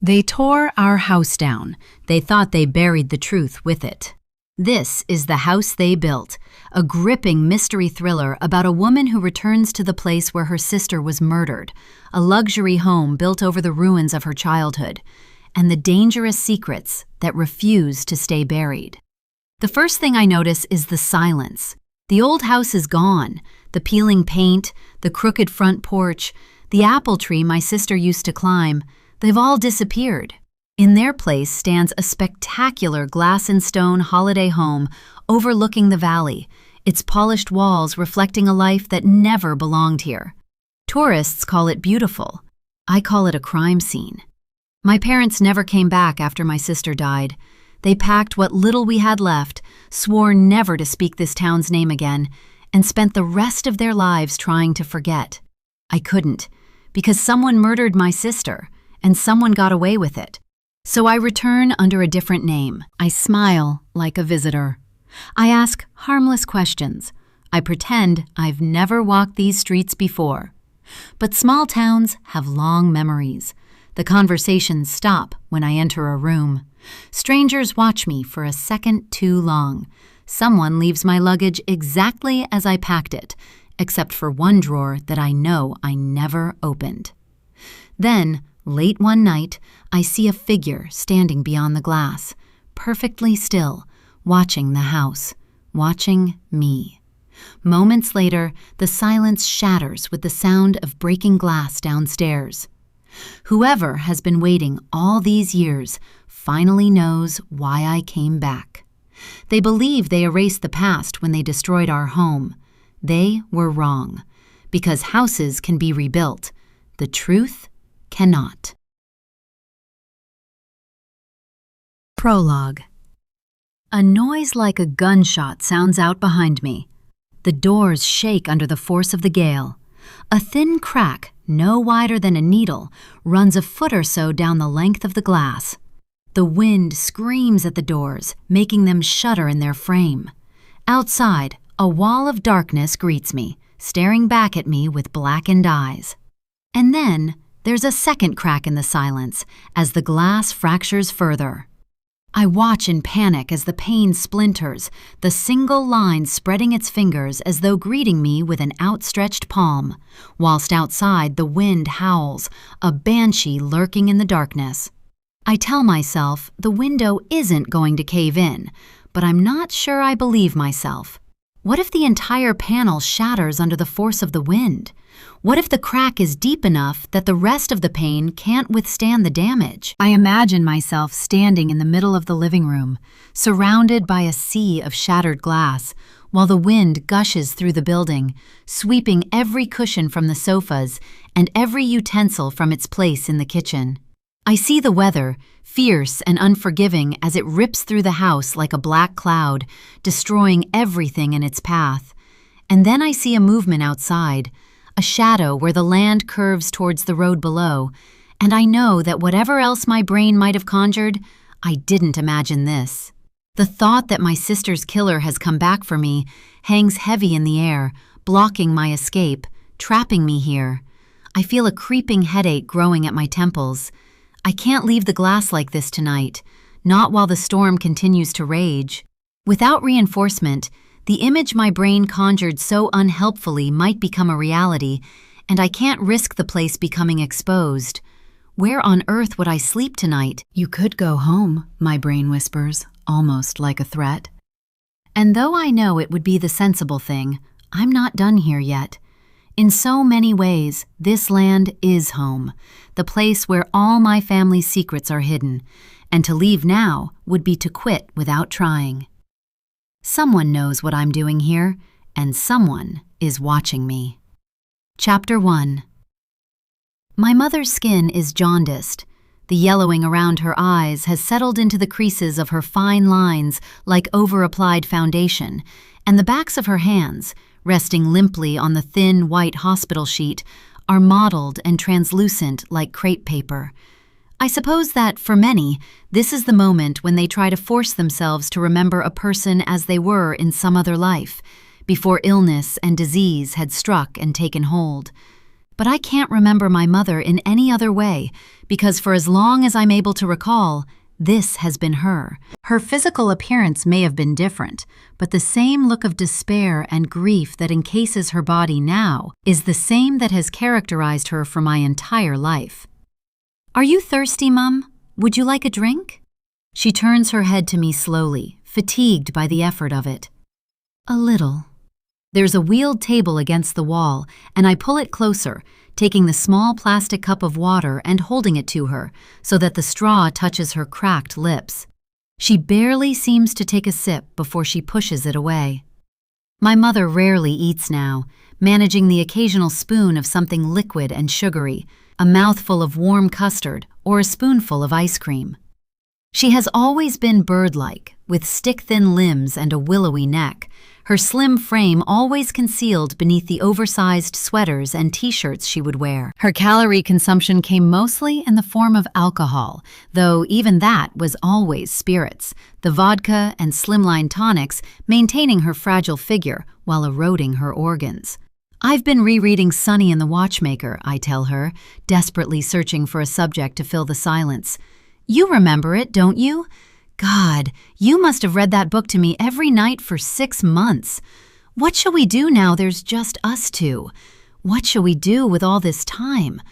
They tore our house down. They thought they buried the truth with it. This is The House They Built, a gripping mystery thriller about a woman who returns to the place where her sister was murdered, a luxury home built over the ruins of her childhood, and the dangerous secrets that refuse to stay buried. The first thing I notice is the silence. The old house is gone. The peeling paint, the crooked front porch, the apple tree my sister used to climb, they've all disappeared. In their place stands a spectacular glass and stone holiday home overlooking the valley, its polished walls reflecting a life that never belonged here. Tourists call it beautiful. I call it a crime scene. My parents never came back after my sister died. They packed what little we had left, swore never to speak this town's name again, and spent the rest of their lives trying to forget. I couldn't, because someone murdered my sister, and someone got away with it. So I return under a different name. I smile like a visitor. I ask harmless questions. I pretend I've never walked these streets before. But small towns have long memories. The conversations stop when I enter a room. Strangers watch me for a second too long. Someone leaves my luggage exactly as I packed it, except for one drawer that I know I never opened. Then, late one night, I see a figure standing beyond the glass, perfectly still, watching the house, watching me. Moments later, the silence shatters with the sound of breaking glass downstairs. Whoever has been waiting all these years finally knows why I came back. They believe they erased the past when they destroyed our home. They were wrong, because houses can be rebuilt. The truth cannot. Prologue. A noise like a gunshot sounds out behind me. The doors shake under the force of the gale. A thin crack, no wider than a needle, runs a foot or so down the length of the glass. The wind screams at the doors, making them shudder in their frame. Outside, a wall of darkness greets me, staring back at me with blackened eyes. And then, there's a second crack in the silence as the glass fractures further. I watch in panic as the pane splinters, the single line spreading its fingers as though greeting me with an outstretched palm, whilst outside the wind howls, a banshee lurking in the darkness. I tell myself the window isn't going to cave in, but I'm not sure I believe myself. What if the entire panel shatters under the force of the wind? What if the crack is deep enough that the rest of the pane can't withstand the damage? I imagine myself standing in the middle of the living room, surrounded by a sea of shattered glass, while the wind gushes through the building, sweeping every cushion from the sofas and every utensil from its place in the kitchen. I see the weather, fierce and unforgiving as it rips through the house like a black cloud, destroying everything in its path. And then I see a movement outside, a shadow where the land curves towards the road below, and I know that whatever else my brain might have conjured, I didn't imagine this. The thought that my sister's killer has come back for me hangs heavy in the air, blocking my escape, trapping me here. I feel a creeping headache growing at my temples. I can't leave the glass like this tonight, not while the storm continues to rage. Without reinforcement, the image my brain conjured so unhelpfully might become a reality, and I can't risk the place becoming exposed. Where on earth would I sleep tonight? You could go home, my brain whispers, almost like a threat. And though I know it would be the sensible thing, I'm not done here yet. In so many ways, this land is home, the place where all my family's secrets are hidden, and to leave now would be to quit without trying. Someone knows what I'm doing here, and someone is watching me. Chapter 1. My mother's skin is jaundiced. The yellowing around her eyes has settled into the creases of her fine lines like over-applied foundation, and the backs of her hands, resting limply on the thin white hospital sheet, are mottled and translucent like crepe paper. I suppose that, for many, this is the moment when they try to force themselves to remember a person as they were in some other life, before illness and disease had struck and taken hold. but I can't remember my mother in any other way, because for as long as I'm able to recall, this has been her. Her physical appearance may have been different, but the same look of despair and grief that encases her body now is the same that has characterized her for my entire life. "Are you thirsty, Mum? Would you like a drink?" She turns her head to me slowly, fatigued by the effort of it. "A little." There's a wheeled table against the wall, and I pull it closer, taking the small plastic cup of water and holding it to her so that the straw touches her cracked lips. She barely seems to take a sip before she pushes it away. My mother rarely eats now, managing the occasional spoon of something liquid and sugary, a mouthful of warm custard, or a spoonful of ice cream. She has always been bird-like, with stick-thin limbs and a willowy neck, her slim frame always concealed beneath the oversized sweaters and t-shirts she would wear. Her calorie consumption came mostly in the form of alcohol, though even that was always spirits, the vodka and slimline tonics maintaining her fragile figure while eroding her organs. "I've been rereading Sonny and the Watchmaker," I tell her, desperately searching for a subject to fill the silence. "You remember it, don't you? God, you must have read that book to me every night for 6 months. What shall we do now there's just us two? What shall we do with all this time?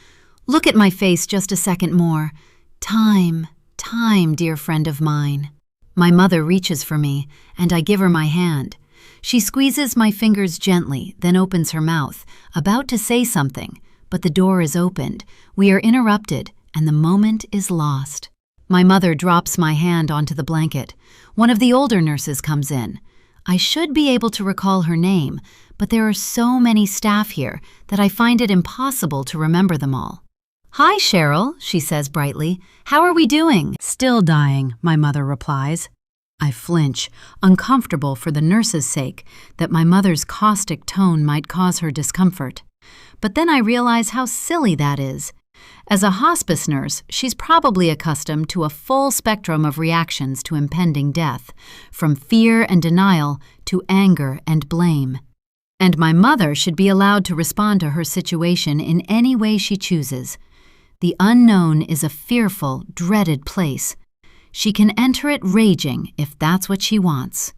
Look at my face just a second more. Time, time, dear friend of mine." My mother reaches for me, and I give her my hand. She squeezes my fingers gently, then opens her mouth, about to say something, but the door is opened, we are interrupted, and the moment is lost. My mother drops my hand onto the blanket. One of the older nurses comes in. I should be able to recall her name, but there are so many staff here that I find it impossible to remember them all. "Hi, Cheryl," she says brightly. "How are we doing?" "Still dying," my mother replies. I flinch, uncomfortable for the nurse's sake, that my mother's caustic tone might cause her discomfort. But then I realize how silly that is. As a hospice nurse, she's probably accustomed to a full spectrum of reactions to impending death, from fear and denial to anger and blame. And my mother should be allowed to respond to her situation in any way she chooses. The unknown is a fearful, dreaded place. She can enter it raging if that's what she wants.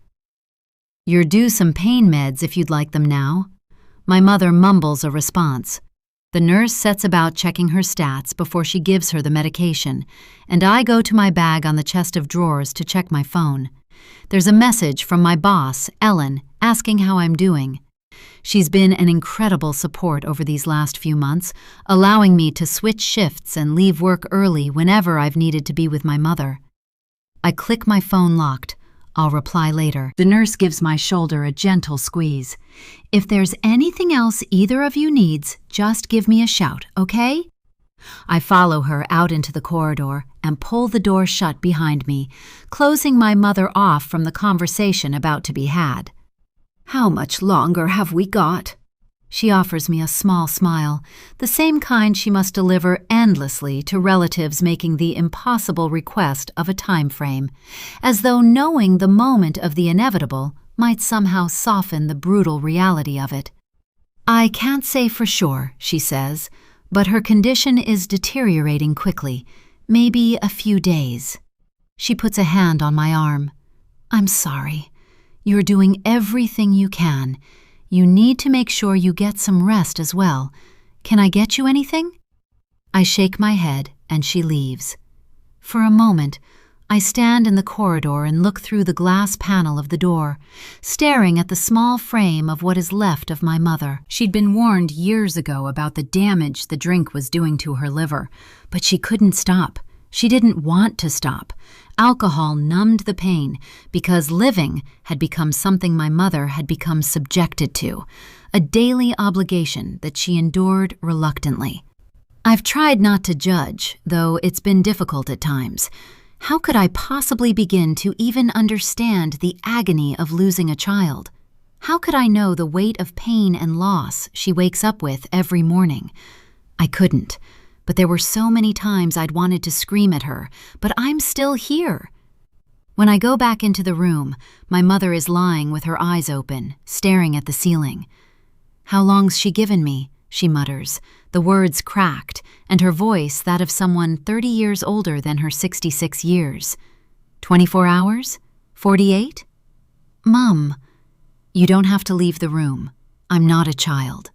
"You're due some pain meds if you'd like them now." My mother mumbles a response. The nurse sets about checking her stats before she gives her the medication, and I go to my bag on the chest of drawers to check my phone. There's a message from my boss, Ellen, asking how I'm doing. She's been an incredible support over these last few months, allowing me to switch shifts and leave work early whenever I've needed to be with my mother. I click my phone locked. I'll reply later. The nurse gives my shoulder a gentle squeeze. "If there's anything else either of you needs, just give me a shout, okay?" I follow her out into the corridor and pull the door shut behind me, closing my mother off from the conversation about to be had. "How much longer have we got?" She offers me a small smile, the same kind she must deliver endlessly to relatives making the impossible request of a time frame, as though knowing the moment of the inevitable might somehow soften the brutal reality of it. "I can't say for sure," she says, "but her condition is deteriorating quickly, maybe a few days." She puts a hand on my arm. "I'm sorry. You're doing everything you can. You need to make sure you get some rest as well. Can I get you anything?" I shake my head, and she leaves. For a moment, I stand in the corridor and look through the glass panel of the door, staring at the small frame of what is left of my mother. She'd been warned years ago about the damage the drink was doing to her liver, but she couldn't stop. She didn't want to stop. Alcohol numbed the pain because living had become something my mother had become subjected to, a daily obligation that she endured reluctantly. I've tried not to judge, though it's been difficult at times. How could I possibly begin to even understand the agony of losing a child? How could I know the weight of pain and loss she wakes up with every morning? I couldn't. But there were so many times I'd wanted to scream at her, but I'm still here. When I go back into the room, my mother is lying with her eyes open, staring at the ceiling. "How long's she given me?" she mutters, the words cracked, and her voice that of someone 30 years older than her 66 years. 24 hours? 48? Mom, you don't have to leave the room. I'm not a child.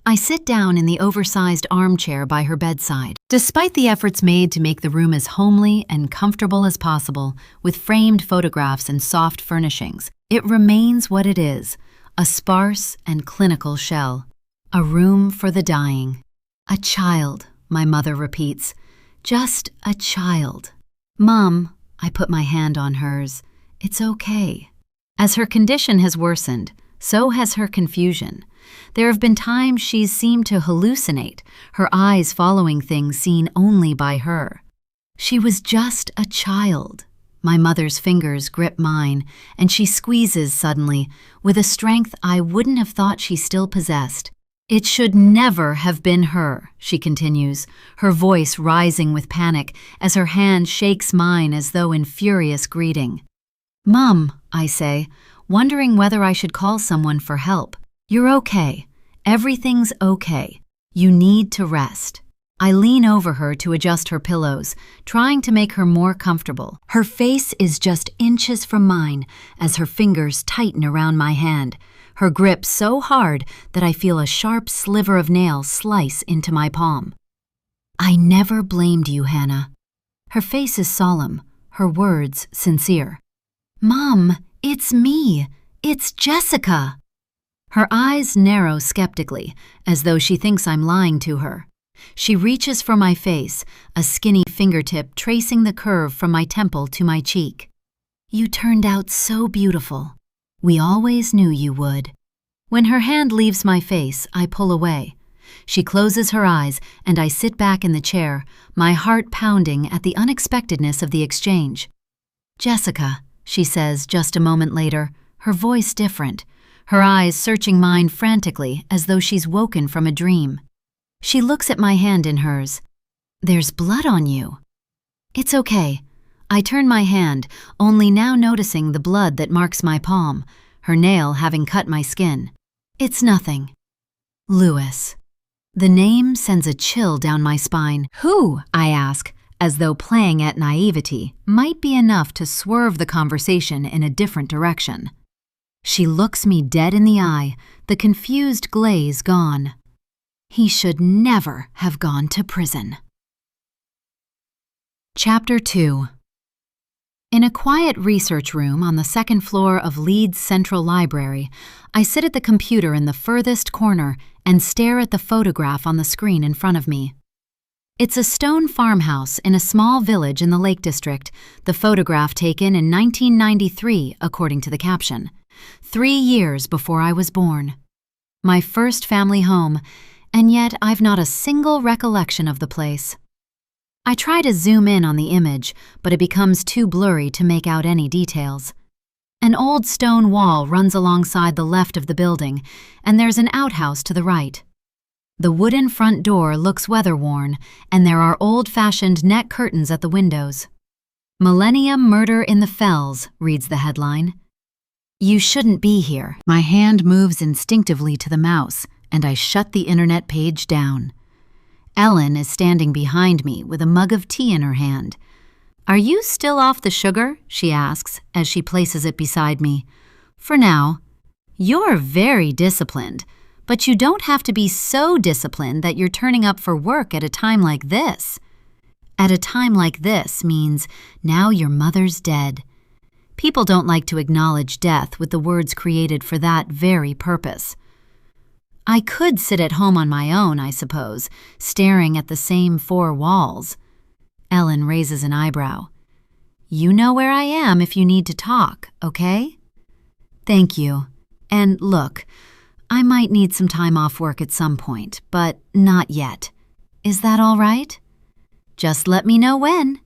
I sit down in the oversized armchair by her bedside. Despite the efforts made to make the room as homely and comfortable as possible, with framed photographs and soft furnishings, it remains what it is, a sparse and clinical shell. A room for the dying. A child, my mother repeats. Just a child. Mom, I put my hand on hers. It's okay. As her condition has worsened, so has her confusion. There have been times she's seemed to hallucinate, her eyes following things seen only by her. She was just a child. My mother's fingers grip mine, and she squeezes suddenly, with a strength I wouldn't have thought she still possessed. It should never have been her, she continues, her voice rising with panic as her hand shakes mine as though in furious greeting. Mom, I say, wondering whether I should call someone for help. You're okay. Everything's okay. You need to rest. I lean over her to adjust her pillows, trying to make her more comfortable. Her face is just inches from mine as her fingers tighten around my hand, her grip so hard that I feel a sharp sliver of nail slice into my palm. I never blamed you, Hannah. Her face is solemn, her words sincere. Mom, it's me. It's Jessica. Her eyes narrow skeptically, as though she thinks I'm lying to her. She reaches for my face, a skinny fingertip tracing the curve from my temple to my cheek. You turned out so beautiful. We always knew you would. When her hand leaves my face, I pull away. She closes her eyes, and I sit back in the chair, my heart pounding at the unexpectedness of the exchange. Jessica, she says just a moment later, her voice different, her eyes searching mine frantically as though she's woken from a dream. She looks at my hand in hers. There's blood on you. It's okay. I turn my hand, only now noticing the blood that marks my palm, her nail having cut my skin. It's nothing. Lewis. The name sends a chill down my spine. Who? I ask, as though playing at naivety might be enough to swerve the conversation in a different direction. She looks me dead in the eye, the confused glaze gone. He should never have gone to prison. Chapter 2. In a quiet research room on the second floor of Leeds Central Library, I sit at the computer in the furthest corner and stare at the photograph on the screen in front of me. It's a stone farmhouse in a small village in the Lake District, the photograph taken in 1993, according to the caption. 3 years before I was born. My first family home, and yet I've not a single recollection of the place. I try to zoom in on the image, but it becomes too blurry to make out any details. An old stone wall runs alongside the left of the building, and there's an outhouse to the right. The wooden front door looks weather-worn, and there are old-fashioned net curtains at the windows. Millennium Murder in the Fells, reads the headline. You shouldn't be here. My hand moves instinctively to the mouse, and I shut the internet page down. Ellen is standing behind me with a mug of tea in her hand. Are you still off the sugar? She asks as she places it beside me. For now. You're very disciplined, but you don't have to be so disciplined that you're turning up for work at a time like this. At a time like this means now your mother's dead. People don't like to acknowledge death with the words created for that very purpose. I could sit at home on my own, I suppose, staring at the same 4 walls. Ellen raises an eyebrow. You know where I am if you need to talk, okay? Thank you. And look, I might need some time off work at some point, but not yet. Is that all right? Just let me know when.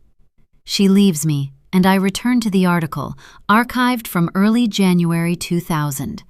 She leaves me, and I return to the article, archived from early January 2000.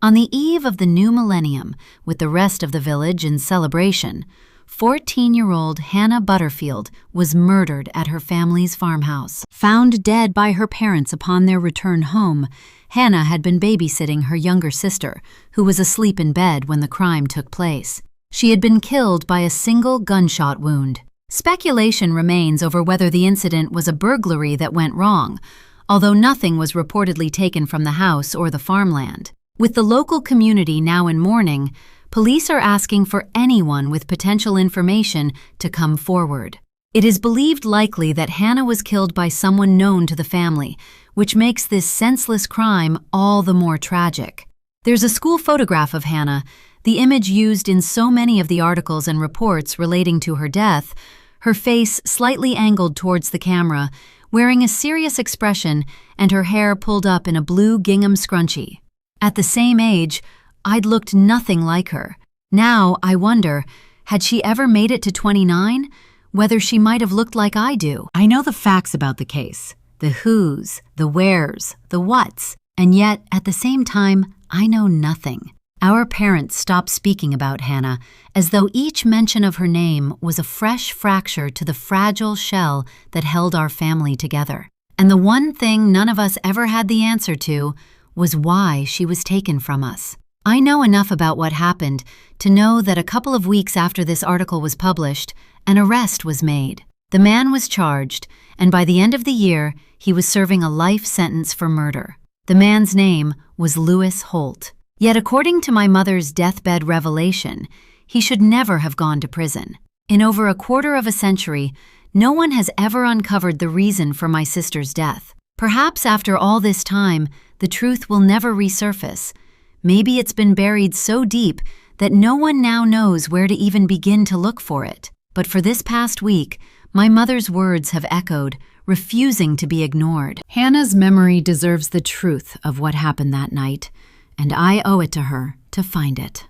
On the eve of the new millennium, with the rest of the village in celebration, 14-year-old Hannah Butterfield was murdered at her family's farmhouse. Found dead by her parents upon their return home, Hannah had been babysitting her younger sister, who was asleep in bed when the crime took place. She had been killed by a single gunshot wound. Speculation remains over whether the incident was a burglary that went wrong, although nothing was reportedly taken from the house or the farmland. With the local community now in mourning, police are asking for anyone with potential information to come forward. It is believed likely that Hannah was killed by someone known to the family, which makes this senseless crime all the more tragic. There's a school photograph of Hannah, the image used in so many of the articles and reports relating to her death, her face slightly angled towards the camera, wearing a serious expression and her hair pulled up in a blue gingham scrunchie. At the same age, I'd looked nothing like her. Now, I wonder, had she ever made it to 29? Whether she might have looked like I do. I know the facts about the case, the who's, the where's, the what's, and yet, at the same time, I know nothing. Our parents stopped speaking about Hannah, as though each mention of her name was a fresh fracture to the fragile shell that held our family together. And the one thing none of us ever had the answer to was why she was taken from us. I know enough about what happened to know that a couple of weeks after this article was published, an arrest was made. The man was charged, and by the end of the year, he was serving a life sentence for murder. The man's name was Lewis Holt. Yet according to my mother's deathbed revelation, he should never have gone to prison. In over a quarter of a century, no one has ever uncovered the reason for my sister's death. Perhaps after all this time, the truth will never resurface. Maybe it's been buried so deep that no one now knows where to even begin to look for it. But for this past week, my mother's words have echoed, refusing to be ignored. Hannah's memory deserves the truth of what happened that night, and I owe it to her to find it.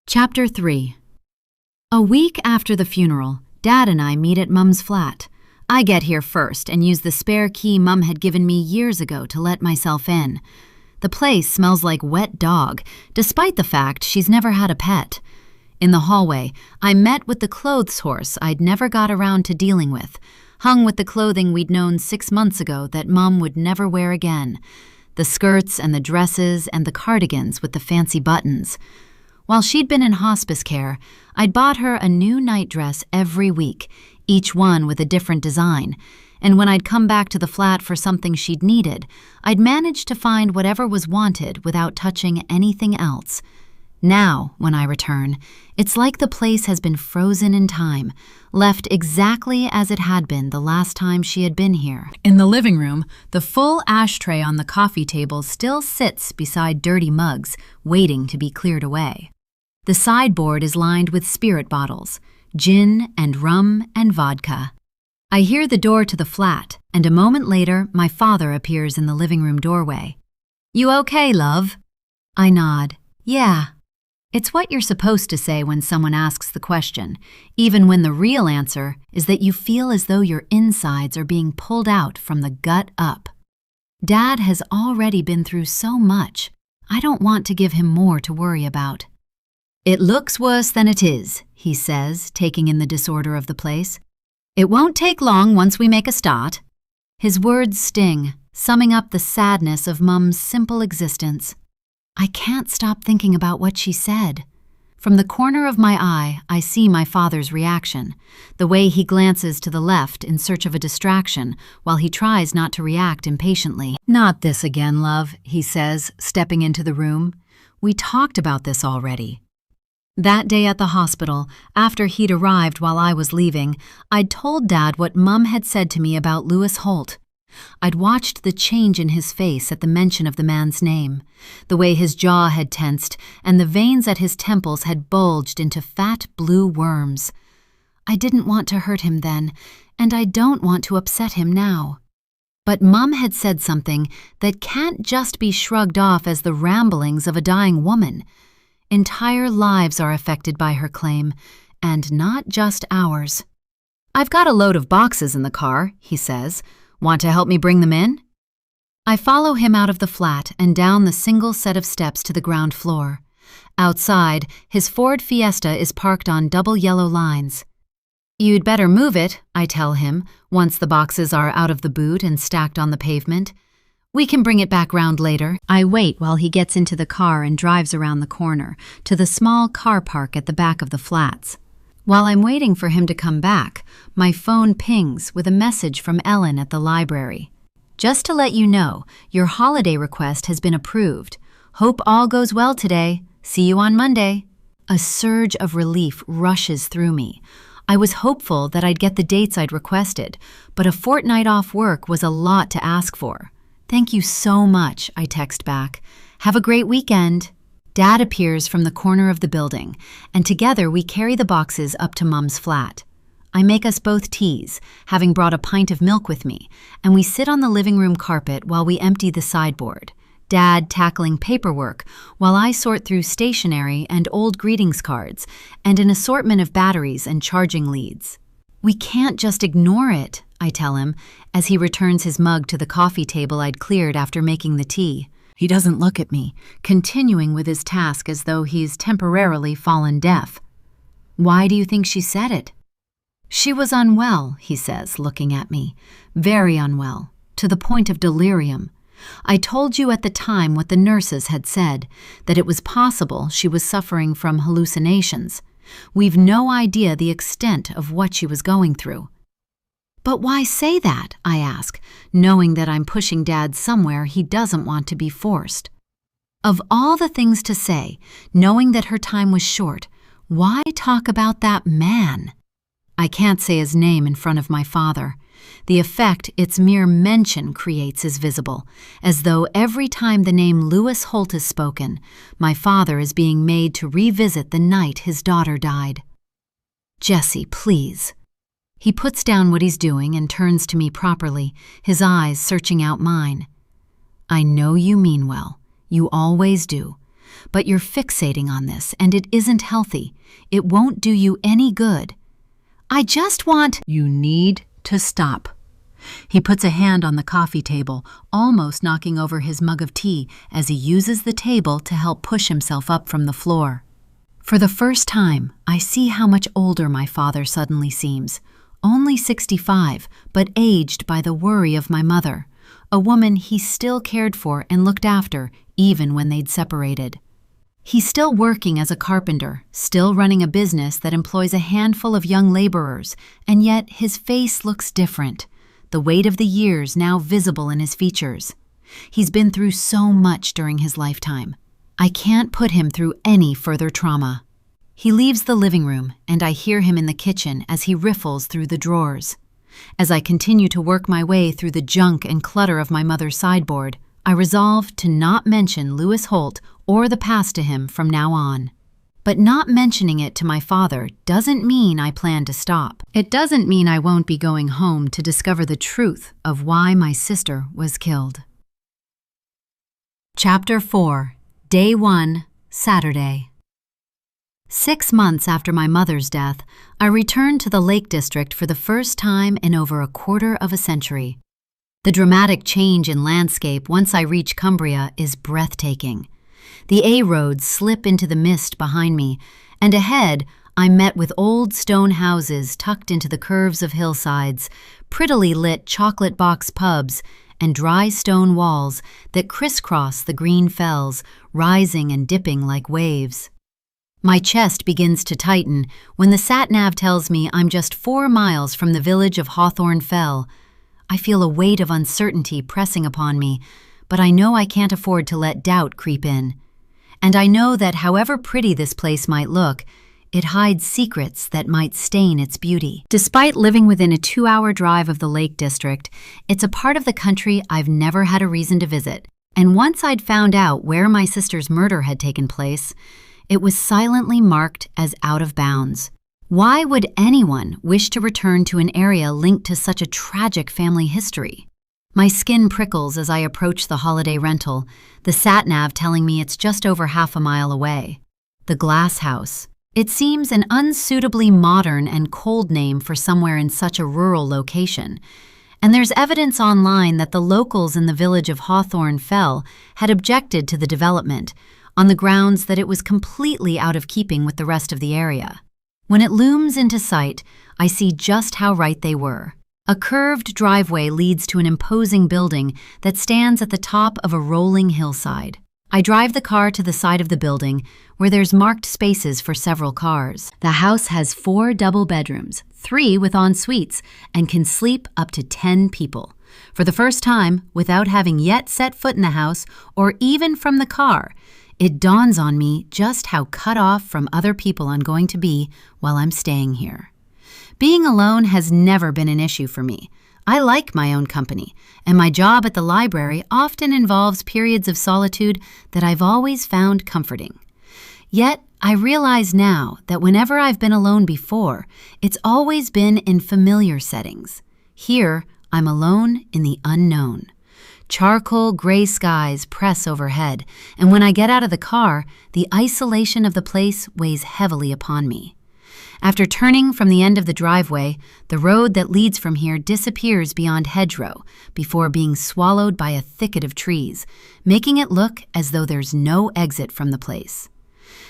Chapter 3. A week after the funeral, Dad and I meet at Mum's flat. I get here first and use the spare key Mum had given me years ago to let myself in. The place smells like wet dog, despite the fact she's never had a pet. In the hallway, I met with the clothes horse I'd never got around to dealing with, hung with the clothing we'd known 6 months ago that Mum would never wear again. The skirts and the dresses and the cardigans with the fancy buttons. While she'd been in hospice care, I'd bought her a new nightdress every week, each one with a different design, and when I'd come back to the flat for something she'd needed, I'd managed to find whatever was wanted without touching anything else. Now, when I return, it's like the place has been frozen in time, left exactly as it had been the last time she had been here. In the living room, the full ashtray on the coffee table still sits beside dirty mugs, waiting to be cleared away. The sideboard is lined with spirit bottles, gin and rum and vodka. I hear the door to the flat, and a moment later, my father appears in the living room doorway. "You okay, love?" I nod. "Yeah." It's what you're supposed to say when someone asks the question, even when the real answer is that you feel as though your insides are being pulled out from the gut up. Dad has already been through so much. I don't want to give him more to worry about. "It looks worse than it is," he says, taking in the disorder of the place. "It won't take long once we make a start." His words sting, summing up the sadness of Mum's simple existence. I can't stop thinking about what she said. From the corner of my eye, I see my father's reaction, the way he glances to the left in search of a distraction while he tries not to react impatiently. "Not this again, love," he says, stepping into the room. "We talked about this already." That day at the hospital, after he'd arrived while I was leaving, I'd told Dad what Mum had said to me about Lewis Holt. I'd watched the change in his face at the mention of the man's name, the way his jaw had tensed and the veins at his temples had bulged into fat blue worms. I didn't want to hurt him then, and I don't want to upset him now. But Mum had said something that can't just be shrugged off as the ramblings of a dying woman. Entire lives are affected by her claim, and not just ours. "I've got a load of boxes in the car," he says. "Want to help me bring them in?" I follow him out of the flat and down the single set of steps to the ground floor. Outside, his Ford Fiesta is parked on double yellow lines. "You'd better move it," I tell him, once the boxes are out of the boot and stacked on the pavement. "We can bring it back round later." I wait while he gets into the car and drives around the corner to the small car park at the back of the flats. While I'm waiting for him to come back, my phone pings with a message from Ellen at the library. "Just to let you know, your holiday request has been approved. Hope all goes well today. See you on Monday." A surge of relief rushes through me. I was hopeful that I'd get the dates I'd requested, but a fortnight off work was a lot to ask for. "Thank you so much," I text back. "Have a great weekend." Dad appears from the corner of the building, and together we carry the boxes up to Mum's flat. I make us both teas, having brought a pint of milk with me, and we sit on the living room carpet while we empty the sideboard, Dad tackling paperwork while I sort through stationery and old greetings cards and an assortment of batteries and charging leads. "We can't just ignore it," I tell him, as he returns his mug to the coffee table I'd cleared after making the tea. He doesn't look at me, continuing with his task as though he's temporarily fallen deaf. "Why do you think she said it?" "She was unwell," he says, looking at me. "Very unwell, to the point of delirium. I told you at the time what the nurses had said, that it was possible she was suffering from hallucinations. We've no idea the extent of what she was going through." "But why say that?" I ask, knowing that I'm pushing Dad somewhere he doesn't want to be forced. Of all the things to say, knowing that her time was short, why talk about that man? I can't say his name in front of my father. The effect its mere mention creates is visible, as though every time the name Lewis Holt is spoken, my father is being made to revisit the night his daughter died. "Jesse, please." He puts down what he's doing and turns to me properly, his eyes searching out mine. "I know you mean well. You always do. But you're fixating on this, and it isn't healthy. It won't do you any good. I just want—" "You need to stop." He puts a hand on the coffee table, almost knocking over his mug of tea as he uses the table to help push himself up from the floor. For the first time, I see how much older my father suddenly seems. Only 65, but aged by the worry of my mother, a woman he still cared for and looked after even when they'd separated. He's still working as a carpenter, still running a business that employs a handful of young laborers, and yet his face looks different, the weight of the years now visible in his features. He's been through so much during his lifetime. I can't put him through any further trauma. He leaves the living room, and I hear him in the kitchen as he riffles through the drawers. As I continue to work my way through the junk and clutter of my mother's sideboard, I resolve to not mention Lewis Holt or the past to him from now on. But not mentioning it to my father doesn't mean I plan to stop. It doesn't mean I won't be going home to discover the truth of why my sister was killed. Chapter 4, Day 1, Saturday. 6 months after my mother's death, I returned to the Lake District for the first time in over a quarter of a century. The dramatic change in landscape once I reach Cumbria is breathtaking. The A-roads slip into the mist behind me, and ahead I'm met with old stone houses tucked into the curves of hillsides, prettily lit chocolate box pubs, and dry stone walls that crisscross the green fells, rising and dipping like waves. My chest begins to tighten when the sat-nav tells me I'm just 4 miles from the village of Hawthorne Fell. I feel a weight of uncertainty pressing upon me, but I know I can't afford to let doubt creep in. And I know that however pretty this place might look, it hides secrets that might stain its beauty. Despite living within a 2-hour drive of the Lake District, it's a part of the country I've never had a reason to visit. And once I'd found out where my sister's murder had taken place, it was silently marked as out of bounds. Why would anyone wish to return to an area linked to such a tragic family history? My skin prickles as I approach the holiday rental, the sat-nav telling me it's just over half a mile away. The Glass House. It seems an unsuitably modern and cold name for somewhere in such a rural location. And there's evidence online that the locals in the village of Hawthorne Fell had objected to the development, on the grounds that it was completely out of keeping with the rest of the area. When it looms into sight, I see just how right they were. A curved driveway leads to an imposing building that stands at the top of a rolling hillside. I drive the car to the side of the building, where there's marked spaces for several cars. The house has 4 double bedrooms, 3 with en-suites, and can sleep up to 10 people. For the first time, without having yet set foot in the house, or even from the car, it dawns on me just how cut off from other people I'm going to be while I'm staying here. Being alone has never been an issue for me. I like my own company, and my job at the library often involves periods of solitude that I've always found comforting. Yet, I realize now that whenever I've been alone before, it's always been in familiar settings. Here, I'm alone in the unknown. Charcoal gray skies press overhead, and when I get out of the car, the isolation of the place weighs heavily upon me. After turning from the end of the driveway, the road that leads from here disappears beyond hedgerow before being swallowed by a thicket of trees, making it look as though there's no exit from the place.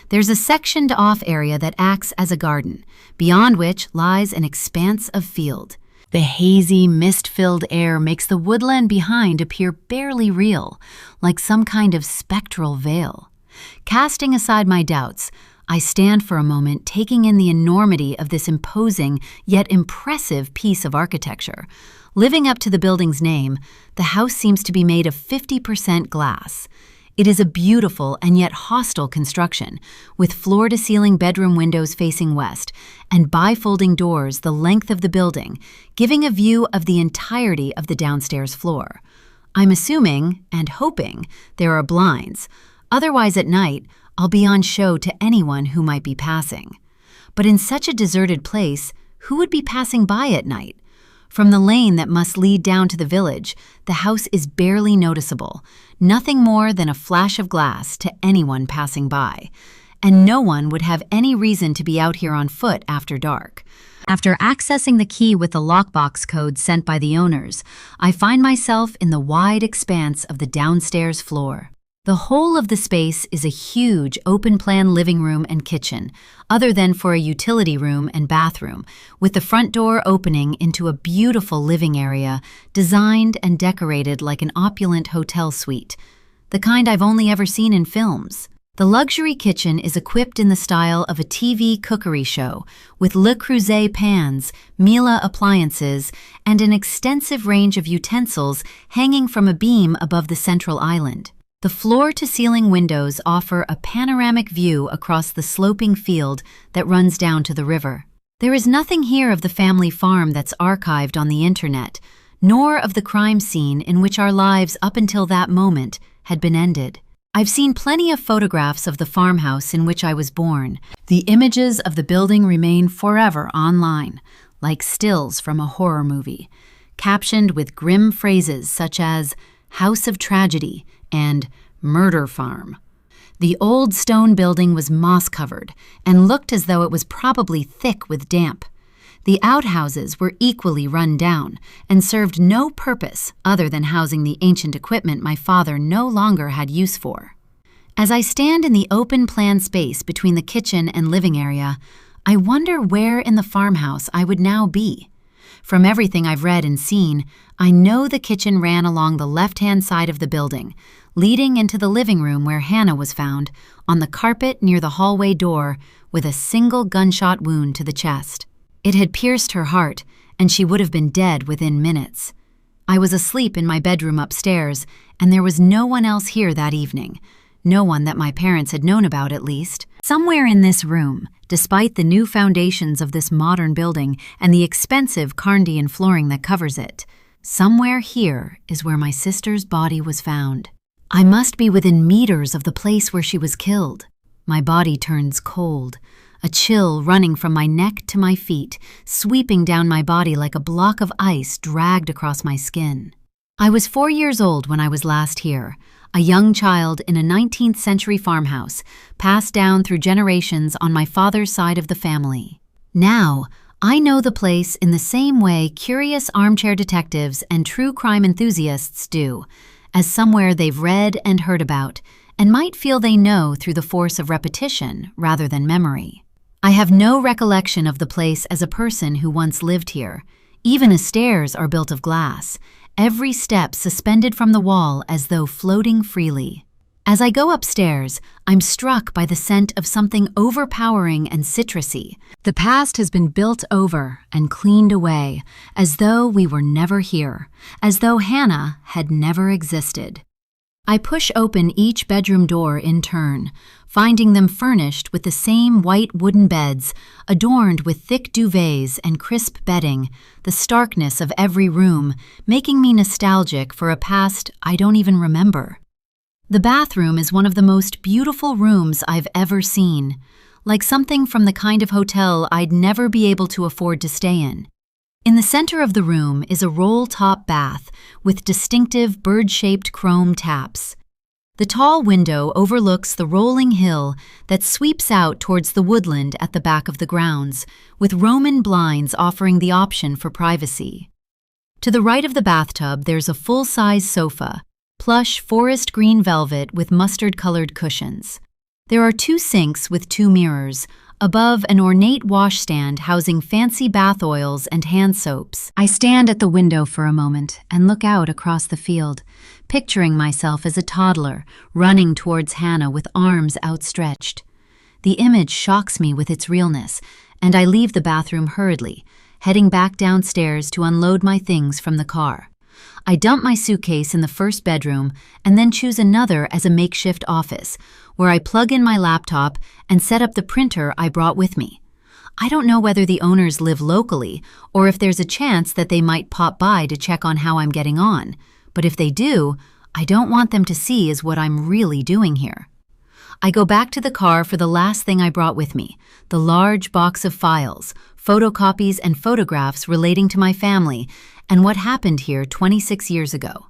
There's a sectioned-off area that acts as a garden, beyond which lies an expanse of field. The hazy, mist-filled air makes the woodland behind appear barely real, like some kind of spectral veil. Casting aside my doubts, I stand for a moment taking in the enormity of this imposing yet impressive piece of architecture. Living up to the building's name, the house seems to be made of 50% glass. It is a beautiful and yet hostile construction, with floor-to-ceiling bedroom windows facing west and bifolding doors the length of the building, giving a view of the entirety of the downstairs floor. I'm assuming, and hoping, there are blinds. Otherwise, at night, I'll be on show to anyone who might be passing. But in such a deserted place, who would be passing by at night? From the lane that must lead down to the village, the house is barely noticeable, nothing more than a flash of glass to anyone passing by. And no one would have any reason to be out here on foot after dark. After accessing the key with the lockbox code sent by the owners, I find myself in the wide expanse of the downstairs floor. The whole of the space is a huge open-plan living room and kitchen, other than for a utility room and bathroom, with the front door opening into a beautiful living area designed and decorated like an opulent hotel suite, the kind I've only ever seen in films. The luxury kitchen is equipped in the style of a TV cookery show, with Le Creuset pans, Miele appliances, and an extensive range of utensils hanging from a beam above the central island. The floor-to-ceiling windows offer a panoramic view across the sloping field that runs down to the river. There is nothing here of the family farm that's archived on the internet, nor of the crime scene in which our lives up until that moment had been ended. I've seen plenty of photographs of the farmhouse in which I was born. The images of the building remain forever online, like stills from a horror movie, captioned with grim phrases such as House of Tragedy and Murder Farm. The old stone building was moss-covered and looked as though it was probably thick with damp. The outhouses were equally run down and served no purpose other than housing the ancient equipment my father no longer had use for. As I stand in the open-plan space between the kitchen and living area, I wonder where in the farmhouse I would now be. From everything I've read and seen, I know the kitchen ran along the left-hand side of the building, leading into the living room where Hannah was found, on the carpet near the hallway door, with a single gunshot wound to the chest. It had pierced her heart, and she would have been dead within minutes. I was asleep in my bedroom upstairs, and there was no one else here that evening. No one that my parents had known about, at least. Somewhere in this room, despite the new foundations of this modern building and the expensive Carndian flooring that covers it, somewhere here is where my sister's body was found. I must be within meters of the place where she was killed. My body turns cold, a chill running from my neck to my feet, sweeping down my body like a block of ice dragged across my skin. I was 4 years old when I was last here, a young child in a 19th century farmhouse, passed down through generations on my father's side of the family. Now, I know the place in the same way curious armchair detectives and true crime enthusiasts do, as somewhere they've read and heard about, and might feel they know through the force of repetition rather than memory. I have no recollection of the place as a person who once lived here. Even the stairs are built of glass, every step suspended from the wall as though floating freely. As I go upstairs, I'm struck by the scent of something overpowering and citrusy. The past has been built over and cleaned away, as though we were never here, as though Hannah had never existed. I push open each bedroom door in turn, finding them furnished with the same white wooden beds, adorned with thick duvets and crisp bedding, the starkness of every room, making me nostalgic for a past I don't even remember. The bathroom is one of the most beautiful rooms I've ever seen, like something from the kind of hotel I'd never be able to afford to stay in. In the center of the room is a roll-top bath with distinctive bird-shaped chrome taps. The tall window overlooks the rolling hill that sweeps out towards the woodland at the back of the grounds, with Roman blinds offering the option for privacy. To the right of the bathtub, there's a full-size sofa, plush forest green velvet with mustard-colored cushions. There are 2 sinks with 2 mirrors, above an ornate washstand housing fancy bath oils and hand soaps. I stand at the window for a moment and look out across the field, picturing myself as a toddler running towards Hannah with arms outstretched. The image shocks me with its realness, and I leave the bathroom hurriedly, heading back downstairs to unload my things from the car. I dump my suitcase in the first bedroom and then choose another as a makeshift office, where I plug in my laptop and set up the printer I brought with me. I don't know whether the owners live locally or if there's a chance that they might pop by to check on how I'm getting on, but if they do, I don't want them to see is what I'm really doing here. I go back to the car for the last thing I brought with me, the large box of files, photocopies and photographs relating to my family and what happened here 26 years ago.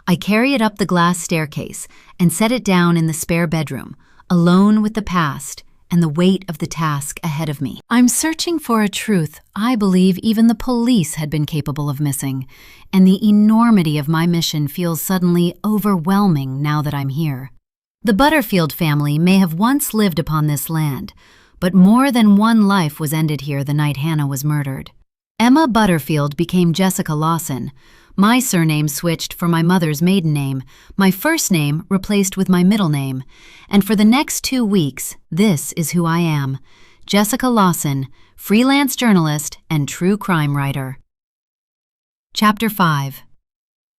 I carry it up the glass staircase and set it down in the spare bedroom, alone with the past and the weight of the task ahead of me. I'm searching for a truth I believe even the police had been capable of missing, and the enormity of my mission feels suddenly overwhelming now that I'm here. The Butterfield family may have once lived upon this land, but more than one life was ended here the night Hannah was murdered. Emma Butterfield became Jessica Lawson. My surname switched for my mother's maiden name, my first name replaced with my middle name, and for the next 2 weeks, this is who I am, Jessica Lawson, freelance journalist and true crime writer. Chapter 5.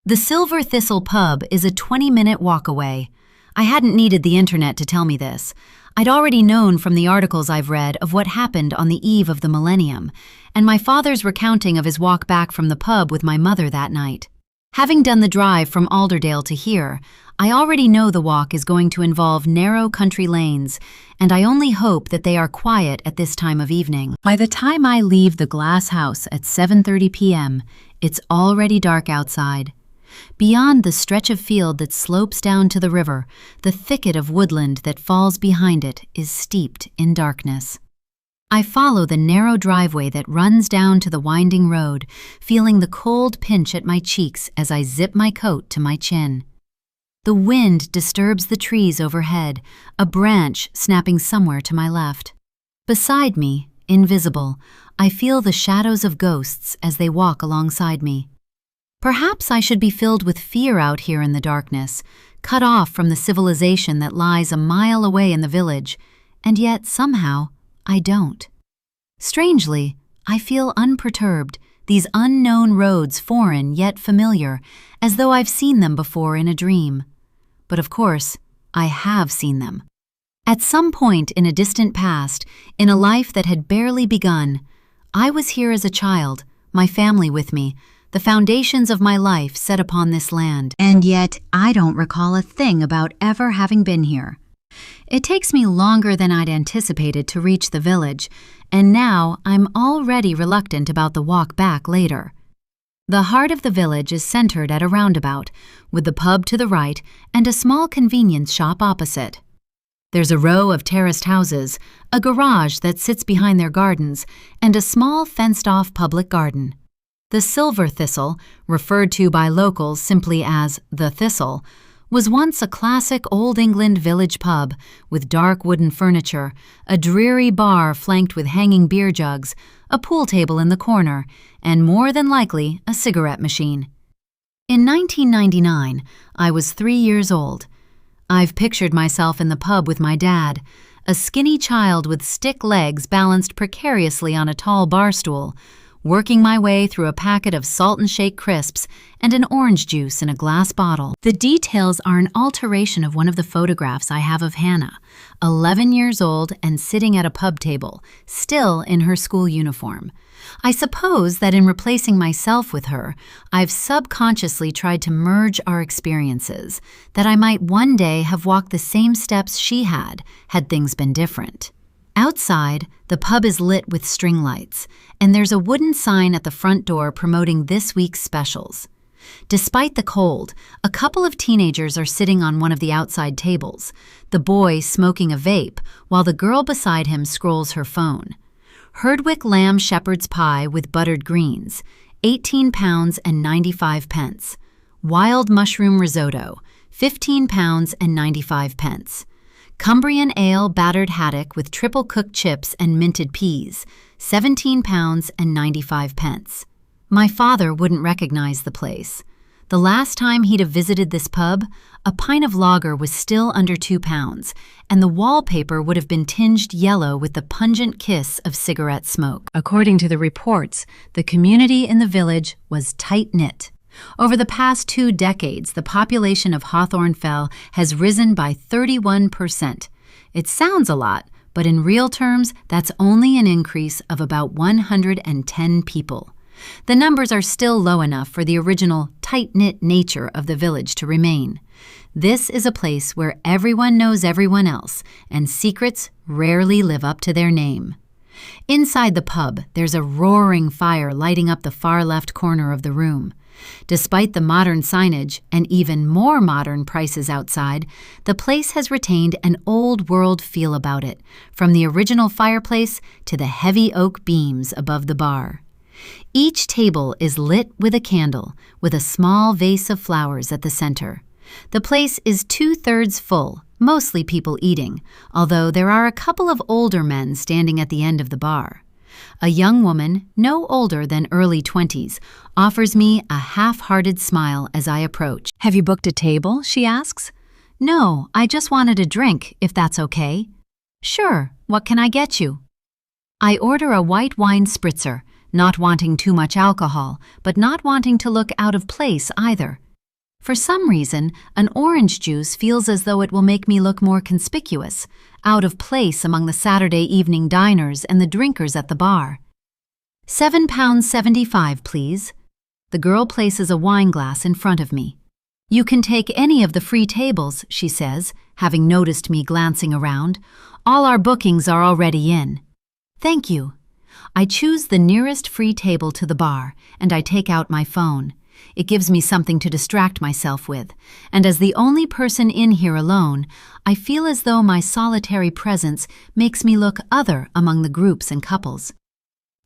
The Silver Thistle pub is a 20-minute walk away. I hadn't needed the internet to tell me this. I'd already known from the articles I've read of what happened on the eve of the millennium, and my father's recounting of his walk back from the pub with my mother that night. Having done the drive from Alderdale to here, I already know the walk is going to involve narrow country lanes, and I only hope that they are quiet at this time of evening. By the time I leave the glass house at 7:30 p.m., it's already dark outside. Beyond the stretch of field that slopes down to the river, the thicket of woodland that falls behind it is steeped in darkness. I follow the narrow driveway that runs down to the winding road, feeling the cold pinch at my cheeks as I zip my coat to my chin. The wind disturbs the trees overhead, a branch snapping somewhere to my left. Beside me, invisible, I feel the shadows of ghosts as they walk alongside me. Perhaps I should be filled with fear out here in the darkness, cut off from the civilization that lies a mile away in the village, and yet somehow I don't. Strangely, I feel unperturbed, these unknown roads foreign yet familiar, as though I've seen them before in a dream. But of course, I have seen them. At some point in a distant past, in a life that had barely begun, I was here as a child, my family with me, the foundations of my life set upon this land. And yet, I don't recall a thing about ever having been here. It takes me longer than I'd anticipated to reach the village, and now I'm already reluctant about the walk back later. The heart of the village is centered at a roundabout, with the pub to the right and a small convenience shop opposite. There's a row of terraced houses, a garage that sits behind their gardens, and a small fenced-off public garden. The Silver Thistle, referred to by locals simply as the Thistle, was once a classic Old England village pub with dark wooden furniture, a dreary bar flanked with hanging beer jugs, a pool table in the corner, and more than likely a cigarette machine. In 1999, I was 3 years old. I've pictured myself in the pub with my dad, a skinny child with stick legs balanced precariously on a tall bar stool, working my way through a packet of Salt and Shake crisps and an orange juice in a glass bottle. The details are an alteration of one of the photographs I have of Hannah, 11 years old and sitting at a pub table, still in her school uniform. I suppose that in replacing myself with her, I've subconsciously tried to merge our experiences, that I might one day have walked the same steps she had things been different. Outside, the pub is lit with string lights, and there's a wooden sign at the front door promoting this week's specials. Despite the cold, a couple of teenagers are sitting on one of the outside tables, the boy smoking a vape while the girl beside him scrolls her phone. Herdwick lamb shepherd's pie with buttered greens, £18 and 95 pence. Wild mushroom risotto, £15 and 95 pence. Cumbrian ale battered haddock with triple cooked chips and minted peas, £17 and 95 pence. My father wouldn't recognize the place. The last time he'd have visited this pub, a pint of lager was still under £2, and the wallpaper would have been tinged yellow with the pungent kiss of cigarette smoke. According to the reports, the community in the village was tight-knit. Over the past 2 decades, the population of Hawthorne Fell has risen by 31%. It sounds a lot, but in real terms, that's only an increase of about 110 people. The numbers are still low enough for the original tight-knit nature of the village to remain. This is a place where everyone knows everyone else, and secrets rarely live up to their name. Inside the pub, there's a roaring fire lighting up the far left corner of the room. Despite the modern signage and even more modern prices outside, the place has retained an old-world feel about it, from the original fireplace to the heavy oak beams above the bar. Each table is lit with a candle, with a small vase of flowers at the center. The place is 2/3 full, mostly people eating, although there are a couple of older men standing at the end of the bar. A young woman, no older than early 20s, offers me a half-hearted smile as I approach. "Have you booked a table?" she asks. "No, I just wanted a drink, if that's okay." "Sure, what can I get you?" I order a white wine spritzer, not wanting too much alcohol, but not wanting to look out of place either. For some reason, an orange juice feels as though it will make me look more conspicuous, out of place among the Saturday evening diners and the drinkers at the bar. £7.75, please. The girl places a wine glass in front of me. "You can take any of the free tables," she says, having noticed me glancing around. "All our bookings are already in." "Thank you." I choose the nearest free table to the bar, and I take out my phone. It gives me something to distract myself with, and as the only person in here alone, I feel as though my solitary presence makes me look other among the groups and couples.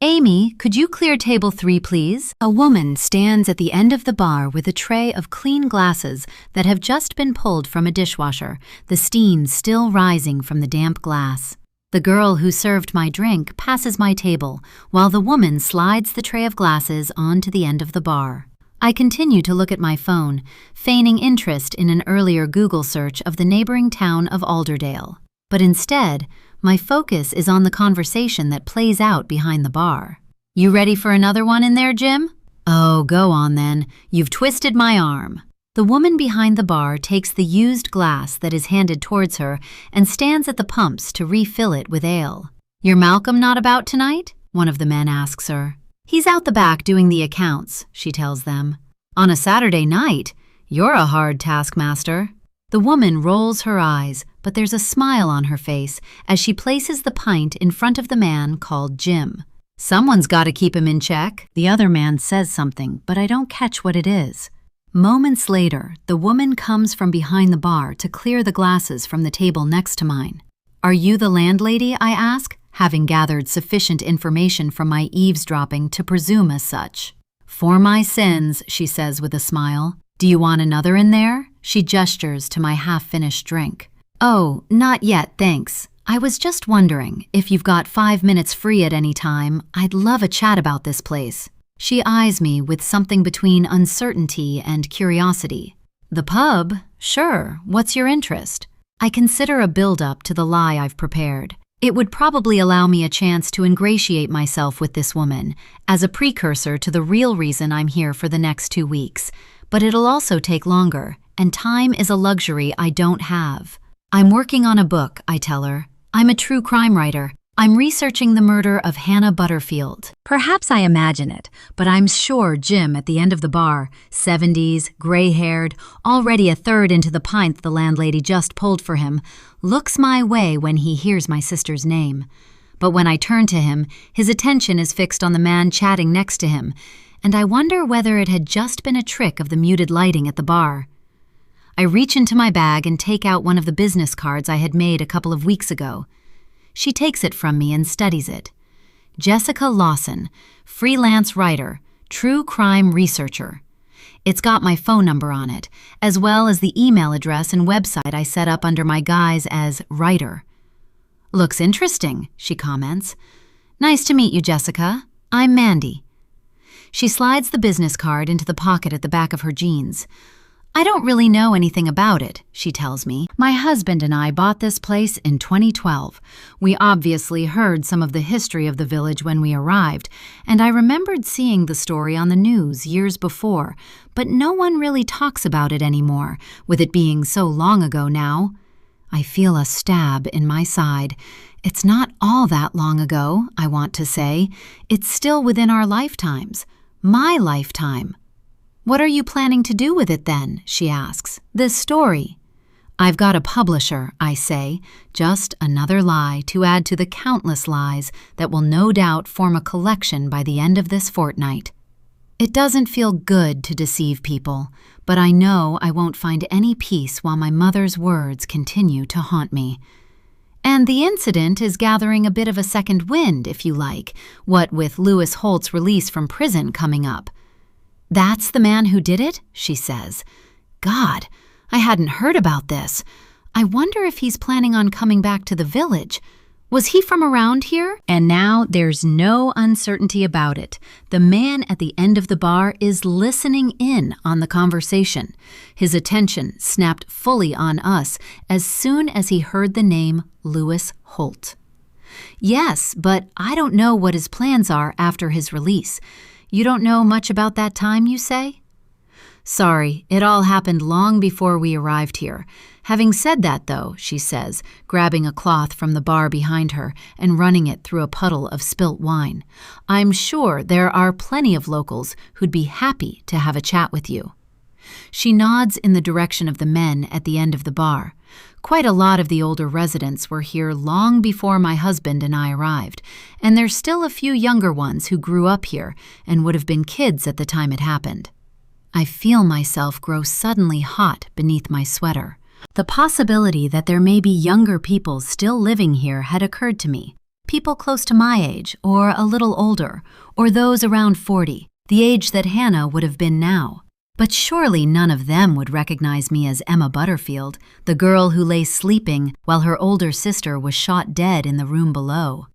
"Amy, could you clear table 3, please?" A woman stands at the end of the bar with a tray of clean glasses that have just been pulled from a dishwasher, the steam still rising from the damp glass. The girl who served my drink passes my table, while the woman slides the tray of glasses onto the end of the bar. I continue to look at my phone, feigning interest in an earlier Google search of the neighboring town of Alderdale. But instead, my focus is on the conversation that plays out behind the bar. "You ready for another one in there, Jim?" "Oh, go on then. You've twisted my arm." The woman behind the bar takes the used glass that is handed towards her and stands at the pumps to refill it with ale. "Your Malcolm not about tonight?" one of the men asks her. "He's out the back doing the accounts," she tells them. "On a Saturday night? You're a hard taskmaster." The woman rolls her eyes, but there's a smile on her face as she places the pint in front of the man called Jim. "Someone's got to keep him in check." The other man says something, but I don't catch what it is. Moments later, the woman comes from behind the bar to clear the glasses from the table next to mine. "Are you the landlady?" I ask, having gathered sufficient information from my eavesdropping to presume as such. "For my sins," she says with a smile. "Do you want another in there?" She gestures to my half-finished drink. "Oh, not yet, thanks. I was just wondering, if you've got 5 minutes free at any time, I'd love a chat about this place." She eyes me with something between uncertainty and curiosity. "The pub? Sure. What's your interest?" I consider a build-up to the lie I've prepared. It would probably allow me a chance to ingratiate myself with this woman, as a precursor to the real reason I'm here for the next 2 weeks. But it'll also take longer, and time is a luxury I don't have. "I'm working on a book," I tell her. "I'm a true crime writer. I'm researching the murder of Hannah Butterfield." Perhaps I imagine it, but I'm sure Jim at the end of the bar, 70s, gray-haired, already a third into the pint the landlady just pulled for him, looks my way when he hears my sister's name. But when I turn to him, his attention is fixed on the man chatting next to him, and I wonder whether it had just been a trick of the muted lighting at the bar. I reach into my bag and take out one of the business cards I had made a couple of weeks ago. She takes it from me and studies it. Jessica Lawson, freelance writer, true crime researcher. It's got my phone number on it, as well as the email address and website I set up under my guise as writer. "Looks interesting," she comments. "Nice to meet you, Jessica. I'm Mandy." She slides the business card into the pocket at the back of her jeans. "I don't really know anything about it," she tells me. "My husband and I bought this place in 2012. We obviously heard some of the history of the village when we arrived, and I remembered seeing the story on the news years before, but no one really talks about it anymore, with it being so long ago now." I feel a stab in my side. It's not all that long ago, I want to say. It's still within our lifetimes. My lifetime. "What are you planning to do with it then?" she asks. "This story." "I've got a publisher," I say, just another lie to add to the countless lies that will no doubt form a collection by the end of this fortnight. It doesn't feel good to deceive people, but I know I won't find any peace while my mother's words continue to haunt me. And the incident is gathering a bit of a second wind, if you like, what with Lewis Holt's release from prison coming up. "That's the man who did it?" she says. "God, I hadn't heard about this. I wonder if he's planning on coming back to the village. Was he from around here?" And now there's no uncertainty about it. The man at the end of the bar is listening in on the conversation. His attention snapped fully on us as soon as he heard the name Lewis Holt. "Yes, but I don't know what his plans are after his release. You don't know much about that time, you say?" "Sorry, it all happened long before we arrived here. Having said that, though," she says, grabbing a cloth from the bar behind her and running it through a puddle of spilt wine, "I'm sure there are plenty of locals who'd be happy to have a chat with you." She nods in the direction of the men at the end of the bar. Quite a lot of the older residents were here long before my husband and I arrived, and there's still a few younger ones who grew up here and would have been kids at the time it happened. I feel myself grow suddenly hot beneath my sweater. The possibility that there may be younger people still living here had occurred to me. People close to my age, or a little older, or those around 40, the age that Hannah would have been now. But surely none of them would recognize me as Emma Butterfield, the girl who lay sleeping while her older sister was shot dead in the room below.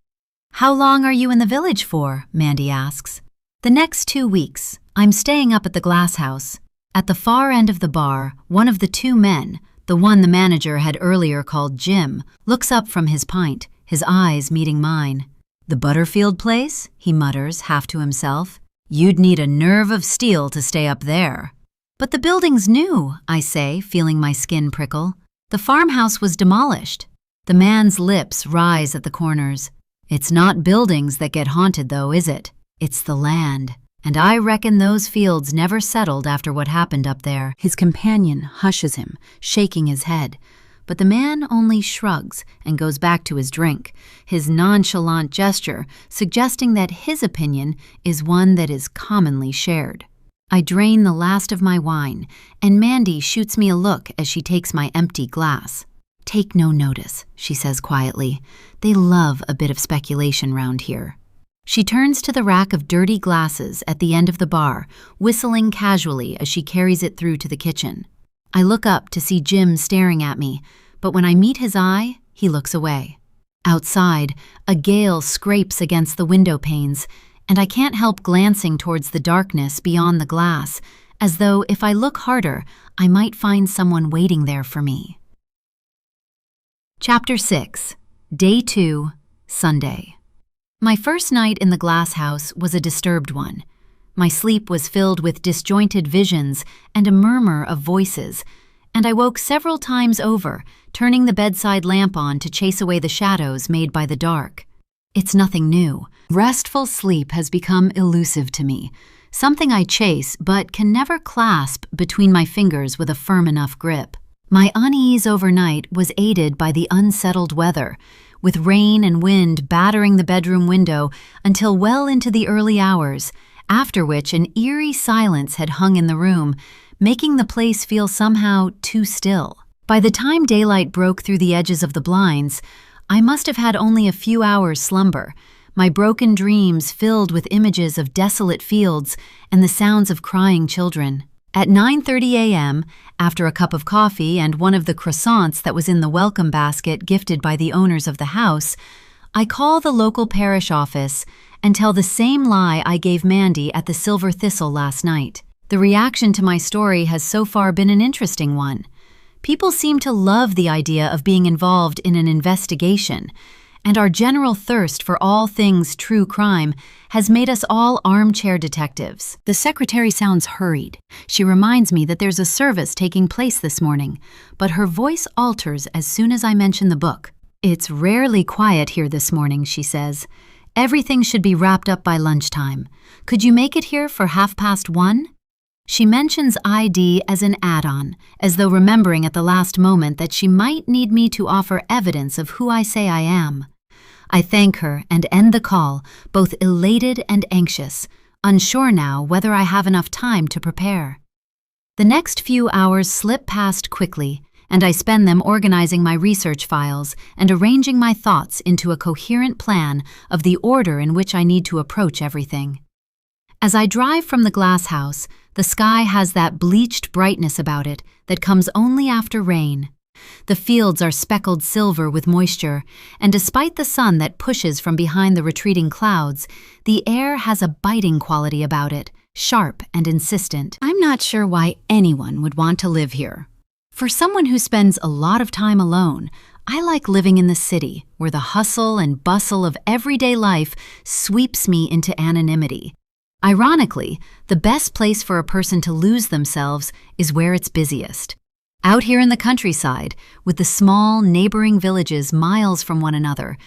"How long are you in the village for?" Mandy asks. "The next 2 weeks. I'm staying up at the glass house." At the far end of the bar, one of the two men, the one the manager had earlier called Jim, looks up from his pint, his eyes meeting mine. "The Butterfield place?" he mutters, half to himself. "You'd need a nerve of steel to stay up there." "But the building's new," I say, feeling my skin prickle. "The farmhouse was demolished." The man's lips rise at the corners. "It's not buildings that get haunted, though, is it? It's the land. And I reckon those fields never settled after what happened up there." His companion hushes him, shaking his head. But the man only shrugs and goes back to his drink, his nonchalant gesture suggesting that his opinion is one that is commonly shared. I drain the last of my wine, and Mandy shoots me a look as she takes my empty glass. "Take no notice," she says quietly. "They love a bit of speculation round here." She turns to the rack of dirty glasses at the end of the bar, whistling casually as she carries it through to the kitchen. I look up to see Jim staring at me, but when I meet his eye, he looks away. Outside, a gale scrapes against the window panes, and I can't help glancing towards the darkness beyond the glass, as though if I look harder, I might find someone waiting there for me. Chapter 6. Day 2, Sunday. My first night in the glass house was a disturbed one. My sleep was filled with disjointed visions and a murmur of voices, and I woke several times over, turning the bedside lamp on to chase away the shadows made by the dark. It's nothing new. Restful sleep has become elusive to me, something I chase but can never clasp between my fingers with a firm enough grip. My unease overnight was aided by the unsettled weather, with rain and wind battering the bedroom window until well into the early hours, after which an eerie silence had hung in the room, making the place feel somehow too still. By the time daylight broke through the edges of the blinds, I must have had only a few hours' slumber, my broken dreams filled with images of desolate fields and the sounds of crying children. At 9:30 a.m., after a cup of coffee and one of the croissants that was in the welcome basket gifted by the owners of the house, I call the local parish office and tell the same lie I gave Mandy at the Silver Thistle last night. The reaction to my story has so far been an interesting one. People seem to love the idea of being involved in an investigation, and our general thirst for all things true crime has made us all armchair detectives. The secretary sounds hurried. She reminds me that there's a service taking place this morning, but her voice alters as soon as I mention the book. "It's rarely quiet here this morning," she says. "Everything should be wrapped up by lunchtime. Could you make it here for 1:30?" She mentions ID as an add-on, as though remembering at the last moment that she might need me to offer evidence of who I say I am. I thank her and end the call, both elated and anxious, unsure now whether I have enough time to prepare. The next few hours slip past quickly, and I spend them organizing my research files and arranging my thoughts into a coherent plan of the order in which I need to approach everything. As I drive from the glass house, the sky has that bleached brightness about it that comes only after rain. The fields are speckled silver with moisture, and despite the sun that pushes from behind the retreating clouds, the air has a biting quality about it, sharp and insistent. I'm not sure why anyone would want to live here. For someone who spends a lot of time alone, I like living in the city, where the hustle and bustle of everyday life sweeps me into anonymity. Ironically, the best place for a person to lose themselves is where it's busiest. Out here in the countryside, with the small neighboring villages miles from one another,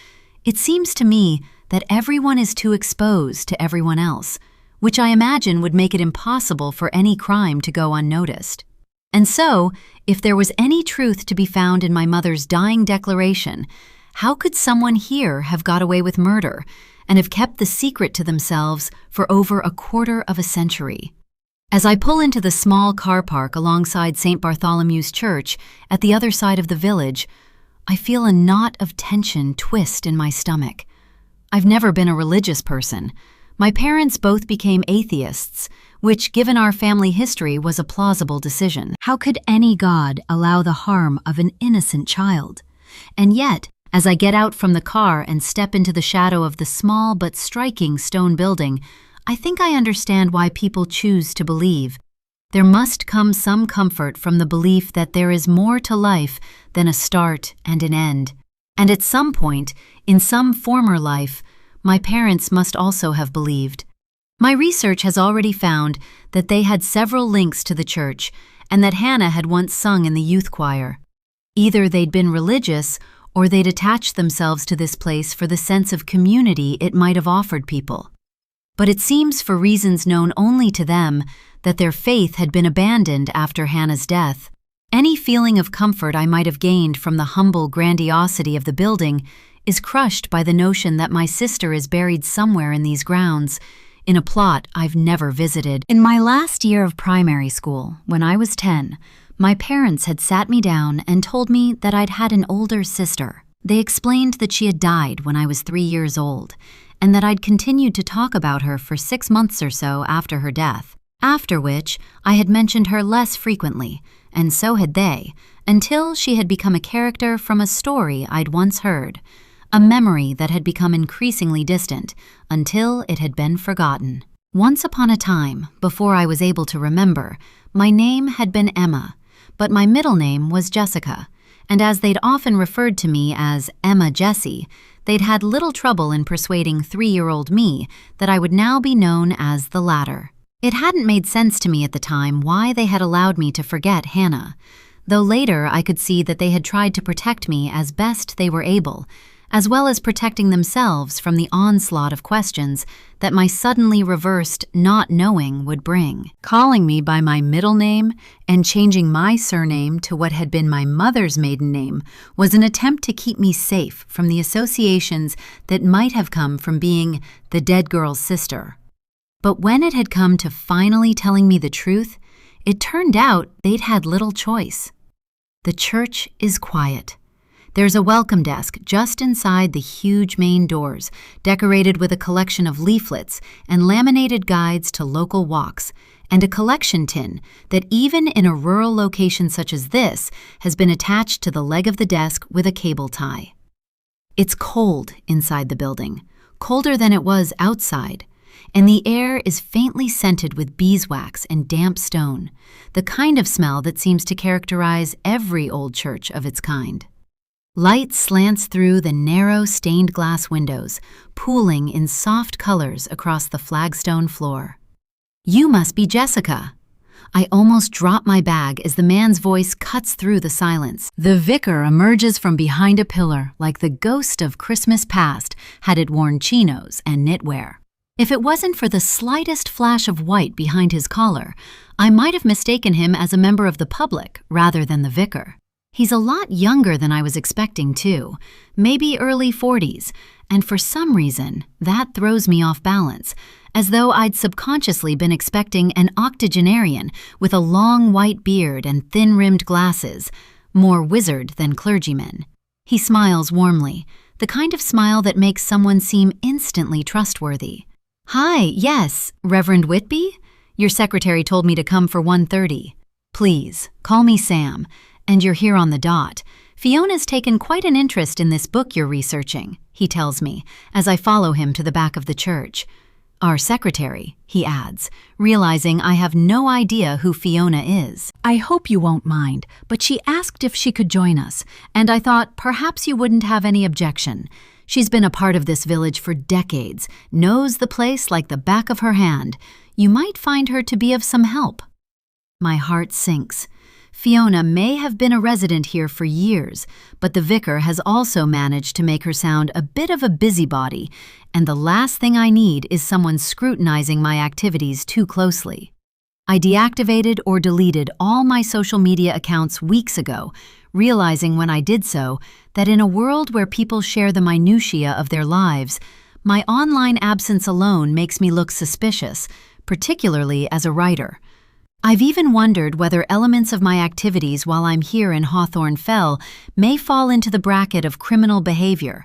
it seems to me that everyone is too exposed to everyone else, which I imagine would make it impossible for any crime to go unnoticed. And so, if there was any truth to be found in my mother's dying declaration, how could someone here have got away with murder and have kept the secret to themselves for over a quarter of a century? As I pull into the small car park alongside St. Bartholomew's Church at the other side of the village, I feel a knot of tension twist in my stomach. I've never been a religious person. My parents both became atheists, which, given our family history, was a plausible decision. How could any God allow the harm of an innocent child? And yet, as I get out from the car and step into the shadow of the small but striking stone building, I think I understand why people choose to believe. There must come some comfort from the belief that there is more to life than a start and an end. And at some point, in some former life, my parents must also have believed. My research has already found that they had several links to the church and that Hannah had once sung in the youth choir. Either they'd been religious or they'd attached themselves to this place for the sense of community it might have offered people. But it seems, for reasons known only to them, that their faith had been abandoned after Hannah's death. Any feeling of comfort I might have gained from the humble grandiosity of the building is crushed by the notion that my sister is buried somewhere in these grounds, in a plot I've never visited. In my last year of primary school, when I was 10, my parents had sat me down and told me that I'd had an older sister. They explained that she had died when I was 3 years old, and that I'd continued to talk about her for 6 months or so after her death, after which I had mentioned her less frequently and so had they, until she had become a character from a story I'd once heard, a memory that had become increasingly distant until it had been forgotten. Once upon a time, before I was able to remember, my name had been Emma, but my middle name was Jessica, and as they'd often referred to me as Emma Jessie, they'd had little trouble in persuading 3-year-old me that I would now be known as the latter. It hadn't made sense to me at the time why they had allowed me to forget Hannah, though later I could see that they had tried to protect me as best they were able, as well as protecting themselves from the onslaught of questions that my suddenly reversed not knowing would bring. Calling me by my middle name and changing my surname to what had been my mother's maiden name was an attempt to keep me safe from the associations that might have come from being the dead girl's sister. But when it had come to finally telling me the truth, it turned out they'd had little choice. The church is quiet. There's a welcome desk just inside the huge main doors, decorated with a collection of leaflets and laminated guides to local walks, and a collection tin that even in a rural location such as this has been attached to the leg of the desk with a cable tie. It's cold inside the building, colder than it was outside, and the air is faintly scented with beeswax and damp stone, the kind of smell that seems to characterize every old church of its kind. Light slants through the narrow stained glass windows, pooling in soft colors across the flagstone floor. "You must be Jessica." I almost drop my bag as the man's voice cuts through the silence. The vicar emerges from behind a pillar like the ghost of Christmas past had it worn chinos and knitwear. If it wasn't for the slightest flash of white behind his collar, I might have mistaken him as a member of the public rather than the vicar. He's a lot younger than I was expecting, too, maybe early 40s, and for some reason, that throws me off balance, as though I'd subconsciously been expecting an octogenarian with a long white beard and thin-rimmed glasses, more wizard than clergyman. He smiles warmly, the kind of smile that makes someone seem instantly trustworthy. "Hi, yes, Reverend Whitby? Your secretary told me to come for 1:30. Please, call me Sam. And you're here on the dot. Fiona's taken quite an interest in this book you're researching," he tells me, as I follow him to the back of the church. "Our secretary," he adds, realizing I have no idea who Fiona is. "I hope you won't mind, but she asked if she could join us, and I thought perhaps you wouldn't have any objection. She's been a part of this village for decades, knows the place like the back of her hand. You might find her to be of some help." My heart sinks. Fiona may have been a resident here for years, but the vicar has also managed to make her sound a bit of a busybody, and the last thing I need is someone scrutinizing my activities too closely. I deactivated or deleted all my social media accounts weeks ago, realizing when I did so that in a world where people share the minutiae of their lives, my online absence alone makes me look suspicious, particularly as a writer. I've even wondered whether elements of my activities while I'm here in Hawthorne Fell may fall into the bracket of criminal behavior.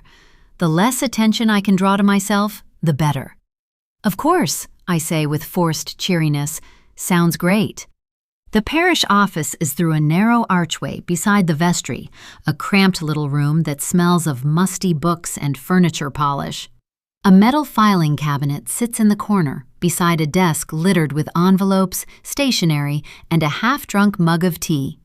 The less attention I can draw to myself, the better. "Of course," I say with forced cheeriness. "Sounds great." The parish office is through a narrow archway beside the vestry, a cramped little room that smells of musty books and furniture polish. A metal filing cabinet sits in the corner, beside a desk littered with envelopes, stationery, and a half-drunk mug of tea.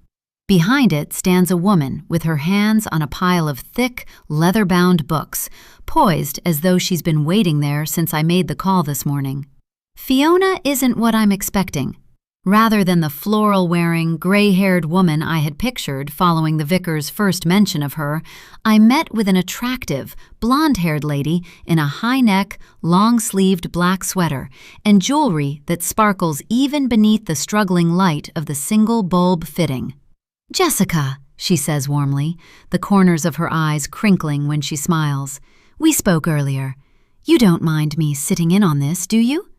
Behind it stands a woman with her hands on a pile of thick, leather-bound books, poised as though she's been waiting there since I made the call this morning. Fiona isn't what I'm expecting. Rather than the floral-wearing, gray-haired woman I had pictured following the vicar's first mention of her, I met with an attractive, blonde-haired lady in a high-neck, long-sleeved black sweater and jewelry that sparkles even beneath the struggling light of the single bulb fitting. "Jessica," she says warmly, the corners of her eyes crinkling when she smiles. "We spoke earlier. You don't mind me sitting in on this, do you?"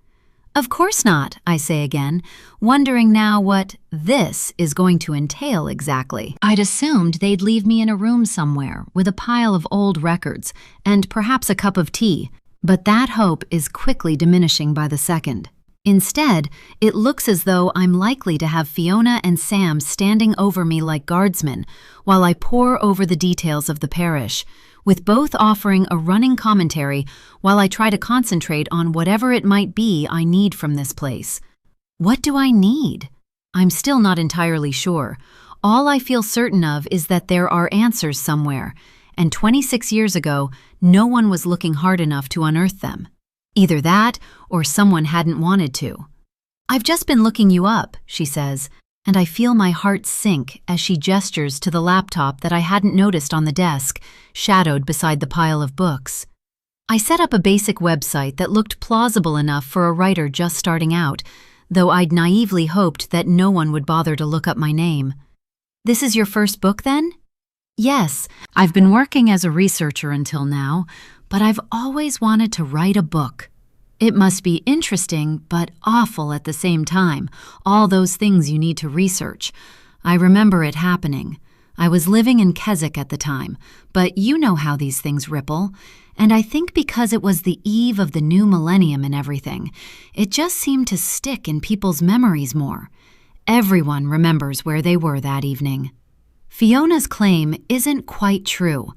"Of course not," I say again, wondering now what "this" is going to entail exactly. I'd assumed they'd leave me in a room somewhere with a pile of old records and perhaps a cup of tea, but that hope is quickly diminishing by the second. Instead, it looks as though I'm likely to have Fiona and Sam standing over me like guardsmen while I pore over the details of the parish, with both offering a running commentary while I try to concentrate on whatever it might be I need from this place. What do I need? I'm still not entirely sure. All I feel certain of is that there are answers somewhere, and 26 years ago, no one was looking hard enough to unearth them. Either that, or someone hadn't wanted to. "I've just been looking you up," she says, and I feel my heart sink as she gestures to the laptop that I hadn't noticed on the desk, shadowed beside the pile of books. I set up a basic website that looked plausible enough for a writer just starting out, though I'd naively hoped that no one would bother to look up my name. "This is your first book, then?" "Yes, I've been working as a researcher until now, but I've always wanted to write a book. It must be interesting, but awful at the same time, all those things you need to research. I remember it happening. I was living in Keswick at the time, but you know how these things ripple, and I think because it was the eve of the new millennium and everything, it just seemed to stick in people's memories more. Everyone remembers where they were that evening." Fiona's claim isn't quite true.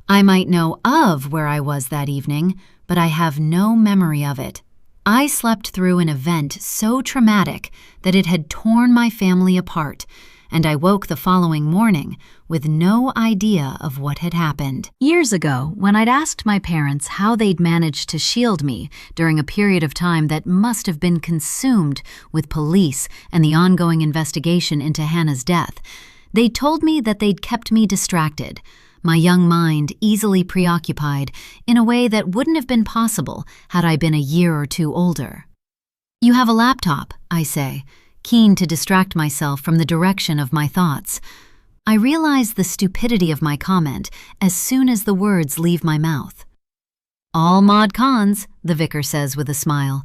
I might know of where I was that evening, but I have no memory of it. I slept through an event so traumatic that it had torn my family apart, and I woke the following morning with no idea of what had happened. Years ago, when I'd asked my parents how they'd managed to shield me during a period of time that must have been consumed with police and the ongoing investigation into Hannah's death, they told me that they'd kept me distracted, my young mind easily preoccupied in a way that wouldn't have been possible had I been a year or two older. "You have a laptop," I say, keen to distract myself from the direction of my thoughts. I realize the stupidity of my comment as soon as the words leave my mouth. "All mod cons," the vicar says with a smile.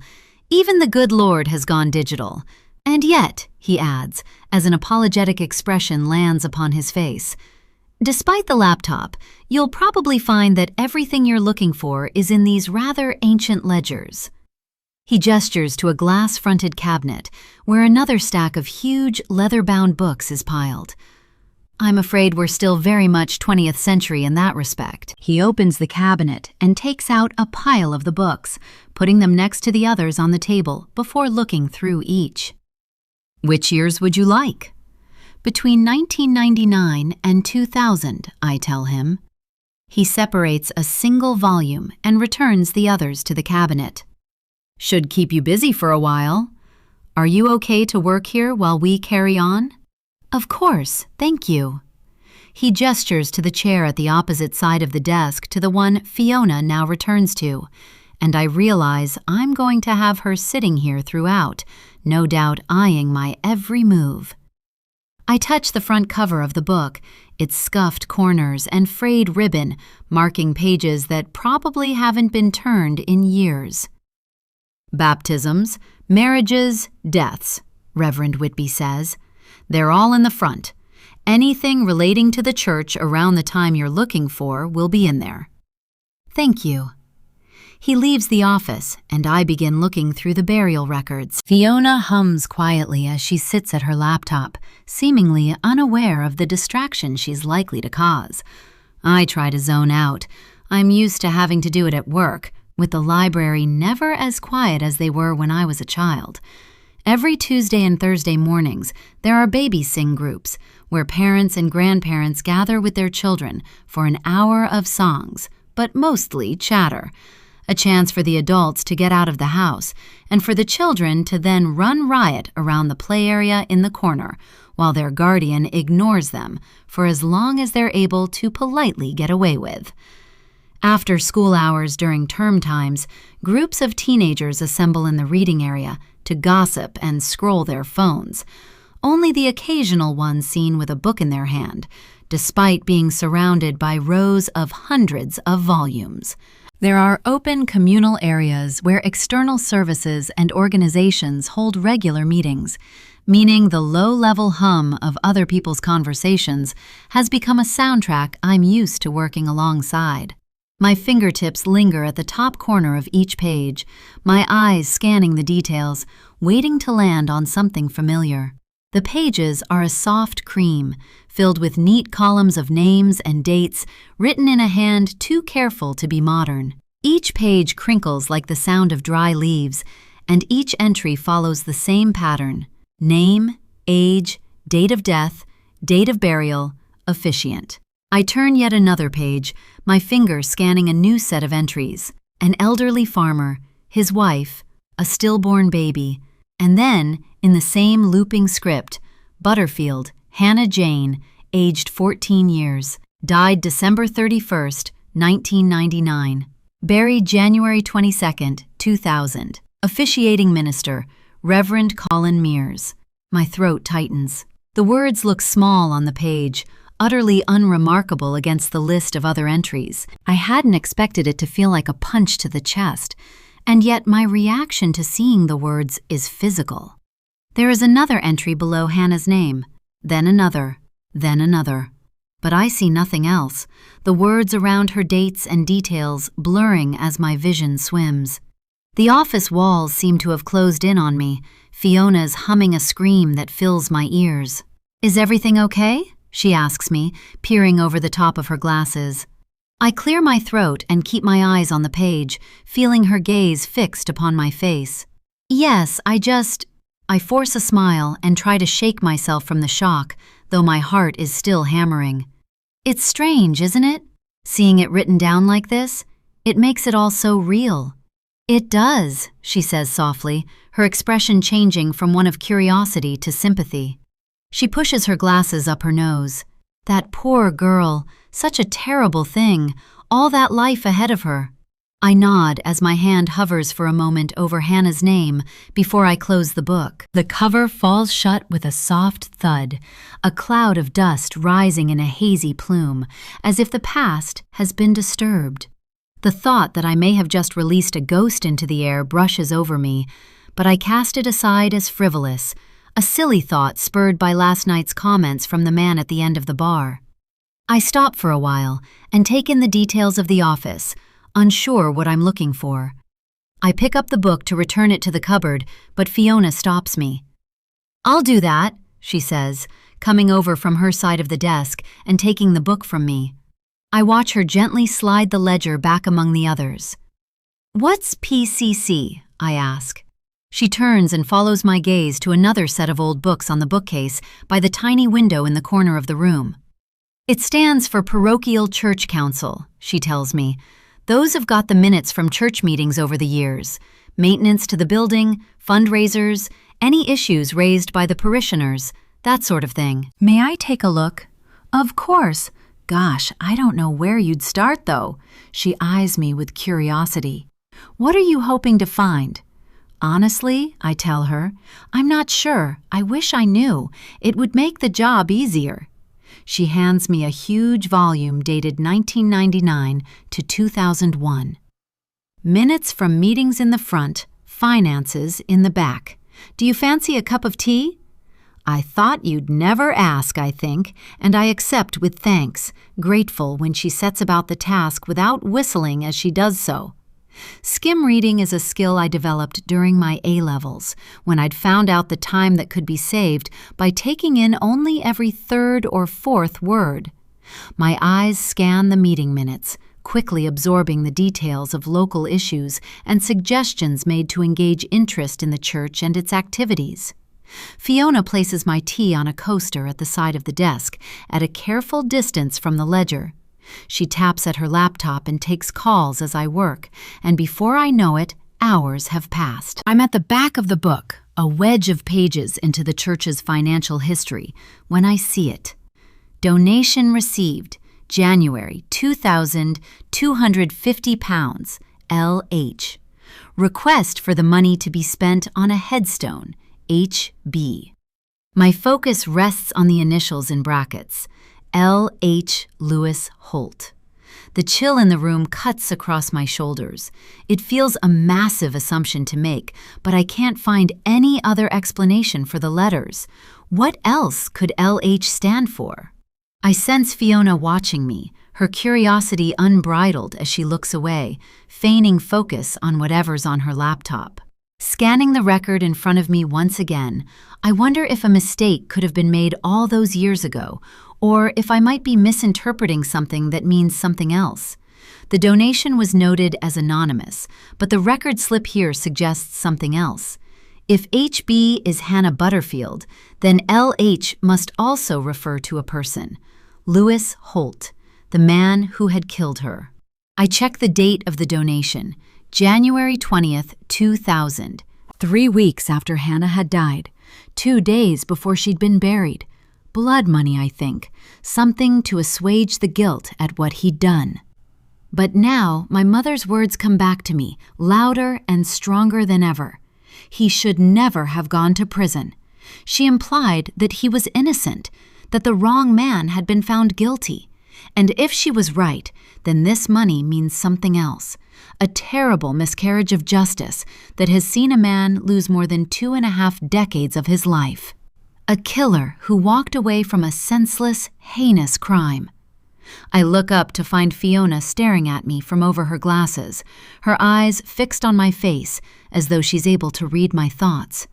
"Even the good Lord has gone digital. And yet," he adds, as an apologetic expression lands upon his face, "despite the laptop, you'll probably find that everything you're looking for is in these rather ancient ledgers." He gestures to a glass-fronted cabinet where another stack of huge, leather-bound books is piled. "I'm afraid we're still very much 20th century in that respect." He opens the cabinet and takes out a pile of the books, putting them next to the others on the table before looking through each. "Which years would you like?" "Between 1999 and 2000, I tell him. He separates a single volume and returns the others to the cabinet. "Should keep you busy for a while. Are you okay to work here while we carry on?" "Of course, thank you." He gestures to the chair at the opposite side of the desk to the one Fiona now returns to, and I realize I'm going to have her sitting here throughout, no doubt eyeing my every move. I touch the front cover of the book, its scuffed corners and frayed ribbon marking pages that probably haven't been turned in years. "Baptisms, marriages, deaths," Reverend Whitby says. "They're all in the front. Anything relating to the church around the time you're looking for will be in there." "Thank you." He leaves the office, and I begin looking through the burial records. Fiona hums quietly as she sits at her laptop, seemingly unaware of the distraction she's likely to cause. I try to zone out. I'm used to having to do it at work, with the library never as quiet as they were when I was a child. Every Tuesday and Thursday mornings, there are baby sing groups, where parents and grandparents gather with their children for an hour of songs, but mostly chatter. A chance for the adults to get out of the house, and for the children to then run riot around the play area in the corner, while their guardian ignores them for as long as they're able to politely get away with. After school hours during term times, groups of teenagers assemble in the reading area to gossip and scroll their phones, only the occasional one seen with a book in their hand, despite being surrounded by rows of hundreds of volumes. There are open communal areas where external services and organizations hold regular meetings, meaning the low-level hum of other people's conversations has become a soundtrack I'm used to working alongside. My fingertips linger at the top corner of each page, my eyes scanning the details, waiting to land on something familiar. The pages are a soft cream, filled with neat columns of names and dates written in a hand too careful to be modern. Each page crinkles like the sound of dry leaves, and each entry follows the same pattern: name, age, date of death, date of burial, officiant. I turn yet another page, my finger scanning a new set of entries. An elderly farmer, his wife, a stillborn baby, and then, in the same looping script, Butterfield, Hannah Jane, aged 14 years, died December 31st, 1999. Buried January 22nd, 2000. Officiating minister, Reverend Colin Mears. My throat tightens. The words look small on the page, utterly unremarkable against the list of other entries. I hadn't expected it to feel like a punch to the chest, and yet my reaction to seeing the words is physical. There is another entry below Hannah's name, then another, then another. But I see nothing else, the words around her dates and details blurring as my vision swims. The office walls seem to have closed in on me, Fiona's humming a scream that fills my ears. "Is everything okay?" she asks me, peering over the top of her glasses. I clear my throat and keep my eyes on the page, feeling her gaze fixed upon my face. "Yes, I force a smile and try to shake myself from the shock, though my heart is still hammering. It's strange, isn't it? Seeing it written down like this, it makes it all so real. "It does," she says softly, her expression changing from one of curiosity to sympathy. She pushes her glasses up her nose. That poor girl, such a terrible thing, all that life ahead of her. I nod as my hand hovers for a moment over Hannah's name before I close the book. The cover falls shut with a soft thud, a cloud of dust rising in a hazy plume, as if the past has been disturbed. The thought that I may have just released a ghost into the air brushes over me, but I cast it aside as frivolous, a silly thought spurred by last night's comments from the man at the end of the bar. I stop for a while and take in the details of the office, unsure what I'm looking for. I pick up the book to return it to the cupboard, but Fiona stops me. "I'll do that," she says, coming over from her side of the desk and taking the book from me. I watch her gently slide the ledger back among the others. "What's PCC?" I ask. She turns and follows my gaze to another set of old books on the bookcase by the tiny window in the corner of the room. "It stands for Parochial Church Council," she tells me. "Those have got the minutes from church meetings over the years, maintenance to the building, fundraisers, any issues raised by the parishioners, that sort of thing." "May I take a look?" "Of course. Gosh, I don't know where you'd start, though." She eyes me with curiosity. "What are you hoping to find?" "Honestly," I tell her, "I'm not sure. I wish I knew. It would make the job easier." She hands me a huge volume dated 1999 to 2001. "Minutes from meetings in the front, finances in the back. Do you fancy a cup of tea?" I thought you'd never ask, I think, and I accept with thanks, grateful when she sets about the task without whistling as she does so. Skim reading is a skill I developed during my A-levels, when I'd found out the time that could be saved by taking in only every third or fourth word. My eyes scan the meeting minutes, quickly absorbing the details of local issues and suggestions made to engage interest in the church and its activities. Fiona places my tea on a coaster at the side of the desk, at a careful distance from the ledger. She taps at her laptop and takes calls as I work, and before I know it, hours have passed. I'm at the back of the book, a wedge of pages into the church's financial history, when I see it. Donation received, January £2,250, LH. Request for the money to be spent on a headstone, HB. My focus rests on the initials in brackets, L.H. Lewis Holt. The chill in the room cuts across my shoulders. It feels a massive assumption to make, but I can't find any other explanation for the letters. What else could L.H. stand for? I sense Fiona watching me, her curiosity unbridled as she looks away, feigning focus on whatever's on her laptop. Scanning the record in front of me once again, I wonder if a mistake could have been made all those years ago, or if I might be misinterpreting something that means something else. The donation was noted as anonymous, but the record slip here suggests something else. If HB is Hannah Butterfield, then LH must also refer to a person, Lewis Holt, the man who had killed her. I check the date of the donation, January 20th, 2000, 3 weeks after Hannah had died, 2 days before she'd been buried. Blood money, I think, something to assuage the guilt at what he'd done. But now my mother's words come back to me, louder and stronger than ever. He should never have gone to prison. She implied that he was innocent, that the wrong man had been found guilty. And if she was right, then this money means something else. A terrible miscarriage of justice that has seen a man lose more than 2.5 decades of his life. A killer who walked away from a senseless, heinous crime. I look up to find Fiona staring at me from over her glasses, her eyes fixed on my face as though she's able to read my thoughts.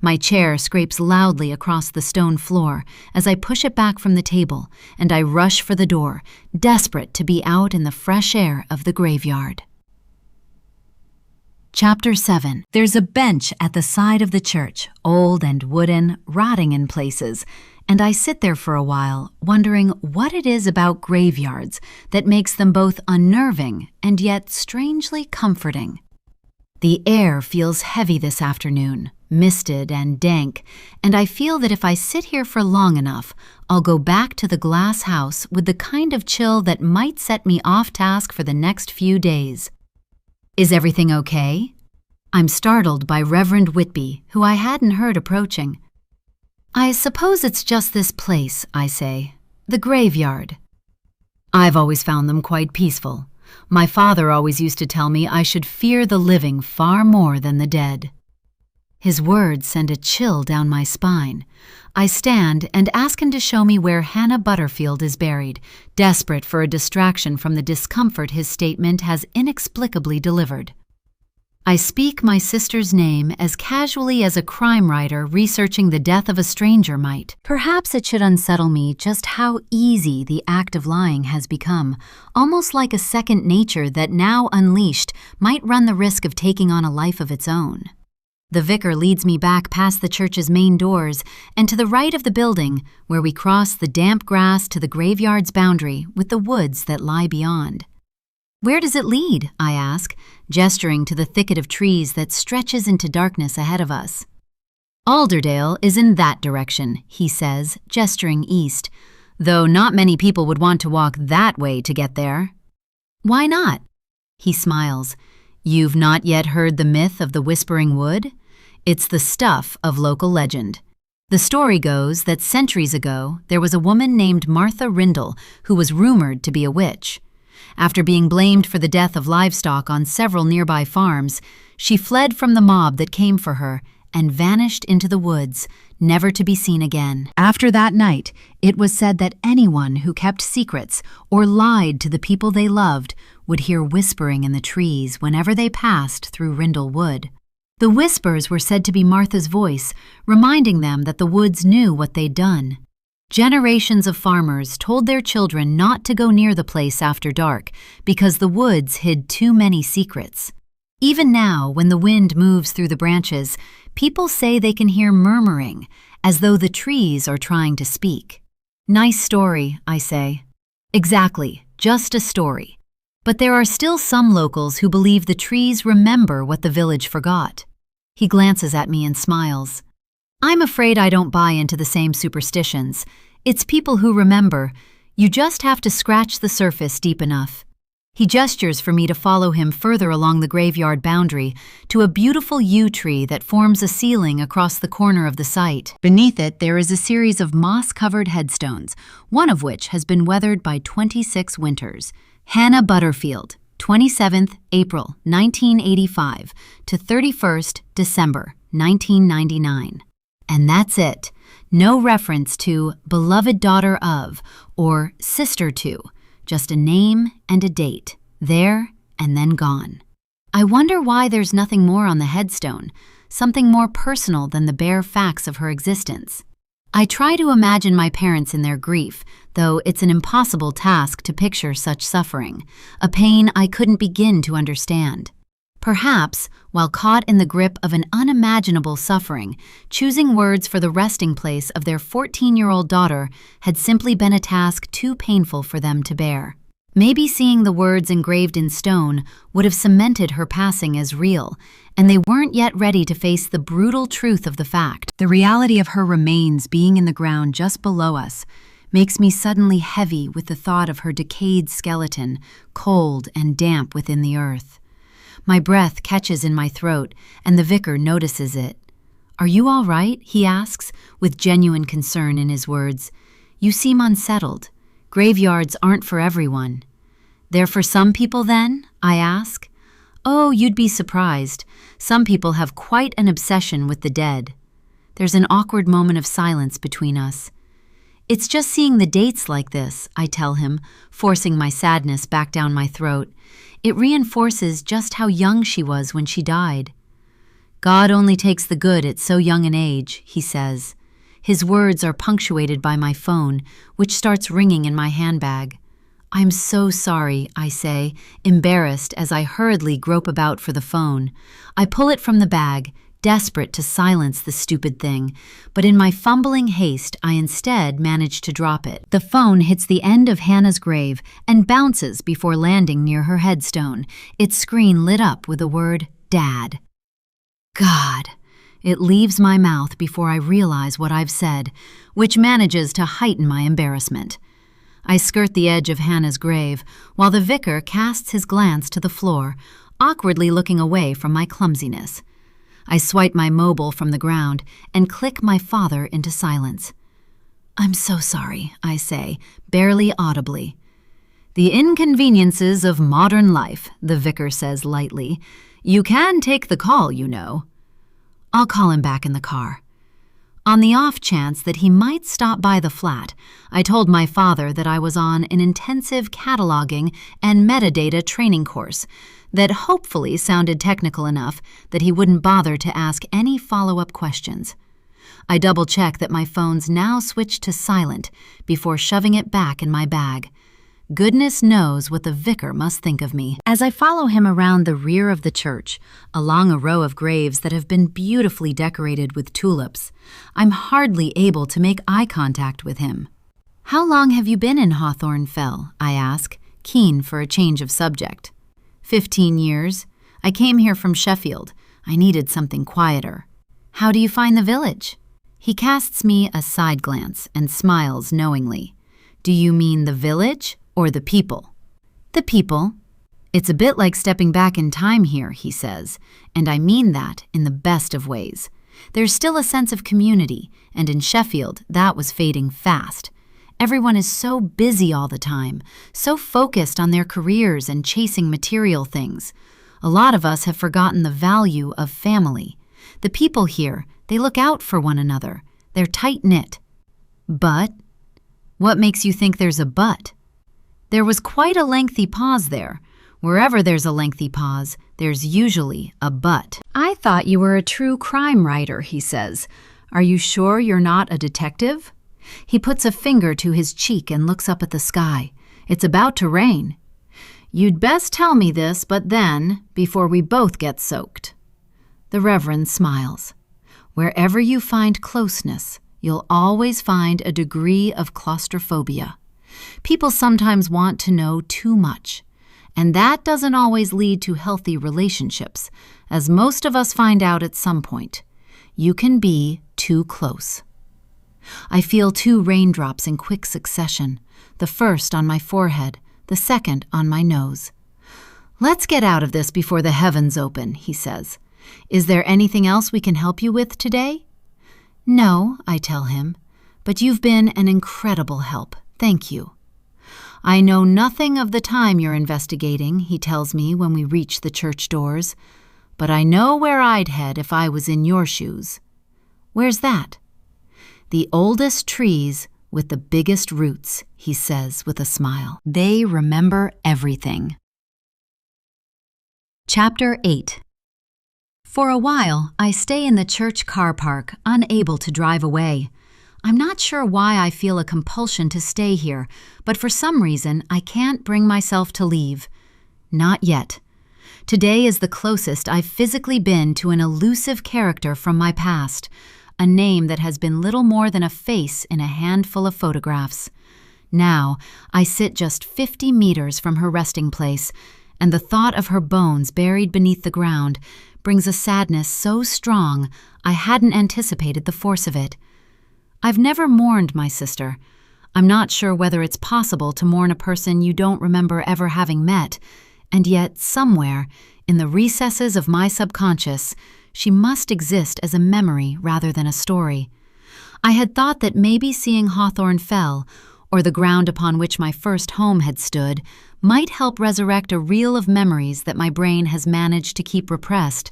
My chair scrapes loudly across the stone floor as I push it back from the table, and I rush for the door, desperate to be out in the fresh air of the graveyard. Chapter 7. There's a bench at the side of the church, old and wooden, rotting in places, and I sit there for a while, wondering what it is about graveyards that makes them both unnerving and yet strangely comforting. The air feels heavy this afternoon, misted and dank, and I feel that if I sit here for long enough, I'll go back to the glass house with the kind of chill that might set me off task for the next few days. Is everything okay? I'm startled by Reverend Whitby, who I hadn't heard approaching. I suppose it's just this place, I say. The graveyard. I've always found them quite peaceful. My father always used to tell me I should fear the living far more than the dead. His words send a chill down my spine. I stand and ask him to show me where Hannah Butterfield is buried, desperate for a distraction from the discomfort his statement has inexplicably delivered. I speak my sister's name as casually as a crime writer researching the death of a stranger might. Perhaps it should unsettle me just how easy the act of lying has become, almost like a second nature that now unleashed might run the risk of taking on a life of its own. The vicar leads me back past the church's main doors and to the right of the building, where we cross the damp grass to the graveyard's boundary with the woods that lie beyond. Where does it lead? I ask, gesturing to the thicket of trees that stretches into darkness ahead of us. Alderdale is in that direction, he says, gesturing east, though not many people would want to walk that way to get there. Why not? He smiles. You've not yet heard the myth of the Whispering Wood? It's the stuff of local legend. The story goes that centuries ago, there was a woman named Martha Rindle who was rumored to be a witch. After being blamed for the death of livestock on several nearby farms, she fled from the mob that came for her and vanished into the woods, never to be seen again. After that night, it was said that anyone who kept secrets or lied to the people they loved would hear whispering in the trees whenever they passed through Rindle Wood. The whispers were said to be Martha's voice, reminding them that the woods knew what they'd done. Generations of farmers told their children not to go near the place after dark because the woods hid too many secrets. Even now, when the wind moves through the branches, people say they can hear murmuring, as though the trees are trying to speak. Nice story, I say. Exactly, just a story. But there are still some locals who believe the trees remember what the village forgot. He glances at me and smiles. I'm afraid I don't buy into the same superstitions. It's people who remember. You just have to scratch the surface deep enough. He gestures for me to follow him further along the graveyard boundary to a beautiful yew tree that forms a ceiling across the corner of the site. Beneath it, there is a series of moss-covered headstones, one of which has been weathered by 26 winters. Hannah Butterfield, 27th April 1985 to 31st December 1999. And that's it. No reference to beloved daughter of or sister to, just a name and a date, there and then gone. I wonder why there's nothing more on the headstone, something more personal than the bare facts of her existence. I try to imagine my parents in their grief, though it's an impossible task to picture such suffering, a pain I couldn't begin to understand. Perhaps, while caught in the grip of an unimaginable suffering, choosing words for the resting place of their 14-year-old daughter had simply been a task too painful for them to bear. Maybe seeing the words engraved in stone would have cemented her passing as real, and they weren't yet ready to face the brutal truth of the fact. The reality of her remains being in the ground just below us makes me suddenly heavy with the thought of her decayed skeleton, cold and damp within the earth. My breath catches in my throat, and the vicar notices it. "Are you all right?" he asks, with genuine concern in his words. "You seem unsettled. Graveyards aren't for everyone." "They're for some people then?" I ask. "Oh, you'd be surprised. Some people have quite an obsession with the dead." There's an awkward moment of silence between us. "It's just seeing the dates like this," I tell him, forcing my sadness back down my throat. "It reinforces just how young she was when she died." "God only takes the good at so young an age," he says. His words are punctuated by my phone, which starts ringing in my handbag. "I'm so sorry," I say, embarrassed as I hurriedly grope about for the phone. I pull it from the bag, desperate to silence the stupid thing, but in my fumbling haste, I instead manage to drop it. The phone hits the end of Hannah's grave and bounces before landing near her headstone, its screen lit up with the word, "Dad." God! It leaves my mouth before I realize what I've said, which manages to heighten my embarrassment. I skirt the edge of Hannah's grave, while the vicar casts his glance to the floor, awkwardly looking away from my clumsiness. I swipe my mobile from the ground and click my father into silence. "I'm so sorry," I say, barely audibly. "The inconveniences of modern life," the vicar says lightly. "You can take the call, you know." I'll call him back in the car. On the off chance that he might stop by the flat, I told my father that I was on an intensive cataloging and metadata training course that hopefully sounded technical enough that he wouldn't bother to ask any follow-up questions. I double-check that my phone's now switched to silent before shoving it back in my bag. Goodness knows what the vicar must think of me. As I follow him around the rear of the church, along a row of graves that have been beautifully decorated with tulips, I'm hardly able to make eye contact with him. "How long have you been in Hawthorne Fell?" I ask, keen for a change of subject. 15 years. I came here from Sheffield. I needed something quieter." "How do you find the village?" He casts me a side glance and smiles knowingly. "Do you mean the village or the people?" "The people. It's a bit like stepping back in time here," he says, and I mean that in the best of ways. There's still a sense of community, and in Sheffield, that was fading fast. Everyone is so busy all the time, so focused on their careers and chasing material things. A lot of us have forgotten the value of family. The people here, they look out for one another. They're tight-knit. But? What makes you think there's a but? There was quite a lengthy pause there. Wherever there's a lengthy pause, there's usually a but. "I thought you were a true crime writer," he says. "Are you sure you're not a detective?" He puts a finger to his cheek and looks up at the sky. It's about to rain. "You'd best tell me this, but then, before we both get soaked." The Reverend smiles. "Wherever you find closeness, you'll always find a degree of claustrophobia. People sometimes want to know too much, and that doesn't always lead to healthy relationships, as most of us find out at some point. You can be too close." I feel 2 raindrops in quick succession, the first on my forehead, the second on my nose. "Let's get out of this before the heavens open," he says. "Is there anything else we can help you with today?" "No," I tell him, "but you've been an incredible help. Thank you." "I know nothing of the time you're investigating," he tells me when we reach the church doors, "but I know where I'd head if I was in your shoes." "Where's that?" "The oldest trees with the biggest roots," he says with a smile. They remember everything. Chapter 8. For a while, I stay in the church car park, unable to drive away. I'm not sure why I feel a compulsion to stay here, but for some reason, I can't bring myself to leave. Not yet. Today is the closest I've physically been to an elusive character from my past, a name that has been little more than a face in a handful of photographs. Now, I sit just 50 meters from her resting place, and the thought of her bones buried beneath the ground brings a sadness so strong I hadn't anticipated the force of it. I've never mourned my sister. I'm not sure whether it's possible to mourn a person you don't remember ever having met, and yet somewhere, in the recesses of my subconscious, she must exist as a memory rather than a story. I had thought that maybe seeing Hawthorne Fell, or the ground upon which my first home had stood, might help resurrect a reel of memories that my brain has managed to keep repressed,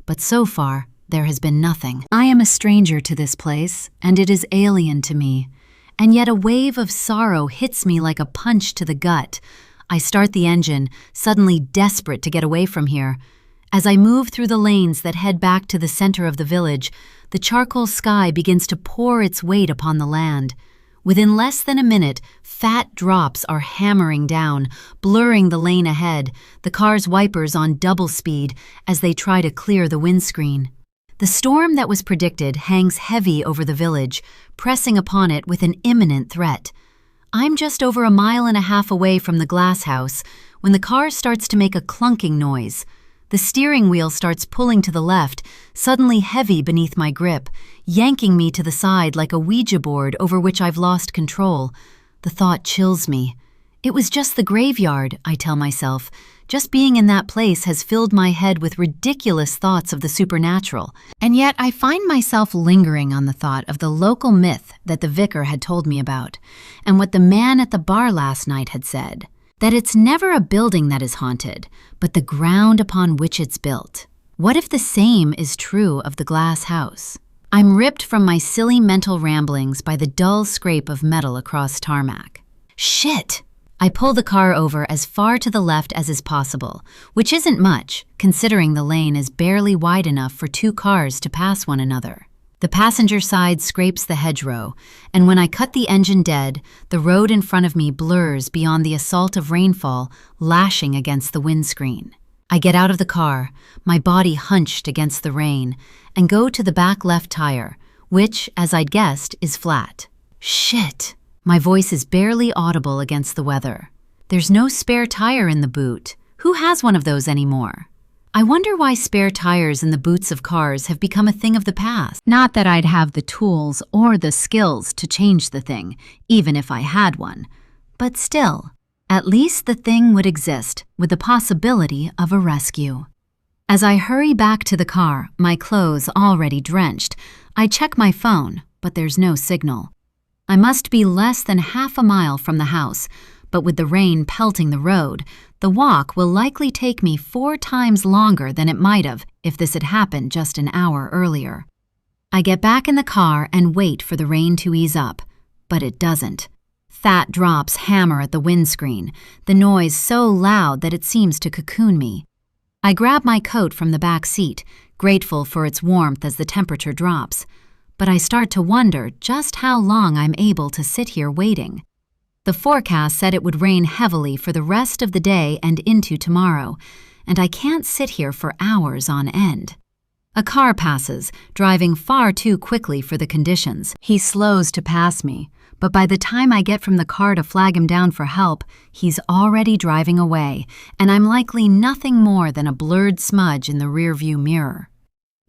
but so far, there has been nothing. I am a stranger to this place, and it is alien to me. And yet a wave of sorrow hits me like a punch to the gut. I start the engine, suddenly desperate to get away from here. As I move through the lanes that head back to the center of the village, the charcoal sky begins to pour its weight upon the land. Within less than a minute, fat drops are hammering down, blurring the lane ahead, the car's wipers on double speed as they try to clear the windscreen. The storm that was predicted hangs heavy over the village, pressing upon it with an imminent threat. I'm just over 1.5 miles away from the glass house when the car starts to make a clunking noise. The steering wheel starts pulling to the left, suddenly heavy beneath my grip, yanking me to the side like a Ouija board over which I've lost control. The thought chills me. It was just the graveyard, I tell myself. Just being in that place has filled my head with ridiculous thoughts of the supernatural. And yet I find myself lingering on the thought of the local myth that the vicar had told me about, and what the man at the bar last night had said. That it's never a building that is haunted, but the ground upon which it's built. What if the same is true of the glass house? I'm ripped from my silly mental ramblings by the dull scrape of metal across tarmac. Shit! I pull the car over as far to the left as is possible, which isn't much, considering the lane is barely wide enough for 2 cars to pass one another. The passenger side scrapes the hedgerow, and when I cut the engine dead, the road in front of me blurs beyond the assault of rainfall lashing against the windscreen. I get out of the car, my body hunched against the rain, and go to the back left tire, which, as I'd guessed, is flat. Shit! My voice is barely audible against the weather. There's no spare tire in the boot. Who has one of those anymore? I wonder why spare tires in the boots of cars have become a thing of the past. Not that I'd have the tools or the skills to change the thing, even if I had one. But still, at least the thing would exist with the possibility of a rescue. As I hurry back to the car, my clothes already drenched, I check my phone, but there's no signal. I must be less than 1/2 mile from the house, but with the rain pelting the road, the walk will likely take me 4 times longer than it might have if this had happened just an hour earlier. I get back in the car and wait for the rain to ease up, but it doesn't. Fat drops hammer at the windscreen, the noise so loud that it seems to cocoon me. I grab my coat from the back seat, grateful for its warmth as the temperature drops. But I start to wonder just how long I'm able to sit here waiting. The forecast said it would rain heavily for the rest of the day and into tomorrow, and I can't sit here for hours on end. A car passes, driving far too quickly for the conditions. He slows to pass me, but by the time I get from the car to flag him down for help, he's already driving away, and I'm likely nothing more than a blurred smudge in the rearview mirror.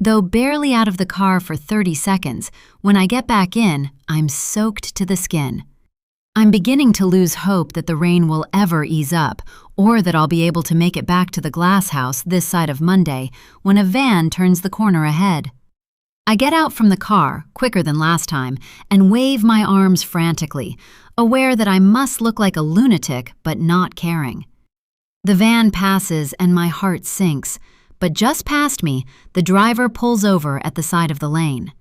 Though barely out of the car for 30 seconds, when I get back in, I'm soaked to the skin. I'm beginning to lose hope that the rain will ever ease up, or that I'll be able to make it back to the glass house this side of Monday, when a van turns the corner ahead. I get out from the car, quicker than last time, and wave my arms frantically, aware that I must look like a lunatic, but not caring. The van passes and my heart sinks. But just past me, the driver pulls over at the side of the lane.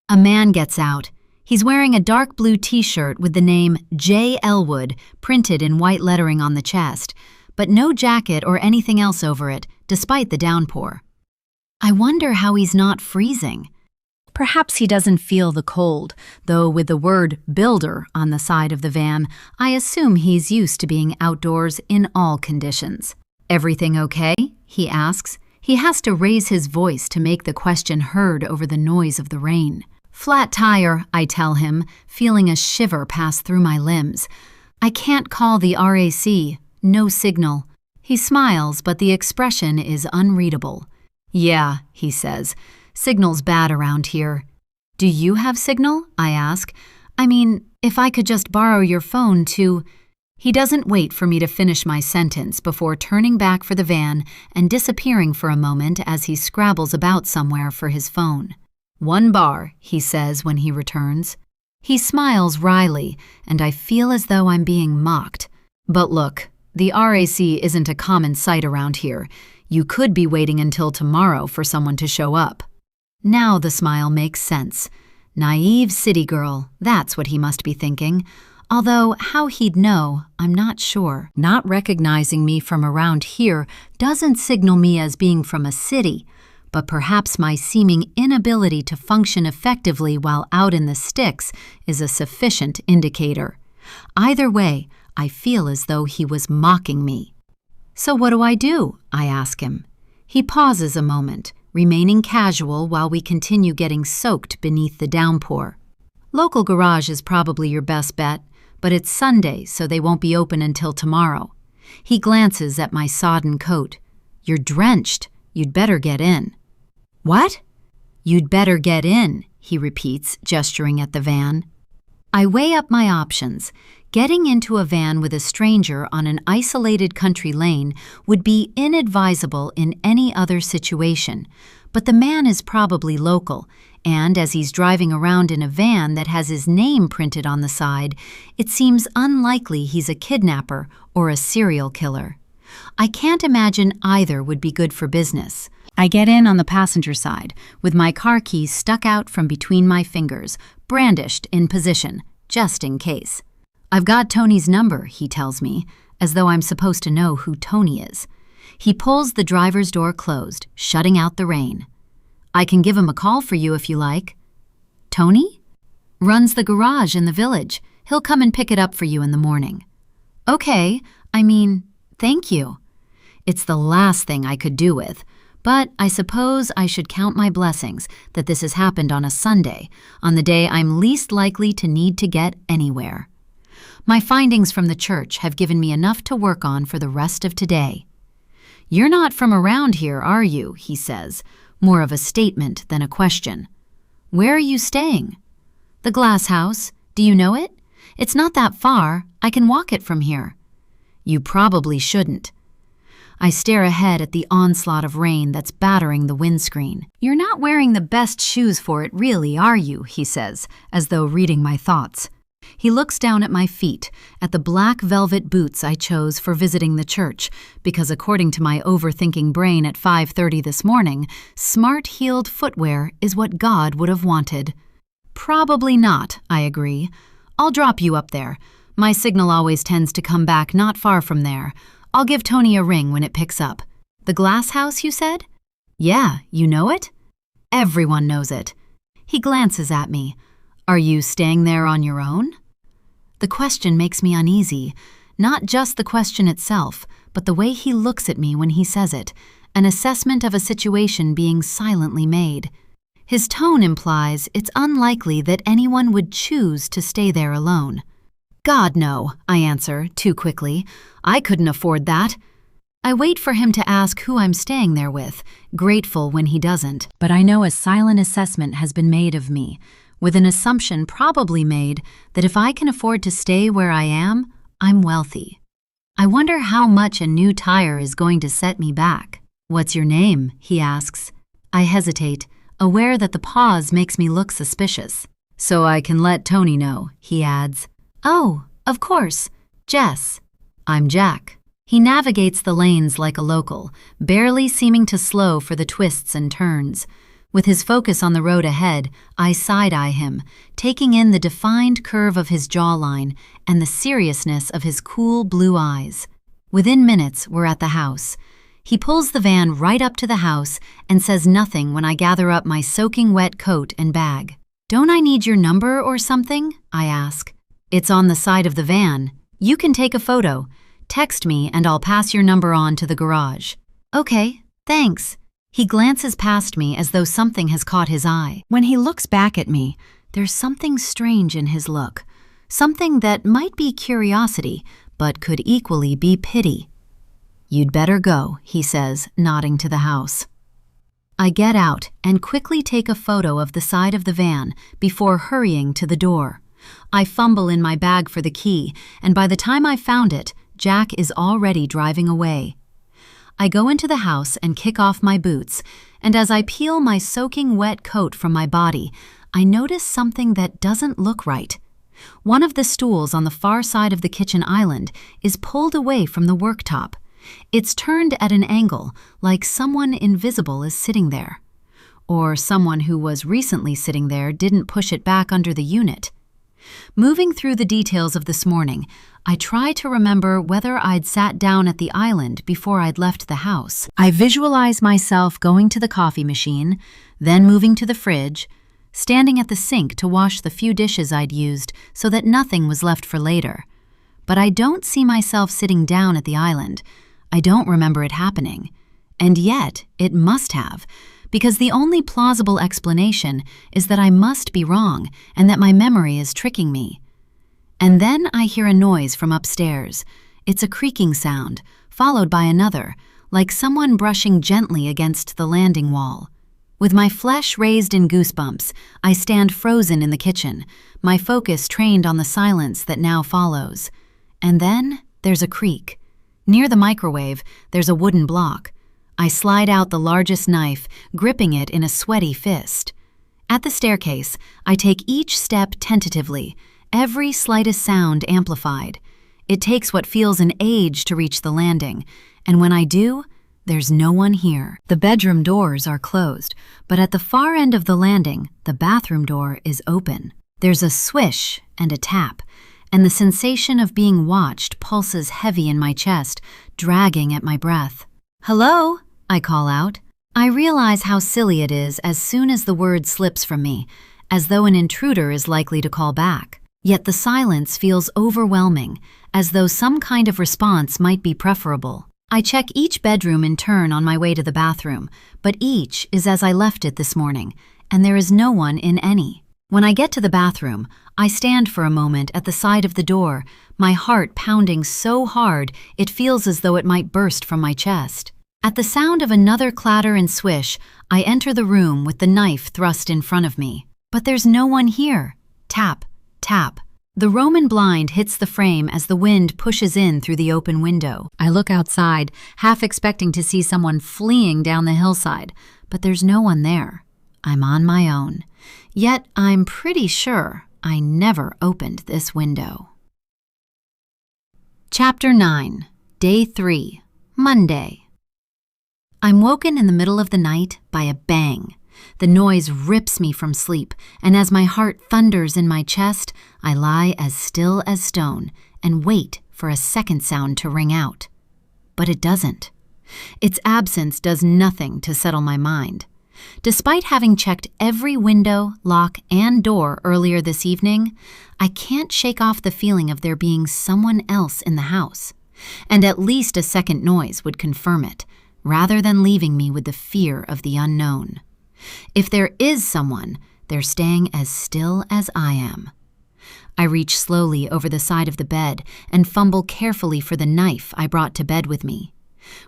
A man gets out. He's wearing a dark blue t-shirt with the name J. Elwood printed in white lettering on the chest, but no jacket or anything else over it, despite the downpour. I wonder how he's not freezing. Perhaps he doesn't feel the cold, though with the word builder on the side of the van, I assume he's used to being outdoors in all conditions. Everything okay? He asks. He has to raise his voice to make the question heard over the noise of the rain. Flat tire, I tell him, feeling a shiver pass through my limbs. I can't call the RAC. No signal. He smiles, but the expression is unreadable. Yeah, he says. Signal's bad around here. Do you have signal? I ask. I mean, if I could just borrow your phone to... He doesn't wait for me to finish my sentence before turning back for the van and disappearing for a moment as he scrabbles about somewhere for his phone. 1 bar, he says when he returns. He smiles wryly, and I feel as though I'm being mocked. But look, the RAC isn't a common sight around here. You could be waiting until tomorrow for someone to show up. Now the smile makes sense. Naive city girl, that's what he must be thinking. Although how he'd know, I'm not sure. Not recognizing me from around here doesn't signal me as being from a city, but perhaps my seeming inability to function effectively while out in the sticks is a sufficient indicator. Either way, I feel as though he was mocking me. So what do? I ask him. He pauses a moment, remaining casual while we continue getting soaked beneath the downpour. Local garage is probably your best bet, but it's Sunday, so they won't be open until tomorrow. He glances at my sodden coat. You're drenched. You'd better get in. What? You'd better get in, he repeats, gesturing at the van. I weigh up my options. Getting into a van with a stranger on an isolated country lane would be inadvisable in any other situation, but the man is probably local, and as he's driving around in a van that has his name printed on the side, it seems unlikely he's a kidnapper or a serial killer. I can't imagine either would be good for business. I get in on the passenger side, with my car keys stuck out from between my fingers, brandished in position, just in case. I've got Tony's number, he tells me, as though I'm supposed to know who Tony is. He pulls the driver's door closed, shutting out the rain. I can give him a call for you if you like. Tony? Runs the garage in the village. He'll come and pick it up for you in the morning. Okay, thank you. It's the last thing I could do with, but I suppose I should count my blessings that this has happened on a Sunday, on the day I'm least likely to need to get anywhere. My findings from the church have given me enough to work on for the rest of today. You're not from around here, are you? He says, more of a statement than a question. Where are you staying? The Glass House. Do you know it? It's not that far. I can walk it from here. You probably shouldn't. I stare ahead at the onslaught of rain that's battering the windscreen. You're not wearing the best shoes for it, really, are you? He says, as though reading my thoughts. He looks down at my feet, at the black velvet boots I chose for visiting the church, because according to my overthinking brain at 5:30 this morning, smart-heeled footwear is what God would have wanted. Probably not, I agree. I'll drop you up there. My signal always tends to come back not far from there. I'll give Tony a ring when it picks up. The Glass House, you said? Yeah, you know it? Everyone knows it. He glances at me. Are you staying there on your own? The question makes me uneasy. Not just the question itself, but the way he looks at me when he says it, an assessment of a situation being silently made. His tone implies it's unlikely that anyone would choose to stay there alone. God, no, I answer, too quickly. I couldn't afford that. I wait for him to ask who I'm staying there with, grateful when he doesn't. But I know a silent assessment has been made of me, with an assumption probably made that if I can afford to stay where I am, I'm wealthy. I wonder how much a new tire is going to set me back. What's your name? He asks. I hesitate, aware that the pause makes me look suspicious. So I can let Tony know, he adds. Oh, of course. Jess. I'm Jack. He navigates the lanes like a local, barely seeming to slow for the twists and turns. With his focus on the road ahead, I side-eye him, taking in the defined curve of his jawline and the seriousness of his cool blue eyes. Within minutes, we're at the house. He pulls the van right up to the house and says nothing when I gather up my soaking wet coat and bag. "Don't I need your number or something?" I ask. "It's on the side of the van. You can take a photo. Text me and I'll pass your number on to the garage." "Okay, thanks." He glances past me as though something has caught his eye. When he looks back at me, there's something strange in his look. Something that might be curiosity, but could equally be pity. "You'd better go," he says, nodding to the house. I get out and quickly take a photo of the side of the van before hurrying to the door. I fumble in my bag for the key, and by the time I found it, Jack is already driving away. I go into the house and kick off my boots, and as I peel my soaking wet coat from my body, I notice something that doesn't look right. One of the stools on the far side of the kitchen island is pulled away from the worktop. It's turned at an angle, like someone invisible is sitting there. Or someone who was recently sitting there didn't push it back under the unit. Moving through the details of this morning, I try to remember whether I'd sat down at the island before I'd left the house. I visualize myself going to the coffee machine, then moving to the fridge, standing at the sink to wash the few dishes I'd used so that nothing was left for later. But I don't see myself sitting down at the island. I don't remember it happening. And yet, it must have, because the only plausible explanation is that I must be wrong and that my memory is tricking me. And then I hear a noise from upstairs. It's a creaking sound, followed by another, like someone brushing gently against the landing wall. With my flesh raised in goosebumps, I stand frozen in the kitchen, my focus trained on the silence that now follows. And then there's a creak. Near the microwave, there's a wooden block. I slide out the largest knife, gripping it in a sweaty fist. At the staircase, I take each step tentatively, every slightest sound amplified. It takes what feels an age to reach the landing, and when I do, there's no one here. The bedroom doors are closed, but at the far end of the landing, the bathroom door is open. There's a swish and a tap, and the sensation of being watched pulses heavy in my chest, dragging at my breath. "Hello?" I call out. I realize how silly it is as soon as the word slips from me, as though an intruder is likely to call back. Yet the silence feels overwhelming, as though some kind of response might be preferable. I check each bedroom in turn on my way to the bathroom, but each is as I left it this morning, and there is no one in any. When I get to the bathroom, I stand for a moment at the side of the door, my heart pounding so hard it feels as though it might burst from my chest. At the sound of another clatter and swish, I enter the room with the knife thrust in front of me. But there's no one here. Tap, tap. The Roman blind hits the frame as the wind pushes in through the open window. I look outside, half expecting to see someone fleeing down the hillside, but there's no one there. I'm on my own. Yet I'm pretty sure I never opened this window. Chapter 9, Day 3, Monday. I'm woken in the middle of the night by a bang. The noise rips me from sleep, and as my heart thunders in my chest, I lie as still as stone and wait for a second sound to ring out. But it doesn't. Its absence does nothing to settle my mind. Despite having checked every window, lock, and door earlier this evening, I can't shake off the feeling of there being someone else in the house. And at least a second noise would confirm it, rather than leaving me with the fear of the unknown. If there is someone, they're staying as still as I am. I reach slowly over the side of the bed and fumble carefully for the knife I brought to bed with me.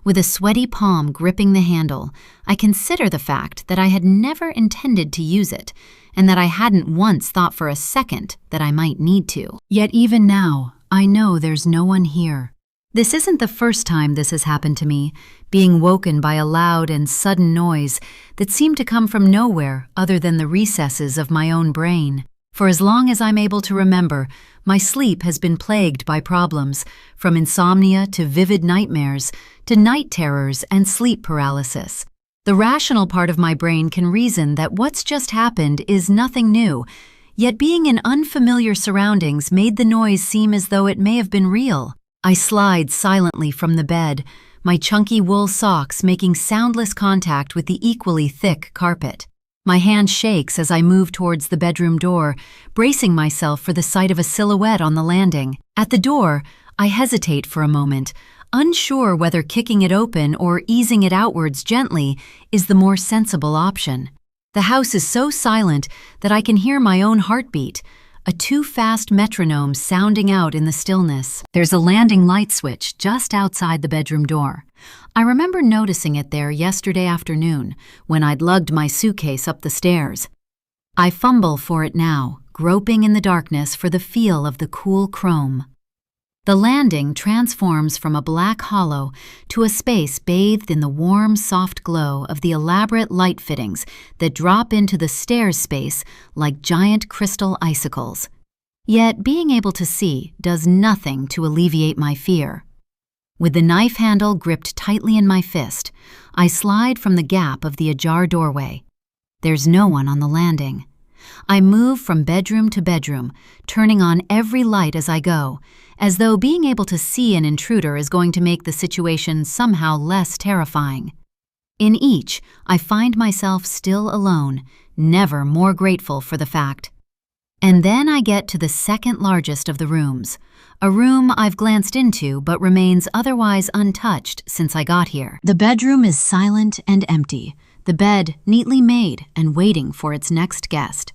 With a sweaty palm gripping the handle, I consider the fact that I had never intended to use it, and that I hadn't once thought for a second that I might need to. Yet even now, I know there's no one here. This isn't the first time this has happened to me, being woken by a loud and sudden noise that seemed to come from nowhere other than the recesses of my own brain. For as long as I'm able to remember, my sleep has been plagued by problems, from insomnia to vivid nightmares, to night terrors and sleep paralysis. The rational part of my brain can reason that what's just happened is nothing new, yet being in unfamiliar surroundings made the noise seem as though it may have been real. I slide silently from the bed, my chunky wool socks making soundless contact with the equally thick carpet. My hand shakes as I move towards the bedroom door, bracing myself for the sight of a silhouette on the landing. At the door, I hesitate for a moment, unsure whether kicking it open or easing it outwards gently is the more sensible option. The house is so silent that I can hear my own heartbeat, a too-fast metronome sounding out in the stillness. There's a landing light switch just outside the bedroom door. I remember noticing it there yesterday afternoon when I'd lugged my suitcase up the stairs. I fumble for it now, groping in the darkness for the feel of the cool chrome. The landing transforms from a black hollow to a space bathed in the warm, soft glow of the elaborate light fittings that drop into the stairs space like giant crystal icicles. Yet being able to see does nothing to alleviate my fear. With the knife handle gripped tightly in my fist, I slide from the gap of the ajar doorway. There's no one on the landing. I move from bedroom to bedroom, turning on every light as I go, as though being able to see an intruder is going to make the situation somehow less terrifying. In each, I find myself still alone, never more grateful for the fact. And then I get to the second largest of the rooms, a room I've glanced into but remains otherwise untouched since I got here. The bedroom is silent and empty, the bed neatly made and waiting for its next guest.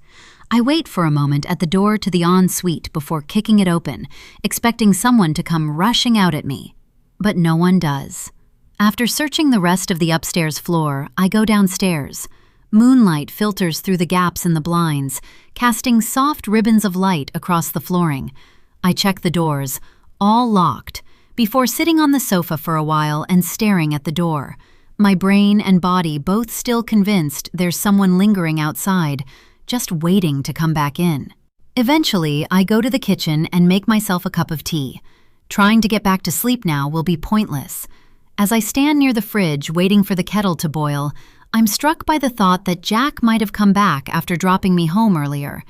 I wait for a moment at the door to the ensuite before kicking it open, expecting someone to come rushing out at me. But no one does. After searching the rest of the upstairs floor, I go downstairs. Moonlight filters through the gaps in the blinds, casting soft ribbons of light across the flooring. I check the doors, all locked, before sitting on the sofa for a while and staring at the door. My brain and body both still convinced there's someone lingering outside, just waiting to come back in. Eventually, I go to the kitchen and make myself a cup of tea. Trying to get back to sleep now will be pointless. As I stand near the fridge waiting for the kettle to boil, I'm struck by the thought that Jack might have come back after dropping me home earlier.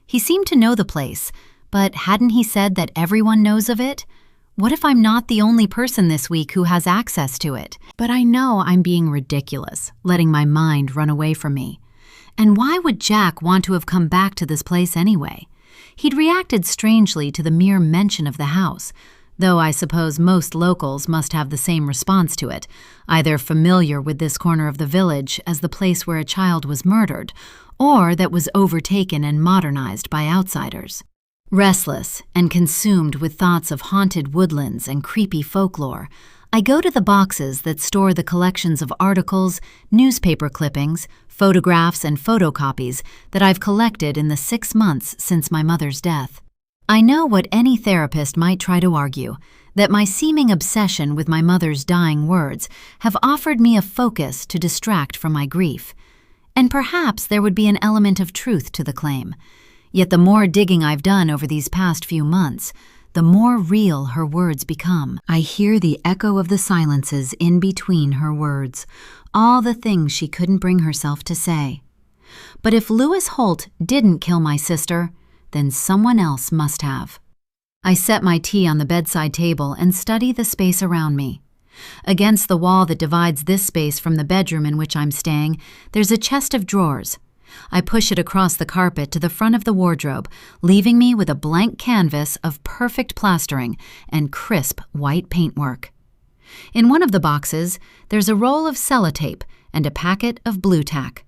He seemed to know the place, but hadn't he said that everyone knows of it? What if I'm not the only person this week who has access to it? But I know I'm being ridiculous, letting my mind run away from me. And why would Jack want to have come back to this place anyway? He'd reacted strangely to the mere mention of the house, though I suppose most locals must have the same response to it, either familiar with this corner of the village as the place where a child was murdered, or that was overtaken and modernized by outsiders. Restless and consumed with thoughts of haunted woodlands and creepy folklore, I go to the boxes that store the collections of articles, newspaper clippings, photographs, and photocopies that I've collected in the 6 months since my mother's death. I know what any therapist might try to argue, that my seeming obsession with my mother's dying words have offered me a focus to distract from my grief. And perhaps there would be an element of truth to the claim. Yet the more digging I've done over these past few months, the more real her words become. I hear the echo of the silences in between her words, all the things she couldn't bring herself to say. But if Lewis Holt didn't kill my sister, then someone else must have. I set my tea on the bedside table and study the space around me. Against the wall that divides this space from the bedroom in which I'm staying, there's a chest of drawers. I push it across the carpet to the front of the wardrobe, leaving me with a blank canvas of perfect plastering and crisp white paintwork. In one of the boxes, there's a roll of sellotape and a packet of blue tack.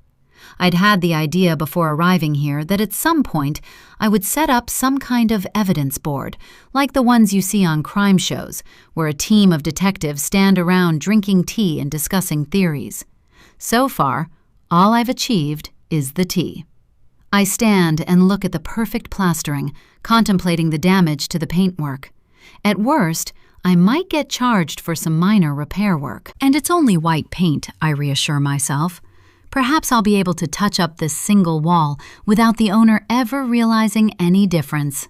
I'd had the idea before arriving here that at some point I would set up some kind of evidence board, like the ones you see on crime shows, where a team of detectives stand around drinking tea and discussing theories. So far, all I've achieved is the tea. I stand and look at the perfect plastering, contemplating the damage to the paintwork. At worst, I might get charged for some minor repair work. And it's only white paint, I reassure myself. Perhaps I'll be able to touch up this single wall without the owner ever realizing any difference.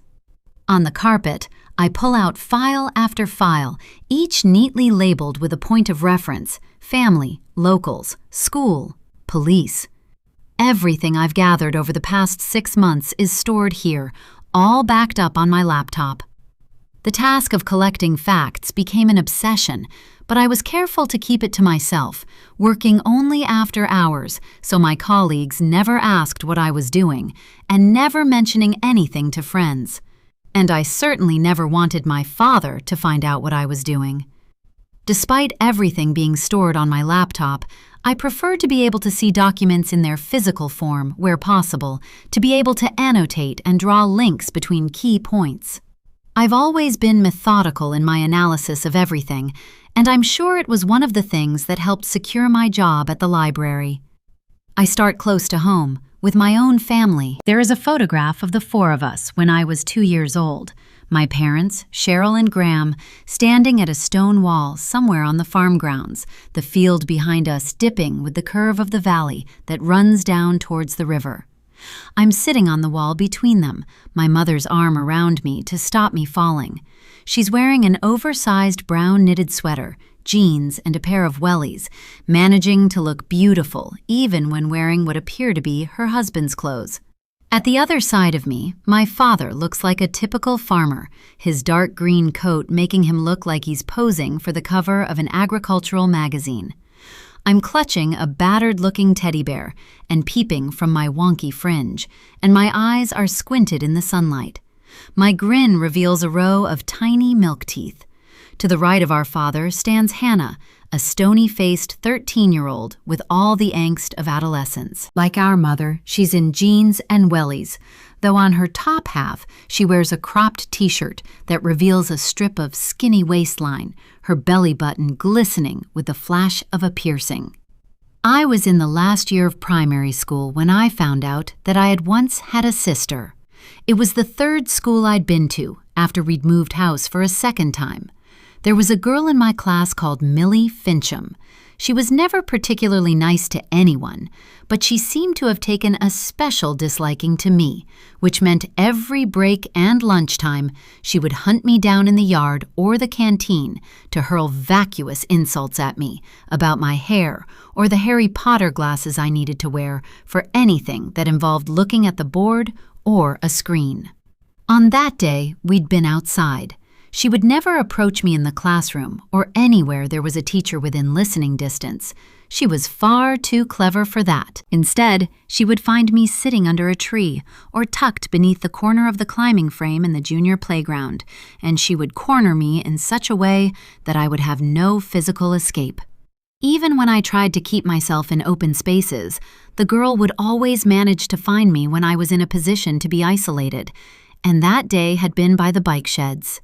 On the carpet, I pull out file after file, each neatly labeled with a point of reference: family, locals, school, police. Everything I've gathered over the past 6 months is stored here, all backed up on my laptop. The task of collecting facts became an obsession, but I was careful to keep it to myself, working only after hours so my colleagues never asked what I was doing, and never mentioning anything to friends. And I certainly never wanted my father to find out what I was doing. Despite everything being stored on my laptop, I prefer to be able to see documents in their physical form where possible, to be able to annotate and draw links between key points. I've always been methodical in my analysis of everything, and I'm sure it was one of the things that helped secure my job at the library. I start close to home, with my own family. There is a photograph of the 4 of us when I was 2 years old. My parents, Cheryl and Graham, standing at a stone wall somewhere on the farm grounds, the field behind us dipping with the curve of the valley that runs down towards the river. I'm sitting on the wall between them, my mother's arm around me to stop me falling. She's wearing an oversized brown knitted sweater, jeans, and a pair of wellies, managing to look beautiful even when wearing what appear to be her husband's clothes. At the other side of me, my father looks like a typical farmer, his dark green coat making him look like he's posing for the cover of an agricultural magazine. I'm clutching a battered-looking teddy bear and peeping from my wonky fringe, and my eyes are squinted in the sunlight. My grin reveals a row of tiny milk teeth. To the right of our father stands Hannah, a stony-faced 13-year-old with all the angst of adolescence. Like our mother, she's in jeans and wellies, though on her top half she wears a cropped t-shirt that reveals a strip of skinny waistline, her belly button glistening with the flash of a piercing. I was in the last year of primary school when I found out that I had once had a sister. It was the 3rd school I'd been to after we'd moved house for a 2nd time. There was a girl in my class called Millie Fincham. She was never particularly nice to anyone, but she seemed to have taken a special disliking to me, which meant every break and lunchtime she would hunt me down in the yard or the canteen to hurl vacuous insults at me about my hair or the Harry Potter glasses I needed to wear for anything that involved looking at the board or a screen. On that day, we'd been outside. She would never approach me in the classroom or anywhere there was a teacher within listening distance. She was far too clever for that. Instead, she would find me sitting under a tree or tucked beneath the corner of the climbing frame in the junior playground, and she would corner me in such a way that I would have no physical escape. Even when I tried to keep myself in open spaces, the girl would always manage to find me when I was in a position to be isolated, and that day had been by the bike sheds.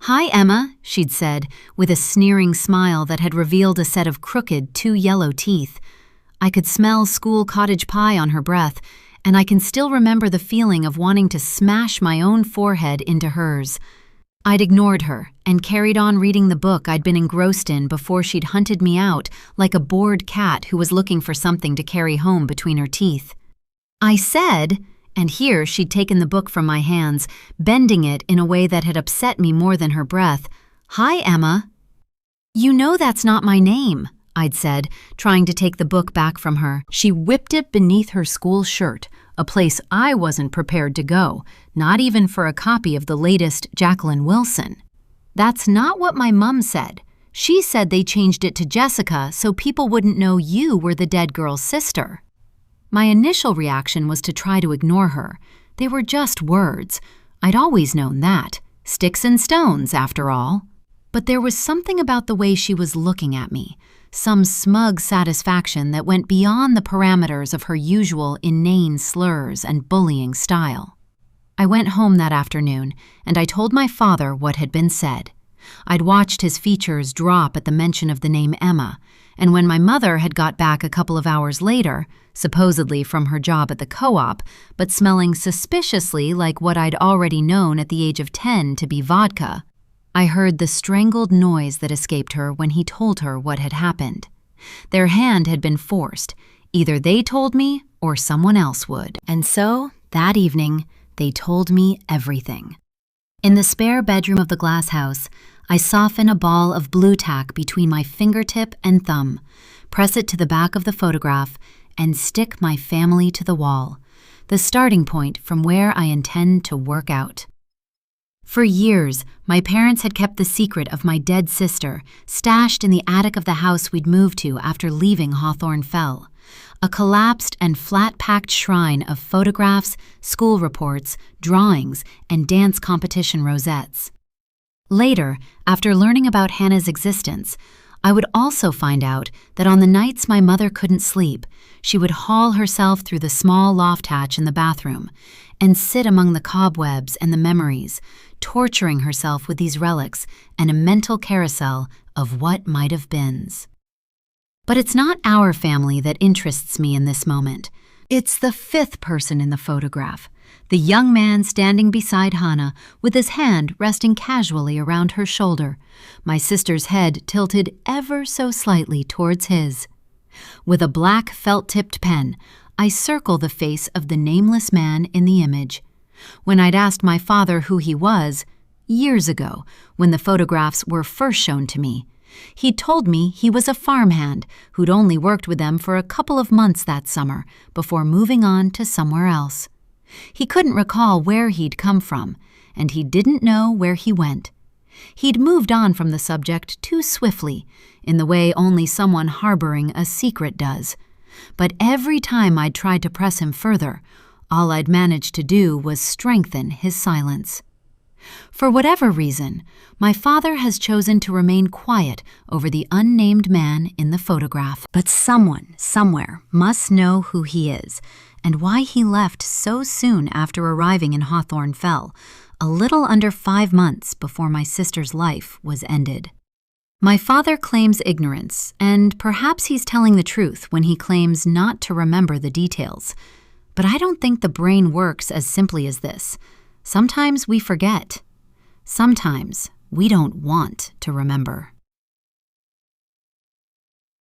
"Hi, Emma," she'd said, with a sneering smile that had revealed a set of crooked, too yellow teeth. I could smell school cottage pie on her breath, and I can still remember the feeling of wanting to smash my own forehead into hers. I'd ignored her and carried on reading the book I'd been engrossed in before she'd hunted me out like a bored cat who was looking for something to carry home between her teeth. I said, and here she'd taken the book from my hands, bending it in a way that had upset me more than her breath. "Hi, Emma." "You know that's not my name," I'd said, trying to take the book back from her. She whipped it beneath her school shirt, a place I wasn't prepared to go, not even for a copy of the latest Jacqueline Wilson. "That's not what my mum said. She said they changed it to Jessica so people wouldn't know you were the dead girl's sister." My initial reaction was to try to ignore her. They were just words. I'd always known that. Sticks and stones, after all. But there was something about the way she was looking at me, some smug satisfaction that went beyond the parameters of her usual inane slurs and bullying style. I went home that afternoon, and I told my father what had been said. I'd watched his features drop at the mention of the name Emma, and when my mother had got back a couple of hours later, supposedly from her job at the co-op, but smelling suspiciously like what I'd already known at the age of 10 to be vodka, I heard the strangled noise that escaped her when he told her what had happened. Their hand had been forced. Either they told me or someone else would. And so, that evening, they told me everything. In the spare bedroom of the glass house, I soften a ball of blue tack between my fingertip and thumb, press it to the back of the photograph, and stick my family to the wall, the starting point from where I intend to work out. For years, my parents had kept the secret of my dead sister stashed in the attic of the house we'd moved to after leaving Hawthorne Fell, a collapsed and flat-packed shrine of photographs, school reports, drawings, and dance competition rosettes. Later, after learning about Hannah's existence, I would also find out that on the nights my mother couldn't sleep, she would haul herself through the small loft hatch in the bathroom and sit among the cobwebs and the memories, torturing herself with these relics and a mental carousel of what might have beens. But it's not our family that interests me in this moment. It's the fifth person in the photograph, the young man standing beside Hannah with his hand resting casually around her shoulder, my sister's head tilted ever so slightly towards his. With a black felt-tipped pen, I circle the face of the nameless man in the image. When I'd asked my father who he was, years ago, when the photographs were first shown to me, he'd told me he was a farmhand who'd only worked with them for a couple of months that summer before moving on to somewhere else. He couldn't recall where he'd come from, and he didn't know where he went. He'd moved on from the subject too swiftly, in the way only someone harboring a secret does. But every time I'd tried to press him further, all I'd managed to do was strengthen his silence. For whatever reason, my father has chosen to remain quiet over the unnamed man in the photograph. But someone, somewhere, must know who he is, and why he left so soon after arriving in Hawthorne Fell, a little under 5 months before my sister's life was ended. My father claims ignorance, and perhaps he's telling the truth when he claims not to remember the details. But I don't think the brain works as simply as this. Sometimes we forget. Sometimes we don't want to remember.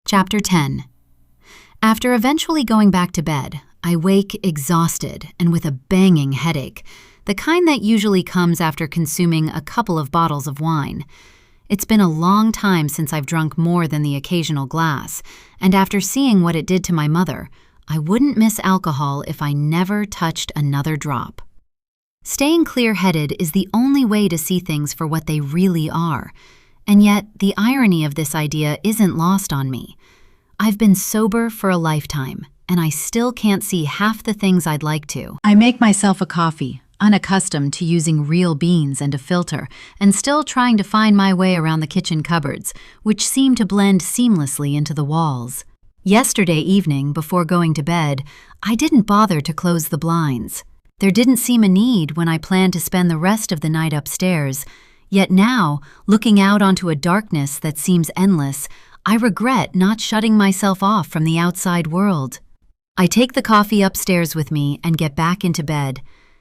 Chapter 10. After eventually going back to bed, I wake exhausted and with a banging headache, the kind that usually comes after consuming a couple of bottles of wine. It's been a long time since I've drunk more than the occasional glass, and after seeing what it did to my mother, I wouldn't miss alcohol if I never touched another drop. Staying clear-headed is the only way to see things for what they really are, and yet the irony of this idea isn't lost on me. I've been sober for a lifetime, and I still can't see half the things I'd like to. I make myself a coffee, unaccustomed to using real beans and a filter, and still trying to find my way around the kitchen cupboards, which seem to blend seamlessly into the walls. Yesterday evening, before going to bed, I didn't bother to close the blinds. There didn't seem a need when I planned to spend the rest of the night upstairs, yet now, looking out onto a darkness that seems endless, I regret not shutting myself off from the outside world. I take the coffee upstairs with me and get back into bed.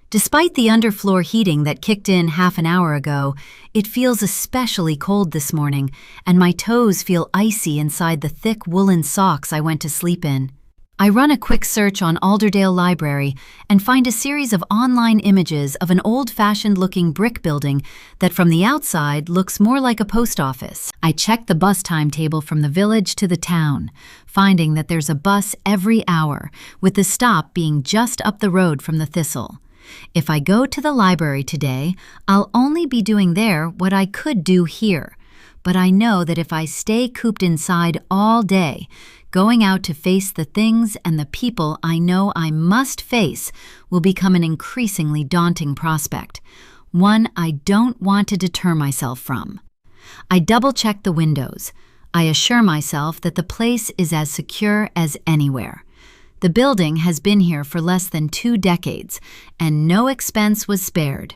Despite the underfloor heating that kicked in half an hour ago, it feels especially cold this morning, and my toes feel icy inside the thick woolen socks I went to sleep in. I run a quick search on Alderdale Library and find a series of online images of an old-fashioned-looking brick building that from the outside looks more like a post office. I check the bus timetable from the village to the town, finding that there's a bus every hour, with the stop being just up the road from the Thistle. If I go to the library today, I'll only be doing there what I could do here. But I know that if I stay cooped inside all day, going out to face the things and the people I know I must face will become an increasingly daunting prospect, one I don't want to deter myself from. I double-check the windows. I assure myself that the place is as secure as anywhere. The building has been here for less than 2 decades, and no expense was spared.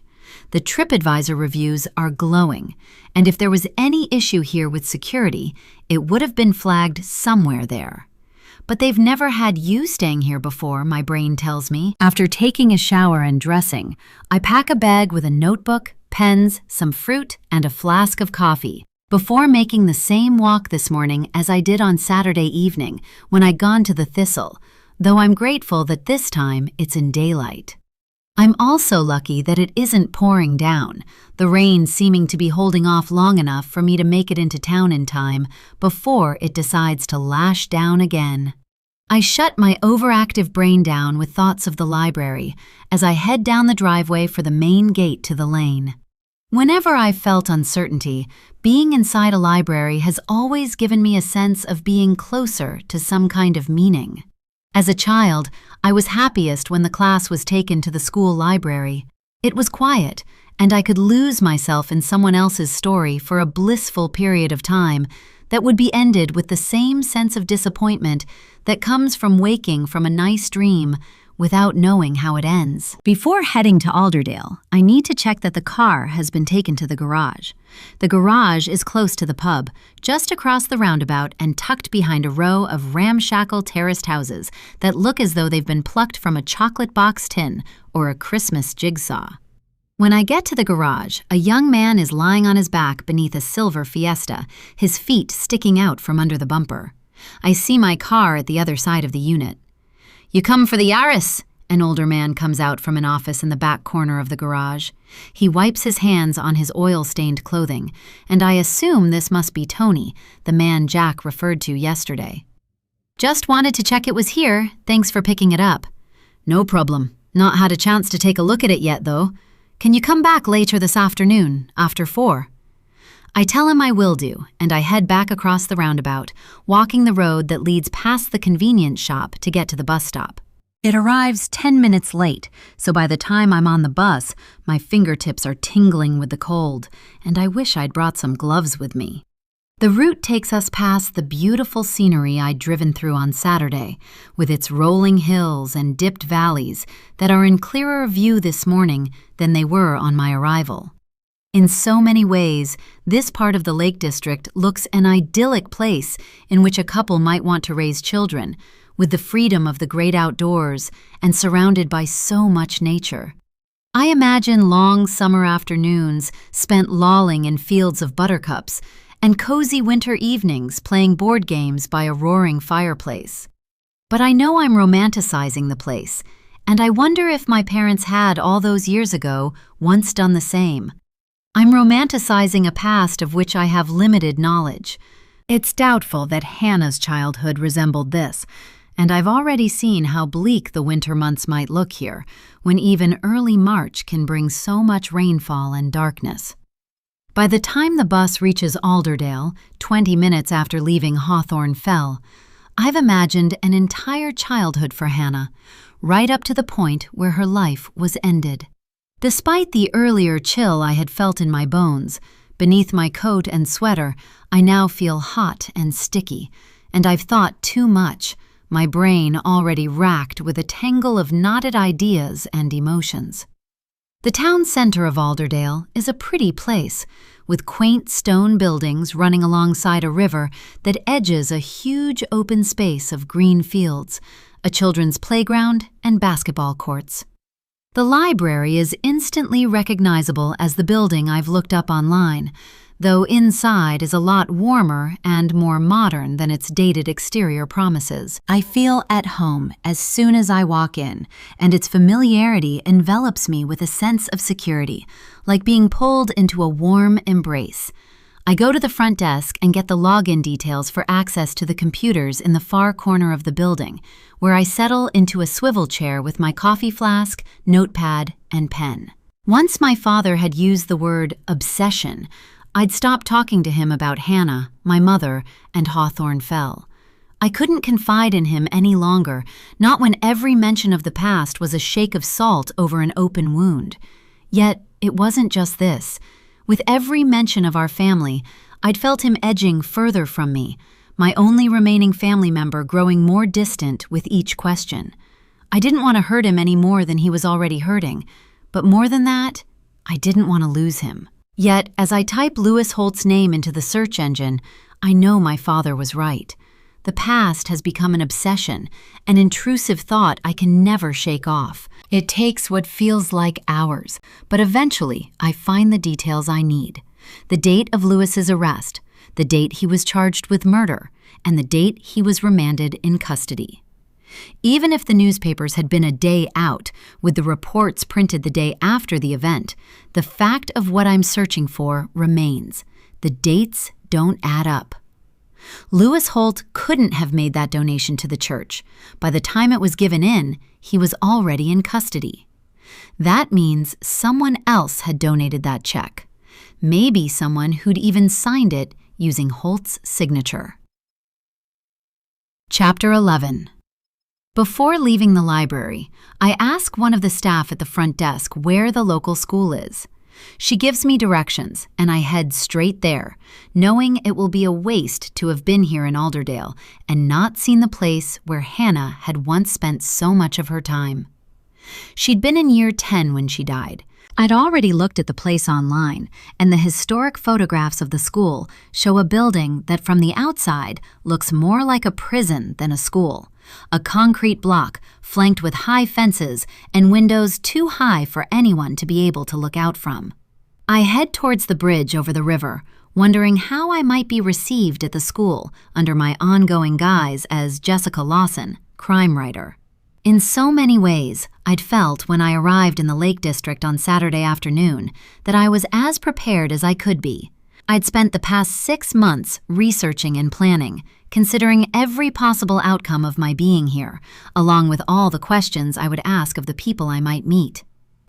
The TripAdvisor reviews are glowing, and if there was any issue here with security, it would have been flagged somewhere there. But they've never had you staying here before, my brain tells me. After taking a shower and dressing, I pack a bag with a notebook, pens, some fruit, and a flask of coffee, before making the same walk this morning as I did on Saturday evening when I'd gone to the Thistle, though I'm grateful that this time it's in daylight. I'm also lucky that it isn't pouring down, the rain seeming to be holding off long enough for me to make it into town in time before it decides to lash down again. I shut my overactive brain down with thoughts of the library as I head down the driveway for the main gate to the lane. Whenever I've felt uncertainty, being inside a library has always given me a sense of being closer to some kind of meaning. As a child, I was happiest when the class was taken to the school library. It was quiet, and I could lose myself in someone else's story for a blissful period of time that would be ended with the same sense of disappointment that comes from waking from a nice dream without knowing how it ends. Before heading to Alderdale, I need to check that the car has been taken to the garage. The garage is close to the pub, just across the roundabout and tucked behind a row of ramshackle terraced houses that look as though they've been plucked from a chocolate box tin or a Christmas jigsaw. When I get to the garage, a young man is lying on his back beneath a silver Fiesta, his feet sticking out from under the bumper. I see my car at the other side of the unit. "You come for the Yaris?" An older man comes out from an office in the back corner of the garage. He wipes his hands on his oil-stained clothing, and I assume this must be Tony, the man Jack referred to yesterday. "Just wanted to check it was here. Thanks for picking it up." "No problem. Not had a chance to take a look at it yet, though. Can you come back later this afternoon, after 4? I tell him I will do, and I head back across the roundabout, walking the road that leads past the convenience shop to get to the bus stop. It arrives 10 minutes late, so by the time I'm on the bus, my fingertips are tingling with the cold, and I wish I'd brought some gloves with me. The route takes us past the beautiful scenery I'd driven through on Saturday, with its rolling hills and dipped valleys that are in clearer view this morning than they were on my arrival. In so many ways, this part of the Lake District looks an idyllic place in which a couple might want to raise children, with the freedom of the great outdoors and surrounded by so much nature. I imagine long summer afternoons spent lolling in fields of buttercups and cozy winter evenings playing board games by a roaring fireplace. But I know I'm romanticizing the place, and I wonder if my parents had all those years ago once done the same. I'm romanticizing a past of which I have limited knowledge. It's doubtful that Hannah's childhood resembled this, and I've already seen how bleak the winter months might look here, when even early March can bring so much rainfall and darkness. By the time the bus reaches Alderdale, 20 minutes after leaving Hawthorne Fell, I've imagined an entire childhood for Hannah, right up to the point where her life was ended. Despite the earlier chill I had felt in my bones, beneath my coat and sweater, I now feel hot and sticky, and I've thought too much, my brain already racked with a tangle of knotted ideas and emotions. The town center of Alderdale is a pretty place, with quaint stone buildings running alongside a river that edges a huge open space of green fields, a children's playground, and basketball courts. The library is instantly recognizable as the building I've looked up online, though inside is a lot warmer and more modern than its dated exterior promises. I feel at home as soon as I walk in, and its familiarity envelops me with a sense of security, like being pulled into a warm embrace. I go to the front desk and get the login details for access to the computers in the far corner of the building, where I settle into a swivel chair with my coffee flask, notepad, and pen. Once my father had used the word obsession, I'd stopped talking to him about Hannah, my mother, and Hawthorne Fell. I couldn't confide in him any longer, not when every mention of the past was a shake of salt over an open wound. Yet it wasn't just this. With every mention of our family, I'd felt him edging further from me, my only remaining family member growing more distant with each question. I didn't want to hurt him any more than he was already hurting, but more than that, I didn't want to lose him. Yet, as I type Lewis Holt's name into the search engine, I know my father was right. The past has become an obsession, an intrusive thought I can never shake off. It takes what feels like hours, but eventually I find the details I need. The date of Lewis's arrest, the date he was charged with murder, and the date he was remanded in custody. Even if the newspapers had been a day out, with the reports printed the day after the event, the fact of what I'm searching for remains. The dates don't add up. Lewis Holt couldn't have made that donation to the church. By the time it was given in, he was already in custody. That means someone else had donated that check. Maybe someone who'd even signed it using Holt's signature. Chapter 11. Before leaving the library, I ask one of the staff at the front desk where the local school is. She gives me directions, and I head straight there, knowing it will be a waste to have been here in Alderdale and not seen the place where Hannah had once spent so much of her time. She'd been in year 10 when she died. I'd already looked at the place online, and the historic photographs of the school show a building that from the outside looks more like a prison than a school. A concrete block flanked with high fences and windows too high for anyone to be able to look out from. I head towards the bridge over the river, wondering how I might be received at the school under my ongoing guise as Jessica Lawson, crime writer. In so many ways, I'd felt when I arrived in the Lake District on Saturday afternoon that I was as prepared as I could be. I'd spent the past 6 months researching and planning, considering every possible outcome of my being here, along with all the questions I would ask of the people I might meet.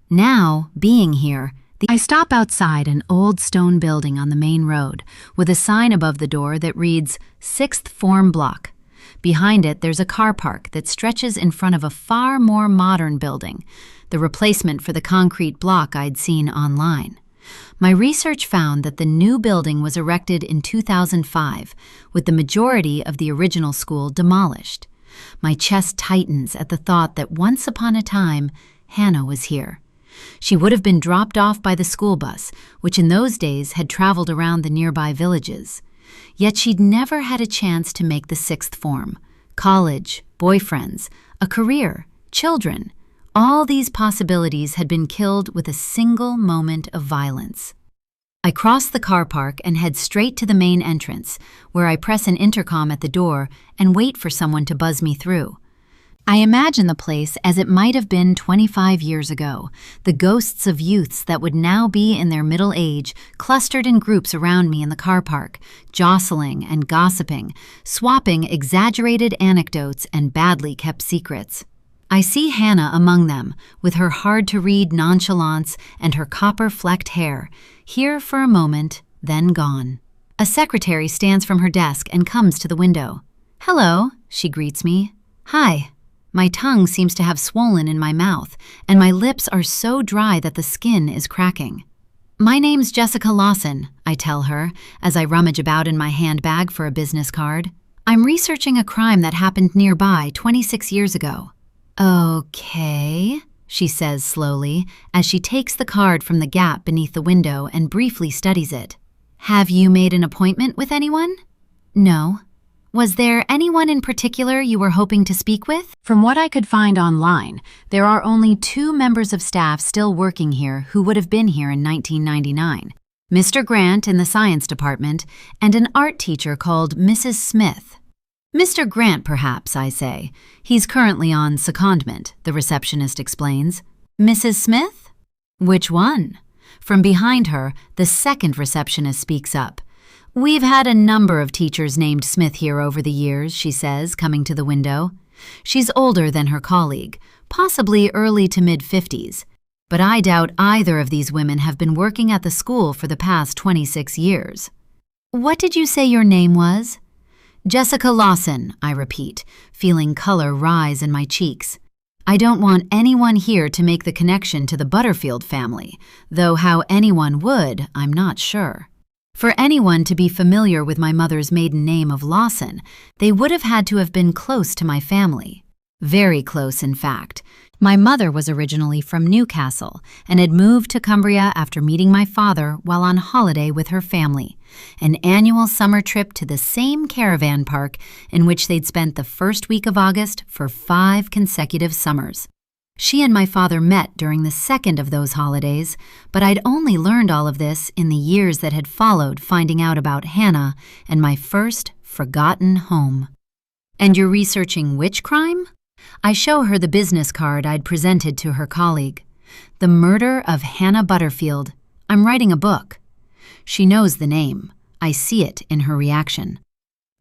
Now, being here, I stop outside an old stone building on the main road with a sign above the door that reads 6th Form Block. Behind it, there's a car park that stretches in front of a far more modern building, the replacement for the concrete block I'd seen online. My research found that the new building was erected in 2005, with the majority of the original school demolished. My chest tightens at the thought that once upon a time, Hannah was here. She would have been dropped off by the school bus, which in those days had traveled around the nearby villages. Yet she'd never had a chance to make the 6th form. College, boyfriends, a career, children. All these possibilities had been killed with a single moment of violence. I cross the car park and head straight to the main entrance, where I press an intercom at the door and wait for someone to buzz me through. I imagine the place as it might have been 25 years ago, the ghosts of youths that would now be in their middle age clustered in groups around me in the car park, jostling and gossiping, swapping exaggerated anecdotes and badly kept secrets. I see Hannah among them, with her hard-to-read nonchalance and her copper-flecked hair, here for a moment, then gone. A secretary stands from her desk and comes to the window. "Hello," she greets me. "Hi." My tongue seems to have swollen in my mouth, and my lips are so dry that the skin is cracking. "My name's Jessica Lawson," I tell her, as I rummage about in my handbag for a business card. "I'm researching a crime that happened nearby 26 years ago." "Okay," she says slowly, as she takes the card from the gap beneath the window and briefly studies it. "Have you made an appointment with anyone?" "No." "Was there anyone in particular you were hoping to speak with?" From what I could find online, there are only 2 members of staff still working here who would have been here in 1999. Mr. Grant in the science department and an art teacher called Mrs. Smith. "Mr. Grant, perhaps," I say. "He's currently on secondment," the receptionist explains. "Mrs. Smith? Which one?" From behind her, the second receptionist speaks up. "We've had a number of teachers named Smith here over the years," she says, coming to the window. She's older than her colleague, possibly early to mid-50s. But I doubt either of these women have been working at the school for the past 26 years. "What did you say your name was?" "Jessica Lawson," I repeat, feeling color rise in my cheeks. I don't want anyone here to make the connection to the Butterfield family, though how anyone would, I'm not sure. For anyone to be familiar with my mother's maiden name of Lawson, they would have had to have been close to my family. Very close, in fact. My mother was originally from Newcastle and had moved to Cumbria after meeting my father while on holiday with her family, an annual summer trip to the same caravan park in which they'd spent the first week of August for 5 consecutive summers. She and my father met during the second of those holidays, but I'd only learned all of this in the years that had followed finding out about Hannah and my first forgotten home. "And you're researching which crime?" I show her the business card I'd presented to her colleague. The Murder of Hannah Butterfield. I'm writing a book. She knows the name. I see it in her reaction.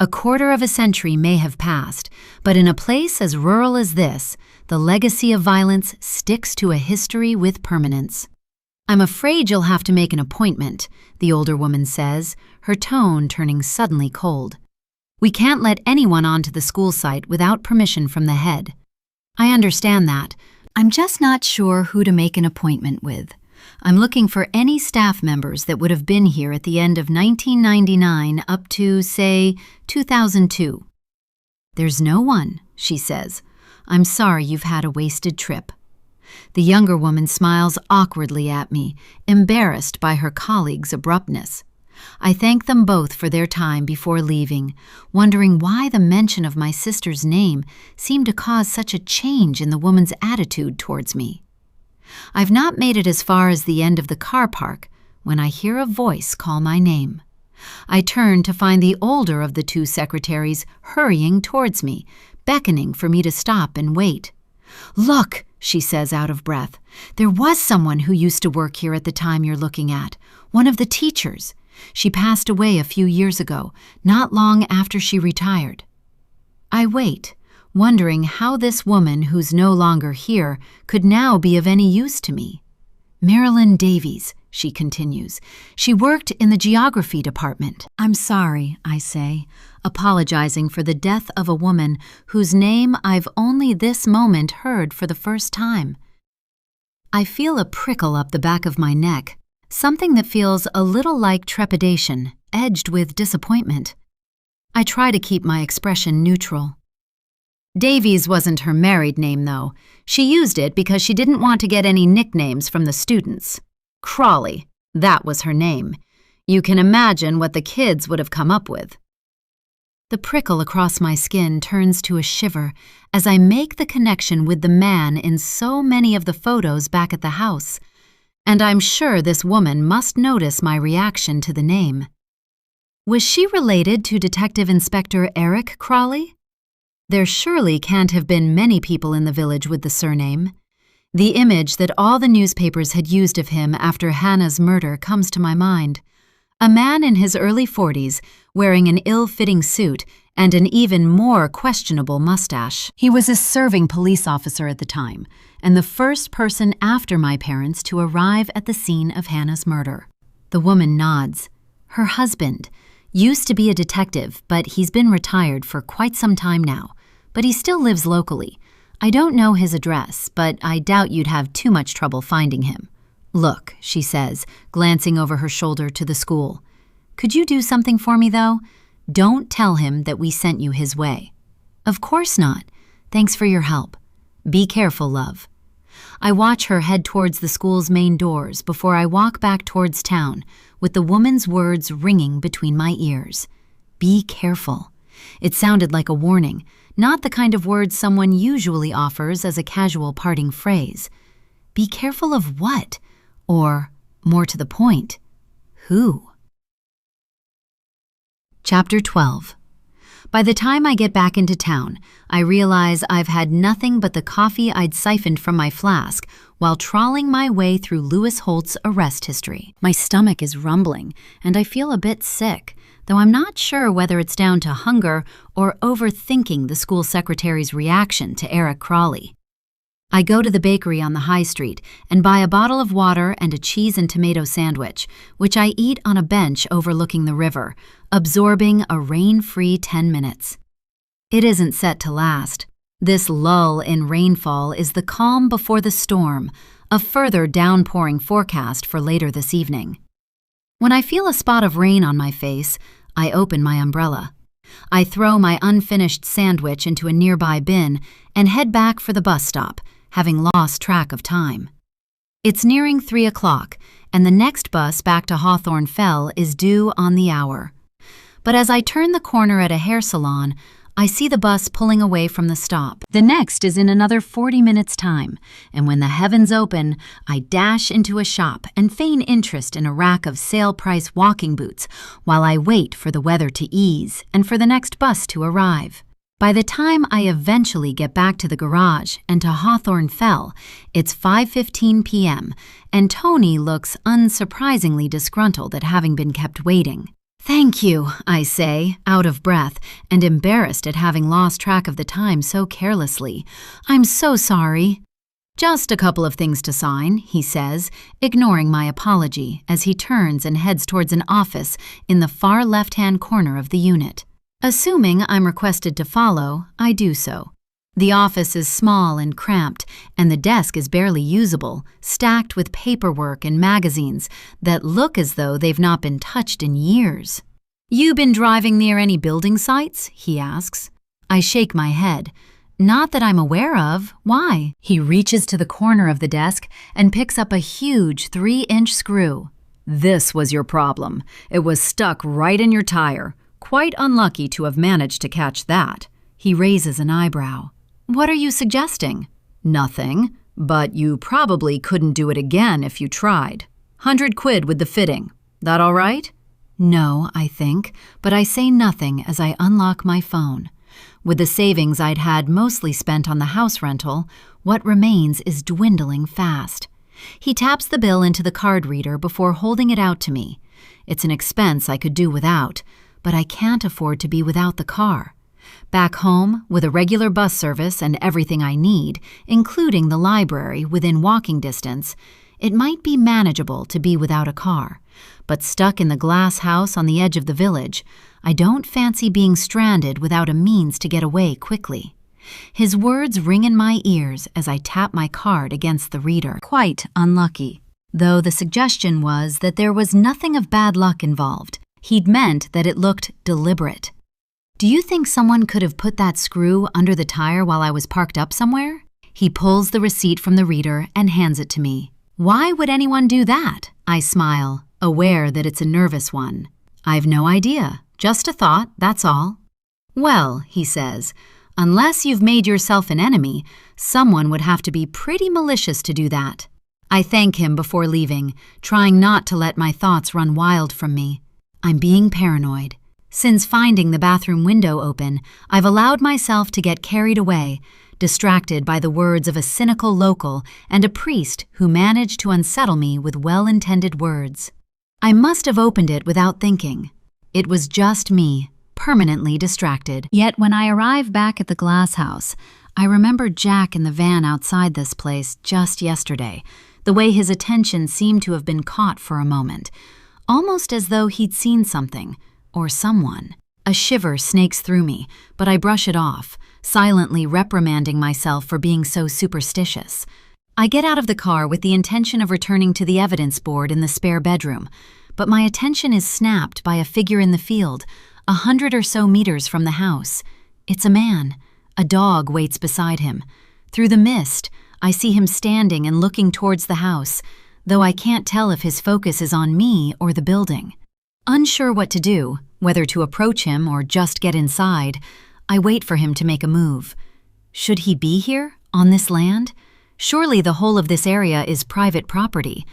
A quarter of a century may have passed, but in a place as rural as this, the legacy of violence sticks to a history with permanence. I'm afraid you'll have to make an appointment, the older woman says, her tone turning suddenly cold. We can't let anyone onto the school site without permission from the head. I understand that. I'm just not sure who to make an appointment with. I'm looking for any staff members that would have been here at the end of 1999 up to, say, 2002. There's no one, she says. I'm sorry you've had a wasted trip. The younger woman smiles awkwardly at me, embarrassed by her colleague's abruptness. I thank them both for their time before leaving, wondering why the mention of my sister's name seemed to cause such a change in the woman's attitude towards me. I've not made it as far as the end of the car park when I hear a voice call my name. I turn to find the older of the two secretaries hurrying towards me, beckoning for me to stop and wait. Look, she says out of breath, there was someone who used to work here at the time you're looking at, one of the teachers. She passed away a few years ago, not long after she retired. I wait, wondering how this woman who's no longer here could now be of any use to me. Marilyn Davies, she continues. She worked in the geography department. I'm sorry, I say, apologizing for the death of a woman whose name I've only this moment heard for the first time. I feel a prickle up the back of my neck, something that feels a little like trepidation, edged with disappointment. I try to keep my expression neutral. Davies wasn't her married name, though. She used it because she didn't want to get any nicknames from the students. Crawley, that was her name. You can imagine what the kids would have come up with. The prickle across my skin turns to a shiver as I make the connection with the man in so many of the photos back at the house. And I'm sure this woman must notice my reaction to the name. Was she related to Detective Inspector Eric Crawley? There surely can't have been many people in the village with the surname. The image that all the newspapers had used of him after Hannah's murder comes to my mind. A man in his early 40s, wearing an ill-fitting suit and an even more questionable mustache. He was a serving police officer at the time, and the first person after my parents to arrive at the scene of Hannah's murder. The woman nods. Her husband used to be a detective, but he's been retired for quite some time now. But he still lives locally. I don't know his address, but I doubt you'd have too much trouble finding him. Look, she says, glancing over her shoulder to the school. Could you do something for me, though? Don't tell him that we sent you his way. Of course not. Thanks for your help. Be careful, love. I watch her head towards the school's main doors before I walk back towards town, with the woman's words ringing between my ears. Be careful. It sounded like a warning, not the kind of words someone usually offers as a casual parting phrase. Be careful of what? Or, more to the point, who? Chapter 12. By the time I get back into town, I realize I've had nothing but the coffee I'd siphoned from my flask while trawling my way through Lewis Holt's arrest history. My stomach is rumbling, and I feel a bit sick, though I'm not sure whether it's down to hunger or overthinking the school secretary's reaction to Eric Crawley. I go to the bakery on the high street and buy a bottle of water and a cheese and tomato sandwich, which I eat on a bench overlooking the river, absorbing a rain-free 10 minutes. It isn't set to last. This lull in rainfall is the calm before the storm, a further downpouring forecast for later this evening. When I feel a spot of rain on my face, I open my umbrella. I throw my unfinished sandwich into a nearby bin and head back for the bus stop, having lost track of time. It's nearing 3 o'clock, and the next bus back to Hawthorne Fell is due on the hour. But as I turn the corner at a hair salon, I see the bus pulling away from the stop. The next is in another 40 minutes' time, and when the heavens open, I dash into a shop and feign interest in a rack of sale-price walking boots while I wait for the weather to ease and for the next bus to arrive. By the time I eventually get back to the garage and to Hawthorne Fell, it's 5:15 p.m., and Tony looks unsurprisingly disgruntled at having been kept waiting. "Thank you," I say, out of breath and embarrassed at having lost track of the time so carelessly. "I'm so sorry." "Just a couple of things to sign," he says, ignoring my apology as he turns and heads towards an office in the far left-hand corner of the unit. Assuming I'm requested to follow, I do so. The office is small and cramped, and the desk is barely usable, stacked with paperwork and magazines that look as though they've not been touched in years. "You been driving near any building sites?" he asks. I shake my head. "Not that I'm aware of. Why?" He reaches to the corner of the desk and picks up a huge 3-inch screw. "This was your problem. It was stuck right in your tire. Quite unlucky to have managed to catch that." He raises an eyebrow. "What are you suggesting?" "Nothing, but you probably couldn't do it again if you tried. £100 with the fitting. That all right?" "No," I think, but I say nothing as I unlock my phone. With the savings I'd had mostly spent on the house rental, what remains is dwindling fast. He taps the bill into the card reader before holding it out to me. It's an expense I could do without, but I can't afford to be without the car. Back home, with a regular bus service and everything I need, including the library within walking distance, it might be manageable to be without a car. But stuck in the glass house on the edge of the village, I don't fancy being stranded without a means to get away quickly. His words ring in my ears as I tap my card against the reader. Quite unlucky. Though the suggestion was that there was nothing of bad luck involved. He'd meant that it looked deliberate. "Do you think someone could have put that screw under the tire while I was parked up somewhere?" He pulls the receipt from the reader and hands it to me. "Why would anyone do that?" I smile, aware that it's a nervous one. "I've no idea. Just a thought, that's all." "Well," he says, "unless you've made yourself an enemy, someone would have to be pretty malicious to do that." I thank him before leaving, trying not to let my thoughts run wild from me. I'm being paranoid. Since finding the bathroom window open, I've allowed myself to get carried away, distracted by the words of a cynical local and a priest who managed to unsettle me with well-intended words. I must have opened it without thinking. It was just me, permanently distracted. Yet when I arrive back at the glass house, I remember Jack in the van outside this place just yesterday, the way his attention seemed to have been caught for a moment. Almost as though he'd seen something, or someone. A shiver snakes through me, but I brush it off, silently reprimanding myself for being so superstitious. I get out of the car with the intention of returning to the evidence board in the spare bedroom, but my attention is snapped by a figure in the field, 100 or so meters from the house. It's a man. A dog waits beside him. Through the mist, I see him standing and looking towards the house, though I can't tell if his focus is on me or the building. Unsure what to do, whether to approach him or just get inside, I wait for him to make a move. Should he be here, on this land? Surely the whole of this area is private property.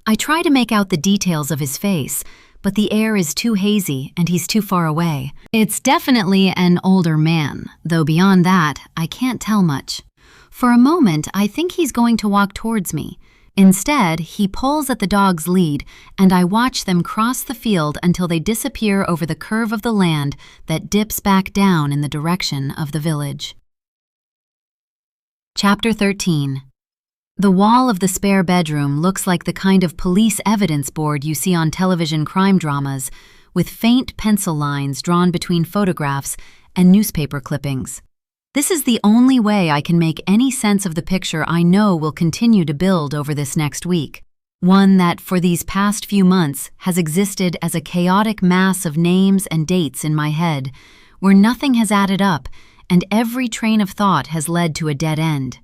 I try to make out the details of his face, but the air is too hazy and he's too far away. It's definitely an older man, though beyond that, I can't tell much. For a moment, I think he's going to walk towards me. Instead, he pulls at the dog's lead, and I watch them cross the field until they disappear over the curve of the land that dips back down in the direction of the village. Chapter 13. The wall of the spare bedroom looks like the kind of police evidence board you see on television crime dramas, with faint pencil lines drawn between photographs and newspaper clippings. This is the only way I can make any sense of the picture I know will continue to build over this next week. One that, for these past few months, has existed as a chaotic mass of names and dates in my head, where nothing has added up and every train of thought has led to a dead end.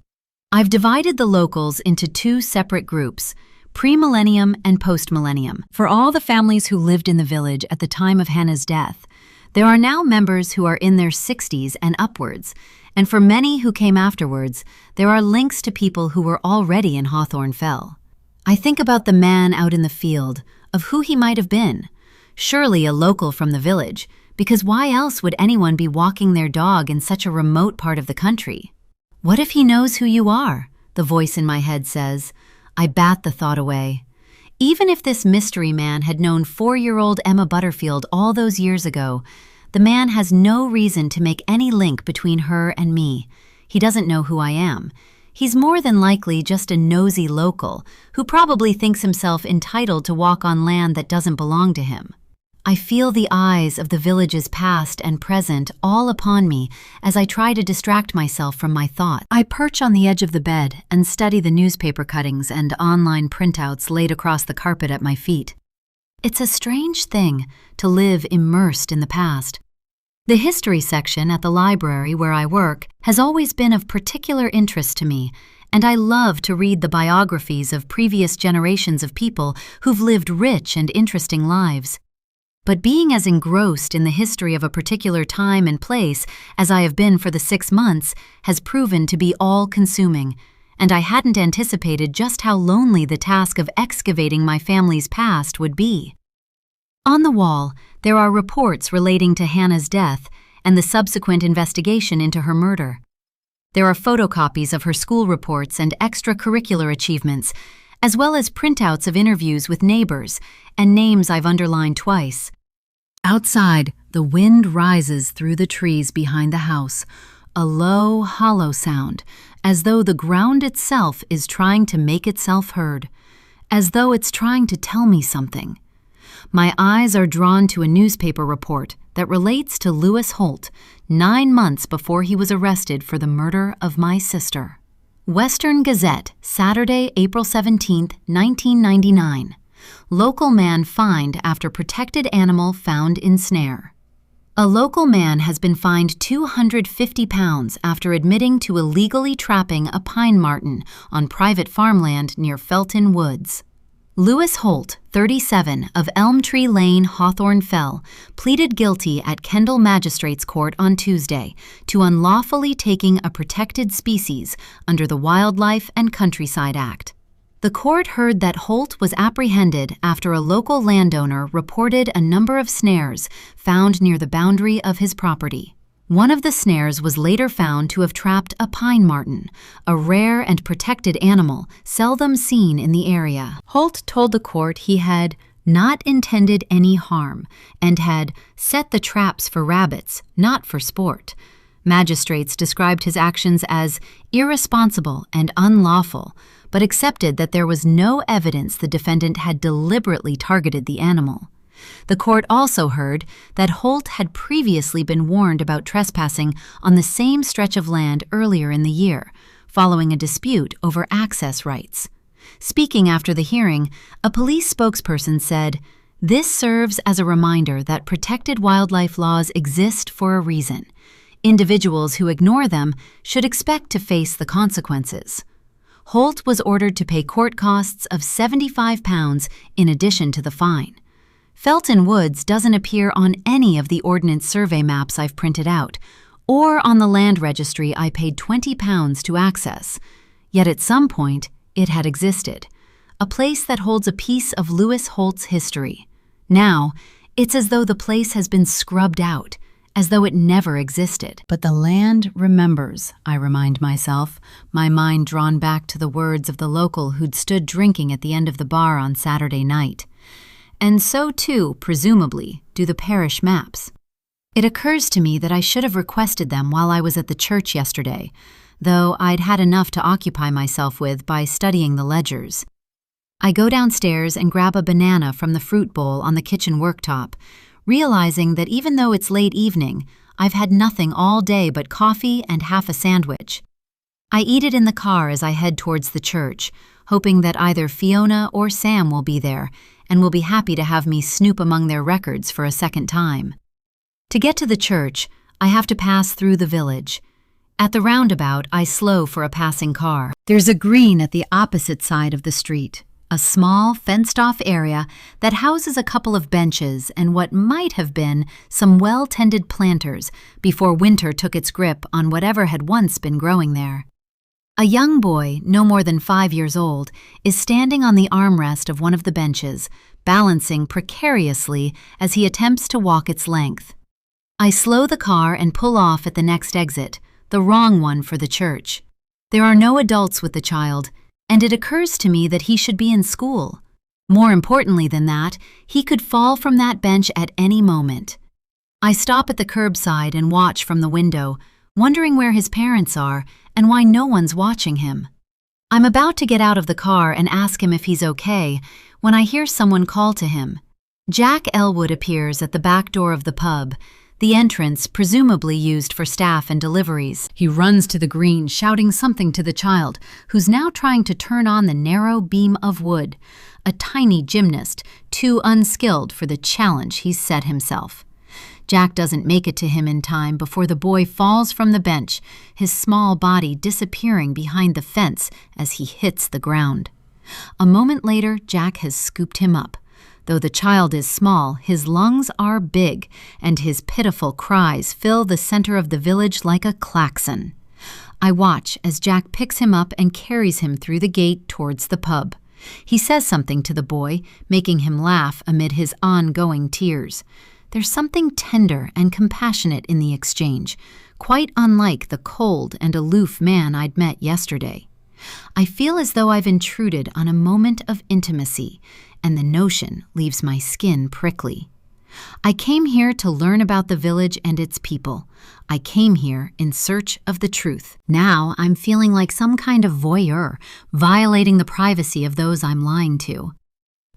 I've divided the locals into two separate groups, pre-millennium and post-millennium. For all the families who lived in the village at the time of Hannah's death, there are now members who are in their 60s and upwards, and for many who came afterwards, there are links to people who were already in Hawthorne Fell. I think about the man out in the field, of who he might have been. Surely a local from the village, because why else would anyone be walking their dog in such a remote part of the country? What if he knows who you are? The voice in my head says. I bat the thought away. Even if this mystery man had known 4-year-old Emma Butterfield all those years ago, the man has no reason to make any link between her and me. He doesn't know who I am. He's more than likely just a nosy local who probably thinks himself entitled to walk on land that doesn't belong to him. I feel the eyes of the village's past and present all upon me as I try to distract myself from my thoughts. I perch on the edge of the bed and study the newspaper cuttings and online printouts laid across the carpet at my feet. It's a strange thing to live immersed in the past. The history section at the library where I work has always been of particular interest to me, and I love to read the biographies of previous generations of people who've lived rich and interesting lives. But being as engrossed in the history of a particular time and place as I have been for the 6 months has proven to be all-consuming, and I hadn't anticipated just how lonely the task of excavating my family's past would be. On the wall, there are reports relating to Hannah's death and the subsequent investigation into her murder. There are photocopies of her school reports and extracurricular achievements, as well as printouts of interviews with neighbors and names I've underlined twice. Outside, the wind rises through the trees behind the house, a low, hollow sound, as though the ground itself is trying to make itself heard, as though it's trying to tell me something. My eyes are drawn to a newspaper report that relates to Lewis Holt, 9 months before he was arrested for the murder of my sister. Western Gazette, Saturday, April 17, 1999. Local man fined after protected animal found in snare. A local man has been fined £250 after admitting to illegally trapping a pine marten on private farmland near Felton Woods. Lewis Holt, 37, of Elm Tree Lane, Hawthorne Fell, pleaded guilty at Kendall Magistrates Court on Tuesday to unlawfully taking a protected species under the Wildlife and Countryside Act. The court heard that Holt was apprehended after a local landowner reported a number of snares found near the boundary of his property. One of the snares was later found to have trapped a pine marten, a rare and protected animal seldom seen in the area. Holt told the court he had not intended any harm and had set the traps for rabbits, not for sport. Magistrates described his actions as irresponsible and unlawful, but accepted that there was no evidence the defendant had deliberately targeted the animal. The court also heard that Holt had previously been warned about trespassing on the same stretch of land earlier in the year, following a dispute over access rights. Speaking after the hearing, a police spokesperson said, "This serves as a reminder that protected wildlife laws exist for a reason. Individuals who ignore them should expect to face the consequences." Holt was ordered to pay court costs of £75 in addition to the fine. Felton Woods doesn't appear on any of the Ordnance Survey maps I've printed out, or on the land registry I paid £20 to access. Yet at some point, it had existed, a place that holds a piece of Lewis Holt's history. Now, it's as though the place has been scrubbed out, as though it never existed. But the land remembers, I remind myself, my mind drawn back to the words of the local who'd stood drinking at the end of the bar on Saturday night. And so too, presumably, do the parish maps. It occurs to me that I should have requested them while I was at the church yesterday, though I'd had enough to occupy myself with by studying the ledgers. I go downstairs and grab a banana from the fruit bowl on the kitchen worktop, realizing that even though it's late evening, I've had nothing all day but coffee and half a sandwich. I eat it in the car as I head towards the church, hoping that either Fiona or Sam will be there and will be happy to have me snoop among their records for a second time. To get to the church, I have to pass through the village. At the roundabout, I slow for a passing car. There's a green at the opposite side of the street, a small, fenced-off area that houses a couple of benches and what might have been some well-tended planters before winter took its grip on whatever had once been growing there. A young boy, no more than 5 years old, is standing on the armrest of one of the benches, balancing precariously as he attempts to walk its length. I slow the car and pull off at the next exit, the wrong one for the church. There are no adults with the child, and it occurs to me that he should be in school. More importantly than that, he could fall from that bench at any moment. I stop at the curbside and watch from the window, wondering where his parents are and why no one's watching him. I'm about to get out of the car and ask him if he's okay when I hear someone call to him. Jack Elwood appears at the back door of the pub, the entrance presumably used for staff and deliveries. He runs to the green, shouting something to the child, who's now trying to turn on the narrow beam of wood, a tiny gymnast, too unskilled for the challenge he's set himself. Jack doesn't make it to him in time before the boy falls from the bench, his small body disappearing behind the fence as he hits the ground. A moment later, Jack has scooped him up. Though the child is small, his lungs are big, and his pitiful cries fill the center of the village like a klaxon. I watch as Jack picks him up and carries him through the gate towards the pub. He says something to the boy, making him laugh amid his ongoing tears. There's something tender and compassionate in the exchange, quite unlike the cold and aloof man I'd met yesterday. I feel as though I've intruded on a moment of intimacy, and the notion leaves my skin prickly. I came here to learn about the village and its people. I came here in search of the truth. Now I'm feeling like some kind of voyeur, violating the privacy of those I'm lying to.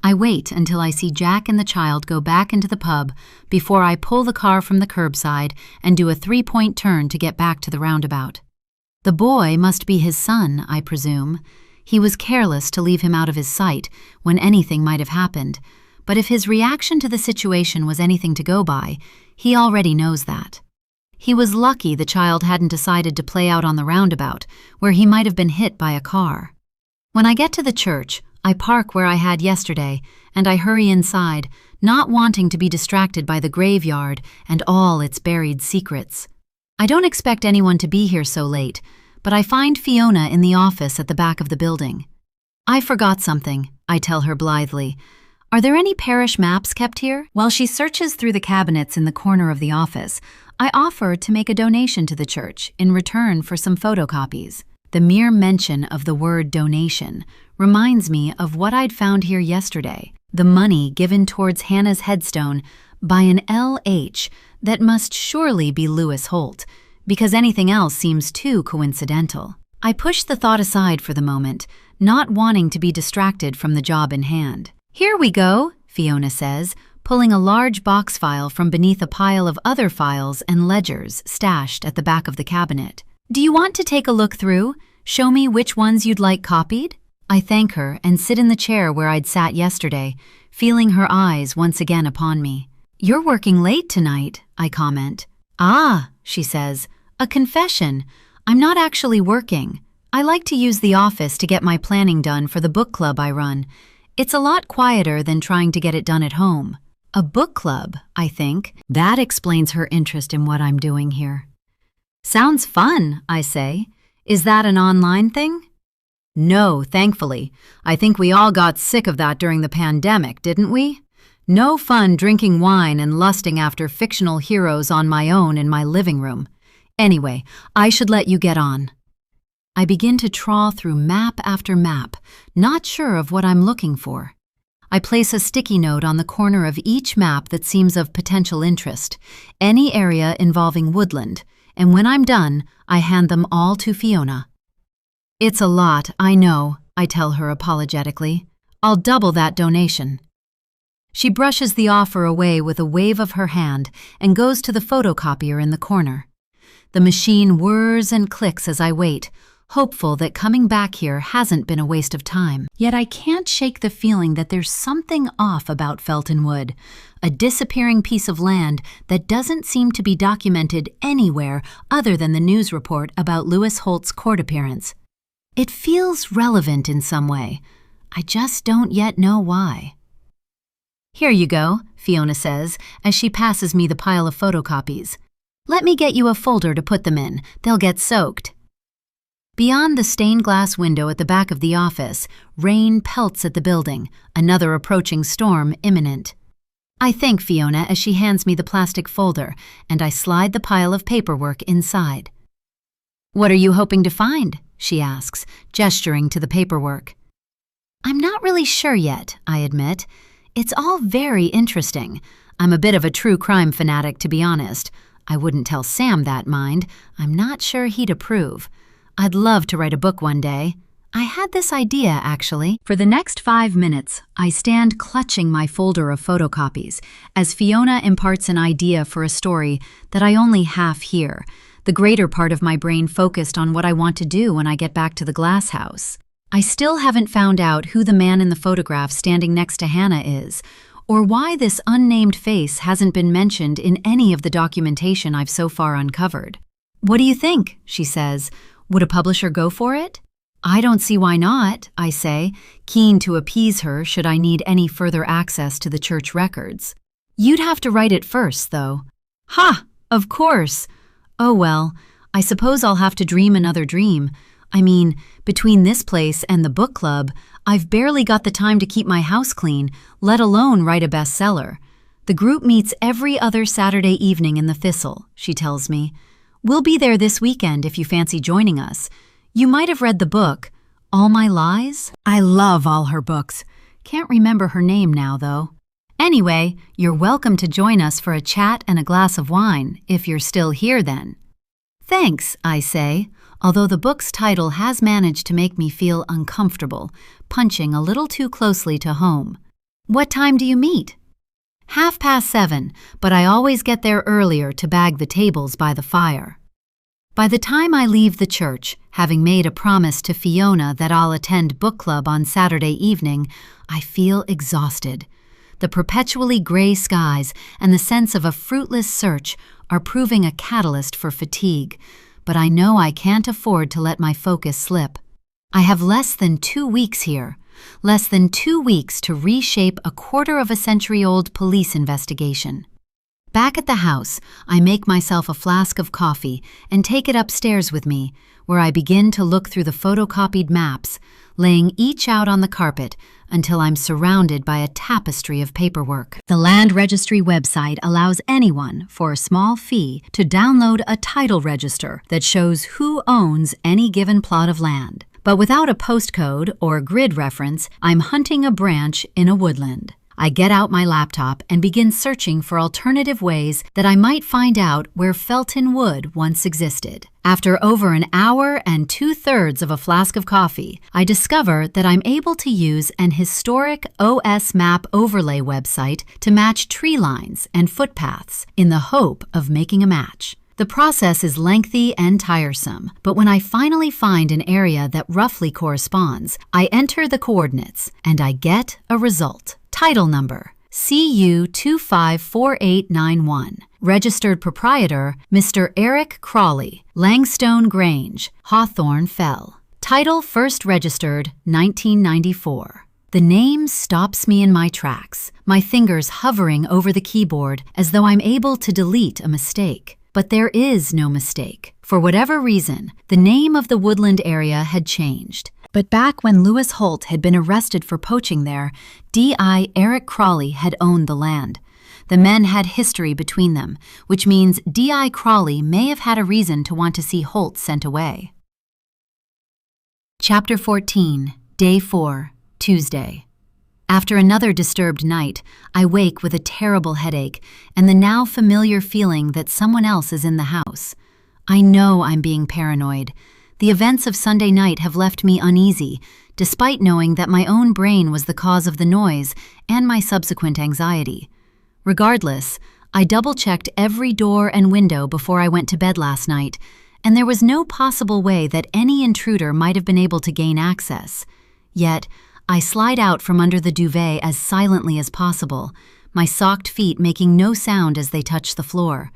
I wait until I see Jack and the child go back into the pub before I pull the car from the curbside and do a 3-point turn to get back to the roundabout. The boy must be his son, I presume. He was careless to leave him out of his sight when anything might have happened, but if his reaction to the situation was anything to go by, he already knows that. He was lucky the child hadn't decided to play out on the roundabout, where he might have been hit by a car. When I get to the church, I park where I had yesterday, and I hurry inside, not wanting to be distracted by the graveyard and all its buried secrets. I don't expect anyone to be here so late, but I find Fiona in the office at the back of the building. I forgot something, I tell her blithely. Are there any parish maps kept here? While she searches through the cabinets in the corner of the office, I offer to make a donation to the church in return for some photocopies. The mere mention of the word donation reminds me of what I'd found here yesterday, the money given towards Hannah's headstone by an L.H. that must surely be Lewis Holt, because anything else seems too coincidental. I push the thought aside for the moment, not wanting to be distracted from the job in hand. Here we go, Fiona says, pulling a large box file from beneath a pile of other files and ledgers stashed at the back of the cabinet. Do you want to take a look through? Show me which ones you'd like copied? I thank her and sit in the chair where I'd sat yesterday, feeling her eyes once again upon me. You're working late tonight, I comment. Ah, she says, a confession. I'm not actually working. I like to use the office to get my planning done for the book club I run. It's a lot quieter than trying to get it done at home. A book club, I think. That explains her interest in what I'm doing here. Sounds fun, I say. Is that an online thing? No, thankfully. I think we all got sick of that during the pandemic, didn't we? No fun drinking wine and lusting after fictional heroes on my own in my living room. Anyway, I should let you get on. I begin to trawl through map after map, not sure of what I'm looking for. I place a sticky note on the corner of each map that seems of potential interest, any area involving woodland, and when I'm done, I hand them all to Fiona. It's a lot, I know, I tell her apologetically. I'll double that donation. She brushes the offer away with a wave of her hand and goes to the photocopier in the corner. The machine whirs and clicks as I wait, hopeful that coming back here hasn't been a waste of time. Yet I can't shake the feeling that there's something off about Felton Wood, a disappearing piece of land that doesn't seem to be documented anywhere other than the news report about Lewis Holt's court appearance. It feels relevant in some way. I just don't yet know why. Here you go, Fiona says, as she passes me the pile of photocopies. Let me get you a folder to put them in. They'll get soaked. Beyond the stained glass window at the back of the office, rain pelts at the building, another approaching storm imminent. I thank Fiona as she hands me the plastic folder, and I slide the pile of paperwork inside. "What are you hoping to find?" she asks, gesturing to the paperwork. "I'm not really sure yet," I admit. "It's all very interesting. I'm a bit of a true crime fanatic, to be honest. I wouldn't tell Sam that, mind. I'm not sure he'd approve. I'd love to write a book one day. I had this idea, actually." For the next 5 minutes, I stand clutching my folder of photocopies as Fiona imparts an idea for a story that I only half hear, the greater part of my brain focused on what I want to do when I get back to the glass house. I still haven't found out who the man in the photograph standing next to Hannah is, or why this unnamed face hasn't been mentioned in any of the documentation I've so far uncovered. "What do you think?" she says. "Would a publisher go for it?" "I don't see why not," I say, keen to appease her should I need any further access to the church records. "You'd have to write it first, though." "Ha! Of course. Oh well, I suppose I'll have to dream another dream. I mean, between this place and the book club, I've barely got the time to keep my house clean, let alone write a bestseller. The group meets every other Saturday evening in the Thistle," she tells me. "We'll be there this weekend if you fancy joining us. You might have read the book, All My Lies?" I love all her books. Can't remember her name now, though. "Anyway, you're welcome to join us for a chat and a glass of wine, if you're still here then." "Thanks," I say, although the book's title has managed to make me feel uncomfortable, punching a little too closely to home. "What time do you meet?" 7:30, but I always get there earlier to bag the tables by the fire. By the time I leave the church, having made a promise to Fiona that I'll attend book club on Saturday evening, I feel exhausted. The perpetually gray skies and the sense of a fruitless search are proving a catalyst for fatigue, but I know I can't afford to let my focus slip. I have less than 2 weeks here, less than 2 weeks to reshape a quarter-of-a-century-old police investigation. Back at the house, I make myself a flask of coffee and take it upstairs with me, where I begin to look through the photocopied maps, laying each out on the carpet until I'm surrounded by a tapestry of paperwork. The Land Registry website allows anyone, for a small fee, to download a title register that shows who owns any given plot of land. But without a postcode or grid reference, I'm hunting a branch in a woodland. I get out my laptop and begin searching for alternative ways that I might find out where Felton Wood once existed. After over an hour and 2/3 of a flask of coffee, I discover that I'm able to use an historic OS map overlay website to match tree lines and footpaths in the hope of making a match. The process is lengthy and tiresome, but when I finally find an area that roughly corresponds, I enter the coordinates and I get a result. Title number, CU254891. Registered proprietor, Mr. Eric Crawley, Langstone Grange, Hawthorne Fell. Title first registered 1994. The name stops me in my tracks, my fingers hovering over the keyboard as though I'm able to delete a mistake. But there is no mistake. For whatever reason, the name of the woodland area had changed. But back when Lewis Holt had been arrested for poaching there, D.I. Eric Crawley had owned the land. The men had history between them, which means D.I. Crawley may have had a reason to want to see Holt sent away. Chapter 14, Day 4, Tuesday. After another disturbed night, I wake with a terrible headache and the now familiar feeling that someone else is in the house. I know I'm being paranoid. The events of Sunday night have left me uneasy, despite knowing that my own brain was the cause of the noise and my subsequent anxiety. Regardless, I double-checked every door and window before I went to bed last night, and there was no possible way that any intruder might have been able to gain access. Yet, I slide out from under the duvet as silently as possible, my socked feet making no sound as they touch the floor.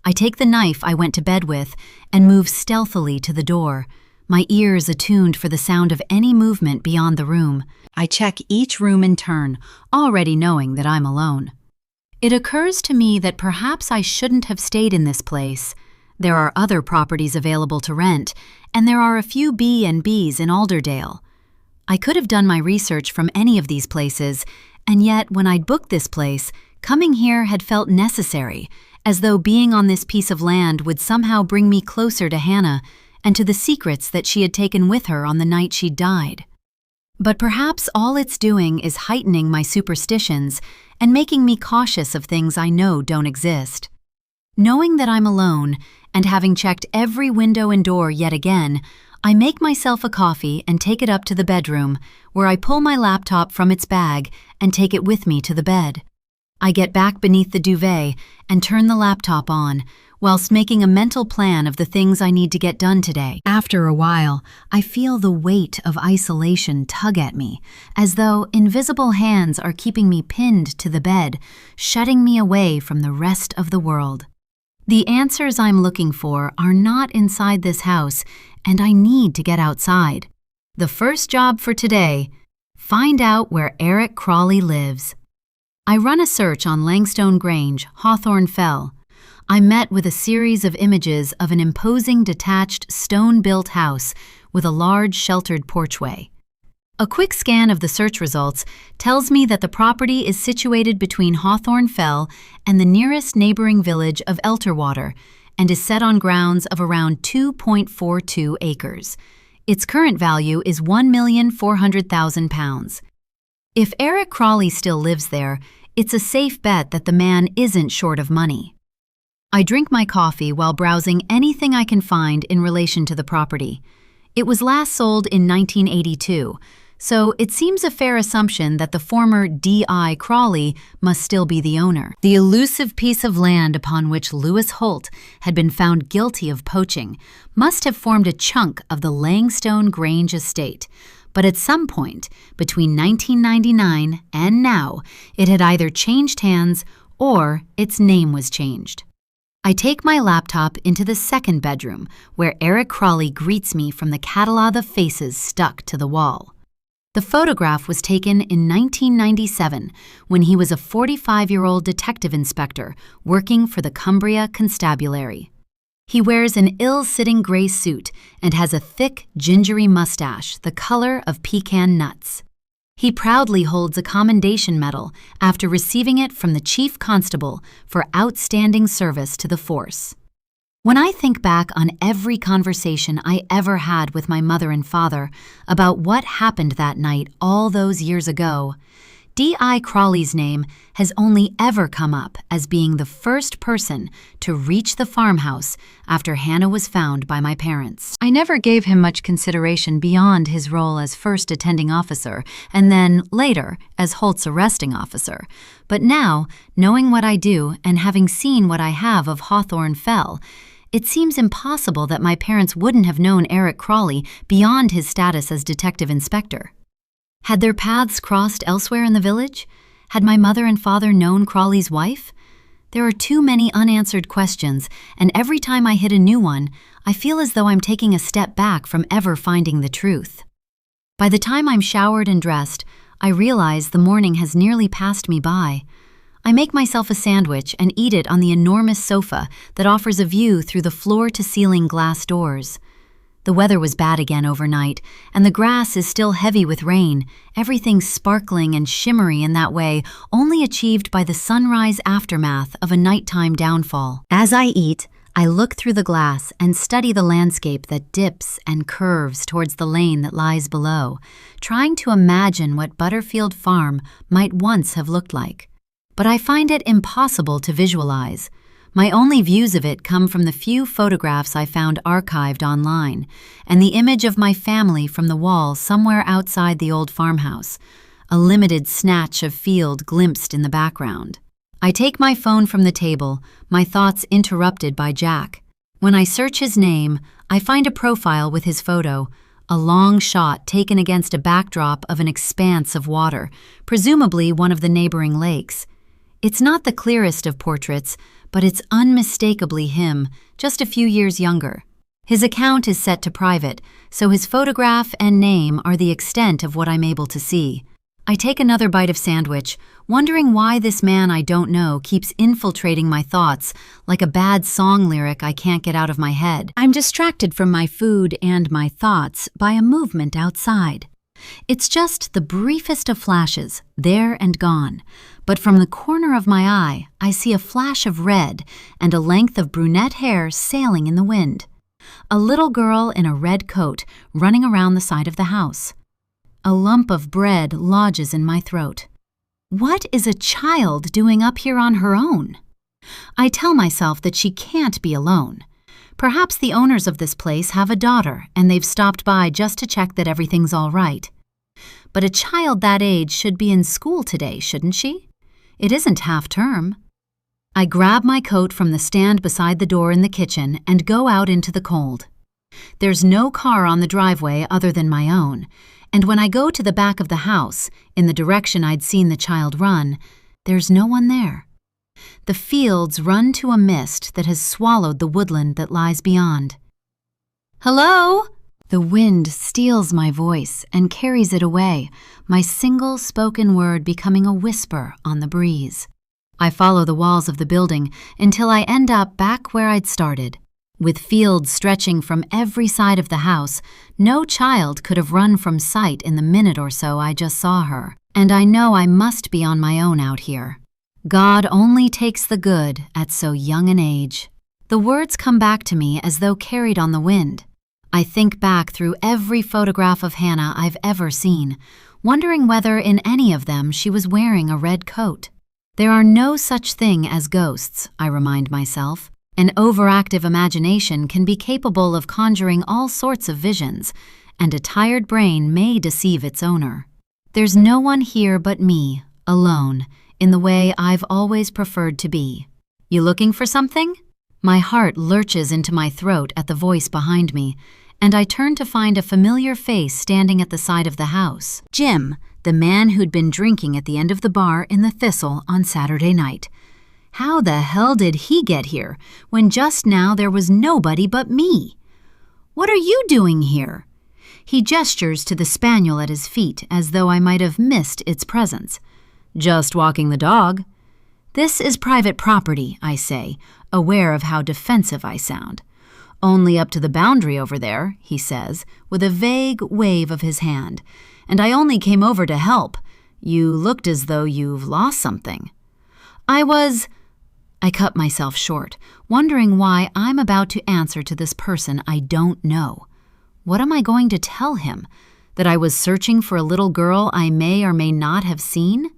I take the knife I went to bed with and move stealthily to the door, my ears attuned for the sound of any movement beyond the room. I check each room in turn, already knowing that I'm alone. It occurs to me that perhaps I shouldn't have stayed in this place. There are other properties available to rent, and there are a few B&Bs in Alderdale. I could have done my research from any of these places, and yet when I'd booked this place, Coming here had felt necessary, as though being on this piece of land would somehow bring me closer to Hannah and to the secrets that she had taken with her on the night she died. But perhaps all it's doing is heightening my superstitions and making me cautious of things I know don't exist. Knowing that I'm alone, and having checked every window and door yet again, I make myself a coffee and take it up to the bedroom, where I pull my laptop from its bag and take it with me to the bed. I get back beneath the duvet and turn the laptop on, whilst making a mental plan of the things I need to get done today. After a while, I feel the weight of isolation tug at me, as though invisible hands are keeping me pinned to the bed, shutting me away from the rest of the world. The answers I'm looking for are not inside this house, and I need to get outside. The first job for today: find out where Eric Crawley lives. I run a search on Langstone Grange, Hawthorne Fell. I'm met with a series of images of an imposing detached stone-built house with a large sheltered porchway. A quick scan of the search results tells me that the property is situated between Hawthorne Fell and the nearest neighboring village of Elterwater and is set on grounds of around 2.42 acres. Its current value is £1,400,000. If Eric Crawley still lives there, it's a safe bet that the man isn't short of money. I drink my coffee while browsing anything I can find in relation to the property. It was last sold in 1982, so it seems a fair assumption that the former D.I. Crawley must still be the owner. The elusive piece of land upon which Lewis Holt had been found guilty of poaching must have formed a chunk of the Langstone Grange estate, but at some point between 1999 and now, it had either changed hands or its name was changed. I take my laptop into the second bedroom, where Eric Crawley greets me from the catalog of faces stuck to the wall. The photograph was taken in 1997, when he was a 45-year-old detective inspector working for the Cumbria Constabulary. He wears an ill-sitting gray suit and has a thick, gingery mustache the color of pecan nuts. He proudly holds a commendation medal after receiving it from the Chief Constable for outstanding service to the force. When I think back on every conversation I ever had with my mother and father about what happened that night all those years ago, D.I. Crawley's name has only ever come up as being the first person to reach the farmhouse after Hannah was found by my parents. I never gave him much consideration beyond his role as first attending officer and then, later, as Holt's arresting officer. But now, knowing what I do and having seen what I have of Hawthorne Fell, it seems impossible that my parents wouldn't have known Eric Crawley beyond his status as detective inspector. Had their paths crossed elsewhere in the village? Had my mother and father known Crawley's wife? There are too many unanswered questions, and every time I hit a new one, I feel as though I'm taking a step back from ever finding the truth. By the time I'm showered and dressed, I realize the morning has nearly passed me by. I make myself a sandwich and eat it on the enormous sofa that offers a view through the floor-to-ceiling glass doors. The weather was bad again overnight, and the grass is still heavy with rain, everything sparkling and shimmery in that way only achieved by the sunrise aftermath of a nighttime downfall. As I eat, I look through the glass and study the landscape that dips and curves towards the lane that lies below, trying to imagine what Butterfield Farm might once have looked like. But I find it impossible to visualize. My only views of it come from the few photographs I found archived online, and the image of my family from the wall somewhere outside the old farmhouse, a limited snatch of field glimpsed in the background. I take my phone from the table, my thoughts interrupted by Jack. When I search his name, I find a profile with his photo, a long shot taken against a backdrop of an expanse of water, presumably one of the neighboring lakes. It's not the clearest of portraits, but it's unmistakably him, just a few years younger. His account is set to private, so his photograph and name are the extent of what I'm able to see. I take another bite of sandwich, wondering why this man I don't know keeps infiltrating my thoughts like a bad song lyric I can't get out of my head. I'm distracted from my food and my thoughts by a movement outside. It's just the briefest of flashes, there and gone. But from the corner of my eye, I see a flash of red and a length of brunette hair sailing in the wind. A little girl in a red coat running around the side of the house. A lump of bread lodges in my throat. What is a child doing up here on her own? I tell myself that she can't be alone. Perhaps the owners of this place have a daughter and they've stopped by just to check that everything's all right. But a child that age should be in school today, shouldn't she? It isn't half-term. I grab my coat from the stand beside the door in the kitchen and go out into the cold. There's no car on the driveway other than my own, and when I go to the back of the house, in the direction I'd seen the child run, there's no one there. The fields run to a mist that has swallowed the woodland that lies beyond. Hello? The wind steals my voice and carries it away, my single spoken word becoming a whisper on the breeze. I follow the walls of the building until I end up back where I'd started. With fields stretching from every side of the house, no child could have run from sight in the minute or so I just saw her, and I know I must be on my own out here. God only takes the good at so young an age. The words come back to me as though carried on the wind. I think back through every photograph of Hannah I've ever seen, wondering whether in any of them she was wearing a red coat. There are no such thing as ghosts, I remind myself. An overactive imagination can be capable of conjuring all sorts of visions, and a tired brain may deceive its owner. There's no one here but me, alone, in the way I've always preferred to be. You looking for something? My heart lurches into my throat at the voice behind me, and I turn to find a familiar face standing at the side of the house. Jim, the man who'd been drinking at the end of the bar in the Thistle on Saturday night. How the hell did he get here when just now there was nobody but me? What are you doing here? He gestures to the spaniel at his feet as though I might have missed its presence. Just walking the dog. This is private property, I say, aware of how defensive I sound. Only up to the boundary over there, he says, with a vague wave of his hand. And I only came over to help. You looked as though you've lost something. I cut myself short, wondering why I'm about to answer to this person I don't know. What am I going to tell him? That I was searching for a little girl I may or may not have seen?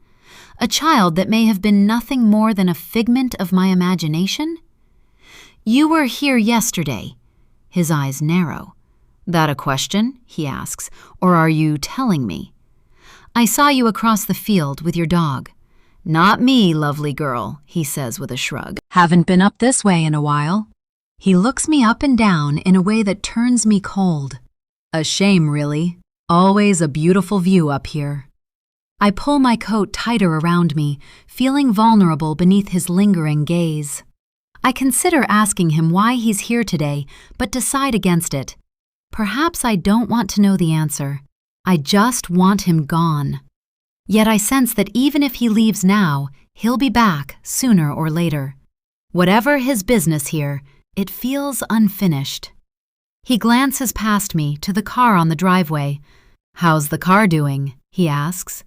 A child that may have been nothing more than a figment of my imagination? You were here yesterday. His eyes narrow. That a question? He asks. Or are you telling me? I saw you across the field with your dog. Not me, lovely girl, he says with a shrug. Haven't been up this way in a while. He looks me up and down in a way that turns me cold. A shame, really. Always a beautiful view up here. I pull my coat tighter around me, feeling vulnerable beneath his lingering gaze. I consider asking him why he's here today, but decide against it. Perhaps I don't want to know the answer. I just want him gone. Yet I sense that even if he leaves now, he'll be back sooner or later. Whatever his business here, it feels unfinished. He glances past me to the car on the driveway. How's the car doing? He asks.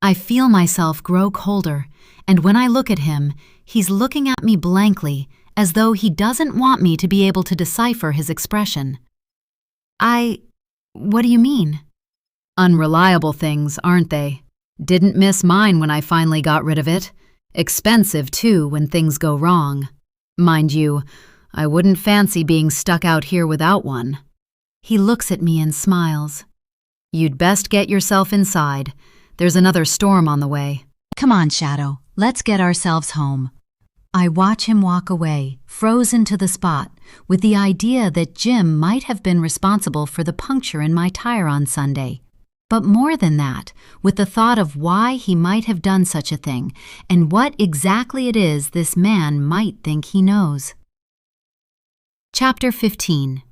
I feel myself grow colder, and when I look at him, he's looking at me blankly, as though he doesn't want me to be able to decipher his expression. What do you mean? Unreliable things, aren't they? Didn't miss mine when I finally got rid of it. Expensive, too, when things go wrong. Mind you, I wouldn't fancy being stuck out here without one. He looks at me and smiles. You'd best get yourself inside. There's another storm on the way. Come on, Shadow. Let's get ourselves home. I watch him walk away, frozen to the spot, with the idea that Jim might have been responsible for the puncture in my tire on Sunday. But more than that, with the thought of why he might have done such a thing, and what exactly it is this man might think he knows. Chapter 15.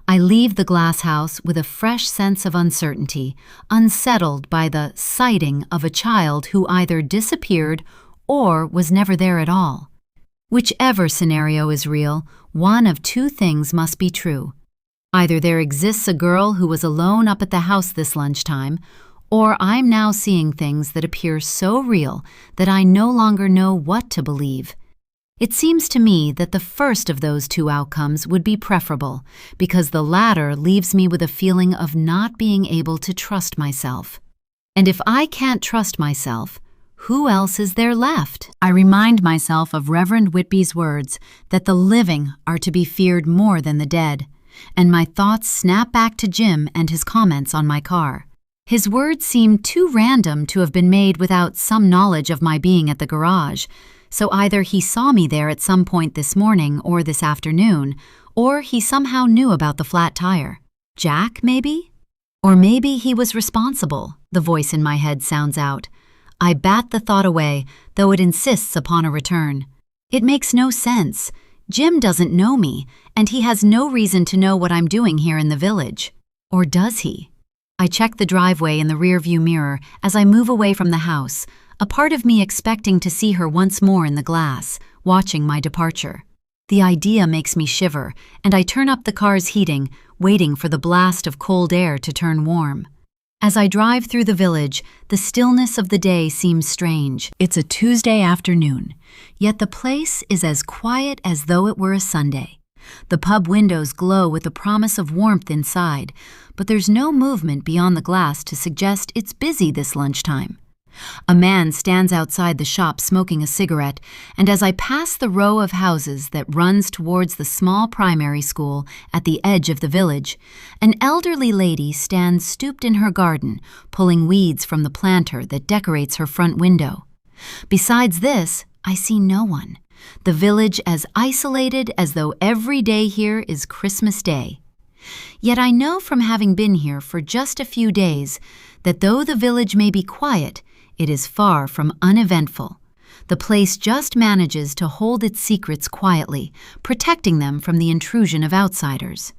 I leave the glass house with a fresh sense of uncertainty, unsettled by the sighting of a child who either disappeared or was never there at all. Whichever scenario is real, one of two things must be true. Either there exists a girl who was alone up at the house this lunchtime, or I'm now seeing things that appear so real that I no longer know what to believe. It seems to me that the first of those two outcomes would be preferable, because the latter leaves me with a feeling of not being able to trust myself. And if I can't trust myself, who else is there left? I remind myself of Reverend Whitby's words that the living are to be feared more than the dead, and my thoughts snap back to Jim and his comments on my car. His words seem too random to have been made without some knowledge of my being at the garage, so either he saw me there at some point this morning or this afternoon, or he somehow knew about the flat tire. Jack, maybe? Or maybe he was responsible, the voice in my head sounds out. I bat the thought away, though it insists upon a return. It makes no sense. Jim doesn't know me, and he has no reason to know what I'm doing here in the village. Or does he? I check the driveway in the rearview mirror as I move away from the house, a part of me expecting to see her once more in the glass, watching my departure. The idea makes me shiver, and I turn up the car's heating, waiting for the blast of cold air to turn warm. As I drive through the village, the stillness of the day seems strange. It's a Tuesday afternoon, yet the place is as quiet as though it were a Sunday. The pub windows glow with the promise of warmth inside, but there's no movement beyond the glass to suggest it's busy this lunchtime. A man stands outside the shop smoking a cigarette, and as I pass the row of houses that runs towards the small primary school at the edge of the village, an elderly lady stands stooped in her garden, pulling weeds from the planter that decorates her front window. Besides this, I see no one. The village as isolated as though every day here is Christmas Day. Yet I know from having been here for just a few days that though the village may be quiet, it is far from uneventful. The place just manages to hold its secrets quietly, protecting them from the intrusion of outsiders.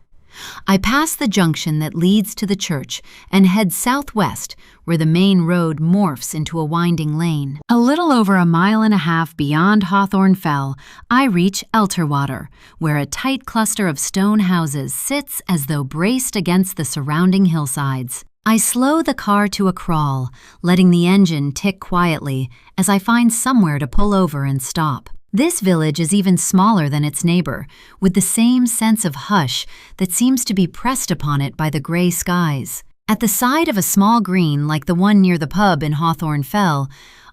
I pass the junction that leads to the church and head southwest, where the main road morphs into a winding lane. A little over 1.5 miles beyond Hawthorne Fell, I reach Elterwater, where a tight cluster of stone houses sits as though braced against the surrounding hillsides. I slow the car to a crawl, letting the engine tick quietly as I find somewhere to pull over and stop. This village is even smaller than its neighbor, with the same sense of hush that seems to be pressed upon it by the gray skies. At the side of a small green like the one near the pub in Hawthorne Fell,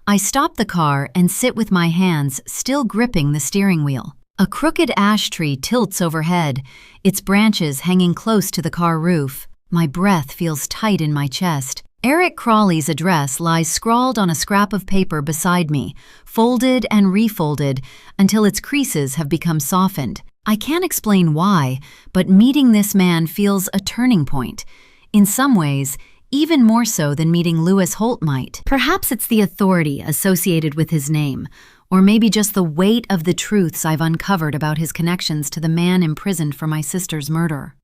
I stop the car and sit with my hands still gripping the steering wheel. A crooked ash tree tilts overhead, its branches hanging close to the car roof. My breath feels tight in my chest. Eric Crawley's address lies scrawled on a scrap of paper beside me, folded and refolded until its creases have become softened. I can't explain why, but meeting this man feels a turning point. In some ways, even more so than meeting Lewis Holt might. Perhaps it's the authority associated with his name, or maybe just the weight of the truths I've uncovered about his connections to the man imprisoned for my sister's murder.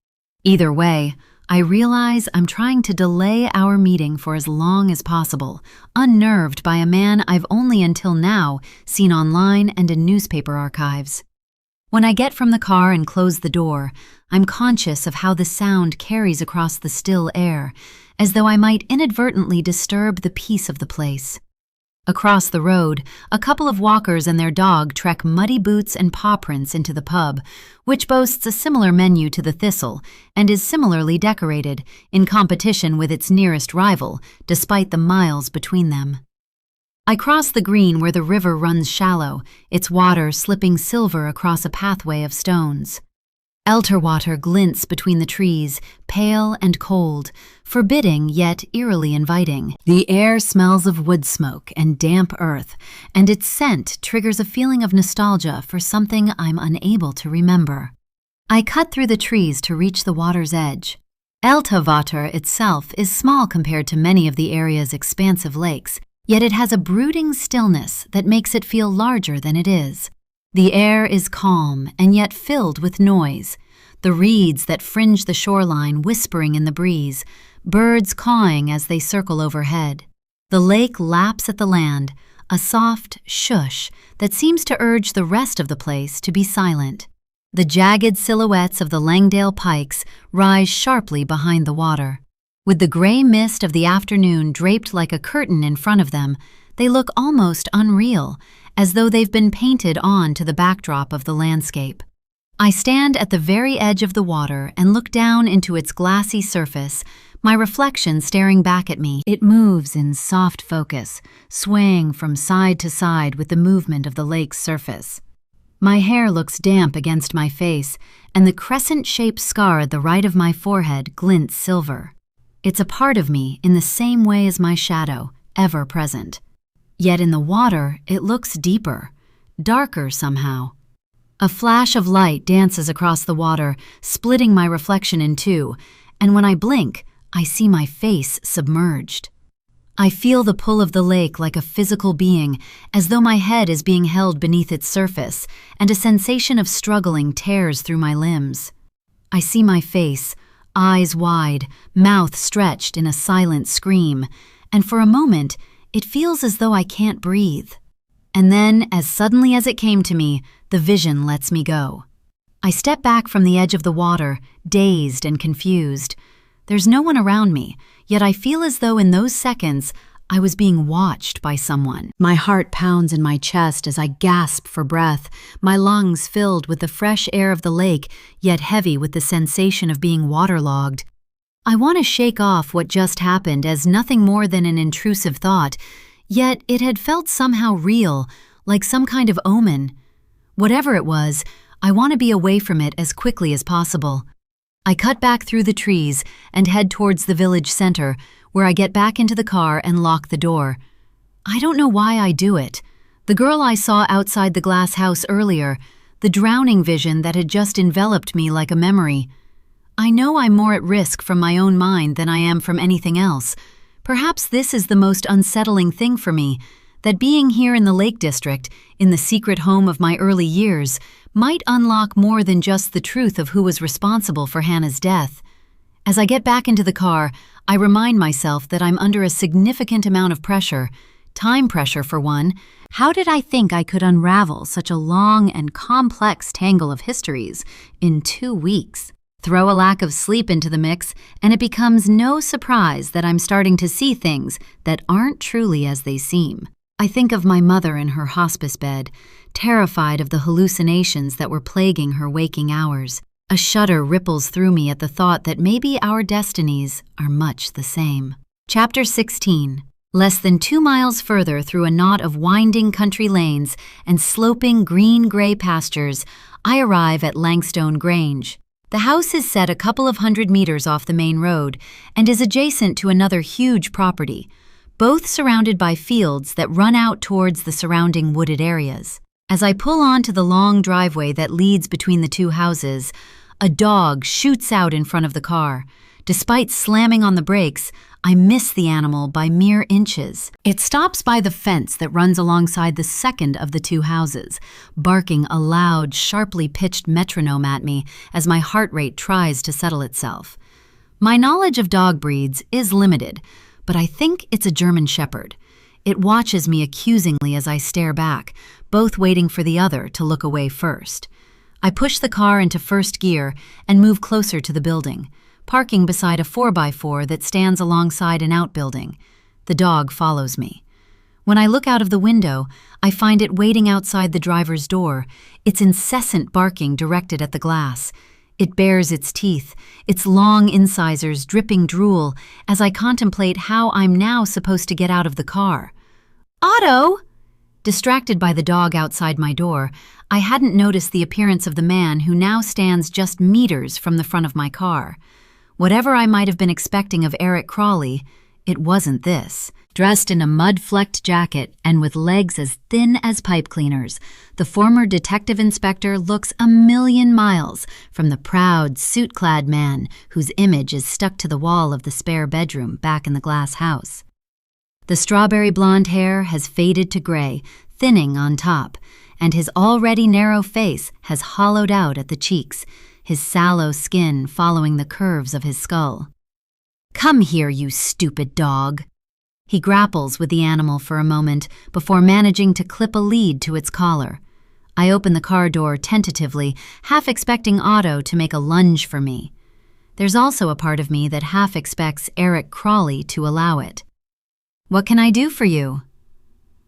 Either way, I realize I'm trying to delay our meeting for as long as possible, unnerved by a man I've only until now seen online and in newspaper archives. When I get from the car and close the door, I'm conscious of how the sound carries across the still air, as though I might inadvertently disturb the peace of the place. Across the road, a couple of walkers and their dog trek muddy boots and paw prints into the pub, which boasts a similar menu to the Thistle and is similarly decorated, in competition with its nearest rival, despite the miles between them. I cross the green where the river runs shallow, its water slipping silver across a pathway of stones. Elterwater glints between the trees, pale and cold, forbidding yet eerily inviting. The air smells of wood smoke and damp earth, and its scent triggers a feeling of nostalgia for something I'm unable to remember. I cut through the trees to reach the water's edge. Elterwater itself is small compared to many of the area's expansive lakes, yet it has a brooding stillness that makes it feel larger than it is. The air is calm and yet filled with noise, the reeds that fringe the shoreline whispering in the breeze, birds cawing as they circle overhead. The lake laps at the land, a soft shush that seems to urge the rest of the place to be silent. The jagged silhouettes of the Langdale pikes rise sharply behind the water. With the gray mist of the afternoon draped like a curtain in front of them, they look almost unreal, as though they've been painted on to the backdrop of the landscape. I stand at the very edge of the water and look down into its glassy surface, my reflection staring back at me. It moves in soft focus, swaying from side to side with the movement of the lake's surface. My hair looks damp against my face, and the crescent-shaped scar at the right of my forehead glints silver. It's a part of me in the same way as my shadow, ever present. Yet in the water, it looks deeper, darker somehow. A flash of light dances across the water, splitting my reflection in two, and when I blink, I see my face submerged. I feel the pull of the lake like a physical being, as though my head is being held beneath its surface, and a sensation of struggling tears through my limbs. I see my face, eyes wide, mouth stretched in a silent scream, and for a moment, it feels as though I can't breathe. And then, as suddenly as it came to me, the vision lets me go. I step back from the edge of the water, dazed and confused. There's no one around me, yet I feel as though in those seconds I was being watched by someone. My heart pounds in my chest as I gasp for breath, my lungs filled with the fresh air of the lake, yet heavy with the sensation of being waterlogged. I want to shake off what just happened as nothing more than an intrusive thought, yet it had felt somehow real, like some kind of omen. Whatever it was, I want to be away from it as quickly as possible. I cut back through the trees and head towards the village center, where I get back into the car and lock the door. I don't know why I do it. The girl I saw outside the glass house earlier, the drowning vision that had just enveloped me like a memory. I know I'm more at risk from my own mind than I am from anything else. Perhaps this is the most unsettling thing for me, that being here in the Lake District, in the secret home of my early years, might unlock more than just the truth of who was responsible for Hannah's death. As I get back into the car, I remind myself that I'm under a significant amount of pressure, time pressure for one. How did I think I could unravel such a long and complex tangle of histories in 2 weeks? Throw a lack of sleep into the mix, and it becomes no surprise that I'm starting to see things that aren't truly as they seem. I think of my mother in her hospice bed, terrified of the hallucinations that were plaguing her waking hours. A shudder ripples through me at the thought that maybe our destinies are much the same. Chapter 16. Less than 2 miles further through a knot of winding country lanes and sloping green-gray pastures, I arrive at Langstone Grange. The house is set a couple of 100 meters off the main road and is adjacent to another huge property, both surrounded by fields that run out towards the surrounding wooded areas. As I pull onto the long driveway that leads between the two houses, a dog shoots out in front of the car. Despite slamming on the brakes, I miss the animal by mere inches. It stops by the fence that runs alongside the second of the two houses, barking a loud, sharply pitched metronome at me as my heart rate tries to settle itself. My knowledge of dog breeds is limited, but I think it's a German Shepherd. It watches me accusingly as I stare back, both waiting for the other to look away first. I push the car into first gear and move closer to the building, parking beside a 4x4 that stands alongside an outbuilding. The dog follows me. When I look out of the window, I find it waiting outside the driver's door, its incessant barking directed at the glass. It bares its teeth, its long incisors dripping drool, as I contemplate how I'm now supposed to get out of the car. Otto! Distracted by the dog outside my door, I hadn't noticed the appearance of the man who now stands just meters from the front of my car. Whatever I might have been expecting of Eric Crawley, it wasn't this. Dressed in a mud-flecked jacket and with legs as thin as pipe cleaners, the former detective inspector looks a million miles from the proud, suit-clad man whose image is stuck to the wall of the spare bedroom back in the glass house. The strawberry blonde hair has faded to gray, thinning on top, and his already narrow face has hollowed out at the cheeks, his sallow skin following the curves of his skull. "Come here, you stupid dog." He grapples with the animal for a moment before managing to clip a lead to its collar. I open the car door tentatively, half expecting Otto to make a lunge for me. There's also a part of me that half expects Eric Crawley to allow it. "What can I do for you?"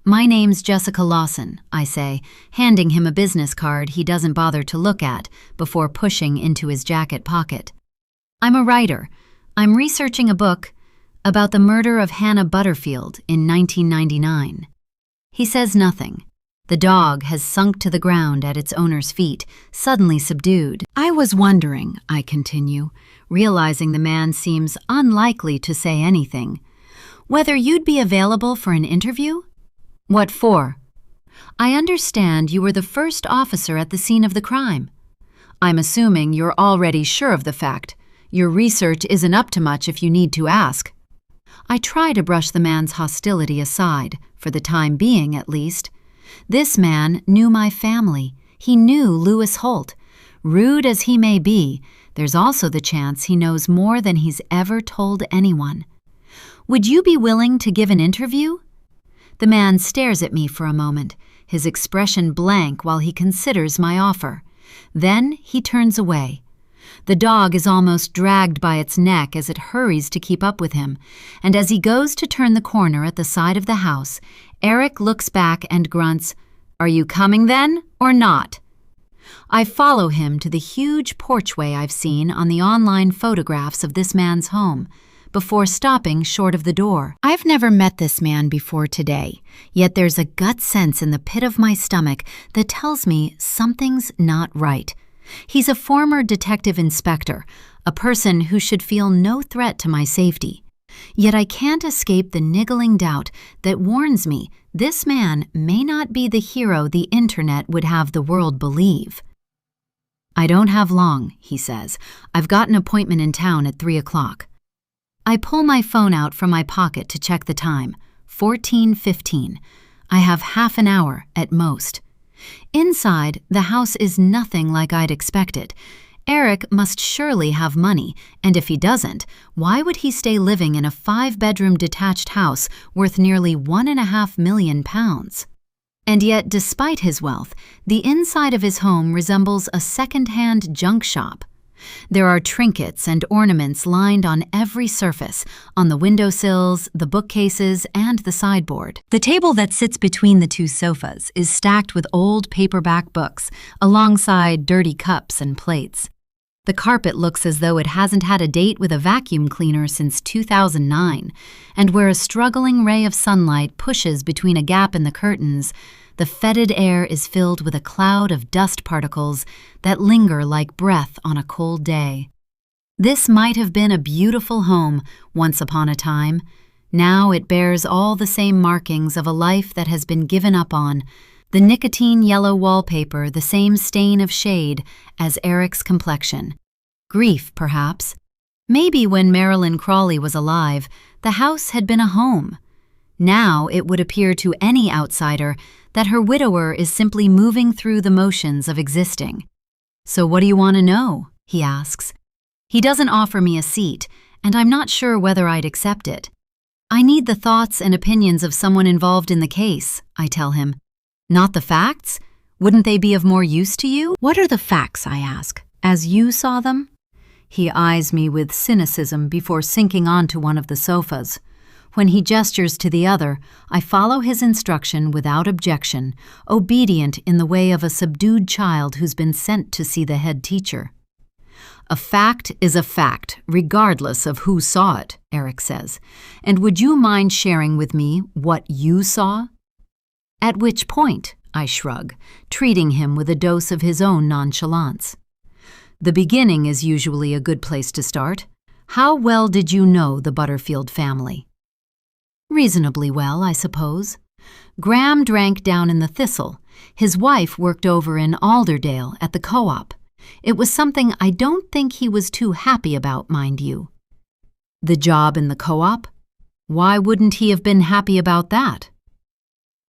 "My name's Jessica Lawson," I say, handing him a business card he doesn't bother to look at before pushing into his jacket pocket. "I'm a writer. I'm researching a book about the murder of Hannah Butterfield in 1999. He says nothing. The dog has sunk to the ground at its owner's feet, suddenly subdued. "I was wondering," I continue, realizing the man seems unlikely to say anything, "whether you'd be available for an interview?" "What for?" "I understand you were the first officer at the scene of the crime. I'm assuming you're already sure of the fact. Your research isn't up to much if you need to ask." I try to brush the man's hostility aside, for the time being at least. This man knew my family. He knew Lewis Holt. Rude as he may be, there's also the chance he knows more than he's ever told anyone. "Would you be willing to give an interview?" The man stares at me for a moment, his expression blank while he considers my offer. Then he turns away. The dog is almost dragged by its neck as it hurries to keep up with him, and as he goes to turn the corner at the side of the house, Eric looks back and grunts, "Are you coming then, or not?" I follow him to the huge porchway I've seen on the online photographs of this man's home, before stopping short of the door. I've never met this man before today, yet there's a gut sense in the pit of my stomach that tells me something's not right. He's a former detective inspector, a person who should feel no threat to my safety. Yet I can't escape the niggling doubt that warns me this man may not be the hero the internet would have the world believe. "I don't have long," he says. "I've got an appointment in town at 3 o'clock. I pull my phone out from my pocket to check the time. 14:15. I have half an hour at most. Inside, the house is nothing like I'd expected. Eric must surely have money, and if he doesn't, why would he stay living in a 5-bedroom detached house worth nearly £1.5 million? And yet, despite his wealth, the inside of his home resembles a second-hand junk shop. There are trinkets and ornaments lined on every surface, on the windowsills, the bookcases, and the sideboard. The table that sits between the two sofas is stacked with old paperback books, alongside dirty cups and plates. The carpet looks as though it hasn't had a date with a vacuum cleaner since 2009, and where a struggling ray of sunlight pushes between a gap in the curtains, the fetid air is filled with a cloud of dust particles that linger like breath on a cold day. This might have been a beautiful home once upon a time. Now it bears all the same markings of a life that has been given up on, the nicotine yellow wallpaper the same stain of shade as Eric's complexion. Grief, perhaps. Maybe when Marilyn Crawley was alive, the house had been a home. Now it would appear to any outsider that her widower is simply moving through the motions of existing. "So what do you want to know?" he asks. He doesn't offer me a seat, and I'm not sure whether I'd accept it. "I need the thoughts and opinions of someone involved in the case," I tell him. "Not the facts? Wouldn't they be of more use to you?" "What are the facts?" I ask. "As you saw them?" He eyes me with cynicism before sinking onto one of the sofas. When he gestures to the other, I follow his instruction without objection, obedient in the way of a subdued child who's been sent to see the head teacher. "A fact is a fact, regardless of who saw it," Eric says. "And would you mind sharing with me what you saw?" "At which point?" I shrug, treating him with a dose of his own nonchalance. "The beginning is usually a good place to start. How well did you know the Butterfield family?" "Reasonably well, I suppose. Graham drank down in the Thistle. His wife worked over in Alderdale at the co-op. It was something I don't think he was too happy about, mind you." "The job in the co-op? Why wouldn't he have been happy about that?"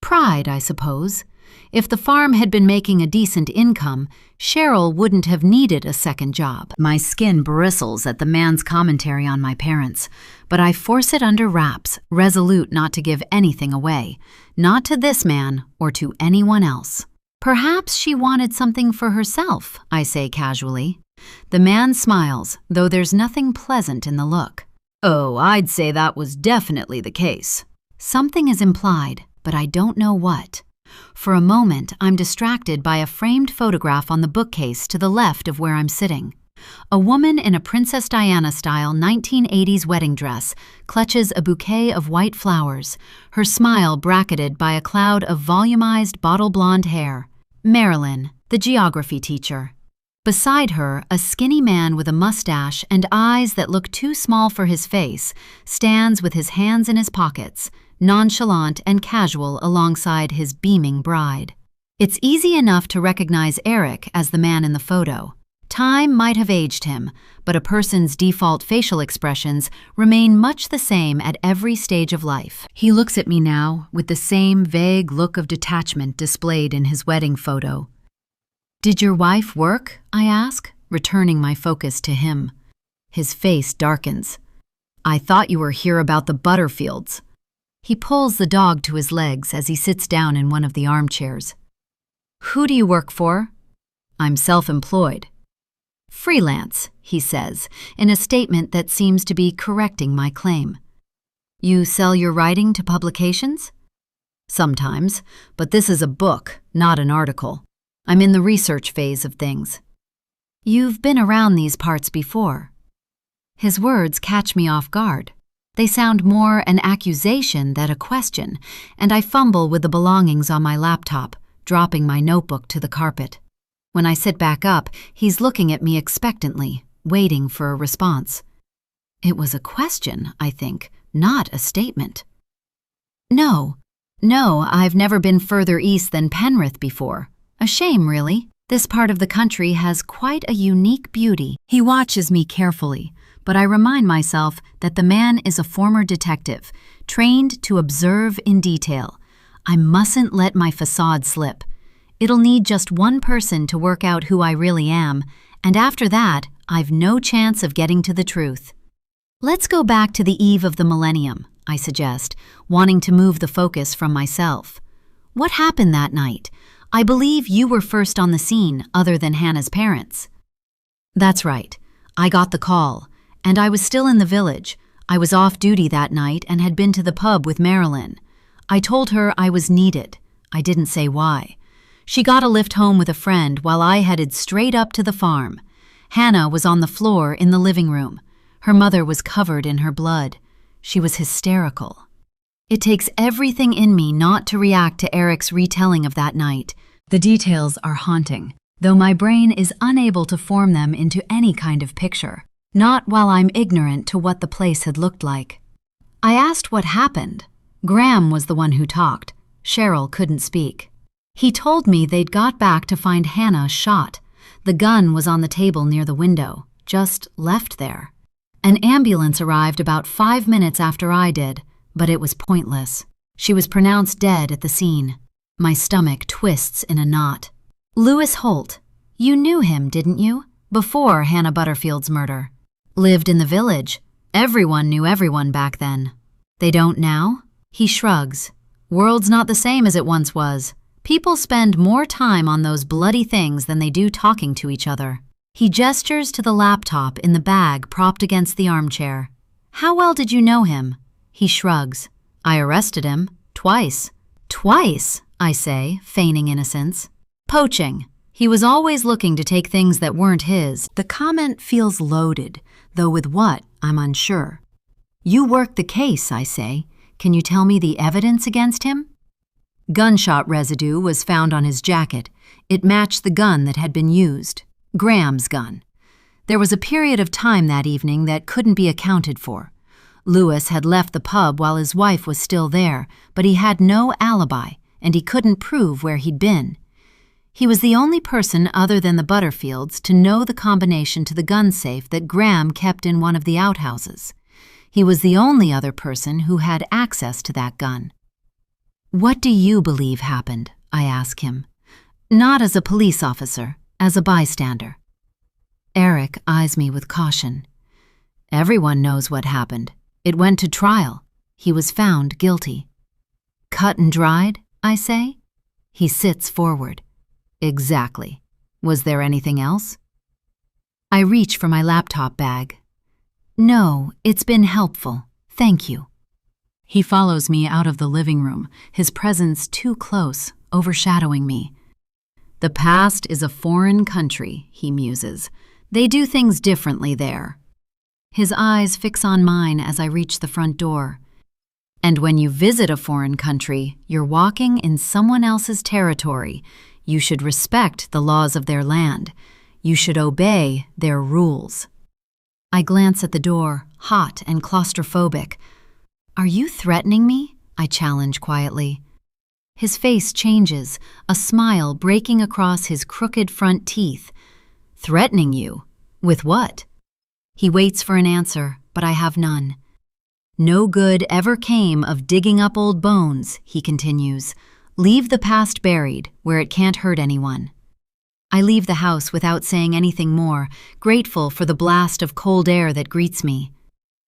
"Pride, I suppose. If the farm had been making a decent income, Cheryl wouldn't have needed a second job." My skin bristles at the man's commentary on my parents, but I force it under wraps, resolute not to give anything away, not to this man or to anyone else. Perhaps she wanted something for herself, I say casually. The man smiles, though there's nothing pleasant in the look. Oh, I'd say that was definitely the case. Something is implied, but I don't know what. For a moment, I'm distracted by a framed photograph on the bookcase to the left of where I'm sitting. A woman in a Princess Diana-style 1980s wedding dress clutches a bouquet of white flowers, her smile bracketed by a cloud of volumized bottle blonde hair. Marilyn, the geography teacher. Beside her, a skinny man with a mustache and eyes that look too small for his face stands with his hands in his pockets, nonchalant and casual alongside his beaming bride. It's easy enough to recognize Eric as the man in the photo. Time might have aged him, but a person's default facial expressions remain much the same at every stage of life. He looks at me now with the same vague look of detachment displayed in his wedding photo. "Did your wife work?" I ask, returning my focus to him. His face darkens. "I thought you were here about the Butterfields." He pulls the dog to his legs as he sits down in one of the armchairs. "Who do you work for?" "I'm self-employed." "Freelance," he says, in a statement that seems to be correcting my claim. "You sell your writing to publications?" "Sometimes, but this is a book, not an article. I'm in the research phase of things." "You've been around these parts before." His words catch me off guard. They sound more an accusation than a question, and I fumble with the belongings on my laptop, dropping my notebook to the carpet. When I sit back up, he's looking at me expectantly, waiting for a response. It was a question, I think, not a statement. No, I've never been further east than Penrith before. A shame, really. This part of the country has quite a unique beauty." He watches me carefully, but I remind myself that the man is a former detective, trained to observe in detail. I mustn't let my facade slip. It'll need just one person to work out who I really am, and after that, I've no chance of getting to the truth. "Let's go back to the eve of the millennium," I suggest, wanting to move the focus from myself. "What happened that night? I believe you were first on the scene, other than Hannah's parents." "That's right. I got the call, and I was still in the village. I was off duty that night and had been to the pub with Marilyn. I told her I was needed. I didn't say why. She got a lift home with a friend while I headed straight up to the farm. Hannah was on the floor in the living room. Her mother was covered in her blood. She was hysterical. It takes everything in me not to react to Eric's retelling of that night. The details are haunting, though my brain is unable to form them into any kind of picture, not while I'm ignorant to what the place had looked like. I asked what happened. Graham was the one who talked. Cheryl couldn't speak. He told me they'd got back to find Hannah shot. The gun was on the table near the window, just left there. An ambulance arrived about 5 minutes after I did, but it was pointless. She was pronounced dead at the scene. My stomach twists in a knot. "Lewis Holt. You knew him, didn't you? Before Hannah Butterfield's murder. Lived in the village. Everyone knew everyone back then." "They don't now?" He shrugs. "World's not the same as it once was. People spend more time on those bloody things than they do talking to each other." He gestures to the laptop in the bag propped against the armchair. "How well did you know him?" He shrugs. "I arrested him. Twice." "Twice?" I say, feigning innocence. "Poaching. He was always looking to take things that weren't his." The comment feels loaded, though with what, I'm unsure. "You worked the case," I say. "Can you tell me the evidence against him?" Gunshot residue was found on his jacket. It matched the gun that had been used. Graham's gun. There was a period of time that evening that couldn't be accounted for. Lewis had left the pub while his wife was still there, but he had no alibi, and he couldn't prove where he'd been. He was the only person other than the Butterfields to know the combination to the gun safe that Graham kept in one of the outhouses. He was the only other person who had access to that gun. "What do you believe happened?" I ask him. Not as a police officer, as a bystander. Eric eyes me with caution. "Everyone knows what happened. It went to trial. He was found guilty." "Cut and dried?" I say. He sits forward. Exactly. Was there anything else? I reach for my laptop bag. No, it's been helpful. Thank you. He follows me out of the living room, his presence too close, overshadowing me. The past is a foreign country, he muses. They do things differently there. His eyes fix on mine as I reach the front door. And when you visit a foreign country, you're walking in someone else's territory. You should respect the laws of their land. You should obey their rules. I glance at the door, hot and claustrophobic. Are you threatening me? I challenge quietly. His face changes, a smile breaking across his crooked front teeth. Threatening you? With what? He waits for an answer, but I have none. No good ever came of digging up old bones, he continues. Leave the past buried, where it can't hurt anyone. I leave the house without saying anything more, grateful for the blast of cold air that greets me.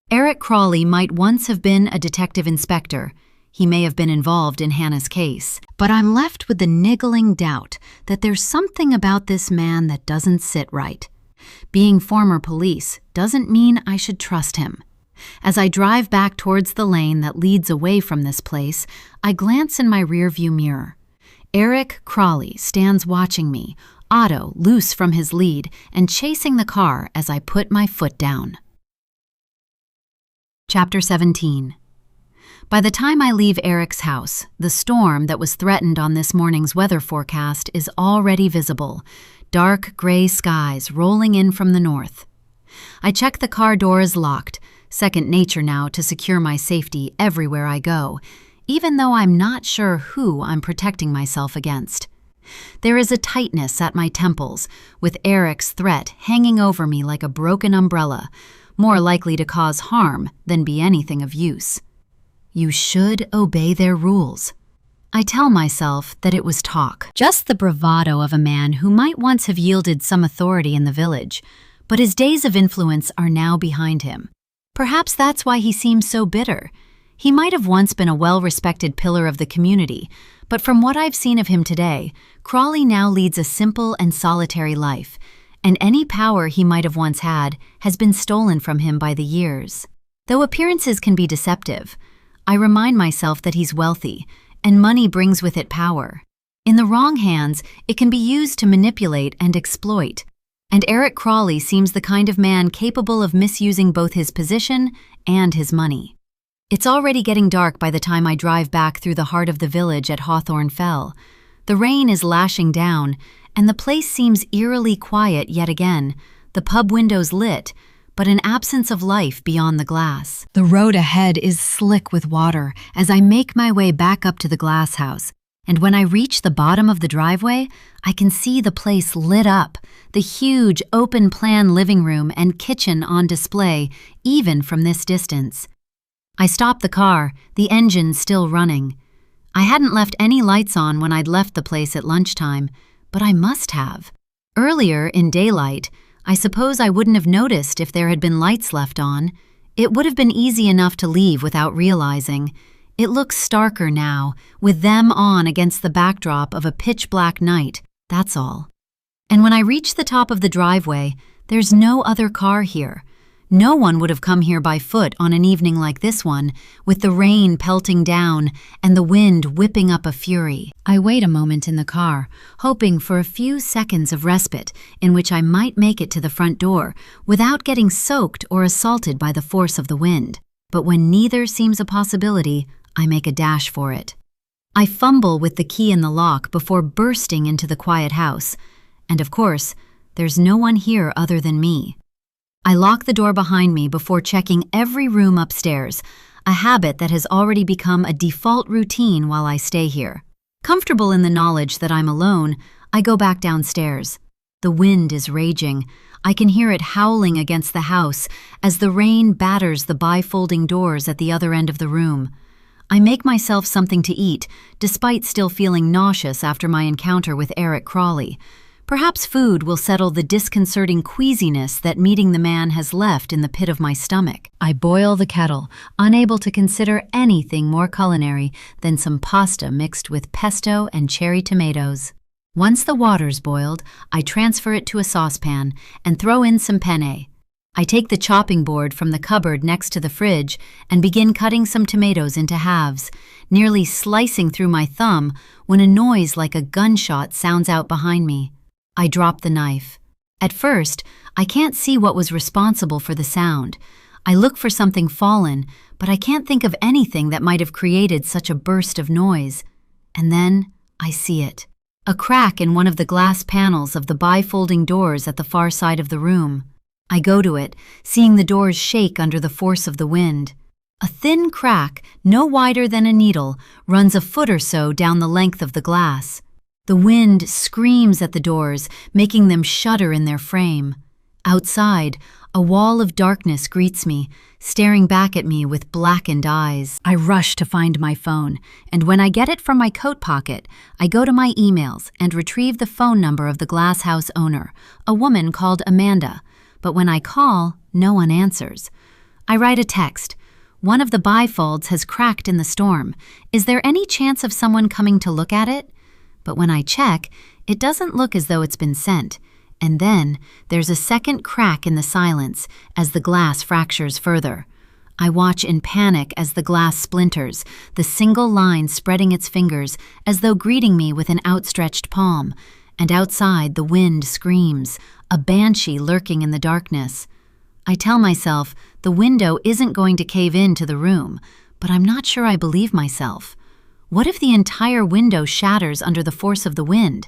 Eric Crawley might once have been a detective inspector. He may have been involved in Hannah's case. But I'm left with the niggling doubt that there's something about this man that doesn't sit right. Being former police doesn't mean I should trust him. As I drive back towards the lane that leads away from this place, I glance in my rearview mirror. Eric Crawley stands watching me, Otto loose from his lead and chasing the car as I put my foot down. Chapter 17. By the time I leave Eric's house, the storm that was threatened on this morning's weather forecast is already visible. Dark gray skies rolling in from the north. I check the car door is locked, second nature now to secure my safety everywhere I go, even though I'm not sure who I'm protecting myself against. There is a tightness at my temples, with Eric's threat hanging over me like a broken umbrella, more likely to cause harm than be anything of use. You should obey their rules. I tell myself that it was talk, just the bravado of a man who might once have yielded some authority in the village, but his days of influence are now behind him. Perhaps that's why he seems so bitter. He might have once been a well-respected pillar of the community, but from what I've seen of him today, Crawley now leads a simple and solitary life, and any power he might have once had has been stolen from him by the years. Though appearances can be deceptive, I remind myself that he's wealthy, and money brings with it power. In the wrong hands, it can be used to manipulate and exploit. And Eric Crawley seems the kind of man capable of misusing both his position and his money. It's already getting dark by the time I drive back through the heart of the village at Hawthorne Fell. The rain is lashing down, and the place seems eerily quiet yet again, the pub windows lit, but an absence of life beyond the glass. The road ahead is slick with water as I make my way back up to the glass house, and when I reach the bottom of the driveway, I can see the place lit up, the huge open-plan living room and kitchen on display, even from this distance. I stop the car, the engine still running. I hadn't left any lights on when I'd left the place at lunchtime, but I must have. Earlier, in daylight, I suppose I wouldn't have noticed if there had been lights left on. It would have been easy enough to leave without realizing. It looks starker now, with them on against the backdrop of a pitch-black night, that's all. And when I reach the top of the driveway, there's no other car here. No one would have come here by foot on an evening like this one, with the rain pelting down and the wind whipping up a fury. I wait a moment in the car, hoping for a few seconds of respite in which I might make it to the front door without getting soaked or assaulted by the force of the wind. But when neither seems a possibility, I make a dash for it. I fumble with the key in the lock before bursting into the quiet house. And of course, there's no one here other than me. I lock the door behind me before checking every room upstairs, a habit that has already become a default routine while I stay here. Comfortable in the knowledge that I'm alone, I go back downstairs. The wind is raging. I can hear it howling against the house as the rain batters the bifolding doors at the other end of the room. I make myself something to eat, despite still feeling nauseous after my encounter with Eric Crawley. Perhaps food will settle the disconcerting queasiness that meeting the man has left in the pit of my stomach. I boil the kettle, unable to consider anything more culinary than some pasta mixed with pesto and cherry tomatoes. Once the water's boiled, I transfer it to a saucepan and throw in some penne. I take the chopping board from the cupboard next to the fridge and begin cutting some tomatoes into halves, nearly slicing through my thumb when a noise like a gunshot sounds out behind me. I drop the knife. At first, I can't see what was responsible for the sound. I look for something fallen, but I can't think of anything that might have created such a burst of noise. And then I see it. A crack in one of the glass panels of the bifolding doors at the far side of the room. I go to it, seeing the doors shake under the force of the wind. A thin crack, no wider than a needle, runs a foot or so down the length of the glass. The wind screams at the doors, making them shudder in their frame. Outside, a wall of darkness greets me, staring back at me with blackened eyes. I rush to find my phone, and when I get it from my coat pocket, I go to my emails and retrieve the phone number of the glass house owner, a woman called Amanda. But when I call, no one answers. I write a text. One of the bifolds has cracked in the storm. Is there any chance of someone coming to look at it? But when I check, it doesn't look as though it's been sent. And then there's a second crack in the silence as the glass fractures further. I watch in panic as the glass splinters, the single line spreading its fingers as though greeting me with an outstretched palm. And outside the wind screams, a banshee lurking in the darkness. I tell myself the window isn't going to cave into the room, but I'm not sure I believe myself. What if the entire window shatters under the force of the wind?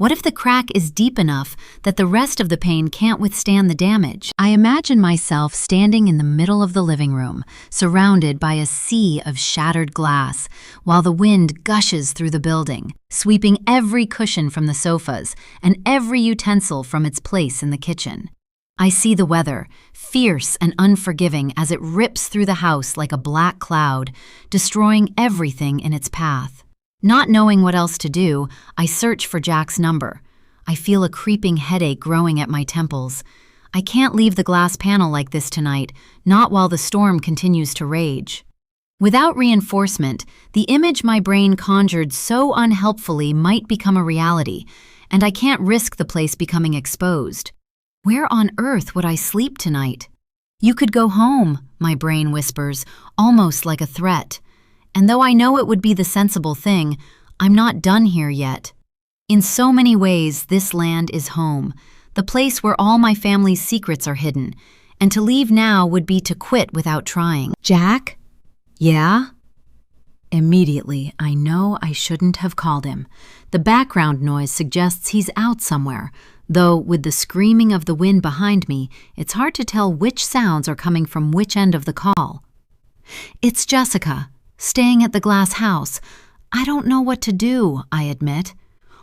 What if the crack is deep enough that the rest of the pane can't withstand the damage? I imagine myself standing in the middle of the living room, surrounded by a sea of shattered glass, while the wind gushes through the building, sweeping every cushion from the sofas and every utensil from its place in the kitchen. I see the weather, fierce and unforgiving as it rips through the house like a black cloud, destroying everything in its path. Not knowing what else to do, I search for Jack's number. I feel a creeping headache growing at my temples. I can't leave the glass panel like this tonight, not while the storm continues to rage. Without reinforcement, the image my brain conjured so unhelpfully might become a reality, and I can't risk the place becoming exposed. Where on earth would I sleep tonight? You could go home, my brain whispers, almost like a threat. And though I know it would be the sensible thing, I'm not done here yet. In so many ways, this land is home, the place where all my family's secrets are hidden, and to leave now would be to quit without trying. Jack? Yeah? Immediately, I know I shouldn't have called him. The background noise suggests he's out somewhere, though with the screaming of the wind behind me, it's hard to tell which sounds are coming from which end of the call. It's Jessica. Staying at the glass house. I don't know what to do, I admit.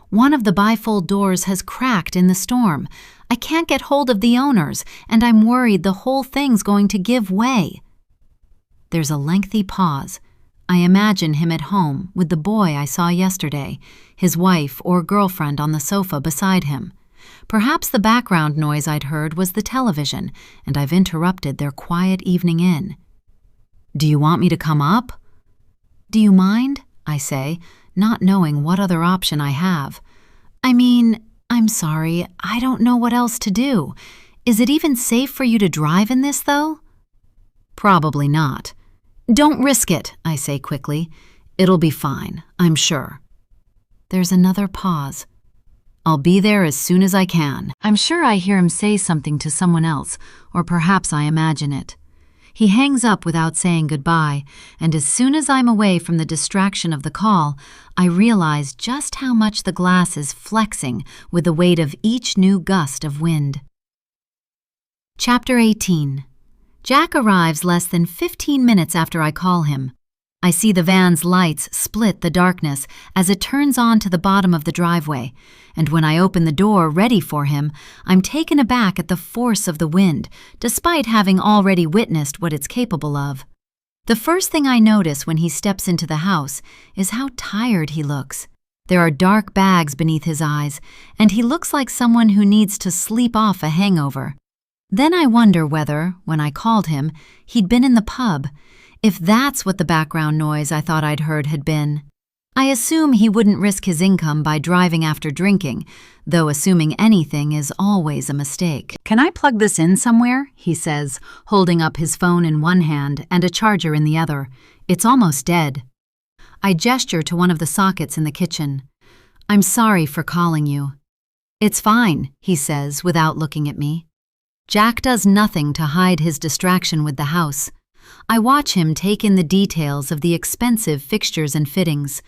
One of the bifold doors has cracked in the storm. I can't get hold of the owners, and I'm worried the whole thing's going to give way. There's a lengthy pause. I imagine him at home with the boy I saw yesterday, his wife or girlfriend on the sofa beside him. Perhaps the background noise I'd heard was the television, and I've interrupted their quiet evening in. Do you want me to come up? Do you mind? I say, not knowing what other option I have. I mean, I'm sorry, I don't know what else to do. Is it even safe for you to drive in this, though? Probably not. Don't risk it, I say quickly. It'll be fine, I'm sure. There's another pause. I'll be there as soon as I can. I'm sure I hear him say something to someone else, or perhaps I imagine it. He hangs up without saying goodbye, and as soon as I'm away from the distraction of the call, I realize just how much the glass is flexing with the weight of each new gust of wind. Chapter 18. Jack arrives less than 15 minutes after I call him. I see the van's lights split the darkness as it turns on to the bottom of the driveway, and when I open the door ready for him, I'm taken aback at the force of the wind, despite having already witnessed what it's capable of. The first thing I notice when he steps into the house is how tired he looks. There are dark bags beneath his eyes, and he looks like someone who needs to sleep off a hangover. Then I wonder whether, when I called him, he'd been in the pub, if that's what the background noise I thought I'd heard had been. I assume he wouldn't risk his income by driving after drinking, though assuming anything is always a mistake. "Can I plug this in somewhere?" he says, holding up his phone in one hand and a charger in the other. "It's almost dead." I gesture to one of the sockets in the kitchen. "I'm sorry for calling you." "It's fine," he says without looking at me. Jack does nothing to hide his distraction with the house. I watch him take in the details of the expensive fixtures and fittings,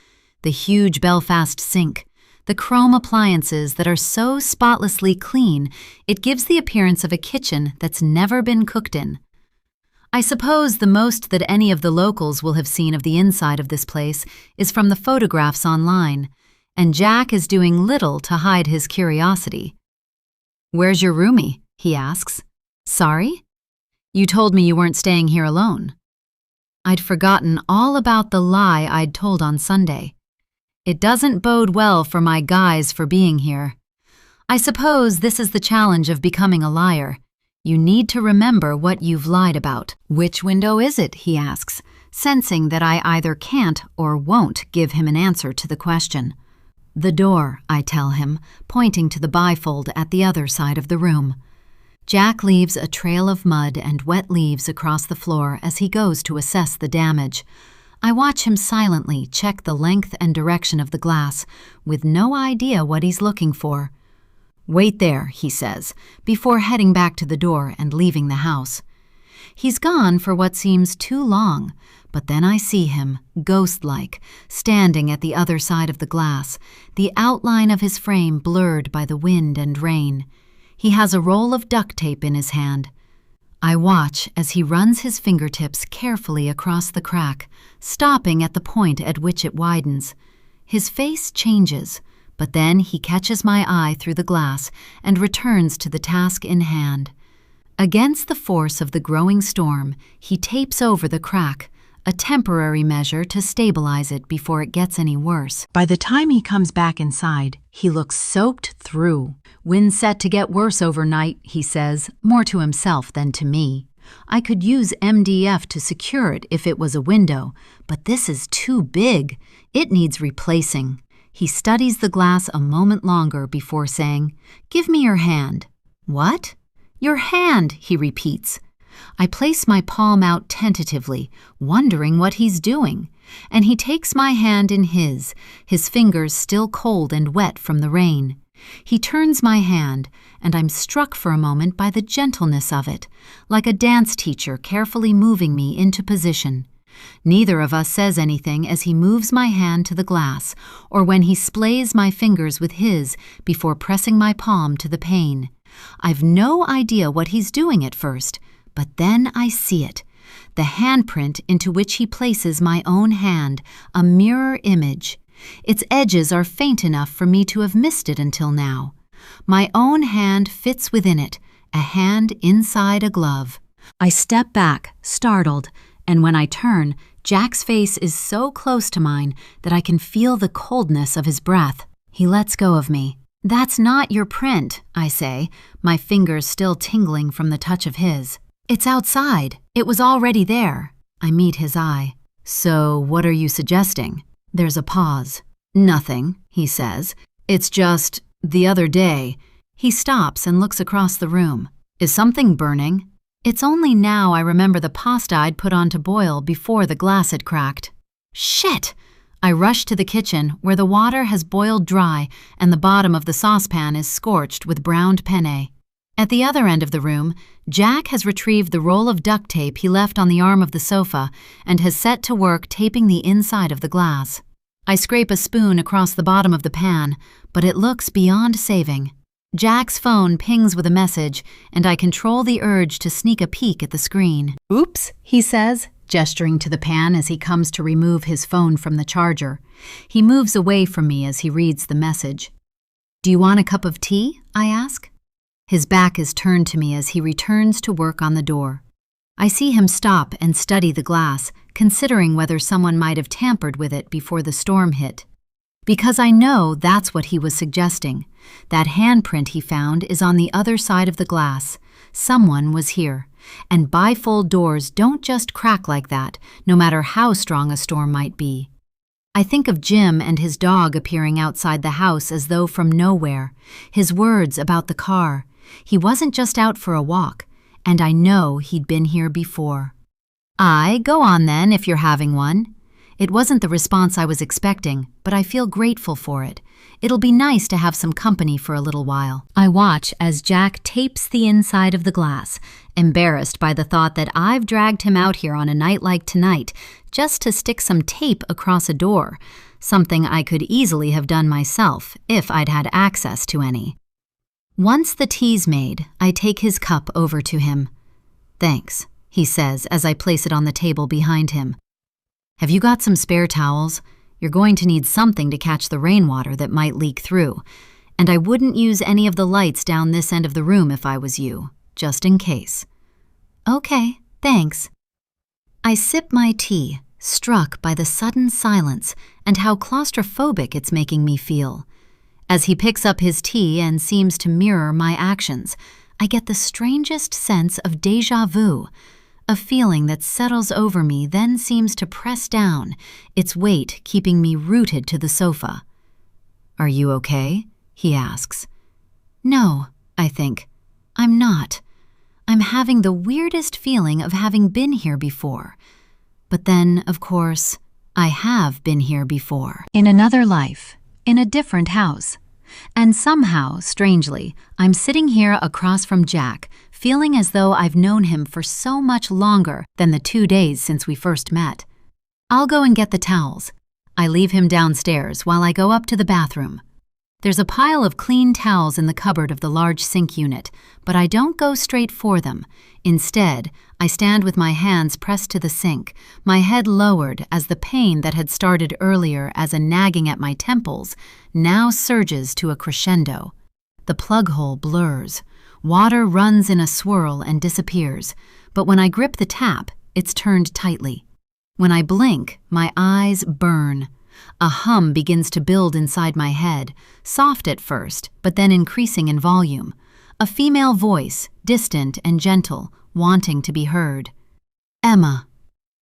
the huge Belfast sink, the chrome appliances that are so spotlessly clean it gives the appearance of a kitchen that's never been cooked in. I suppose the most that any of the locals will have seen of the inside of this place is from the photographs online, and Jack is doing little to hide his curiosity. "Where's your roomie?" he asks. "Sorry? You told me you weren't staying here alone." I'd forgotten all about the lie I'd told on Sunday. It doesn't bode well for my guys for being here. I suppose this is the challenge of becoming a liar. You need to remember what you've lied about. "Which window is it?" he asks, sensing that I either can't or won't give him an answer to the question. "The door," I tell him, pointing to the bifold at the other side of the room. Jack leaves a trail of mud and wet leaves across the floor as he goes to assess the damage. I watch him silently check the length and direction of the glass, with no idea what he's looking for. "Wait there," he says, before heading back to the door and leaving the house. He's gone for what seems too long, but then I see him, ghost-like, standing at the other side of the glass, the outline of his frame blurred by the wind and rain. He has a roll of duct tape in his hand. I watch as he runs his fingertips carefully across the crack, stopping at the point at which it widens. His face changes, but then he catches my eye through the glass and returns to the task in hand. Against the force of the growing storm, he tapes over the crack, a temporary measure to stabilize it before it gets any worse. By the time he comes back inside, he looks soaked through. "Wind's set to get worse overnight," he says, more to himself than to me. "I could use MDF to secure it if it was a window, but this is too big. It needs replacing." He studies the glass a moment longer before saying, "Give me your hand." "What?" "Your hand," he repeats. I place my palm out tentatively, wondering what he's doing, and he takes my hand in his fingers still cold and wet from the rain. He turns my hand, and I'm struck for a moment by the gentleness of it, like a dance teacher carefully moving me into position. Neither of us says anything as he moves my hand to the glass, or when he splays my fingers with his before pressing my palm to the pane. I've no idea what he's doing at first, but then I see it. The handprint into which he places my own hand, a mirror image. Its edges are faint enough for me to have missed it until now. My own hand fits within it, a hand inside a glove. I step back, startled, and when I turn, Jack's face is so close to mine that I can feel the coldness of his breath. He lets go of me. "That's not your print," I say, my fingers still tingling from the touch of his. "It's outside. It was already there." I meet his eye. "So what are you suggesting?" There's a pause. "Nothing," he says. "It's just, the other day." He stops and looks across the room. "Is something burning?" It's only now I remember the pasta I'd put on to boil before the glass had cracked. Shit! I rush to the kitchen, where the water has boiled dry and the bottom of the saucepan is scorched with browned penne. At the other end of the room, Jack has retrieved the roll of duct tape he left on the arm of the sofa and has set to work taping the inside of the glass. I scrape a spoon across the bottom of the pan, but it looks beyond saving. Jack's phone pings with a message, and I control the urge to sneak a peek at the screen. "Oops," he says, gesturing to the pan as he comes to remove his phone from the charger. He moves away from me as he reads the message. "Do you want a cup of tea?" I ask. His back is turned to me as he returns to work on the door. I see him stop and study the glass, considering whether someone might have tampered with it before the storm hit. Because I know that's what he was suggesting. That handprint he found is on the other side of the glass. Someone was here. And bifold doors don't just crack like that, no matter how strong a storm might be. I think of Jim and his dog appearing outside the house as though from nowhere, his words about the car. He wasn't just out for a walk, and I know he'd been here before. Go on then if you're having one. It wasn't the response I was expecting, but I feel grateful for it. It'll be nice to have some company for a little while. I watch as Jack tapes the inside of the glass, embarrassed by the thought that I've dragged him out here on a night like tonight just to stick some tape across a door, something I could easily have done myself if I'd had access to any. Once the tea's made, I take his cup over to him. "Thanks," he says as I place it on the table behind him. "Have you got some spare towels? You're going to need something to catch the rainwater that might leak through, and I wouldn't use any of the lights down this end of the room if I was you, just in case." "Okay, thanks." I sip my tea, struck by the sudden silence and how claustrophobic it's making me feel. As he picks up his tea and seems to mirror my actions, I get the strangest sense of déjà vu. A feeling that settles over me then seems to press down, its weight keeping me rooted to the sofa. "Are you okay?" he asks. "No," I think. "I'm not. I'm having the weirdest feeling of having been here before. But then, of course, I have been here before. In another life, in a different house. And somehow, strangely, I'm sitting here across from Jack, feeling as though I've known him for so much longer than the 2 days since we first met. I'll go and get the towels. I leave him downstairs while I go up to the bathroom. There's a pile of clean towels in the cupboard of the large sink unit, but I don't go straight for them. Instead, I stand with my hands pressed to the sink, my head lowered as the pain that had started earlier as a nagging at my temples now surges to a crescendo. The plug hole blurs. Water runs in a swirl and disappears, but when I grip the tap, it's turned tightly. When I blink, my eyes burn. A hum begins to build inside my head, soft at first, but then increasing in volume. A female voice, distant and gentle, wanting to be heard. "Emma."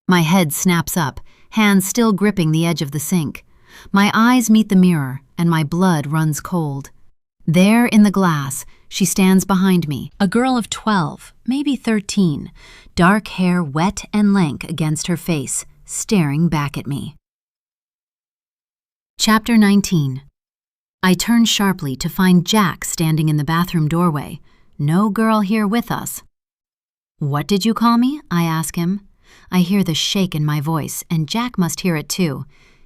My head snaps up, hands still gripping the edge of the sink. My eyes meet the mirror, and my blood runs cold. There in the glass, she stands behind me, a girl of 12, maybe 13, dark hair wet and lank against her face, staring back at me. Chapter 19. I turn sharply to find Jack standing in the bathroom doorway. No girl here with us. "What did you call me?" I ask him. I hear the shake in my voice, and Jack must hear it too.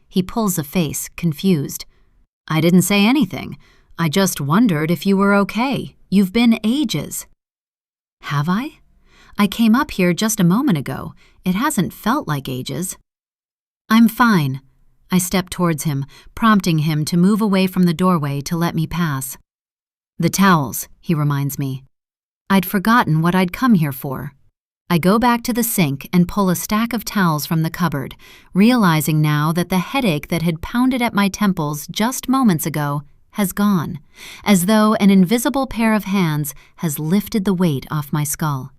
He pulls a face, confused. "I didn't say anything. I just wondered if you were okay. You've been ages." "Have I? I came up here just a moment ago. It hasn't felt like ages." "I'm fine." I step towards him, prompting him to move away from the doorway to let me pass. "The towels," he reminds me. I'd forgotten what I'd come here for. I go back to the sink and pull a stack of towels from the cupboard, realizing now that the headache that had pounded at my temples just moments ago has gone, as though an invisible pair of hands has lifted the weight off my skull.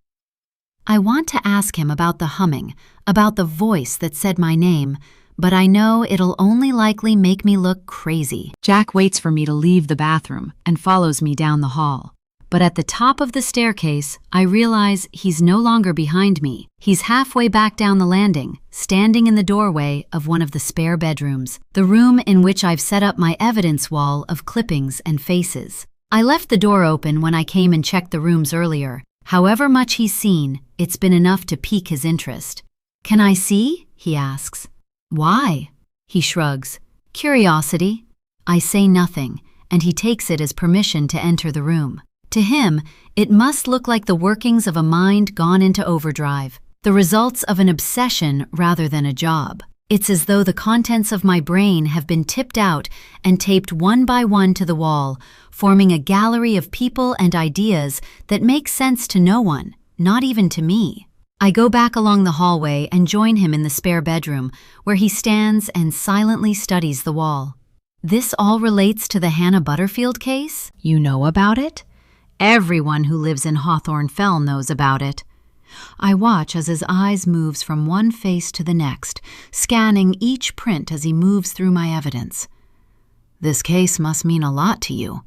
I want to ask him about the humming, about the voice that said my name, but I know it'll only likely make me look crazy. Jack waits for me to leave the bathroom and follows me down the hall. But at the top of the staircase, I realize he's no longer behind me. He's halfway back down the landing, standing in the doorway of one of the spare bedrooms, the room in which I've set up my evidence wall of clippings and faces. I left the door open when I came and checked the rooms earlier. However much he's seen, it's been enough to pique his interest. "Can I see?" he asks. "Why?" He shrugs. "Curiosity." I say nothing, and he takes it as permission to enter the room. To him, it must look like the workings of a mind gone into overdrive, the results of an obsession rather than a job. It's as though the contents of my brain have been tipped out and taped one by one to the wall, forming a gallery of people and ideas that make sense to no one, not even to me. I go back along the hallway and join him in the spare bedroom, where he stands and silently studies the wall. "This all relates to the Hannah Butterfield case? You know about it?" "Everyone who lives in Hawthorne Fell knows about it." I watch as his eyes moves from one face to the next, scanning each print as he moves through my evidence. "This case must mean a lot to you."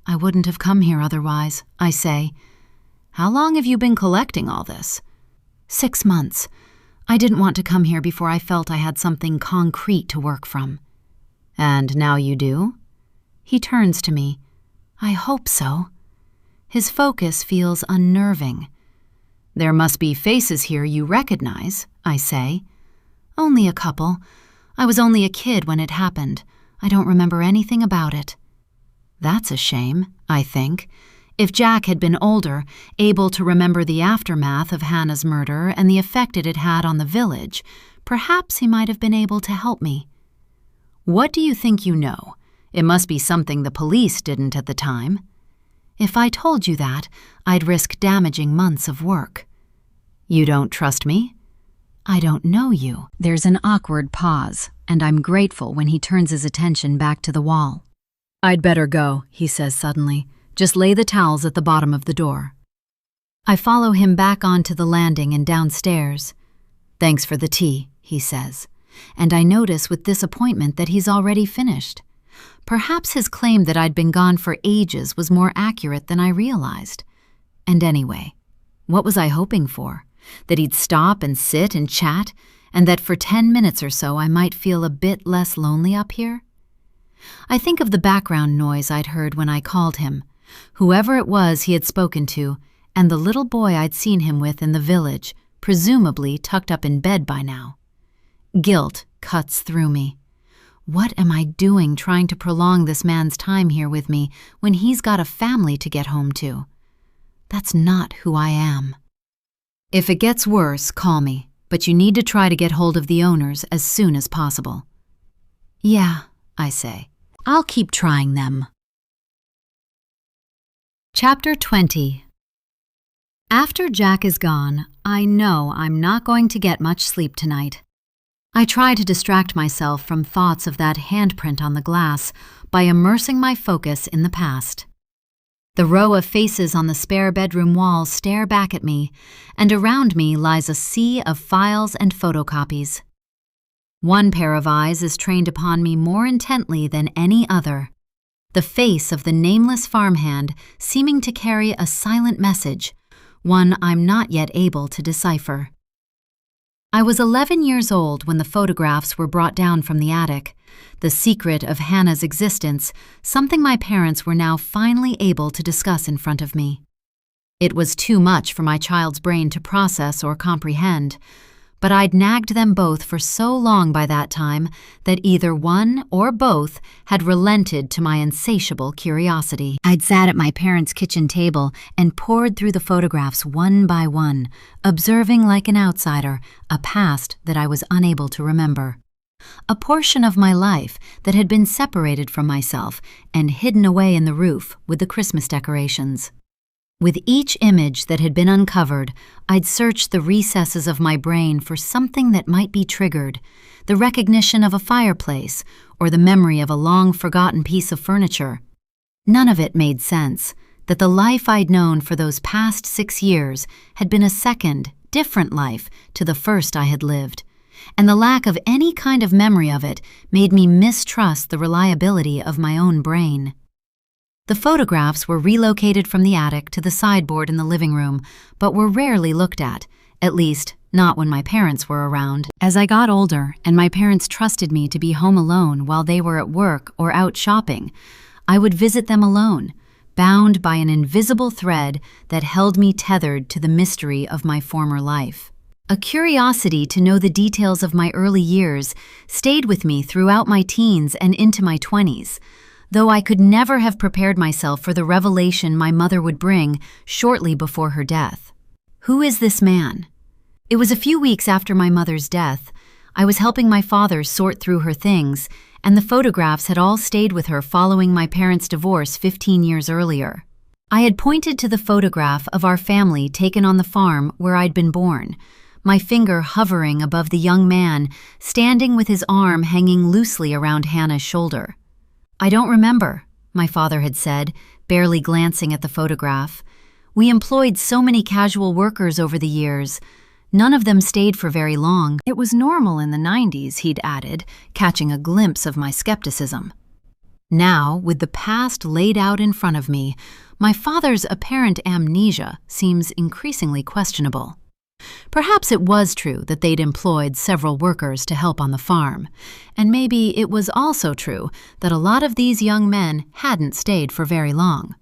"I wouldn't have come here otherwise," I say. "How long have you been collecting all this?" 6 months. I didn't want to come here before I felt I had something concrete to work from." "And now you do?" He turns to me. "I hope so." His focus feels unnerving. "There must be faces here you recognize," I say. "Only a couple. I was only a kid when it happened. I don't remember anything about it." That's a shame, I think. If Jack had been older, able to remember the aftermath of Hannah's murder and the effect it had had on the village, perhaps he might have been able to help me. "What do you think you know? It must be something the police didn't at the time." "If I told you that, I'd risk damaging months of work." "You don't trust me?" "I don't know you." There's an awkward pause, and I'm grateful when he turns his attention back to the wall. "I'd better go," he says suddenly. "Just lay the towels at the bottom of the door." I follow him back onto the landing and downstairs. "Thanks for the tea," he says, and I notice with disappointment that he's already finished. Perhaps his claim that I'd been gone for ages was more accurate than I realized. And anyway, what was I hoping for? That he'd stop and sit and chat, and that for 10 minutes or so I might feel a bit less lonely up here? I think of the background noise I'd heard when I called him, whoever it was he had spoken to, and the little boy I'd seen him with in the village, presumably tucked up in bed by now. Guilt cuts through me. What am I doing trying to prolong this man's time here with me when he's got a family to get home to? That's not who I am. "If it gets worse, call me, but you need to try to get hold of the owners as soon as possible." "Yeah," I say. "I'll keep trying them." Chapter 20. After Jack is gone, I know I'm not going to get much sleep tonight. I try to distract myself from thoughts of that handprint on the glass by immersing my focus in the past. The row of faces on the spare bedroom wall stare back at me, and around me lies a sea of files and photocopies. One pair of eyes is trained upon me more intently than any other, the face of the nameless farmhand seeming to carry a silent message, one I'm not yet able to decipher. I was 11 years old when the photographs were brought down from the attic, the secret of Hannah's existence, something my parents were now finally able to discuss in front of me. It was too much for my child's brain to process or comprehend, but I'd nagged them both for so long by that time that either one or both had relented to my insatiable curiosity. I'd sat at my parents' kitchen table and pored through the photographs one by one, observing like an outsider a past that I was unable to remember. A portion of my life that had been separated from myself and hidden away in the roof with the Christmas decorations. With each image that had been uncovered, I'd searched the recesses of my brain for something that might be triggered, the recognition of a fireplace or the memory of a long-forgotten piece of furniture. None of it made sense, that the life I'd known for those past 6 years had been a second, different life to the first I had lived, and the lack of any kind of memory of it made me mistrust the reliability of my own brain. The photographs were relocated from the attic to the sideboard in the living room, but were rarely looked at least not when my parents were around. As I got older and my parents trusted me to be home alone while they were at work or out shopping, I would visit them alone, bound by an invisible thread that held me tethered to the mystery of my former life. A curiosity to know the details of my early years stayed with me throughout my teens and into my 20s, though I could never have prepared myself for the revelation my mother would bring shortly before her death. Who is this man? It was a few weeks after my mother's death. I was helping my father sort through her things, and the photographs had all stayed with her following my parents' divorce 15 years earlier. I had pointed to the photograph of our family taken on the farm where I'd been born, my finger hovering above the young man standing with his arm hanging loosely around Hannah's shoulder. "I don't remember," my father had said, barely glancing at the photograph. We employed so many casual workers over the years. None of them stayed for very long. It was normal in the 90s, he'd added, catching a glimpse of my skepticism. Now, with the past laid out in front of me, my father's apparent amnesia seems increasingly questionable. Perhaps it was true that they'd employed several workers to help on the farm, and maybe it was also true that a lot of these young men hadn't stayed for very long.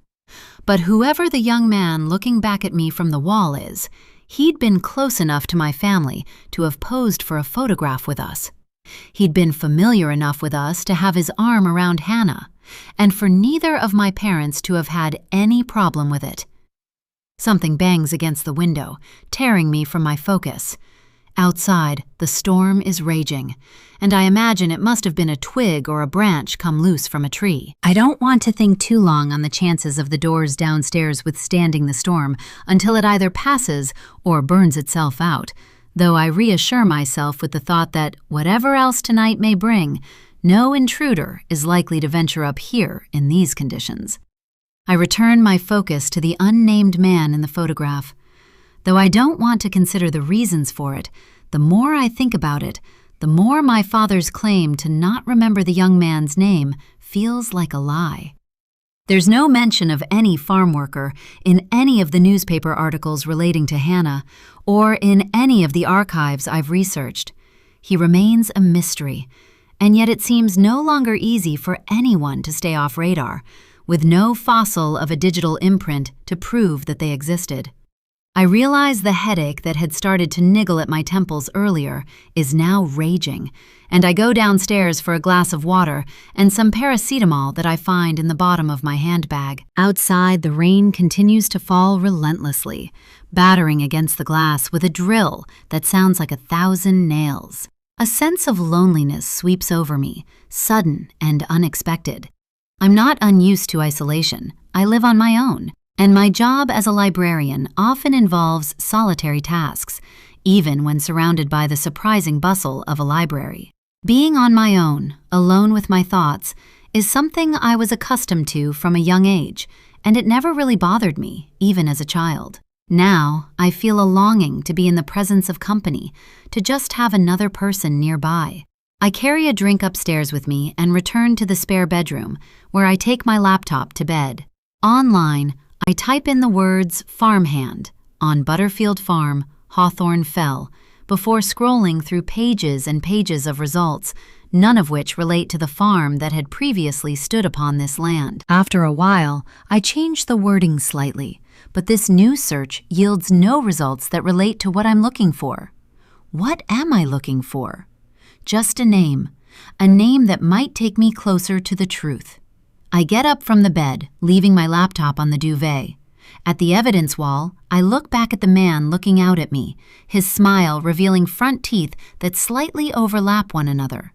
But whoever the young man looking back at me from the wall is, he'd been close enough to my family to have posed for a photograph with us. He'd been familiar enough with us to have his arm around Hannah, and for neither of my parents to have had any problem with it. Something bangs against the window, tearing me from my focus. Outside, the storm is raging, and I imagine it must have been a twig or a branch come loose from a tree. I don't want to think too long on the chances of the doors downstairs withstanding the storm until it either passes or burns itself out, though I reassure myself with the thought that whatever else tonight may bring, no intruder is likely to venture up here in these conditions. I return my focus to the unnamed man in the photograph. Though I don't want to consider the reasons for it, the more I think about it, the more my father's claim to not remember the young man's name feels like a lie. There's no mention of any farm worker in any of the newspaper articles relating to Hannah, or in any of the archives I've researched. He remains a mystery, and yet it seems no longer easy for anyone to stay off radar, with no fossil of a digital imprint to prove that they existed. I realize the headache that had started to niggle at my temples earlier is now raging, and I go downstairs for a glass of water and some paracetamol that I find in the bottom of my handbag. Outside, the rain continues to fall relentlessly, battering against the glass with a drill that sounds like 1,000 nails. A sense of loneliness sweeps over me, sudden and unexpected. I'm not unused to isolation. I live on my own, and my job as a librarian often involves solitary tasks, even when surrounded by the surprising bustle of a library. Being on my own, alone with my thoughts, is something I was accustomed to from a young age, and it never really bothered me, even as a child. Now, I feel a longing to be in the presence of company, to just have another person nearby. I carry a drink upstairs with me and return to the spare bedroom, where I take my laptop to bed. Online, I type in the words farmhand on Butterfield Farm, Hawthorne Fell, before scrolling through pages and pages of results, none of which relate to the farm that had previously stood upon this land. After a while, I change the wording slightly, but this new search yields no results that relate to what I'm looking for. What am I looking for? Just a name that might take me closer to the truth. I get up from the bed, leaving my laptop on the duvet. At the evidence wall, I look back at the man looking out at me, his smile revealing front teeth that slightly overlap one another.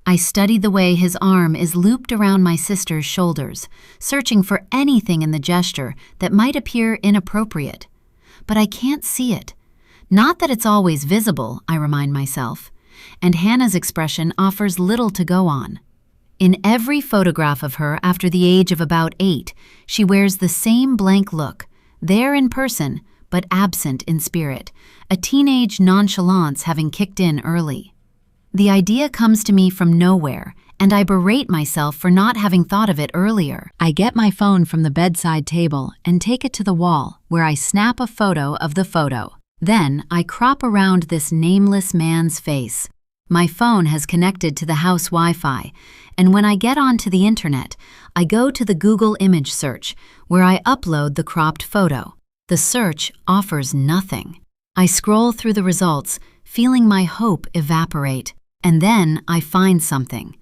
I study the way his arm is looped around my sister's shoulders, searching for anything in the gesture that might appear inappropriate. But I can't see it. Not that it's always visible, I remind myself. And Hannah's expression offers little to go on. In every photograph of her after the age of about 8, she wears the same blank look, there in person, but absent in spirit, a teenage nonchalance having kicked in early. The idea comes to me from nowhere, and I berate myself for not having thought of it earlier. I get my phone from the bedside table and take it to the wall, where I snap a photo of the photo. Then I crop around this nameless man's face. My phone has connected to the house Wi-Fi, and when I get onto the internet, I go to the Google image search, where I upload the cropped photo. The search offers nothing. I scroll through the results, feeling my hope evaporate, and then I find something.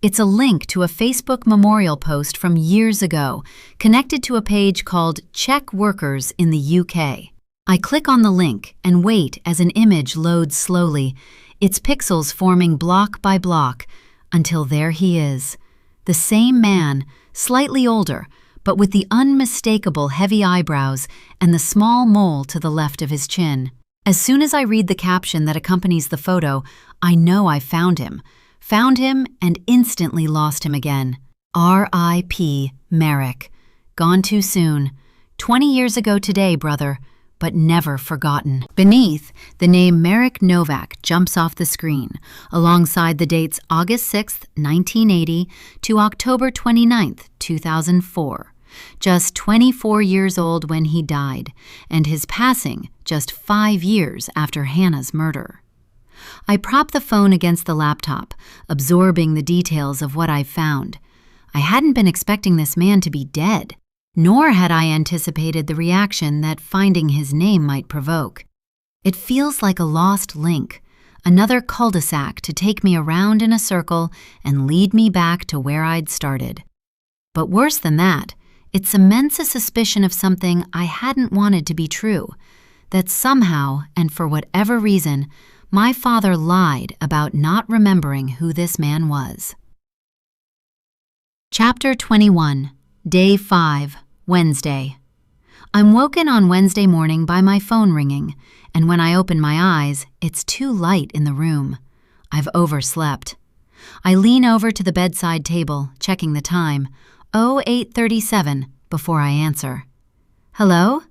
It's a link to a Facebook memorial post from years ago, connected to a page called Check Workers in the UK. I click on the link and wait as an image loads slowly, its pixels forming block by block, until there he is. The same man, slightly older, but with the unmistakable heavy eyebrows and the small mole to the left of his chin. As soon as I read the caption that accompanies the photo, I know I found him and instantly lost him again. R.I.P. Merrick. Gone too soon. 20 years ago today, brother, but never forgotten. Beneath, the name Marek Novak jumps off the screen, alongside the dates August 6, 1980 to October 29, 2004. Just 24 years old when he died, and his passing just 5 years after Hannah's murder. I prop the phone against the laptop, absorbing the details of what I've found. I hadn't been expecting this man to be dead, nor had I anticipated the reaction that finding his name might provoke. It feels like a lost link, another cul-de-sac to take me around in a circle and lead me back to where I'd started. But worse than that, it cements a suspicion of something I hadn't wanted to be true, that somehow, and for whatever reason, my father lied about not remembering who this man was. Chapter 21, Day 5, Wednesday. I'm woken on Wednesday morning by my phone ringing, and when I open my eyes, it's too light in the room. I've overslept. I lean over to the bedside table, checking the time, 08:37, before I answer. Hello?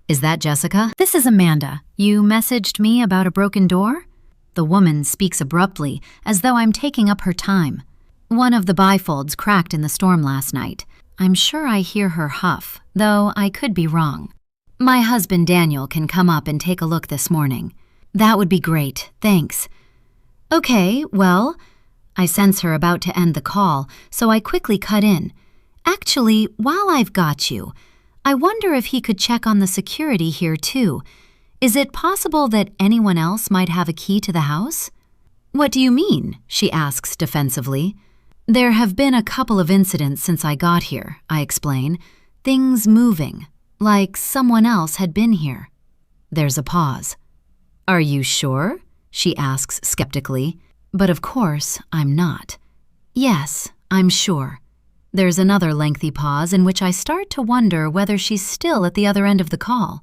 Is that Jessica? This is Amanda. You messaged me about a broken door? The woman speaks abruptly, as though I'm taking up her time. One of the bifolds cracked in the storm last night. I'm sure I hear her huff, though I could be wrong. My husband Daniel can come up and take a look this morning. That would be great, thanks. Okay, well, I sense her about to end the call, so I quickly cut in. Actually, while I've got you, I wonder if he could check on the security here too. Is it possible that anyone else might have a key to the house? What do you mean? She asks defensively. There have been a couple of incidents since I got here, I explain. Things moving, like someone else had been here. There's a pause. Are you sure? She asks skeptically. But of course, I'm not. Yes, I'm sure. There's another lengthy pause in which I start to wonder whether she's still at the other end of the call.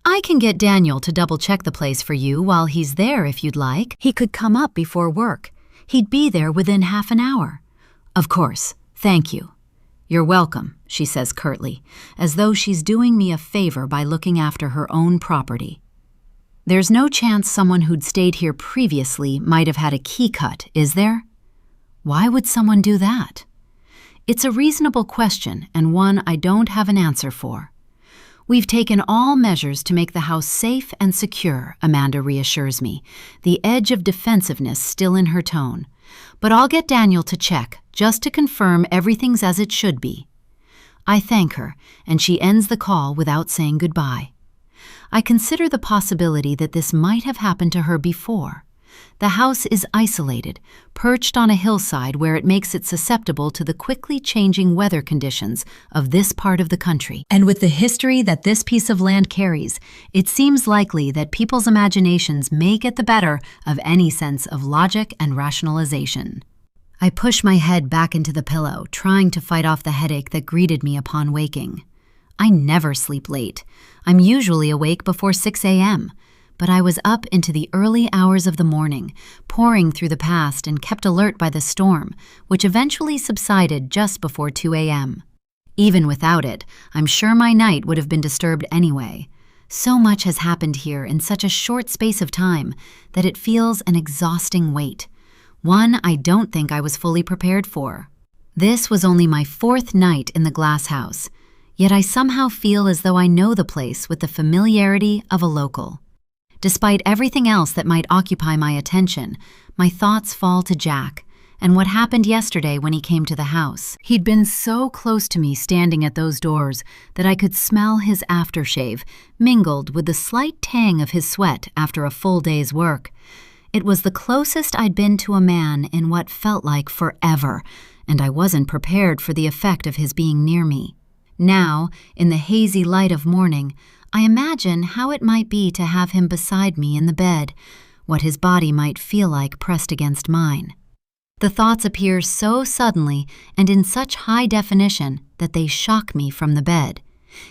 I can get Daniel to double-check the place for you while he's there if you'd like. He could come up before work. He'd be there within half an hour. Of course, thank you. You're welcome, she says curtly, as though she's doing me a favor by looking after her own property. There's no chance someone who'd stayed here previously might have had a key cut, is there? Why would someone do that? It's a reasonable question and one I don't have an answer for. We've taken all measures to make the house safe and secure, Amanda reassures me, the edge of defensiveness still in her tone. But I'll get Daniel to check, just to confirm everything's as it should be. I thank her, and she ends the call without saying goodbye. I consider the possibility that this might have happened to her before. The house is isolated, perched on a hillside where it makes it susceptible to the quickly changing weather conditions of this part of the country. And with the history that this piece of land carries, it seems likely that people's imaginations may get the better of any sense of logic and rationalization. I push my head back into the pillow, trying to fight off the headache that greeted me upon waking. I never sleep late. I'm usually awake before 6 a.m., but I was up into the early hours of the morning, pouring through the past and kept alert by the storm, which eventually subsided just before 2 a.m. Even without it, I'm sure my night would have been disturbed anyway. So much has happened here in such a short space of time that it feels an exhausting weight, one I don't think I was fully prepared for. This was only my 4th night in the glass house, yet I somehow feel as though I know the place with the familiarity of a local. Despite everything else that might occupy my attention, my thoughts fall to Jack and what happened yesterday when he came to the house. He'd been so close to me standing at those doors that I could smell his aftershave, mingled with the slight tang of his sweat after a full day's work. It was the closest I'd been to a man in what felt like forever, and I wasn't prepared for the effect of his being near me. Now, in the hazy light of morning, I imagine how it might be to have him beside me in the bed, what his body might feel like pressed against mine. The thoughts appear so suddenly and in such high definition that they shock me from the bed.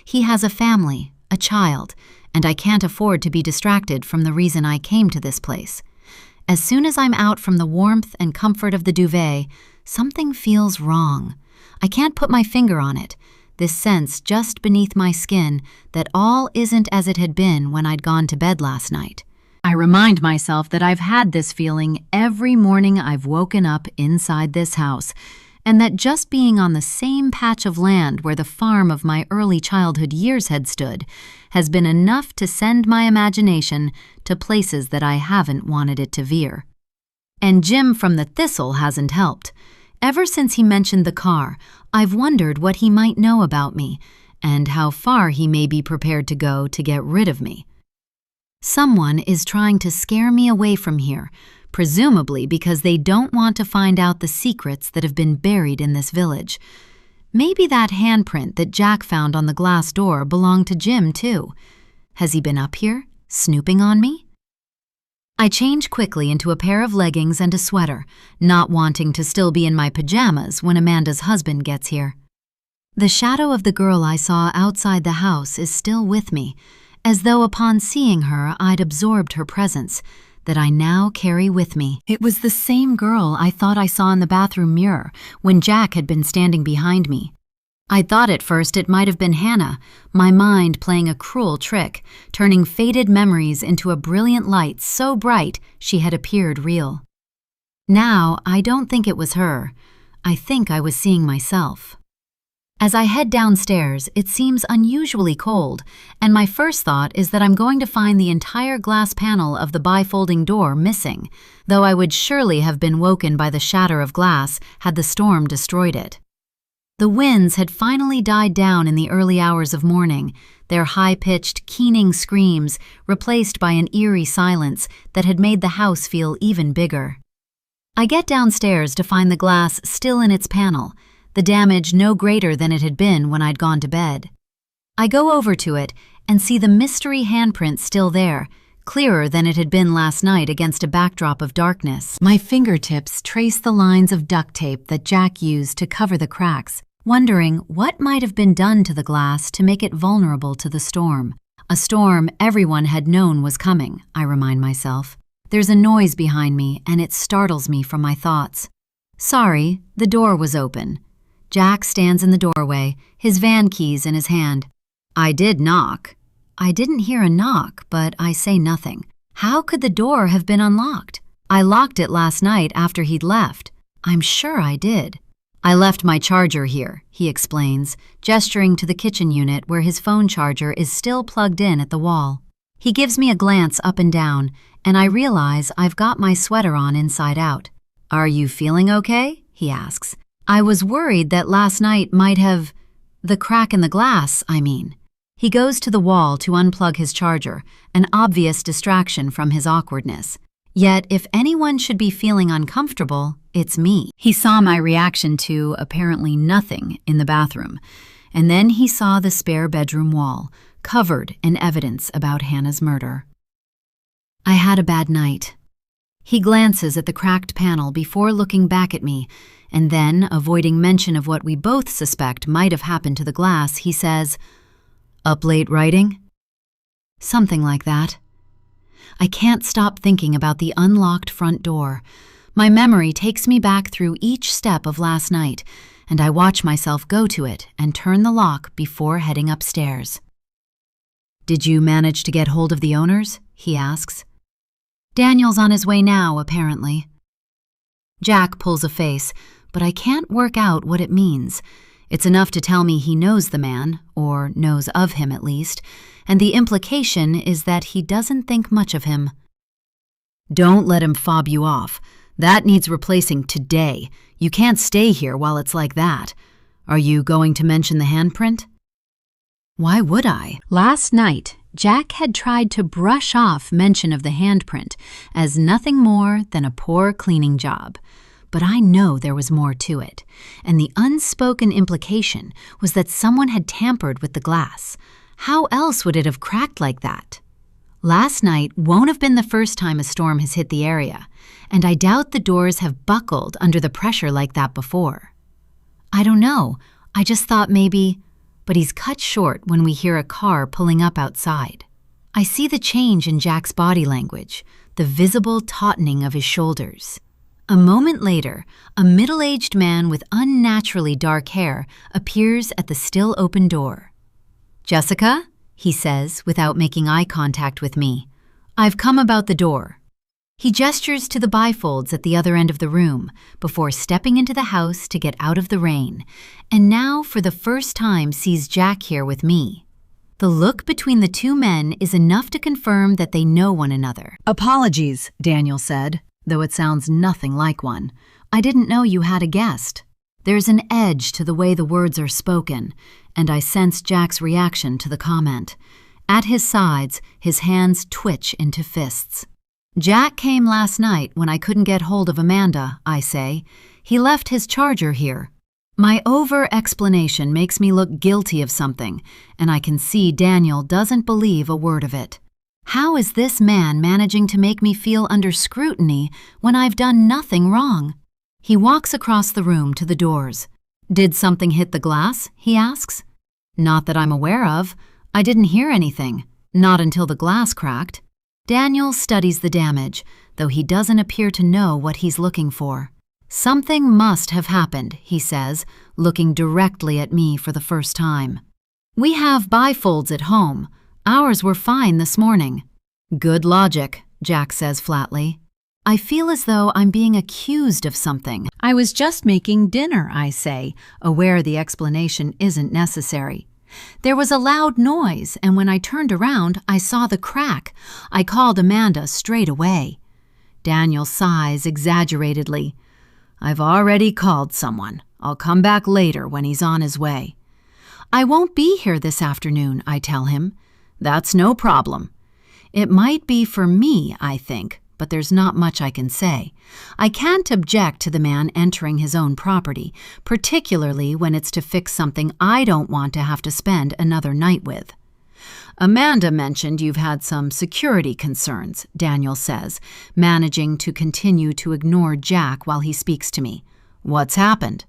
He has a family, a child, and I can't afford to be distracted from the reason I came to this place. As soon as I'm out from the warmth and comfort of the duvet, something feels wrong. I can't put my finger on it. this sense just beneath my skin that all isn't as it had been when I'd gone to bed last night. I remind myself that I've had this feeling every morning I've woken up inside this house, and that just being on the same patch of land where the farm of my early childhood years had stood has been enough to send my imagination to places that I haven't wanted it to veer. And Jim from the Thistle hasn't helped. Ever since he mentioned the car, I've wondered what he might know about me and how far he may be prepared to go to get rid of me. Someone is trying to scare me away from here, presumably because they don't want to find out the secrets that have been buried in this village. Maybe that handprint that Jack found on the glass door belonged to Jim, too. Has he been up here, snooping on me? I change quickly into a pair of leggings and a sweater, not wanting to still be in my pajamas when Amanda's husband gets here. The shadow of the girl I saw outside the house is still with me, as though upon seeing her I'd absorbed her presence, that I now carry with me. It was the same girl I thought I saw in the bathroom mirror when Jack had been standing behind me. I thought at first it might have been Hannah, my mind playing a cruel trick, turning faded memories into a brilliant light so bright she had appeared real. Now, I don't think it was her. I think I was seeing myself. As I head downstairs, it seems unusually cold, and my first thought is that I'm going to find the entire glass panel of the bifolding door missing, though I would surely have been woken by the shatter of glass had the storm destroyed it. The winds had finally died down in the early hours of morning, their high-pitched, keening screams replaced by an eerie silence that had made the house feel even bigger. I get downstairs to find the glass still in its panel, the damage no greater than it had been when I'd gone to bed. I go over to it and see the mystery handprint still there, clearer than it had been last night against a backdrop of darkness. My fingertips trace the lines of duct tape that Jack used to cover the cracks, wondering what might have been done to the glass to make it vulnerable to the storm. A storm everyone had known was coming, I remind myself. There's a noise behind me, and it startles me from my thoughts. Sorry, the door was open. Jack stands in the doorway, his van keys in his hand. I did knock. I didn't hear a knock, but I say nothing. How could the door have been unlocked? I locked it last night after he'd left. I'm sure I did. I left my charger here, he explains, gesturing to the kitchen unit where his phone charger is still plugged in at the wall. He gives me a glance up and down, and I realize I've got my sweater on inside out. Are you feeling okay? He asks. I was worried that last night might have… the crack in the glass, I mean. He goes to the wall to unplug his charger, an obvious distraction from his awkwardness. Yet, if anyone should be feeling uncomfortable, it's me. He saw my reaction to apparently nothing in the bathroom, and then he saw the spare bedroom wall, covered in evidence about Hannah's murder. I had a bad night. He glances at the cracked panel before looking back at me, and then, avoiding mention of what we both suspect might have happened to the glass, he says, "Up late writing?" Something like that. I can't stop thinking about the unlocked front door. My memory takes me back through each step of last night, and I watch myself go to it and turn the lock before heading upstairs. "Did you manage to get hold of the owners?" he asks. "Daniel's on his way now, apparently." Jack pulls a face, but I can't work out what it means. It's enough to tell me he knows the man, or knows of him at least, and the implication is that he doesn't think much of him. "Don't let him fob you off. That needs replacing today. You can't stay here while it's like that. Are you going to mention the handprint?" Why would I? Last night, Jack had tried to brush off mention of the handprint as nothing more than a poor cleaning job. But I know there was more to it, and the unspoken implication was that someone had tampered with the glass. How else would it have cracked like that? Last night won't have been the first time a storm has hit the area, and I doubt the doors have buckled under the pressure like that before. I don't know, I just thought maybe… But he's cut short when we hear a car pulling up outside. I see the change in Jack's body language, the visible tautening of his shoulders. A moment later, a middle-aged man with unnaturally dark hair appears at the still open door. "Jessica," he says without making eye contact with me, "I've come about the door." He gestures to the bifolds at the other end of the room before stepping into the house to get out of the rain, and now for the first time sees Jack here with me. The look between the two men is enough to confirm that they know one another. "Apologies," Daniel said, though it sounds nothing like one. "I didn't know you had a guest." There's an edge to the way the words are spoken, and I sense Jack's reaction to the comment. At his sides, his hands twitch into fists. "Jack came last night when I couldn't get hold of Amanda," I say. "He left his charger here." My over-explanation makes me look guilty of something, and I can see Daniel doesn't believe a word of it. How is this man managing to make me feel under scrutiny when I've done nothing wrong? He walks across the room to the doors. "Did something hit the glass?" he asks. "Not that I'm aware of. I didn't hear anything. Not until the glass cracked." Daniel studies the damage, though he doesn't appear to know what he's looking for. "Something must have happened," he says, looking directly at me for the first time. "We have bifolds at home. Ours were fine this morning." "Good logic," Jack says flatly. I feel as though I'm being accused of something. "I was just making dinner," I say, aware the explanation isn't necessary. "There was a loud noise, and when I turned around, I saw the crack. I called Amanda straight away." Daniel sighs exaggeratedly. "I've already called someone. I'll come back later when he's on his way." "I won't be here this afternoon," I tell him. "That's no problem." It might be for me, I think, but there's not much I can say. I can't object to the man entering his own property, particularly when it's to fix something I don't want to have to spend another night with. "Amanda mentioned you've had some security concerns," Daniel says, managing to continue to ignore Jack while he speaks to me. "What's happened?"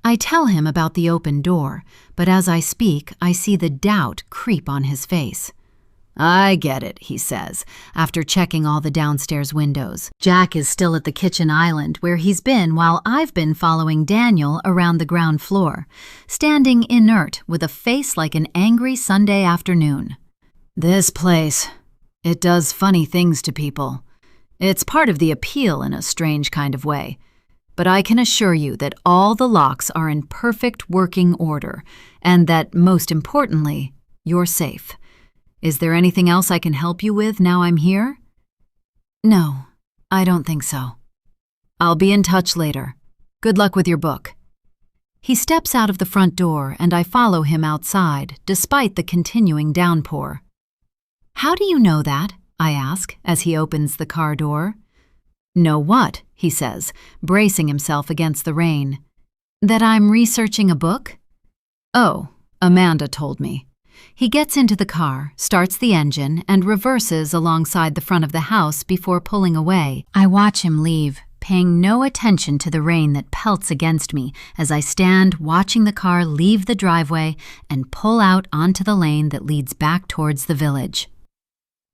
I tell him about the open door, but as I speak, I see the doubt creep on his face. "I get it," he says, after checking all the downstairs windows. Jack is still at the kitchen island where he's been while I've been following Daniel around the ground floor, standing inert with a face like an angry Sunday afternoon. "This place, it does funny things to people. It's part of the appeal in a strange kind of way. But I can assure you that all the locks are in perfect working order, and that, most importantly, you're safe. Is there anything else I can help you with now I'm here?" "No, I don't think so." "I'll be in touch later. Good luck with your book." He steps out of the front door and I follow him outside, despite the continuing downpour. "How do you know that?" I ask as he opens the car door. "Know what?" he says, bracing himself against the rain. "That I'm researching a book?" "Oh, Amanda told me." He gets into the car, starts the engine, and reverses alongside the front of the house before pulling away. I watch him leave, paying no attention to the rain that pelts against me as I stand watching the car leave the driveway and pull out onto the lane that leads back towards the village.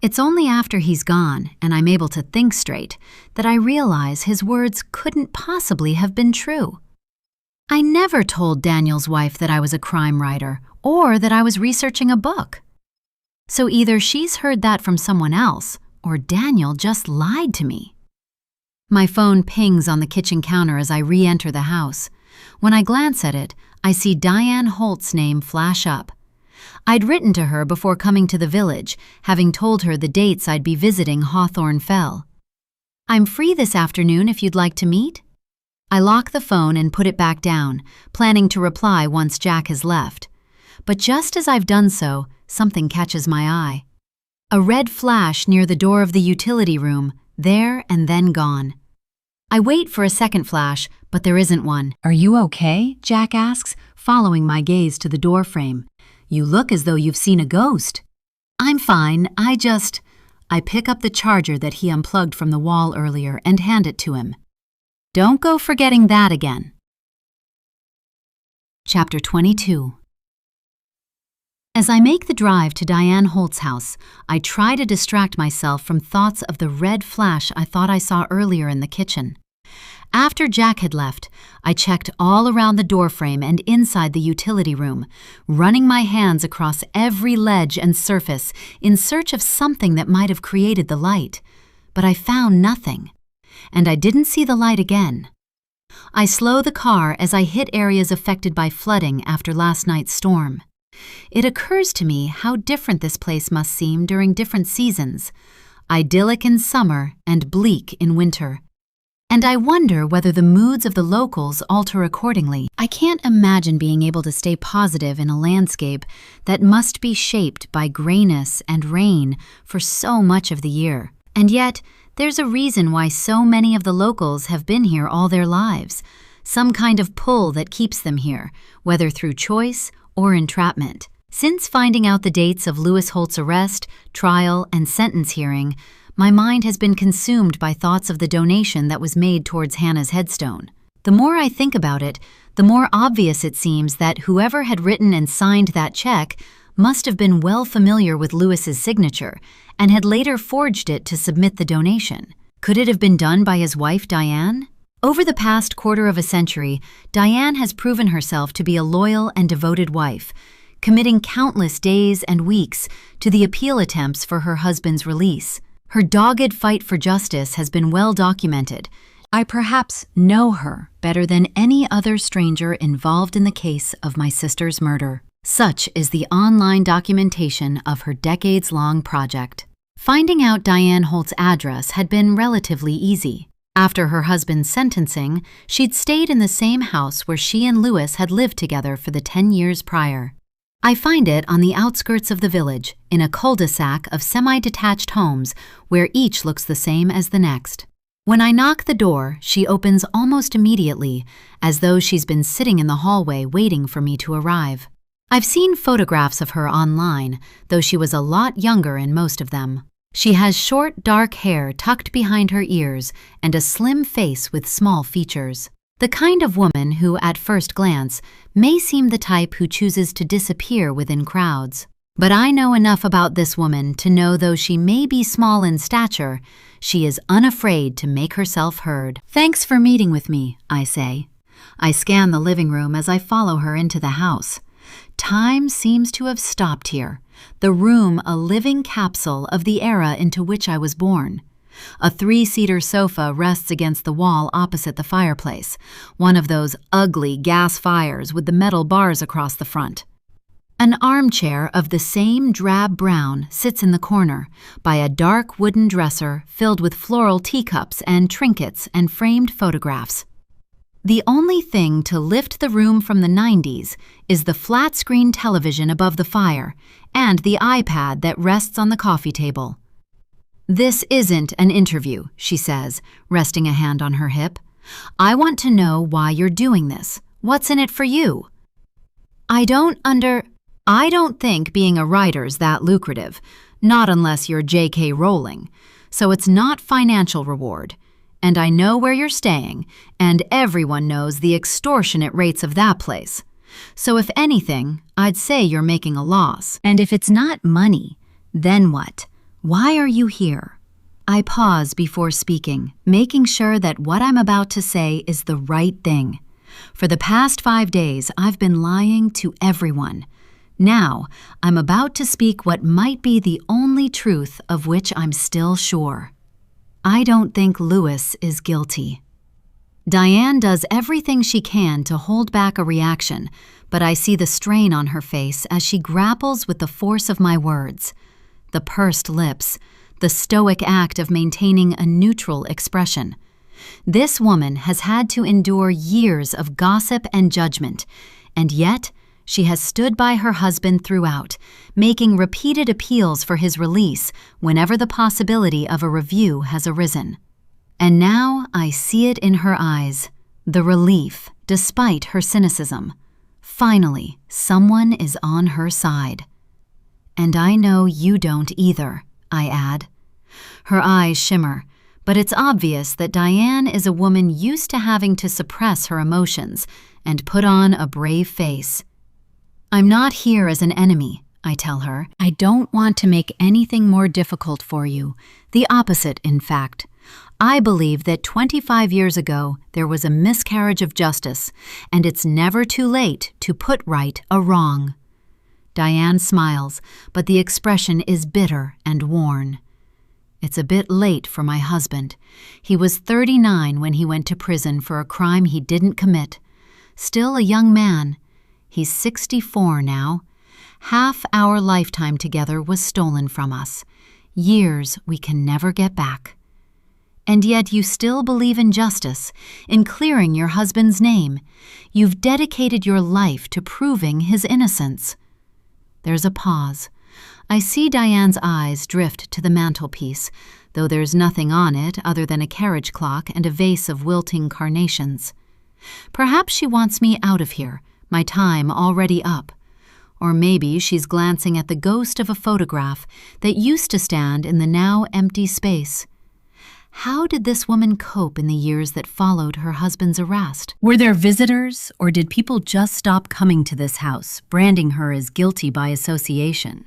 It's only after he's gone and I'm able to think straight that I realize his words couldn't possibly have been true. I never told Daniel's wife that I was a crime writer or that I was researching a book. So either she's heard that from someone else or Daniel just lied to me. My phone pings on the kitchen counter as I re-enter the house. When I glance at it, I see Diane Holt's name flash up. I'd written to her before coming to the village, having told her the dates I'd be visiting Hawthorne Fell. "I'm free this afternoon if you'd like to meet." I lock the phone and put it back down, planning to reply once Jack has left. But just as I've done so, something catches my eye. A red flash near the door of the utility room, there and then gone. I wait for a second flash, but there isn't one. "Are you okay?" Jack asks, following my gaze to the doorframe. "You look as though you've seen a ghost." "I'm fine, I pick up the charger that he unplugged from the wall earlier and hand it to him. "Don't go forgetting that again." Chapter 22. As I make the drive to Diane Holt's house, I try to distract myself from thoughts of the red flash I thought I saw earlier in the kitchen. After Jack had left, I checked all around the doorframe and inside the utility room, running my hands across every ledge and surface in search of something that might have created the light. But I found nothing, and I didn't see the light again. I slow the car as I hit areas affected by flooding after last night's storm. It occurs to me how different this place must seem during different seasons, idyllic in summer and bleak in winter. And I wonder whether the moods of the locals alter accordingly. I can't imagine being able to stay positive in a landscape that must be shaped by grayness and rain for so much of the year. And yet, there's a reason why so many of the locals have been here all their lives, some kind of pull that keeps them here, whether through choice or entrapment. Since finding out the dates of Lewis Holt's arrest, trial, and sentence hearing, my mind has been consumed by thoughts of the donation that was made towards Hannah's headstone. The more I think about it, the more obvious it seems that whoever had written and signed that check must have been well familiar with Lewis's signature and had later forged it to submit the donation. Could it have been done by his wife, Diane? Over the past quarter of a century, Diane has proven herself to be a loyal and devoted wife, committing countless days and weeks to the appeal attempts for her husband's release. Her dogged fight for justice has been well documented. I perhaps know her better than any other stranger involved in the case of my sister's murder. Such is the online documentation of her decades-long project. Finding out Diane Holt's address had been relatively easy. After her husband's sentencing, she'd stayed in the same house where she and Lewis had lived together for the 10 years prior. I find it on the outskirts of the village, in a cul-de-sac of semi-detached homes where each looks the same as the next. When I knock the door, she opens almost immediately, as though she's been sitting in the hallway waiting for me to arrive. I've seen photographs of her online, though she was a lot younger in most of them. She has short, dark hair tucked behind her ears and a slim face with small features. The kind of woman who, at first glance, may seem the type who chooses to disappear within crowds. But I know enough about this woman to know though she may be small in stature, she is unafraid to make herself heard. "Thanks for meeting with me," I say. I scan the living room as I follow her into the house. Time seems to have stopped here, the room a living capsule of the era into which I was born. A 3-seater sofa rests against the wall opposite the fireplace, one of those ugly gas fires with the metal bars across the front. An armchair of the same drab brown sits in the corner, by a dark wooden dresser filled with floral teacups and trinkets and framed photographs. The only thing to lift the room from the 90s is the flat-screen television above the fire and the iPad that rests on the coffee table. "This isn't an interview," she says, resting a hand on her hip. "I want to know why you're doing this. What's in it for you?" I don't think being a writer's that lucrative, not unless you're J.K. Rowling, so it's not financial reward. And I know where you're staying, and everyone knows the extortionate rates of that place. So if anything, I'd say you're making a loss. And if it's not money, then what? Why are you here? I pause before speaking, making sure that what I'm about to say is the right thing. For the past 5 days, I've been lying to everyone. Now, I'm about to speak what might be the only truth of which I'm still sure. I don't think Lewis is guilty. Diane does everything she can to hold back a reaction, but I see the strain on her face as she grapples with the force of my words. The pursed lips, the stoic act of maintaining a neutral expression. This woman has had to endure years of gossip and judgment, and yet she has stood by her husband throughout, making repeated appeals for his release whenever the possibility of a review has arisen. And now I see it in her eyes, the relief, despite her cynicism. Finally, someone is on her side. "And I know you don't either," I add. Her eyes shimmer, but it's obvious that Diane is a woman used to having to suppress her emotions and put on a brave face. "I'm not here as an enemy," I tell her. "I don't want to make anything more difficult for you. The opposite, in fact. I believe that 25 years ago there was a miscarriage of justice, and it's never too late to put right a wrong." Diane smiles, but the expression is bitter and worn. "It's a bit late for my husband. He was 39 when he went to prison for a crime he didn't commit. Still a young man. He's 64 now. Half our lifetime together was stolen from us. Years we can never get back. And yet you still believe in justice, in clearing your husband's name. You've dedicated your life to proving his innocence." There's a pause. I see Diane's eyes drift to the mantelpiece, though there's nothing on it other than a carriage clock and a vase of wilting carnations. Perhaps she wants me out of here, my time already up. Or maybe she's glancing at the ghost of a photograph that used to stand in the now empty space. How did this woman cope in the years that followed her husband's arrest? Were there visitors, or did people just stop coming to this house, branding her as guilty by association?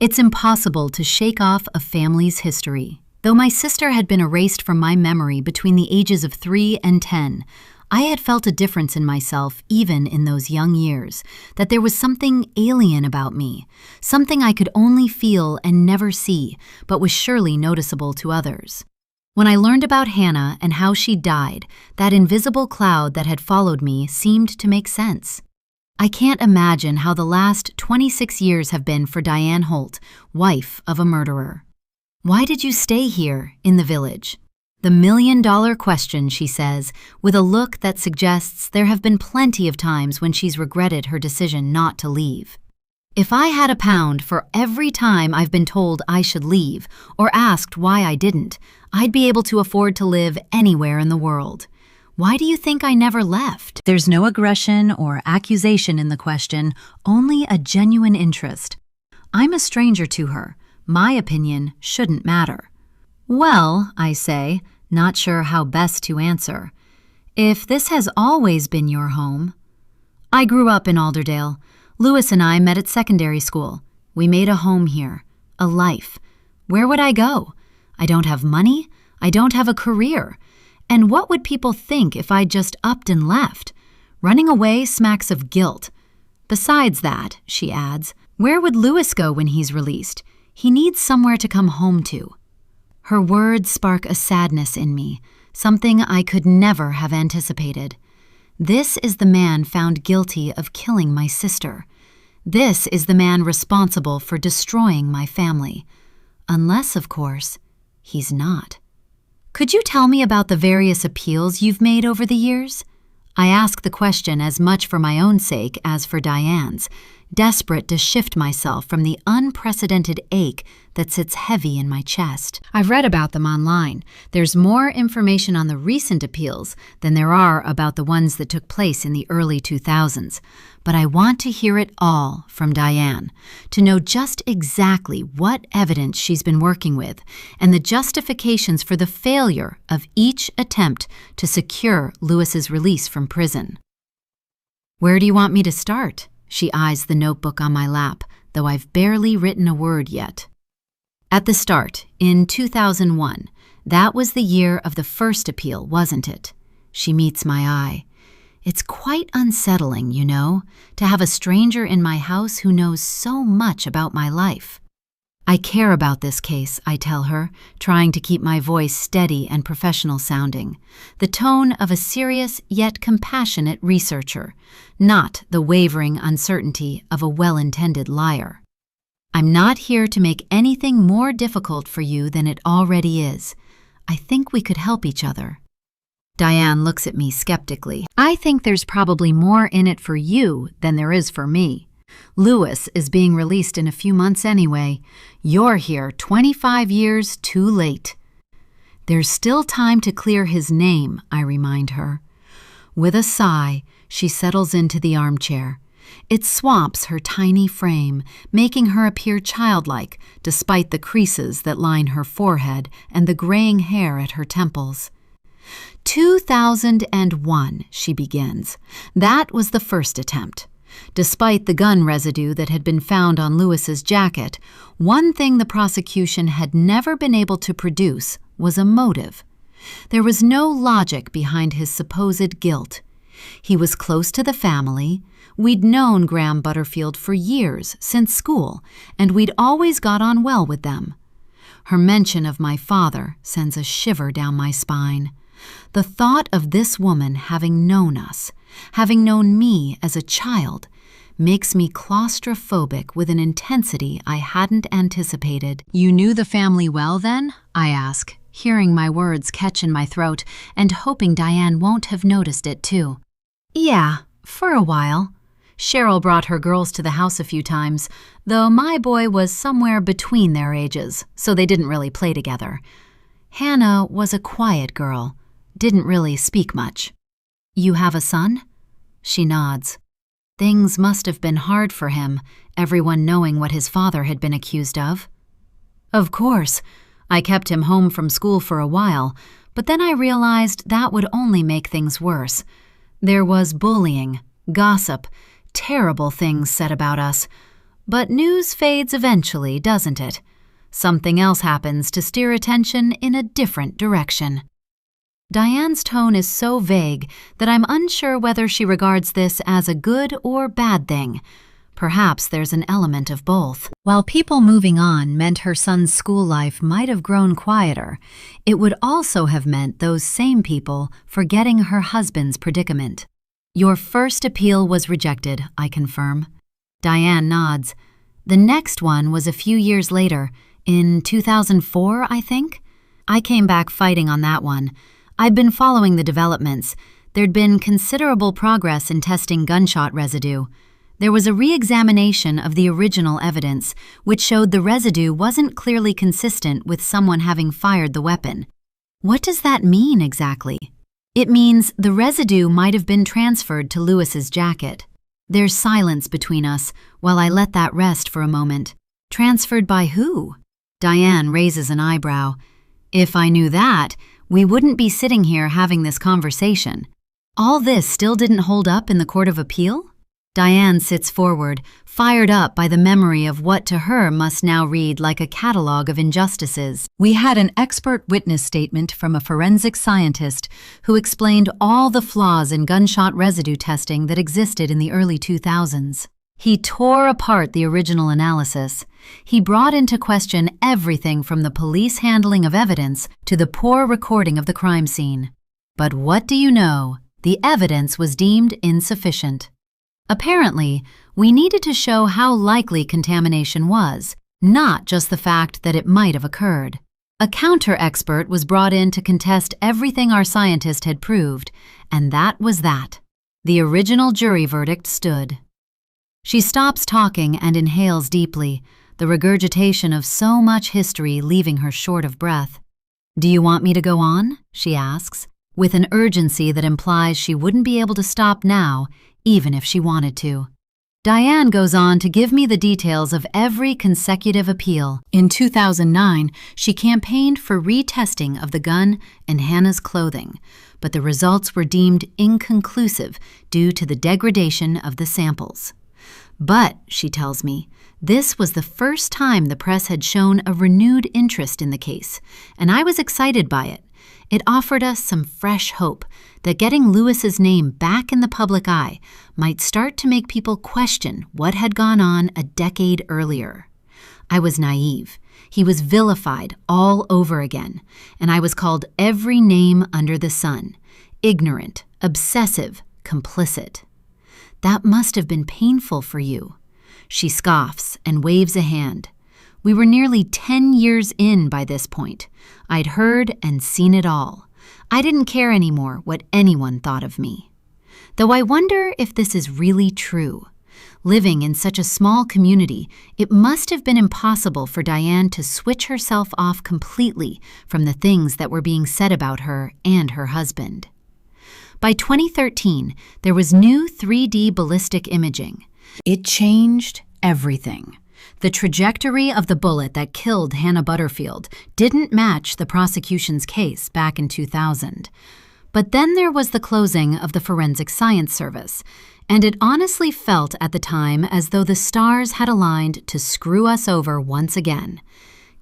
It's impossible to shake off a family's history. Though my sister had been erased from my memory between the ages of 3 and 10, I had felt a difference in myself even in those young years, that there was something alien about me, something I could only feel and never see, but was surely noticeable to others. When I learned about Hannah and how she died, that invisible cloud that had followed me seemed to make sense. I can't imagine how the last 26 years have been for Diane Holt, wife of a murderer. "Why did you stay here, in the village?" The million-dollar question, she says, with a look that suggests there have been plenty of times when she's regretted her decision not to leave. If I had £1 for every time I've been told I should leave, or asked why I didn't, I'd be able to afford to live anywhere in the world. Why do you think I never left? There's no aggression or accusation in the question, only a genuine interest. I'm a stranger to her. My opinion shouldn't matter. "Well," I say, not sure how best to answer, "if this has always been your home." "I grew up in Alderdale. Lewis and I met at secondary school. We made a home here, a life. Where would I go? I don't have money. I don't have a career. And what would people think if I just upped and left? Running away smacks of guilt. Besides that," she adds, "where would Lewis go when he's released? He needs somewhere to come home to." Her words spark a sadness in me, something I could never have anticipated. This is the man found guilty of killing my sister. This is the man responsible for destroying my family. Unless, of course, he's not. "Could you tell me about the various appeals you've made over the years?" I ask the question as much for my own sake as for Diane's, desperate to shift myself from the unprecedented ache that sits heavy in my chest. I've read about them online. There's more information on the recent appeals than there are about the ones that took place in the early 2000s. But I want to hear it all from Diane, to know just exactly what evidence she's been working with and the justifications for the failure of each attempt to secure Lewis's release from prison. "Where do you want me to start?" She eyes the notebook on my lap, though I've barely written a word yet. "At the start, in 2001, that was the year of the first appeal, wasn't it?" She meets my eye. "It's quite unsettling, you know, to have a stranger in my house who knows so much about my life." "I care about this case," I tell her, trying to keep my voice steady and professional sounding, the tone of a serious yet compassionate researcher, not the wavering uncertainty of a well-intended liar. "I'm not here to make anything more difficult for you than it already is. I think we could help each other." Diane looks at me skeptically. "I think there's probably more in it for you than there is for me. Lewis is being released in a few months anyway. You're here 25 years too late." "There's still time to clear his name," I remind her. With a sigh, she settles into the armchair. It swamps her tiny frame, making her appear childlike despite the creases that line her forehead and the graying hair at her temples. 2001, she begins. That was the first attempt. Despite the gun residue that had been found on Lewis's jacket, one thing the prosecution had never been able to produce was a motive. There was no logic behind his supposed guilt. He was close to the family. We'd known Graham Butterfield for years, since school, and we'd always got on well with them. Her mention of my father sends a shiver down my spine. The thought of this woman having known us, having known me as a child, makes me claustrophobic with an intensity I hadn't anticipated. "You knew the family well, then?" I ask, hearing my words catch in my throat and hoping Diane won't have noticed it too. "Yeah, for a while. Cheryl brought her girls to the house a few times, though my boy was somewhere between their ages, so they didn't really play together. Hannah was a quiet girl, didn't really speak much." "You have a son?" She nods. Things must have been hard for him, everyone knowing what his father had been accused of. "Of course. I kept him home from school for a while, but then I realized that would only make things worse. There was bullying, gossip, terrible things said about us. But news fades eventually, doesn't it? Something else happens to steer attention in a different direction." Diane's tone is so vague that I'm unsure whether she regards this as a good or bad thing. Perhaps there's an element of both. While people moving on meant her son's school life might have grown quieter, it would also have meant those same people forgetting her husband's predicament. "Your first appeal was rejected," I confirm. Diane nods. "The next one was a few years later, in 2004, I think. I came back fighting on that one. I'd been following the developments. There'd been considerable progress in testing gunshot residue. There was a re-examination of the original evidence, which showed the residue wasn't clearly consistent with someone having fired the weapon." "What does that mean exactly?" "It means the residue might have been transferred to Lewis's jacket." There's silence between us while I let that rest for a moment. "Transferred by who?" Diane raises an eyebrow. "If I knew that, we wouldn't be sitting here having this conversation. All this still didn't hold up in the Court of Appeal?" Diane sits forward, fired up by the memory of what to her must now read like a catalog of injustices. "We had an expert witness statement from a forensic scientist who explained all the flaws in gunshot residue testing that existed in the early 2000s. He tore apart the original analysis. He brought into question everything from the police handling of evidence to the poor recording of the crime scene. But what do you know? The evidence was deemed insufficient. Apparently, we needed to show how likely contamination was, not just the fact that it might have occurred. A counter-expert was brought in to contest everything our scientist had proved, and that was that. The original jury verdict stood." She stops talking and inhales deeply, the regurgitation of so much history leaving her short of breath. "Do you want me to go on?" she asks, with an urgency that implies she wouldn't be able to stop now, even if she wanted to. Diane goes on to give me the details of every consecutive appeal. In 2009, she campaigned for retesting of the gun and Hannah's clothing, but the results were deemed inconclusive due to the degradation of the samples. But, she tells me, this was the first time the press had shown a renewed interest in the case, and I was excited by it. It offered us some fresh hope that getting Lewis's name back in the public eye might start to make people question what had gone on a decade earlier. I was naive. He was vilified all over again, and I was called every name under the sun: ignorant, obsessive, complicit. That must have been painful for you. She scoffs and waves a hand. We were nearly 10 years in by this point. I'd heard and seen it all. I didn't care anymore what anyone thought of me. Though I wonder if this is really true. Living in such a small community, it must have been impossible for Diane to switch herself off completely from the things that were being said about her and her husband. By 2013, there was new 3D ballistic imaging. It changed everything. The trajectory of the bullet that killed Hannah Butterfield didn't match the prosecution's case back in 2000. But then there was the closing of the Forensic Science Service, and it honestly felt at the time as though the stars had aligned to screw us over once again.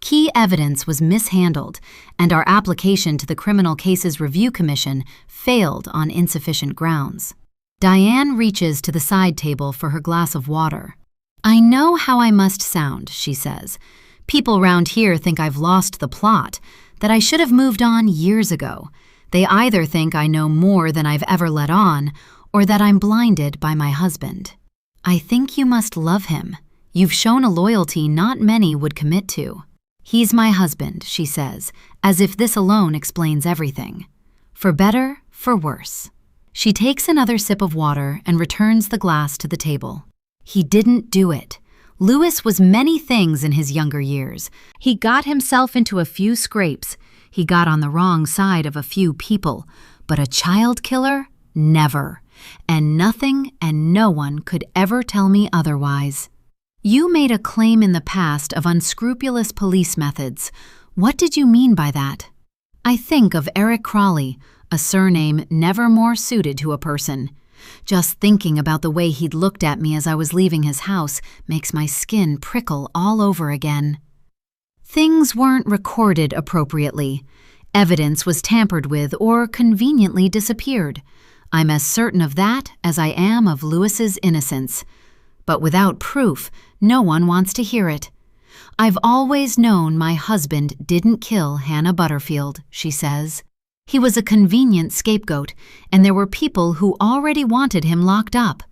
Key evidence was mishandled, and our application to the Criminal Cases Review Commission failed on insufficient grounds. Diane reaches to the side table for her glass of water. "I know how I must sound," she says. "People round here think I've lost the plot, that I should have moved on years ago. They either think I know more than I've ever let on, or that I'm blinded by my husband. I think you must love him. You've shown a loyalty not many would commit to. He's my husband," she says, as if this alone explains everything. For better, for worse. She takes another sip of water and returns the glass to the table. "He didn't do it. Louis was many things in his younger years. He got himself into a few scrapes. He got on the wrong side of a few people. But a child killer? Never. And nothing and no one could ever tell me otherwise." "You made a claim in the past of unscrupulous police methods. What did you mean by that?" "I think of Eric Crawley, a surname never more suited to a person. Just thinking about the way he'd looked at me as I was leaving his house makes my skin prickle all over again." "Things weren't recorded appropriately. Evidence was tampered with or conveniently disappeared. I'm as certain of that as I am of Louis's innocence. But without proof, no one wants to hear it. I've always known my husband didn't kill Hannah Butterfield," she says. "He was a convenient scapegoat, and there were people who already wanted him locked up.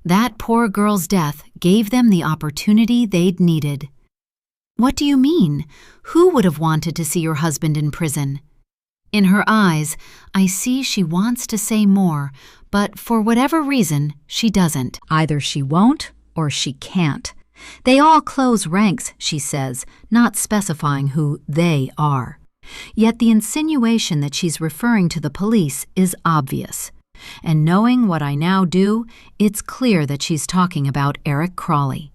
That poor girl's death gave them the opportunity they'd needed." "What do you mean? Who would have wanted to see your husband in prison?" In her eyes, I see she wants to say more, but for whatever reason, she doesn't. Either she won't or she can't. "They all close ranks," she says, not specifying who they are. Yet the insinuation that she's referring to the police is obvious. And knowing what I now do, it's clear that she's talking about Eric Crawley.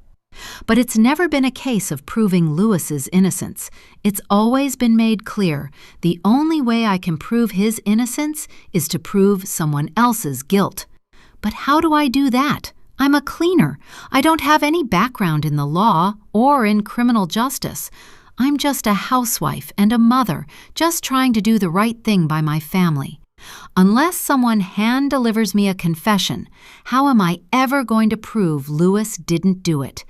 But it's never been a case of proving Louis's innocence. It's always been made clear the only way I can prove his innocence is to prove someone else's guilt. But how do I do that? I'm a cleaner. I don't have any background in the law or in criminal justice. I'm just a housewife and a mother, just trying to do the right thing by my family. Unless someone hand-delivers me a confession, how am I ever going to prove Louis didn't do it?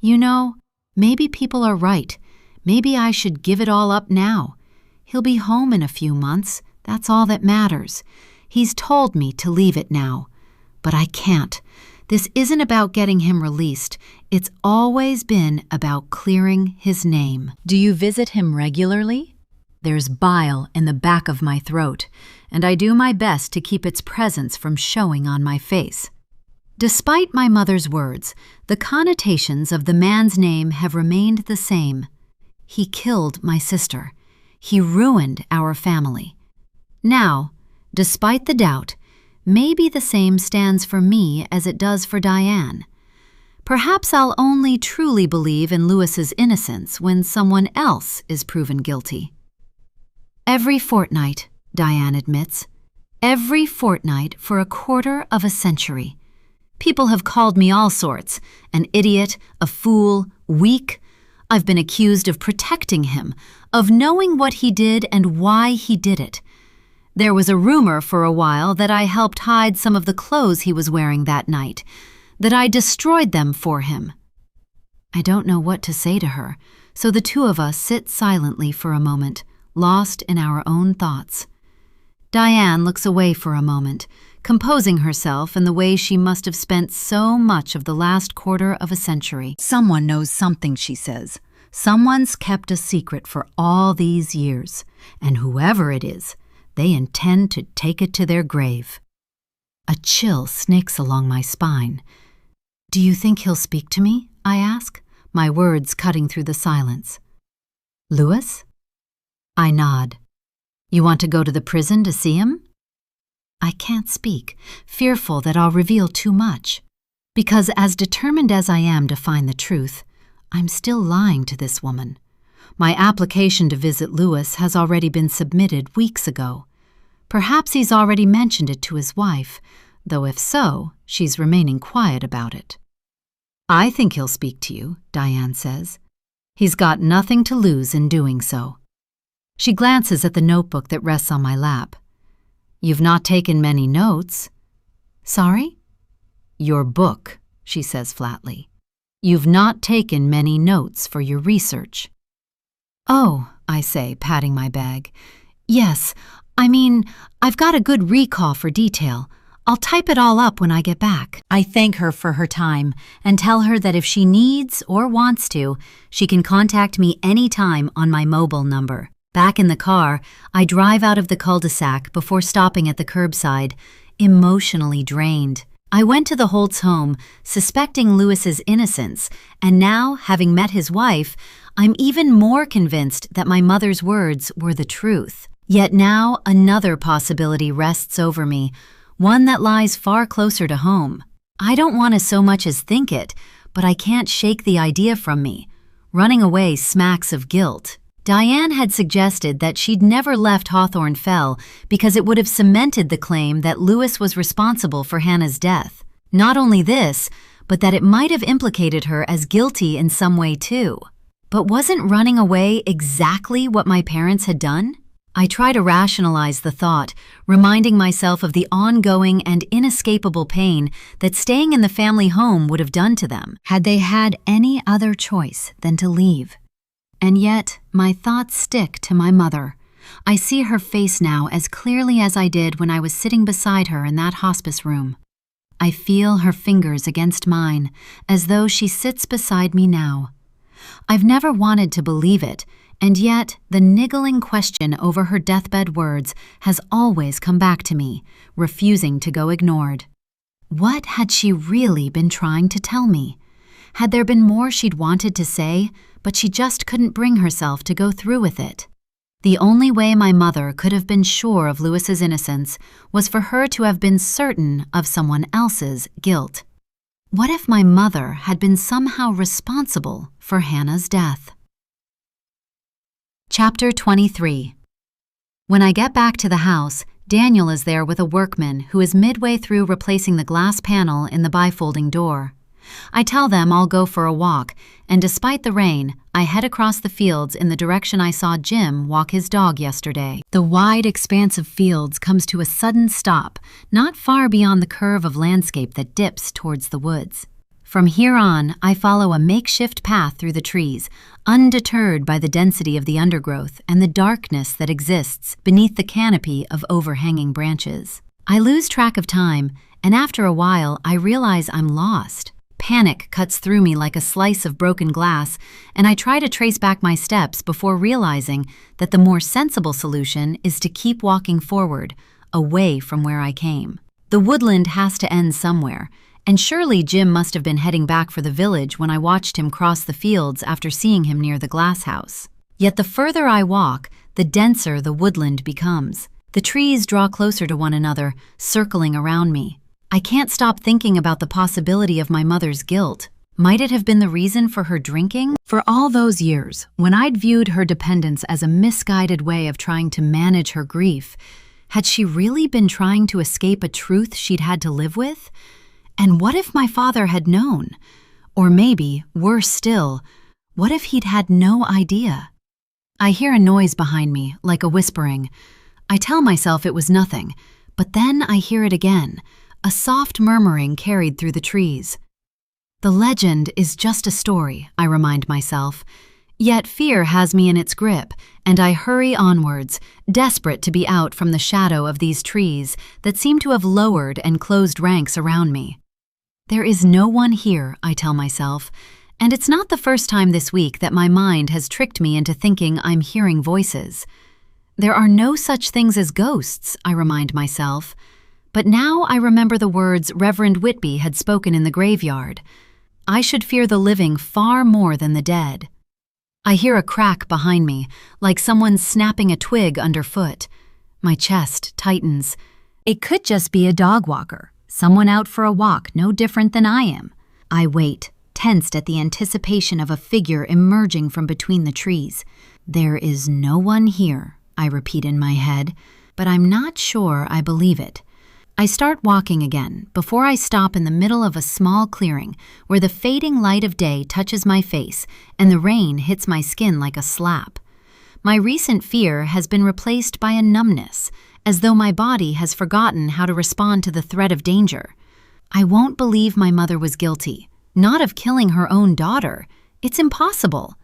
You know, maybe people are right. Maybe I should give it all up now. He'll be home in a few months. That's all that matters. He's told me to leave it now. But I can't. This isn't about getting him released. It's always been about clearing his name." "Do you visit him regularly?" There's bile in the back of my throat, and I do my best to keep its presence from showing on my face. Despite my mother's words, the connotations of the man's name have remained the same. He killed my sister. He ruined our family. Now, despite the doubt, maybe the same stands for me as it does for Diane. Perhaps I'll only truly believe in Louis's innocence when someone else is proven guilty. "Every fortnight," Diane admits. "Every fortnight for a quarter of a century. People have called me all sorts, an idiot, a fool, weak. I've been accused of protecting him, of knowing what he did and why he did it. There was a rumor for a while that I helped hide some of the clothes he was wearing that night, that I destroyed them for him." I don't know what to say to her, so the two of us sit silently for a moment, lost in our own thoughts. Diane looks away for a moment, composing herself in the way she must have spent so much of the last quarter of a century. "Someone knows something," she says. "Someone's kept a secret for all these years, and whoever it is, they intend to take it to their grave." A chill snakes along my spine. "Do you think he'll speak to me?" I ask, my words cutting through the silence. "Louis?" I nod. "You want to go to the prison to see him?" I can't speak, fearful that I'll reveal too much. Because as determined as I am to find the truth, I'm still lying to this woman. My application to visit Louis has already been submitted weeks ago. Perhaps he's already mentioned it to his wife, though if so, she's remaining quiet about it. I think he'll speak to you, Diane says. He's got nothing to lose in doing so. She glances at the notebook that rests on my lap. You've not taken many notes. Sorry? Your book, she says flatly. You've not taken many notes for your research. Oh, I say, patting my bag. Yes, I've got a good recall for detail. I'll type it all up when I get back. I thank her for her time and tell her that if she needs or wants to, she can contact me anytime on my mobile number. Back in the car, I drive out of the cul-de-sac before stopping at the curbside, emotionally drained. I went to the Holtz home, suspecting Lewis's innocence, and now, having met his wife, I'm even more convinced that my mother's words were the truth. Yet now another possibility rests over me, one that lies far closer to home. I don't want to so much as think it, but I can't shake the idea from me. Running away smacks of guilt. Diane had suggested that she'd never left Hawthorne Fell because it would have cemented the claim that Lewis was responsible for Hannah's death. Not only this, but that it might have implicated her as guilty in some way too. But wasn't running away exactly what my parents had done? I try to rationalize the thought, reminding myself of the ongoing and inescapable pain that staying in the family home would have done to them, had they had any other choice than to leave. And yet, my thoughts stick to my mother. I see her face now as clearly as I did when I was sitting beside her in that hospice room. I feel her fingers against mine, as though she sits beside me now. I've never wanted to believe it, and yet the niggling question over her deathbed words has always come back to me, refusing to go ignored. What had she really been trying to tell me? Had there been more she'd wanted to say, but she just couldn't bring herself to go through with it? The only way my mother could have been sure of Lewis's innocence was for her to have been certain of someone else's guilt. What if my mother had been somehow responsible for Hannah's death? Chapter 23. When I get back to the house, Daniel is there with a workman who is midway through replacing the glass panel in the bifolding door. I tell them I'll go for a walk, and despite the rain, I head across the fields in the direction I saw Jim walk his dog yesterday. The wide expanse of fields comes to a sudden stop, not far beyond the curve of landscape that dips towards the woods. From here on, I follow a makeshift path through the trees, undeterred by the density of the undergrowth and the darkness that exists beneath the canopy of overhanging branches. I lose track of time, and after a while, I realize I'm lost. Panic cuts through me like a slice of broken glass, and I try to trace back my steps before realizing that the more sensible solution is to keep walking forward, away from where I came. The woodland has to end somewhere, and surely Jim must have been heading back for the village when I watched him cross the fields after seeing him near the glass house. Yet the further I walk, the denser the woodland becomes. The trees draw closer to one another, circling around me. I can't stop thinking about the possibility of my mother's guilt. Might it have been the reason for her drinking? For all those years, when I'd viewed her dependence as a misguided way of trying to manage her grief, had she really been trying to escape a truth she'd had to live with? And what if my father had known? Or maybe, worse still, what if he'd had no idea? I hear a noise behind me, like a whispering. I tell myself it was nothing, but then I hear it again, a soft murmuring carried through the trees. The legend is just a story, I remind myself. Yet fear has me in its grip, and I hurry onwards, desperate to be out from the shadow of these trees that seem to have lowered and closed ranks around me. There is no one here, I tell myself, and it's not the first time this week that my mind has tricked me into thinking I'm hearing voices. There are no such things as ghosts, I remind myself. But now I remember the words Reverend Whitby had spoken in the graveyard. I should fear the living far more than the dead. I hear a crack behind me, like someone snapping a twig underfoot. My chest tightens. It could just be a dog walker, someone out for a walk no different than I am. I wait, tensed at the anticipation of a figure emerging from between the trees. There is no one here, I repeat in my head, but I'm not sure I believe it. I start walking again before I stop in the middle of a small clearing where the fading light of day touches my face and the rain hits my skin like a slap. My recent fear has been replaced by a numbness, as though my body has forgotten how to respond to the threat of danger. I won't believe my mother was guilty, not of killing her own daughter. It's impossible.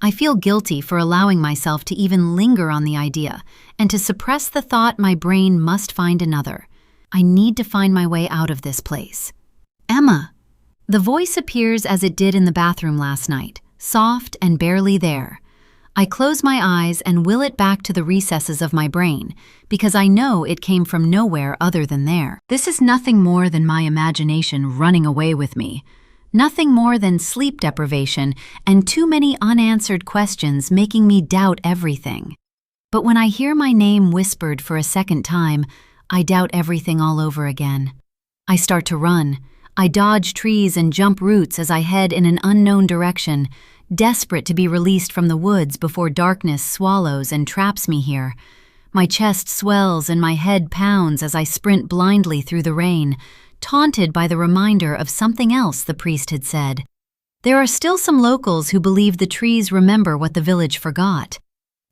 I feel guilty for allowing myself to even linger on the idea and to suppress the thought my brain must find another. I need to find my way out of this place. Emma! The voice appears as it did in the bathroom last night, soft and barely there. I close my eyes and will it back to the recesses of my brain, because I know it came from nowhere other than there. This is nothing more than my imagination running away with me. Nothing more than sleep deprivation and too many unanswered questions making me doubt everything. But when I hear my name whispered for a second time, I doubt everything all over again. I start to run. I dodge trees and jump roots as I head in an unknown direction, desperate to be released from the woods before darkness swallows and traps me here. My chest swells and my head pounds as I sprint blindly through the rain, taunted by the reminder of something else the priest had said. There are still some locals who believe the trees remember what the village forgot.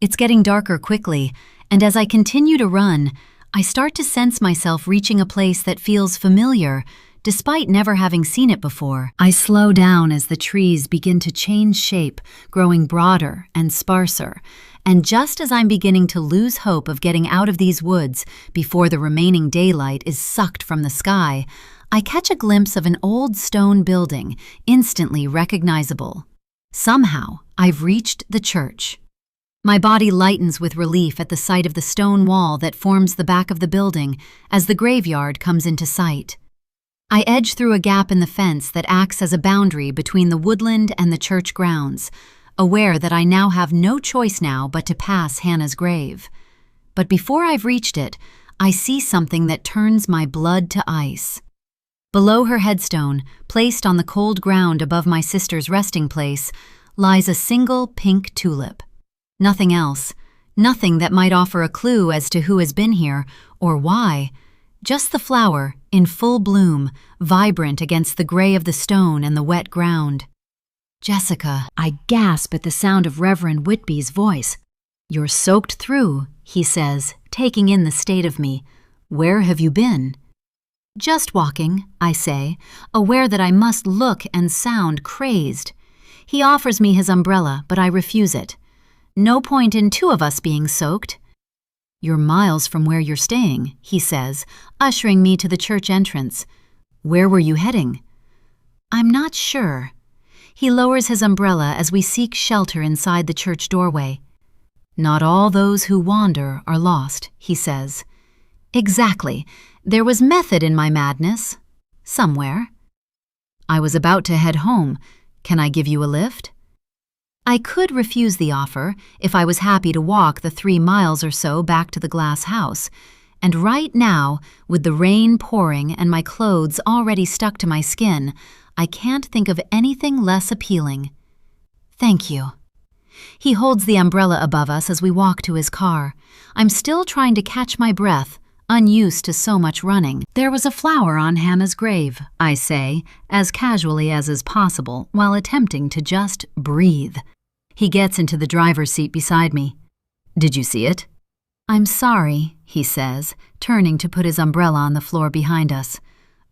It's getting darker quickly, and as I continue to run, I start to sense myself reaching a place that feels familiar, despite never having seen it before. I slow down as the trees begin to change shape, growing broader and sparser, and just as I'm beginning to lose hope of getting out of these woods before the remaining daylight is sucked from the sky, I catch a glimpse of an old stone building, instantly recognizable. Somehow, I've reached the church. My body lightens with relief at the sight of the stone wall that forms the back of the building as the graveyard comes into sight. I edge through a gap in the fence that acts as a boundary between the woodland and the church grounds, aware that I now have no choice now but to pass Hannah's grave. But before I've reached it, I see something that turns my blood to ice. Below her headstone, placed on the cold ground above my sister's resting place, lies a single pink tulip. Nothing else, nothing that might offer a clue as to who has been here or why. Just the flower, in full bloom, vibrant against the gray of the stone and the wet ground. Jessica, I gasp at the sound of Reverend Whitby's voice. You're soaked through, he says, taking in the state of me. Where have you been? Just walking, I say, aware that I must look and sound crazed. He offers me his umbrella, but I refuse it. No point in two of us being soaked. You're miles from where you're staying, he says, ushering me to the church entrance. Where were you heading? I'm not sure. He lowers his umbrella as we seek shelter inside the church doorway. Not all those who wander are lost, he says. Exactly. There was method in my madness. Somewhere. I was about to head home. Can I give you a lift? I could refuse the offer if I was happy to walk the 3 miles or so back to the glass house, and right now, with the rain pouring and my clothes already stuck to my skin, I can't think of anything less appealing. Thank you. He holds the umbrella above us as we walk to his car. I'm still trying to catch my breath, unused to so much running. There was a flower on Hannah's grave, I say, as casually as is possible, while attempting to just breathe. He gets into the driver's seat beside me. Did you see it? I'm sorry, he says, turning to put his umbrella on the floor behind us.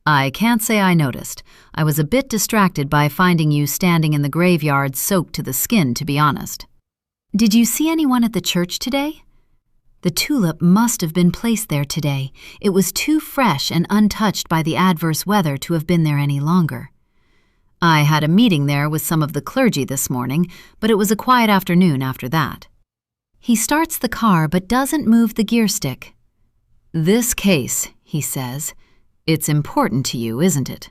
I can't say I noticed. I was a bit distracted by finding you standing in the graveyard soaked to the skin, to be honest. Did you see anyone at the church today? The tulip must have been placed there today. It was too fresh and untouched by the adverse weather to have been there any longer. I had a meeting there with some of the clergy this morning, but it was a quiet afternoon after that. He starts the car but doesn't move the gear stick. This case, he says, it's important to you, isn't it?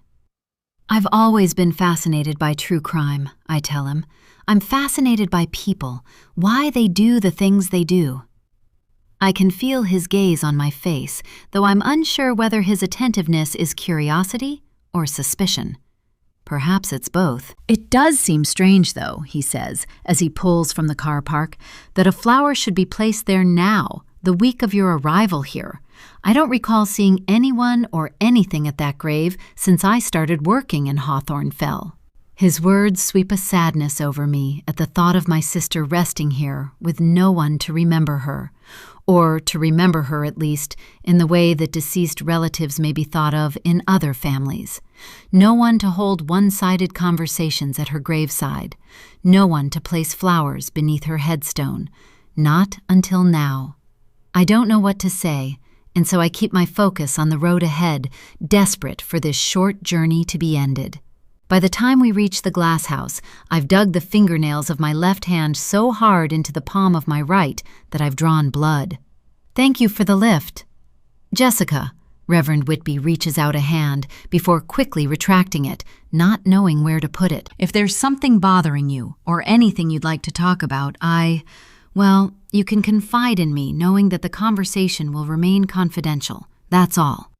I've always been fascinated by true crime, I tell him. I'm fascinated by people, why they do the things they do. I can feel his gaze on my face, though I'm unsure whether his attentiveness is curiosity or suspicion. Perhaps it's both. It does seem strange, though, he says, as he pulls from the car park, that a flower should be placed there now, the week of your arrival here. I don't recall seeing anyone or anything at that grave since I started working in Hawthorne Fell." His words sweep a sadness over me at the thought of my sister resting here with no one to remember her, or to remember her at least in the way that deceased relatives may be thought of in other families. No one to hold one-sided conversations at her graveside, no one to place flowers beneath her headstone, not until now. I don't know what to say, and so I keep my focus on the road ahead, desperate for this short journey to be ended. By the time we reach the glass house, I've dug the fingernails of my left hand so hard into the palm of my right that I've drawn blood. "Thank you for the lift." "Jessica," Reverend Whitby reaches out a hand before quickly retracting it, not knowing where to put it. "If there's something bothering you or anything you'd like to talk about, well, you can confide in me knowing that the conversation will remain confidential. That's all."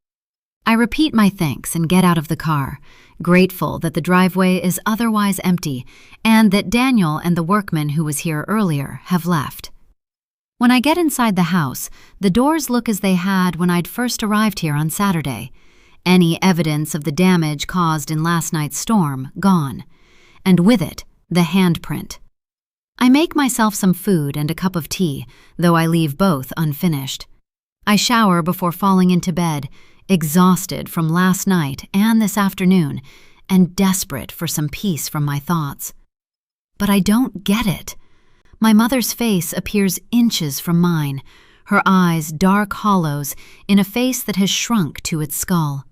I repeat my thanks and get out of the car, grateful that the driveway is otherwise empty and that Daniel and the workman who was here earlier have left. When I get inside the house, the doors look as they had when I'd first arrived here on Saturday. Any evidence of the damage caused in last night's storm gone, and with it, the handprint. I make myself some food and a cup of tea, though I leave both unfinished. I shower before falling into bed, exhausted from last night and this afternoon, and desperate for some peace from my thoughts. But I don't get it. My mother's face appears inches from mine, her eyes dark hollows in a face that has shrunk to its skull.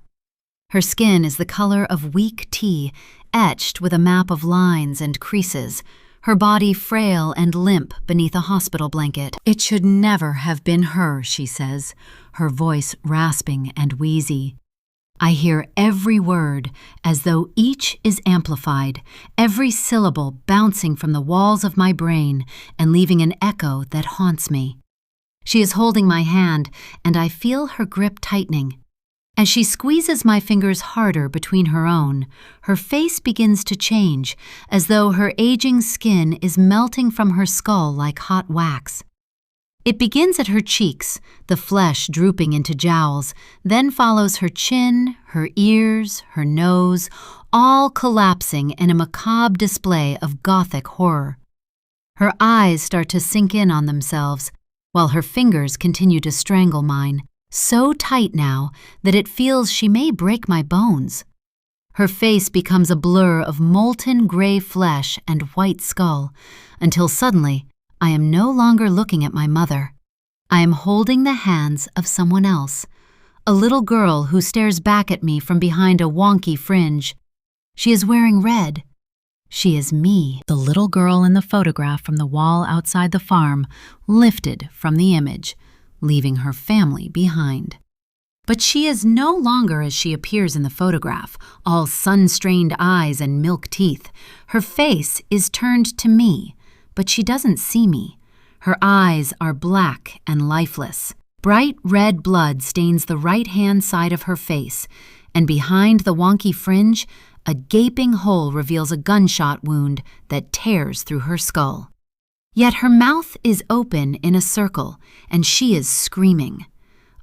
Her skin is the color of weak tea, etched with a map of lines and creases, her body frail and limp beneath a hospital blanket. "It should never have been her," she says, her voice rasping and wheezy. I hear every word as though each is amplified, every syllable bouncing from the walls of my brain and leaving an echo that haunts me. She is holding my hand, and I feel her grip tightening. As she squeezes my fingers harder between her own, her face begins to change, as though her aging skin is melting from her skull like hot wax. It begins at her cheeks, the flesh drooping into jowls, then follows her chin, her ears, her nose, all collapsing in a macabre display of Gothic horror. Her eyes start to sink in on themselves, while her fingers continue to strangle mine, so tight now that it feels she may break my bones. Her face becomes a blur of molten gray flesh and white skull, until suddenly I am no longer looking at my mother. I am holding the hands of someone else, a little girl who stares back at me from behind a wonky fringe. She is wearing red. She is me, the little girl in the photograph from the wall outside the farm, lifted from the image, leaving her family behind. But she is no longer as she appears in the photograph, all sun-strained eyes and milk teeth. Her face is turned to me, but she doesn't see me. Her eyes are black and lifeless. Bright red blood stains the right-hand side of her face, and behind the wonky fringe, a gaping hole reveals a gunshot wound that tears through her skull. Yet her mouth is open in a circle, and she is screaming.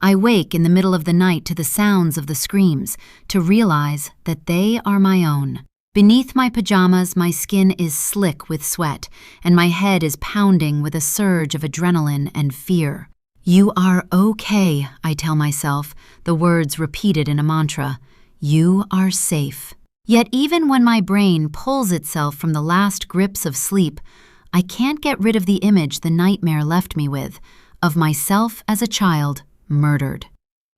I wake in the middle of the night to the sounds of the screams, to realize that they are my own. Beneath my pajamas, my skin is slick with sweat, and my head is pounding with a surge of adrenaline and fear. "You are okay," I tell myself, the words repeated in a mantra. "You are safe." Yet even when my brain pulls itself from the last grips of sleep, I can't get rid of the image the nightmare left me with, of myself as a child, murdered.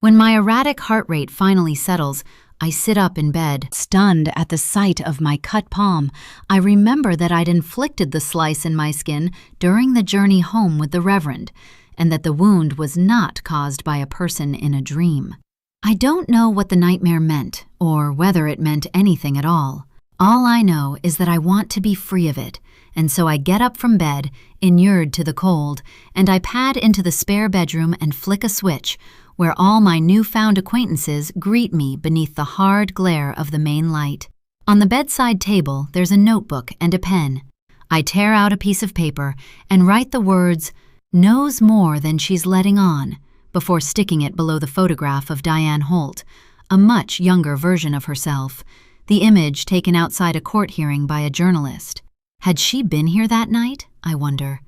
When my erratic heart rate finally settles, I sit up in bed, stunned at the sight of my cut palm. I remember that I'd inflicted the slice in my skin during the journey home with the Reverend, and that the wound was not caused by a person in a dream. I don't know what the nightmare meant, or whether it meant anything at all. All I know is that I want to be free of it, and so I get up from bed, inured to the cold, and I pad into the spare bedroom and flick a switch, where all my newfound acquaintances greet me beneath the hard glare of the main light. On the bedside table, there's a notebook and a pen. I tear out a piece of paper and write the words, knows more than she's letting on, before sticking it below the photograph of Diane Holt, a much younger version of herself, the image taken outside a court hearing by a journalist. Had she been here that night, I wonder?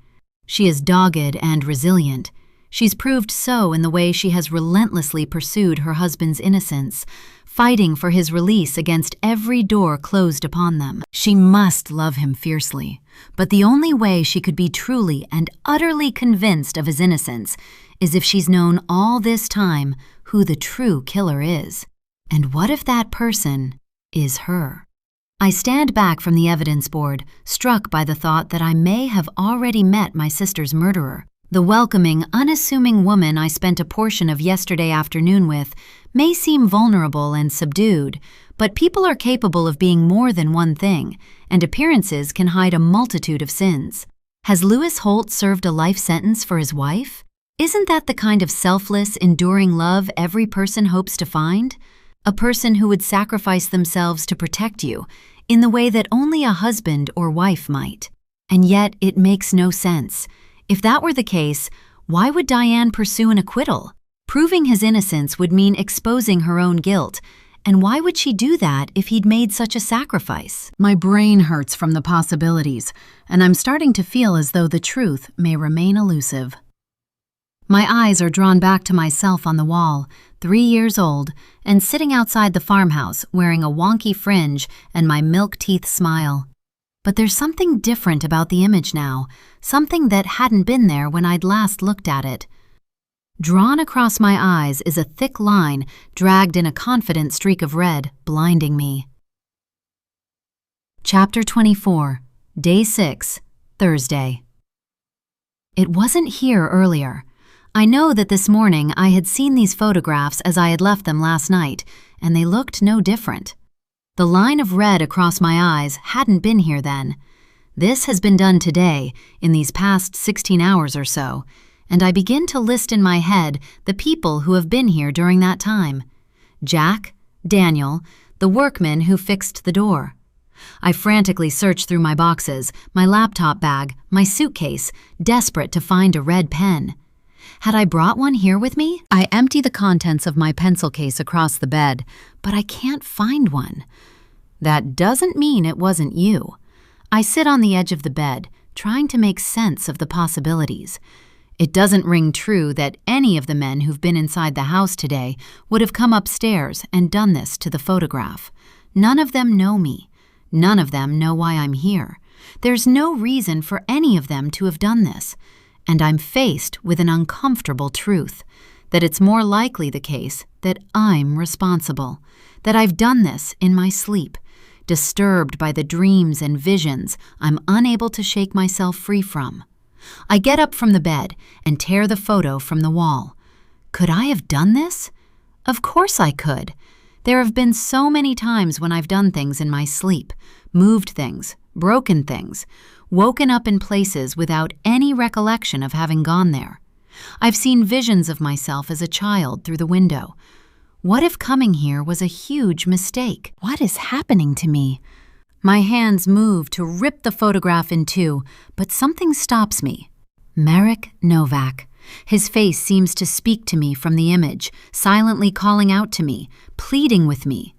She is dogged and resilient. She's proved so in the way she has relentlessly pursued her husband's innocence, fighting for his release against every door closed upon them. She must love him fiercely, but the only way she could be truly and utterly convinced of his innocence is if she's known all this time who the true killer is. And what if that person is her? I stand back from the evidence board, struck by the thought that I may have already met my sister's murderer. The welcoming, unassuming woman I spent a portion of yesterday afternoon with may seem vulnerable and subdued, but people are capable of being more than one thing, and appearances can hide a multitude of sins. Has Lewis Holt served a life sentence for his wife? Isn't that the kind of selfless, enduring love every person hopes to find? A person who would sacrifice themselves to protect you, in the way that only a husband or wife might. And yet it makes no sense. If that were the case, why would Diane pursue an acquittal? Proving his innocence would mean exposing her own guilt, and why would she do that if he'd made such a sacrifice? My brain hurts from the possibilities, and I'm starting to feel as though the truth may remain elusive. My eyes are drawn back to myself on the wall, 3 years old, and sitting outside the farmhouse wearing a wonky fringe and my milk-teeth smile. But there's something different about the image now, something that hadn't been there when I'd last looked at it. Drawn across my eyes is a thick line, dragged in a confident streak of red, blinding me. Chapter 24, Day 6, Thursday. It wasn't here earlier. I know that this morning I had seen these photographs as I had left them last night, and they looked no different. The line of red across my eyes hadn't been here then. This has been done today, in these past 16 hours or so, and I begin to list in my head the people who have been here during that time. Jack, Daniel, the workman who fixed the door. I frantically search through my boxes, my laptop bag, my suitcase, desperate to find a red pen. Had I brought one here with me? I empty the contents of my pencil case across the bed, but I can't find one. That doesn't mean it wasn't you. I sit on the edge of the bed, trying to make sense of the possibilities. It doesn't ring true that any of the men who've been inside the house today would have come upstairs and done this to the photograph. None of them know me. None of them know why I'm here. There's no reason for any of them to have done this. And I'm faced with an uncomfortable truth, that it's more likely the case that I'm responsible, that I've done this in my sleep, disturbed by the dreams and visions I'm unable to shake myself free from. I get up from the bed and tear the photo from the wall. Could I have done this? Of course I could. There have been so many times when I've done things in my sleep, moved things, broken things, woken up in places without any recollection of having gone there. I've seen visions of myself as a child through the window. What if coming here was a huge mistake? What is happening to me? My hands move to rip the photograph in two, but something stops me. Marek Novak. His face seems to speak to me from the image, silently calling out to me, pleading with me.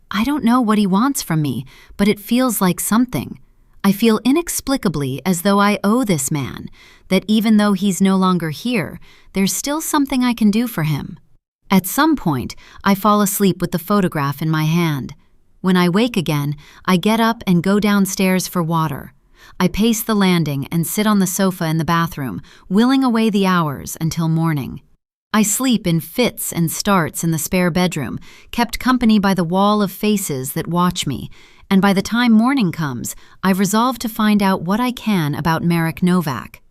I don't know what he wants from me, but it feels like something. I feel inexplicably as though I owe this man, that even though he's no longer here, there's still something I can do for him. At some point, I fall asleep with the photograph in my hand. When I wake again, I get up and go downstairs for water. I pace the landing and sit on the sofa in the bathroom, willing away the hours until morning. I sleep in fits and starts in the spare bedroom, kept company by the wall of faces that watch me, and by the time morning comes, I've resolved to find out what I can about Marek Novak.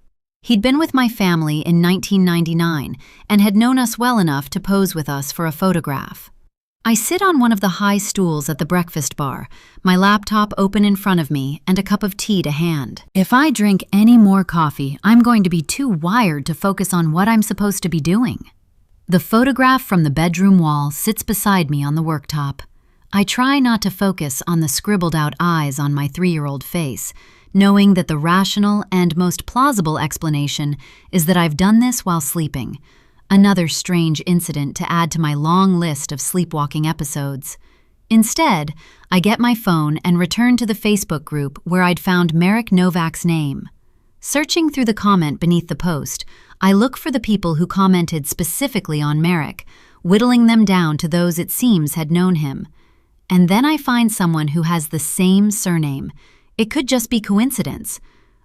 He'd been with my family in 1999 and had known us well enough to pose with us for a photograph. I sit on one of the high stools at the breakfast bar, my laptop open in front of me and a cup of tea to hand. If I drink any more coffee, I'm going to be too wired to focus on what I'm supposed to be doing. The photograph from the bedroom wall sits beside me on the worktop. I try not to focus on the scribbled-out eyes on my 3-year-old face, knowing that the rational and most plausible explanation is that I've done this while sleeping. Another strange incident to add to my long list of sleepwalking episodes. Instead, I get my phone and return to the Facebook group where I'd found Marek Novak's name. Searching through the comment beneath the post, I look for the people who commented specifically on Marek, whittling them down to those it seems had known him. And then I find someone who has the same surname. It could just be coincidence.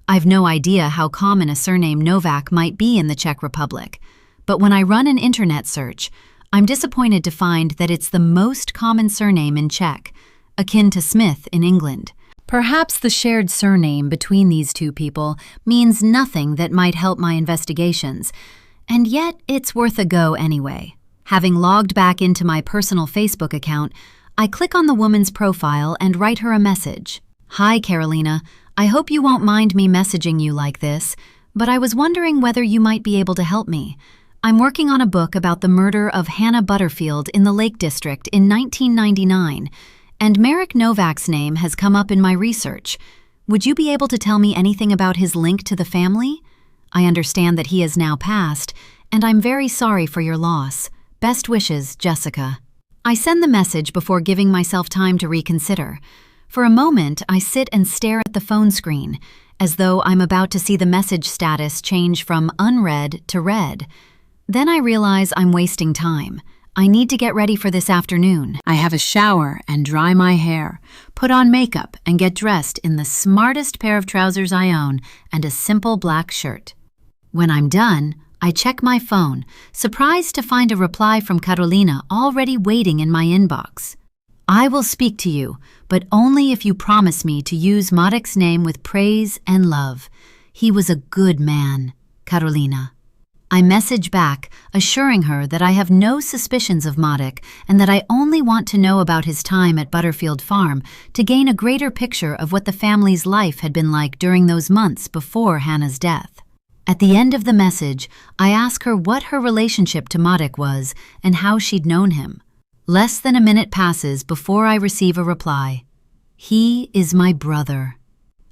I've no idea how common a surname Novak might be in the Czech Republic, but when I run an internet search, I'm disappointed to find that it's the most common surname in Czech, akin to Smith in England. Perhaps the shared surname between these two people means nothing that might help my investigations, and yet it's worth a go anyway. Having logged back into my personal Facebook account, I click on the woman's profile and write her a message. Hi, Carolina. I hope you won't mind me messaging you like this, but I was wondering whether you might be able to help me. I'm working on a book about the murder of Hannah Butterfield in the Lake District in 1999, and Marek Novak's name has come up in my research. Would you be able to tell me anything about his link to the family? I understand that he has now passed, and I'm very sorry for your loss. Best wishes, Jessica. I send the message before giving myself time to reconsider. For a moment, I sit and stare at the phone screen, as though I'm about to see the message status change from unread to read. Then I realize I'm wasting time. I need to get ready for this afternoon. I have a shower and dry my hair, put on makeup, and get dressed in the smartest pair of trousers I own and a simple black shirt. When I'm done, I check my phone, surprised to find a reply from Carolina already waiting in my inbox. I will speak to you, but only if you promise me to use Marek's name with praise and love. He was a good man, Carolina. I message back, assuring her that I have no suspicions of Marek and that I only want to know about his time at Butterfield Farm to gain a greater picture of what the family's life had been like during those months before Hannah's death. At the end of the message, I ask her what her relationship to Marek was and how she'd known him. Less than a minute passes before I receive a reply. He is my brother.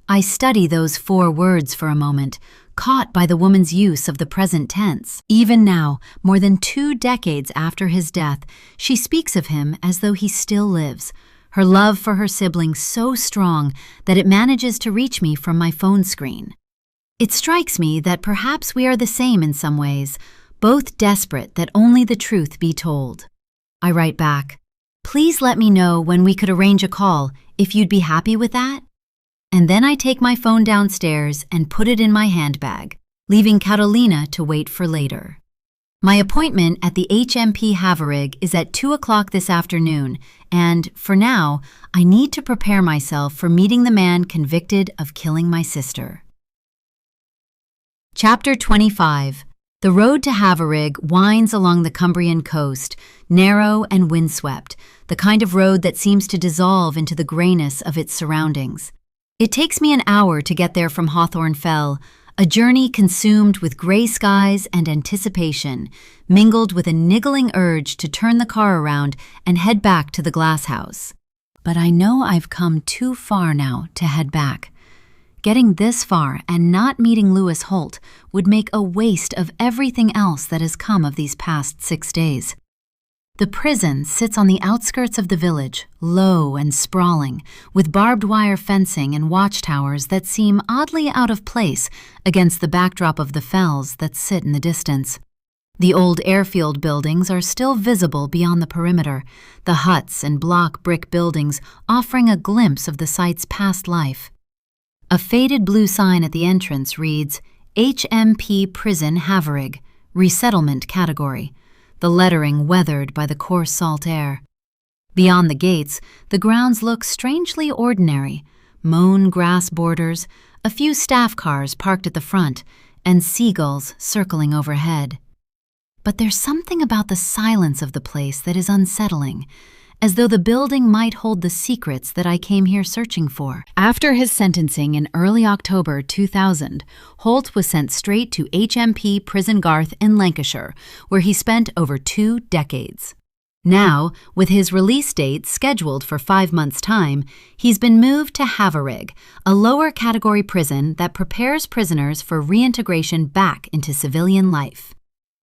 I study those 4 words for a moment, caught by the woman's use of the present tense. Even now, more than 2 decades after his death, she speaks of him as though he still lives, her love for her sibling so strong that it manages to reach me from my phone screen. It strikes me that perhaps we are the same in some ways, both desperate that only the truth be told. I write back, "Please let me know when we could arrange a call, if you'd be happy with that." And then I take my phone downstairs and put it in my handbag, leaving Carolina to wait for later. My appointment at the HMP Haverig is at 2 o'clock this afternoon, and, for now, I need to prepare myself for meeting the man convicted of killing my sister. Chapter 25. The road to Haverig winds along the Cumbrian coast, narrow and windswept, the kind of road that seems to dissolve into the grayness of its surroundings. It takes me an hour to get there from Hawthorne Fell, a journey consumed with gray skies and anticipation, mingled with a niggling urge to turn the car around and head back to the glass house. But I know I've come too far now to head back. Getting this far and not meeting Lewis Holt would make a waste of everything else that has come of these past 6 days. The prison sits on the outskirts of the village, low and sprawling, with barbed wire fencing and watchtowers that seem oddly out of place against the backdrop of the fells that sit in the distance. The old airfield buildings are still visible beyond the perimeter, the huts and block brick buildings offering a glimpse of the site's past life. A faded blue sign at the entrance reads, HMP Prison Haverig, Resettlement Category, the lettering weathered by the coarse salt air. Beyond the gates, the grounds look strangely ordinary, mown grass borders, a few staff cars parked at the front, and seagulls circling overhead. But there's something about the silence of the place that is unsettling, as though the building might hold the secrets that I came here searching for. After his sentencing in early October 2000, Holt was sent straight to HMP Prison Garth in Lancashire, where he spent over 2 decades. Now, with his release date scheduled for 5 months' time, he's been moved to Haverig, a lower category prison that prepares prisoners for reintegration back into civilian life.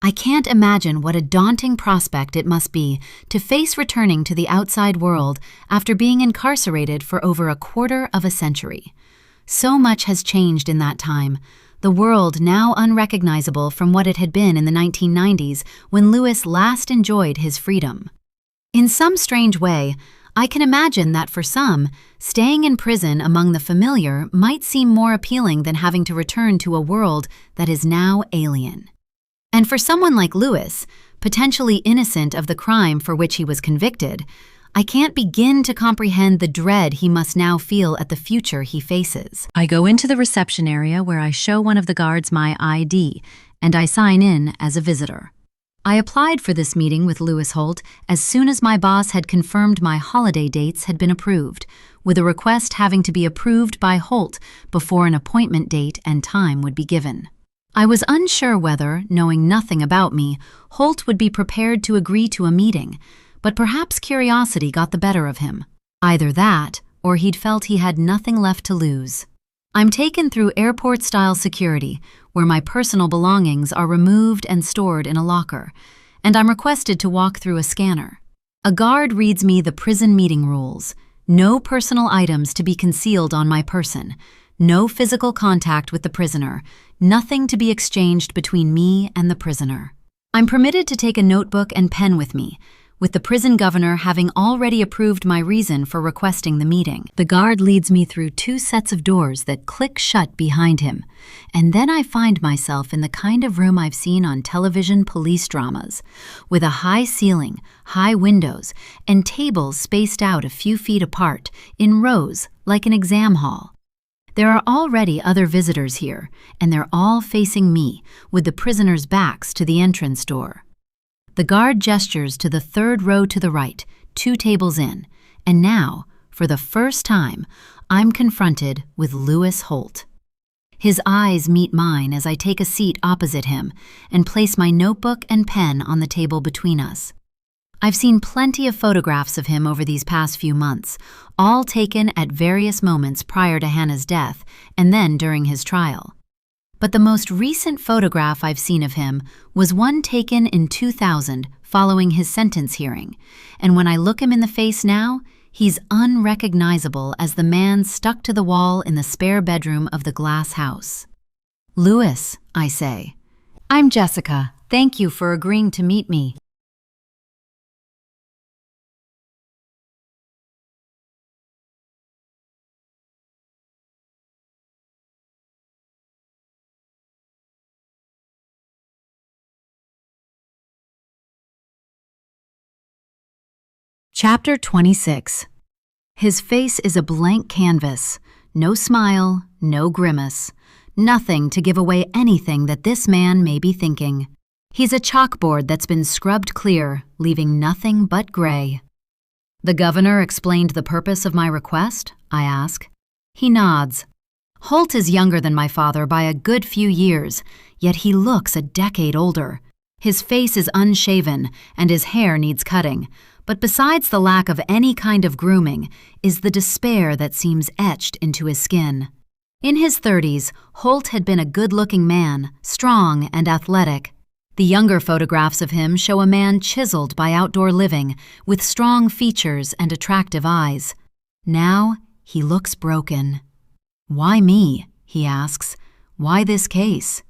I can't imagine what a daunting prospect it must be to face returning to the outside world after being incarcerated for over a quarter of a century. So much has changed in that time, the world now unrecognizable from what it had been in the 1990s when Lewis last enjoyed his freedom. In some strange way, I can imagine that for some, staying in prison among the familiar might seem more appealing than having to return to a world that is now alien. And for someone like Lewis, potentially innocent of the crime for which he was convicted, I can't begin to comprehend the dread he must now feel at the future he faces. I go into the reception area where I show one of the guards my ID, and I sign in as a visitor. I applied for this meeting with Lewis Holt as soon as my boss had confirmed my holiday dates had been approved, with a request having to be approved by Holt before an appointment date and time would be given. I was unsure whether, knowing nothing about me, Holt would be prepared to agree to a meeting, but perhaps curiosity got the better of him. Either that, or he'd felt he had nothing left to lose. I'm taken through airport-style security, where my personal belongings are removed and stored in a locker, and I'm requested to walk through a scanner. A guard reads me the prison meeting rules: no personal items to be concealed on my person, no physical contact with the prisoner, nothing to be exchanged between me and the prisoner. I'm permitted to take a notebook and pen with me, with the prison governor having already approved my reason for requesting the meeting. The guard leads me through 2 sets of doors that click shut behind him, and then I find myself in the kind of room I've seen on television police dramas, with a high ceiling, high windows, and tables spaced out a few feet apart, in rows, like an exam hall. There are already other visitors here, and they're all facing me, with the prisoners' backs to the entrance door. The guard gestures to the 3rd row to the right, 2 tables in, and now, for the first time, I'm confronted with Lewis Holt. His eyes meet mine as I take a seat opposite him and place my notebook and pen on the table between us. I've seen plenty of photographs of him over these past few months, all taken at various moments prior to Hannah's death and then during his trial. But the most recent photograph I've seen of him was one taken in 2000 following his sentence hearing, and when I look him in the face now, he's unrecognizable as the man stuck to the wall in the spare bedroom of the glass house. "Lewis," I say. "I'm Jessica. Thank you for agreeing to meet me." Chapter 26. His face is a blank canvas, no smile, no grimace, nothing to give away anything that this man may be thinking. He's a chalkboard that's been scrubbed clear, leaving nothing but gray. "The governor explained the purpose of my request?" I ask. He nods. Holt is younger than my father by a good few years, yet he looks a decade older. His face is unshaven, and his hair needs cutting, but besides the lack of any kind of grooming is the despair that seems etched into his skin. In his 30s, Holt had been a good-looking man, strong and athletic. The younger photographs of him show a man chiseled by outdoor living, with strong features and attractive eyes. Now, he looks broken. "Why me?" he asks. "Why this case?"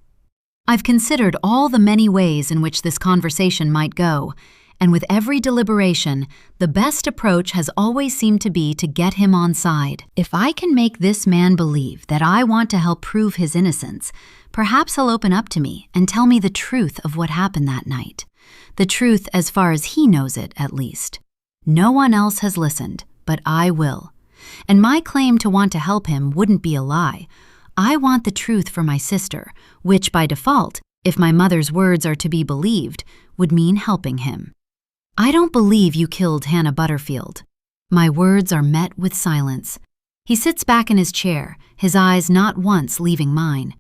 I've considered all the many ways in which this conversation might go, and with every deliberation, the best approach has always seemed to be to get him on side. If I can make this man believe that I want to help prove his innocence, perhaps he'll open up to me and tell me the truth of what happened that night. The truth as far as he knows it, at least. No one else has listened, but I will. And my claim to want to help him wouldn't be a lie. I want the truth for my sister, which by default, if my mother's words are to be believed, would mean helping him. "I don't believe you killed Hannah Butterfield." My words are met with silence. He sits back in his chair, his eyes not once leaving mine.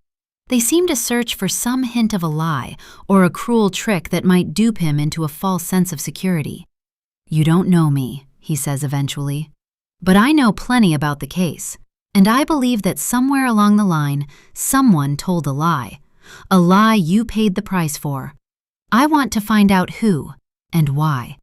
They seem to search for some hint of a lie or a cruel trick that might dupe him into a false sense of security. "You don't know me," he says eventually. "But I know plenty about the case, and I believe that somewhere along the line, someone told a lie you paid the price for. I want to find out who and why."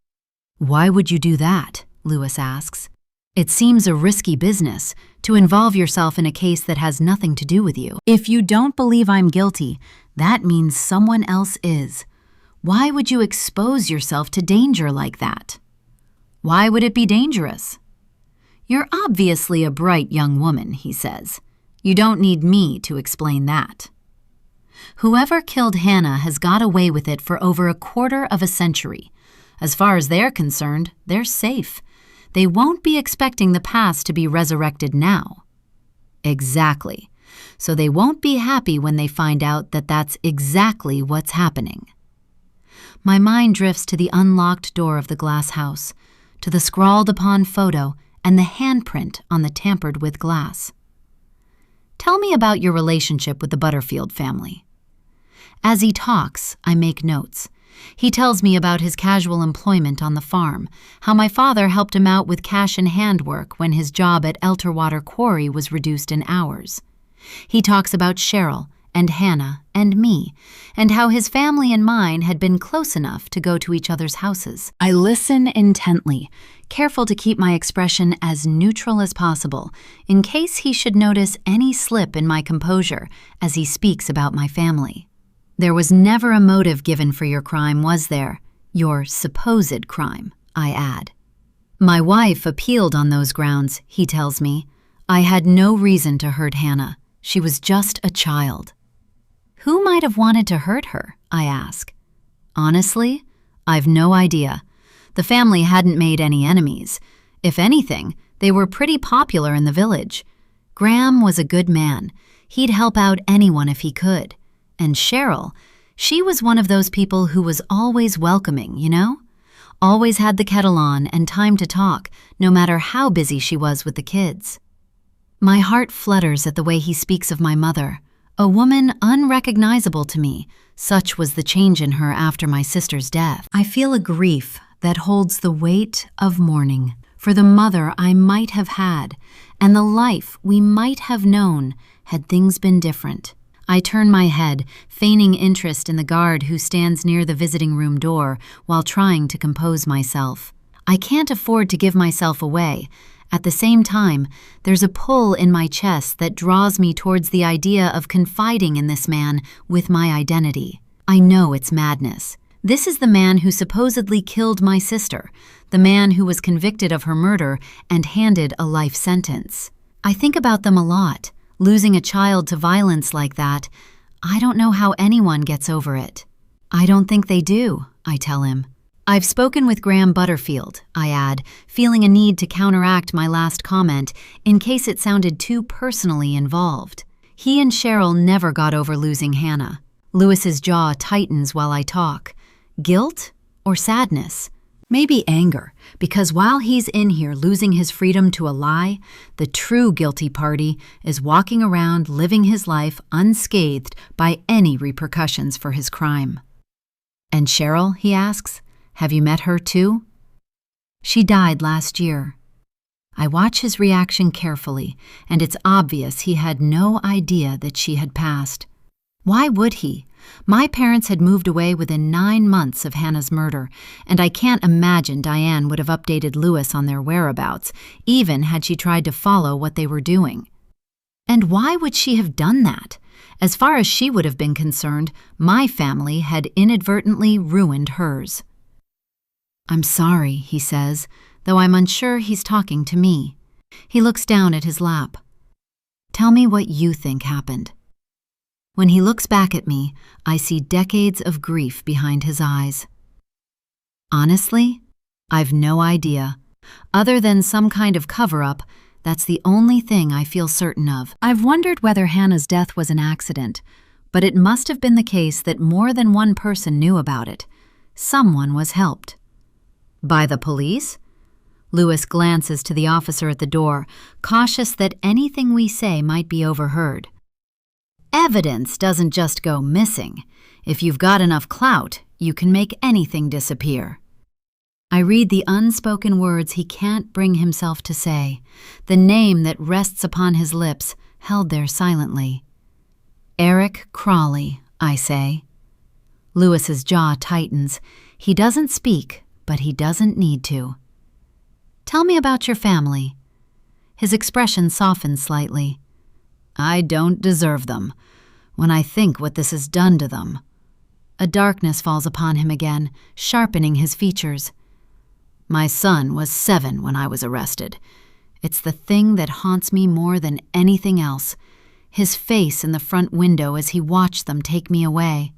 "Why would you do that?" Lewis asks. "It seems a risky business to involve yourself in a case that has nothing to do with you. If you don't believe I'm guilty, that means someone else is. Why would you expose yourself to danger like that?" "Why would it be dangerous?" "You're obviously a bright young woman," he says. "You don't need me to explain that." Whoever killed Hannah has got away with it for over a quarter of a century. As far as they're concerned, they're safe. They won't be expecting the past to be resurrected now. Exactly. So they won't be happy when they find out that that's exactly what's happening. My mind drifts to the unlocked door of the glass house, to the scrawled-upon photo and the handprint on the tampered-with glass. "Tell me about your relationship with the Butterfield family." As he talks, I make notes. He tells me about his casual employment on the farm, how my father helped him out with cash-in-hand work when his job at Elterwater Quarry was reduced in hours. He talks about Cheryl and Hannah and me, and how his family and mine had been close enough to go to each other's houses. I listen intently, careful to keep my expression as neutral as possible, in case he should notice any slip in my composure as he speaks about my family. "There was never a motive given for your crime, was there? Your supposed crime," I add. "My wife appealed on those grounds," he tells me. "I had no reason to hurt Hannah. She was just a child." "Who might have wanted to hurt her?" I ask. "Honestly, I've no idea. The family hadn't made any enemies. If anything, they were pretty popular in the village. Graham was a good man. He'd help out anyone if he could. And Cheryl, she was one of those people who was always welcoming, you know? Always had the kettle on and time to talk, no matter how busy she was with the kids." My heart flutters at the way he speaks of my mother, a woman unrecognizable to me. Such was the change in her after my sister's death. I feel a grief that holds the weight of mourning for the mother I might have had and the life we might have known had things been different. I turn my head, feigning interest in the guard who stands near the visiting room door while trying to compose myself. I can't afford to give myself away. At the same time, there's a pull in my chest that draws me towards the idea of confiding in this man with my identity. I know it's madness. This is the man who supposedly killed my sister, the man who was convicted of her murder and handed a life sentence. I think about them a lot. Losing a child to violence like that, I don't know how anyone gets over it. "I don't think they do," I tell him. "I've spoken with Graham Butterfield," I add, feeling a need to counteract my last comment in case it sounded too personally involved. He and Cheryl never got over losing Hannah. Lewis's jaw tightens while I talk. Guilt or sadness? Maybe anger, because while he's in here losing his freedom to a lie, the true guilty party is walking around living his life unscathed by any repercussions for his crime. "And Cheryl," he asks, "have you met her too?" "She died last year." I watch his reaction carefully, and it's obvious he had no idea that she had passed. Why would he? My parents had moved away within 9 months of Hannah's murder, and I can't imagine Diane would have updated Lewis on their whereabouts, even had she tried to follow what they were doing. And why would she have done that? As far as she would have been concerned, my family had inadvertently ruined hers. "I'm sorry," he says, though I'm unsure he's talking to me. He looks down at his lap. "Tell me what you think happened." When he looks back at me, I see decades of grief behind his eyes. Honestly, I've no idea. Other than some kind of cover-up, that's the only thing I feel certain of. I've wondered whether Hannah's death was an accident, but it must have been the case that more than one person knew about it. Someone was helped. By the police? Lewis glances to the officer at the door, cautious that anything we say might be overheard. Evidence doesn't just go missing. If you've got enough clout, you can make anything disappear. I read the unspoken words he can't bring himself to say, the name that rests upon his lips, held there silently. Eric Crawley, I say. Lewis's jaw tightens. He doesn't speak, but he doesn't need to. Tell me about your family. His expression softens slightly. I don't deserve them. When I think what this has done to them. A darkness falls upon him again, sharpening his features. My son was 7 when I was arrested. It's the thing that haunts me more than anything else. His face in the front window as he watched them take me away.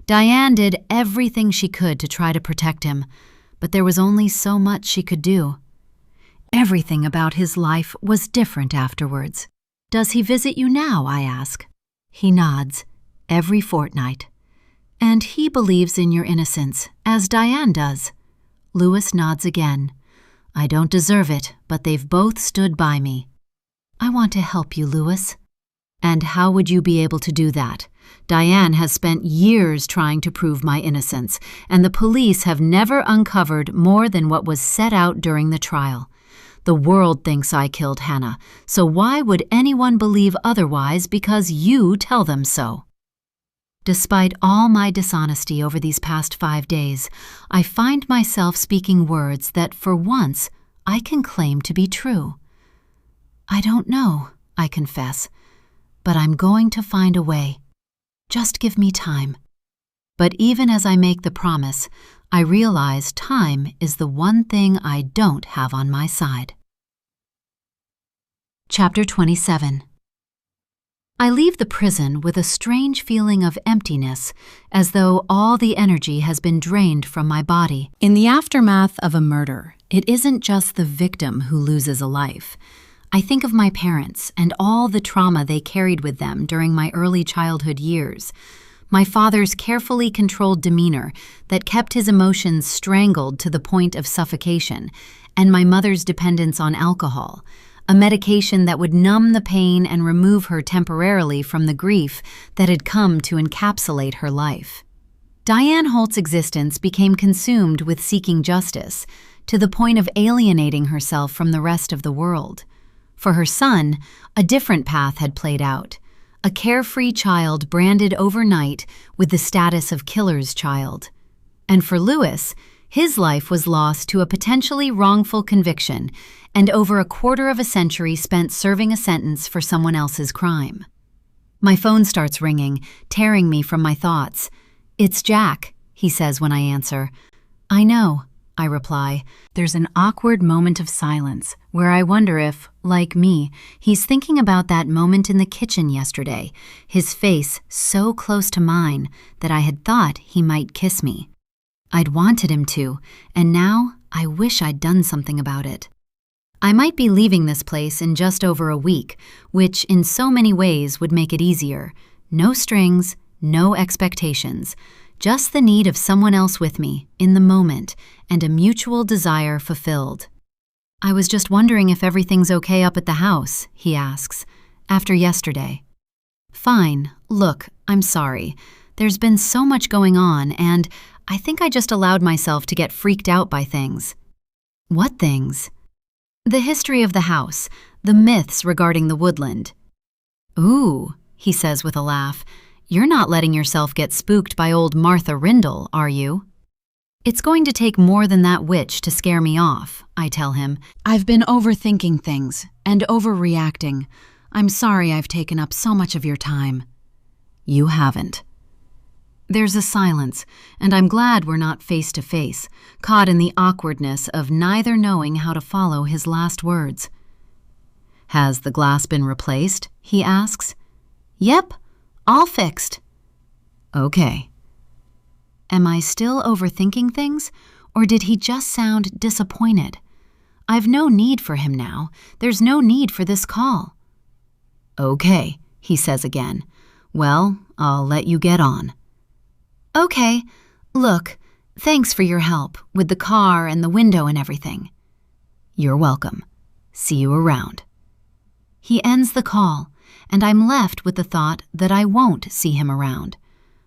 Diane did everything she could to try to protect him, but there was only so much she could do. Everything about his life was different afterwards. Does he visit you now, I ask. He nods, every fortnight. And he believes in your innocence, as Diane does. Lewis nods again. I don't deserve it, but they've both stood by me. I want to help you, Lewis. And how would you be able to do that? Diane has spent years trying to prove my innocence, and the police have never uncovered more than what was set out during the trial. The world thinks I killed Hannah, so why would anyone believe otherwise because you tell them so? Despite all my dishonesty over these past 5 days, I find myself speaking words that, for once, I can claim to be true. I don't know, I confess, but I'm going to find a way. Just give me time. But even as I make the promise, I realize time is the one thing I don't have on my side. Chapter 27. I leave the prison with a strange feeling of emptiness, as though all the energy has been drained from my body. In the aftermath of a murder, it isn't just the victim who loses a life. I think of my parents and all the trauma they carried with them during my early childhood years. My father's carefully controlled demeanor that kept his emotions strangled to the point of suffocation, and my mother's dependence on alcohol, a medication that would numb the pain and remove her temporarily from the grief that had come to encapsulate her life. Diane Holt's existence became consumed with seeking justice, to the point of alienating herself from the rest of the world. For her son, a different path had played out, a carefree child branded overnight with the status of killer's child. And for Lewis, his life was lost to a potentially wrongful conviction and over a quarter of a century spent serving a sentence for someone else's crime. My phone starts ringing, tearing me from my thoughts. It's Jack, he says when I answer. I know, I reply. There's an awkward moment of silence where I wonder if, like me, he's thinking about that moment in the kitchen yesterday, his face so close to mine that I had thought he might kiss me. I'd wanted him to, and now I wish I'd done something about it. I might be leaving this place in just over a week, which in so many ways would make it easier. No strings, no expectations, just the need of someone else with me, in the moment, and a mutual desire fulfilled. I was just wondering if everything's okay up at the house, he asks, after yesterday. Fine, look, I'm sorry. There's been so much going on, and I think I just allowed myself to get freaked out by things. What things? The history of the house, the myths regarding the woodland. Ooh, he says with a laugh, you're not letting yourself get spooked by old Martha Rindle, are you? It's going to take more than that witch to scare me off, I tell him. I've been overthinking things and overreacting. I'm sorry I've taken up so much of your time. You haven't. There's a silence, and I'm glad we're not face to face, caught in the awkwardness of neither knowing how to follow his last words. Has the glass been replaced? He asks. Yep, all fixed. Okay. Am I still overthinking things, or did he just sound disappointed? I've no need for him now. There's no need for this call. Okay, he says again. Well, I'll let you get on. Okay, look, thanks for your help with the car and the window and everything. You're welcome. See you around. He ends the call, and I'm left with the thought that I won't see him around.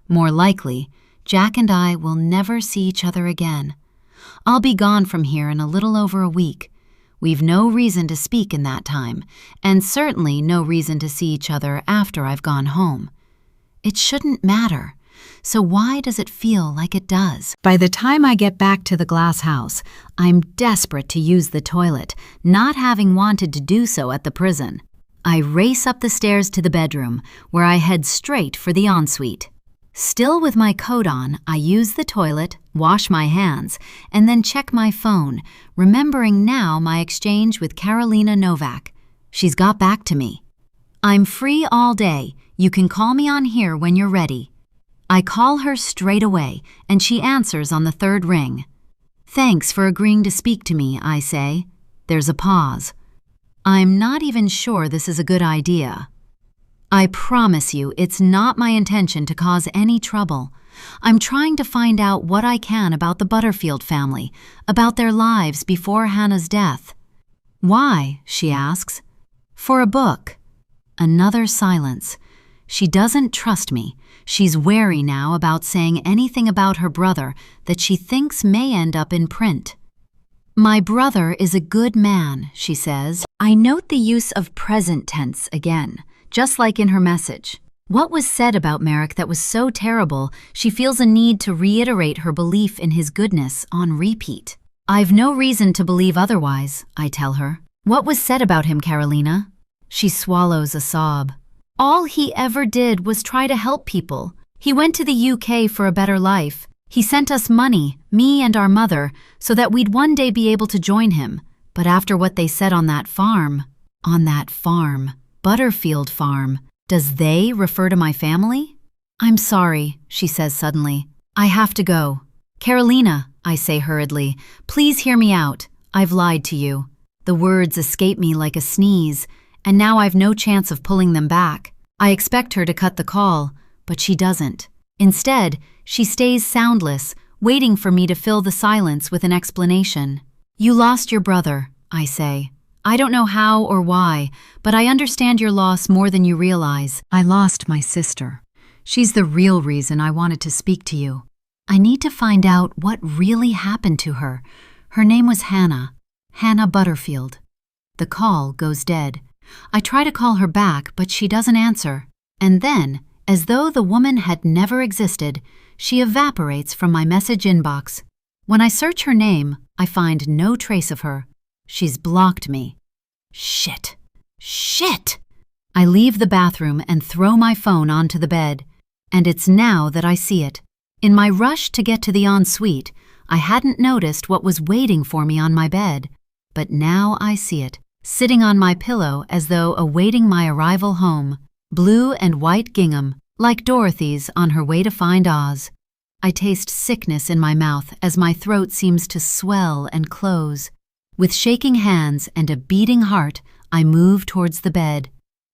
More likely, Jack and I will never see each other again. I'll be gone from here in a little over a week. We've no reason to speak in that time, and certainly no reason to see each other after I've gone home. It shouldn't matter. So why does it feel like it does? By the time I get back to the glass house, I'm desperate to use the toilet, not having wanted to do so at the prison. I race up the stairs to the bedroom, where I head straight for the ensuite. Still with my coat on, I use the toilet, wash my hands, and then check my phone, remembering now my exchange with Karolina Novak. She's got back to me. "I'm free all day. You can call me on here when you're ready." I call her straight away, and she answers on the third ring. "Thanks for agreeing to speak to me," I say. There's a pause. "I'm not even sure this is a good idea. I promise you it's not my intention to cause any trouble. I'm trying to find out what I can about the Butterfield family, about their lives before Hannah's death." "Why?" she asks. "For a book." Another silence. She doesn't trust me. She's wary now about saying anything about her brother that she thinks may end up in print. "My brother is a good man," she says. I note the use of present tense again, just like in her message. What was said about Merrick that was so terrible, she feels a need to reiterate her belief in his goodness on repeat. "I've no reason to believe otherwise," I tell her. "What was said about him, Karolina?" She swallows a sob. "All he ever did was try to help people. He went to the UK for a better life. He sent us money, me and our mother, so that we'd one day be able to join him. But after what they said on that farm, Butterfield farm, does they refer to my family?" "I'm sorry," she says suddenly. "I have to go." "Karolina," I say hurriedly, "please hear me out. I've lied to you." The words escape me like a sneeze, and now I've no chance of pulling them back. I expect her to cut the call, but she doesn't. Instead, she stays soundless, waiting for me to fill the silence with an explanation. "You lost your brother," I say. "I don't know how or why, but I understand your loss more than you realize. I lost my sister. She's the real reason I wanted to speak to you. I need to find out what really happened to her. Her name was Hannah Butterfield." The call goes dead. I try to call her back, but she doesn't answer. And then, as though the woman had never existed, she evaporates from my message inbox. When I search her name, I find no trace of her. She's blocked me. Shit! I leave the bathroom and throw my phone onto the bed. And it's now that I see it. In my rush to get to the ensuite, I hadn't noticed what was waiting for me on my bed. But now I see it, sitting on my pillow as though awaiting my arrival home. Blue and white gingham, like Dorothy's on her way to find Oz. I taste sickness in my mouth as my throat seems to swell and close. With shaking hands and a beating heart, I move towards the bed.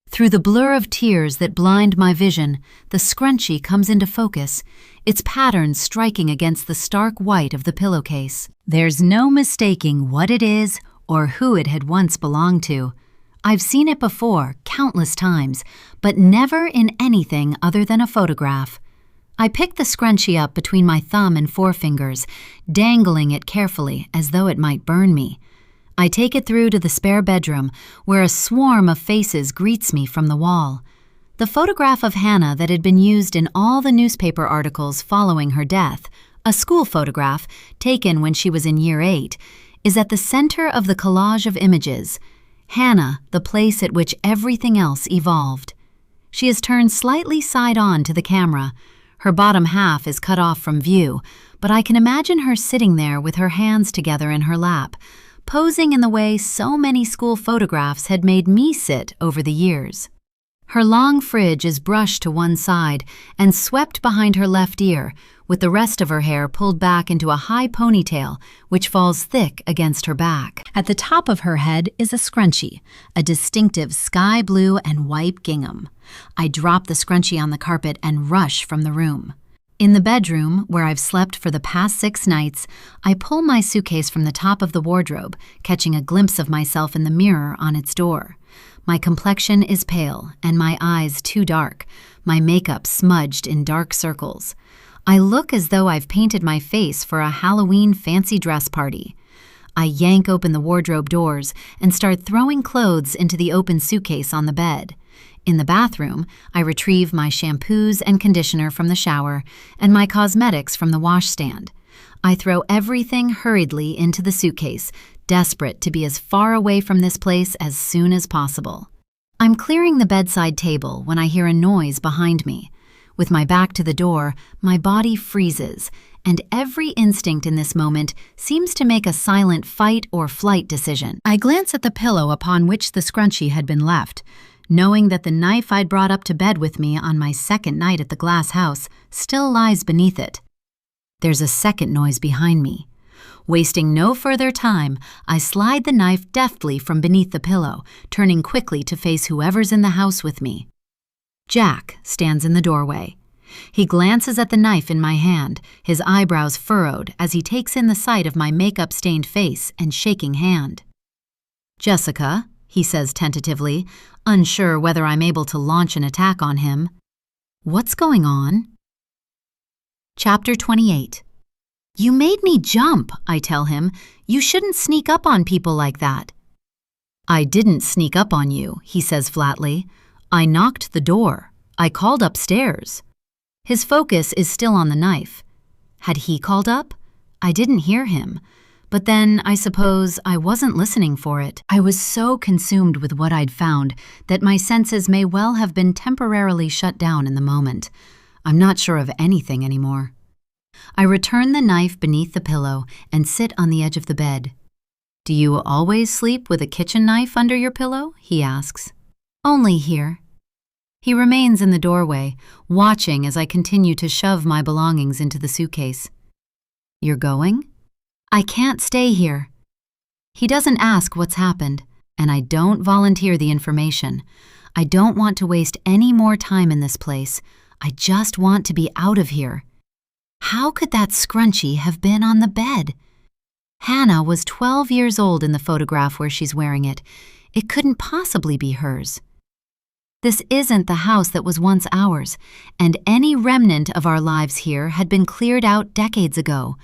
Through the blur of tears that blind my vision, the scrunchie comes into focus, its pattern striking against the stark white of the pillowcase. There's no mistaking what it is or who it had once belonged to. I've seen it before, countless times, but never in anything other than a photograph. I pick the scrunchie up between my thumb and forefingers, dangling it carefully as though it might burn me. I take it through to the spare bedroom, where a swarm of faces greets me from the wall. The photograph of Hannah that had been used in all the newspaper articles following her death, a school photograph taken when she was in year 8, is at the center of the collage of images. Hannah, the place at which everything else evolved. She is turned slightly side-on to the camera. Her bottom half is cut off from view, but I can imagine her sitting there with her hands together in her lap, posing in the way so many school photographs had made me sit over the years. Her long fringe is brushed to one side and swept behind her left ear, with the rest of her hair pulled back into a high ponytail, which falls thick against her back. At the top of her head is a scrunchie, a distinctive sky blue and white gingham. I drop the scrunchie on the carpet and rush from the room. In the bedroom, where I've slept for the past 6 nights, I pull my suitcase from the top of the wardrobe, catching a glimpse of myself in the mirror on its door. My complexion is pale and my eyes too dark, my makeup smudged in dark circles. I look as though I've painted my face for a Halloween fancy dress party. I yank open the wardrobe doors and start throwing clothes into the open suitcase on the bed. In the bathroom, I retrieve my shampoos and conditioner from the shower and my cosmetics from the washstand. I throw everything hurriedly into the suitcase, desperate to be as far away from this place as soon as possible. I'm clearing the bedside table when I hear a noise behind me. With my back to the door, my body freezes, and every instinct in this moment seems to make a silent fight or flight decision. I glance at the pillow upon which the scrunchie had been left, knowing that the knife I'd brought up to bed with me on my second night at the glass house still lies beneath it. There's a second noise behind me. Wasting no further time, I slide the knife deftly from beneath the pillow, turning quickly to face whoever's in the house with me. Jack stands in the doorway. He glances at the knife in my hand, his eyebrows furrowed as he takes in the sight of my makeup-stained face and shaking hand. "Jessica," he says tentatively, unsure whether I'm able to launch an attack on him. "What's going on?" Chapter 28. "You made me jump," I tell him. "You shouldn't sneak up on people like that." "I didn't sneak up on you," he says flatly. "I knocked the door. I called upstairs." His focus is still on the knife. Had he called up? I didn't hear him. But then, I suppose, I wasn't listening for it. I was so consumed with what I'd found that my senses may well have been temporarily shut down in the moment. I'm not sure of anything anymore. I return the knife beneath the pillow and sit on the edge of the bed. "Do you always sleep with a kitchen knife under your pillow?" he asks. "Only here." He remains in the doorway, watching as I continue to shove my belongings into the suitcase. "You're going?" "I can't stay here." He doesn't ask what's happened, and I don't volunteer the information. I don't want to waste any more time in this place. I just want to be out of here. How could that scrunchie have been on the bed? Hannah was 12 years old in the photograph where she's wearing it. It couldn't possibly be hers. This isn't the house that was once ours, and any remnant of our lives here had been cleared out decades ago.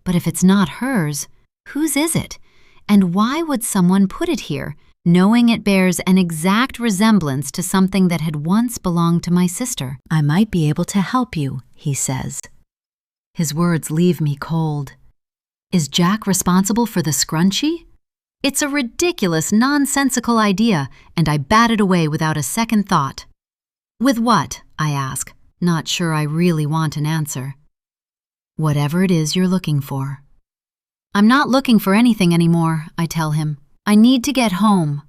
But if it's not hers, whose is it? And why would someone put it here, knowing it bears an exact resemblance to something that had once belonged to my sister? "I might be able to help you," he says. His words leave me cold. Is Jack responsible for the scrunchie? It's a ridiculous, nonsensical idea, and I bat it away without a second thought. "With what?" I ask, not sure I really want an answer. "Whatever it is you're looking for." "I'm not looking for anything anymore," I tell him. "I need to get home."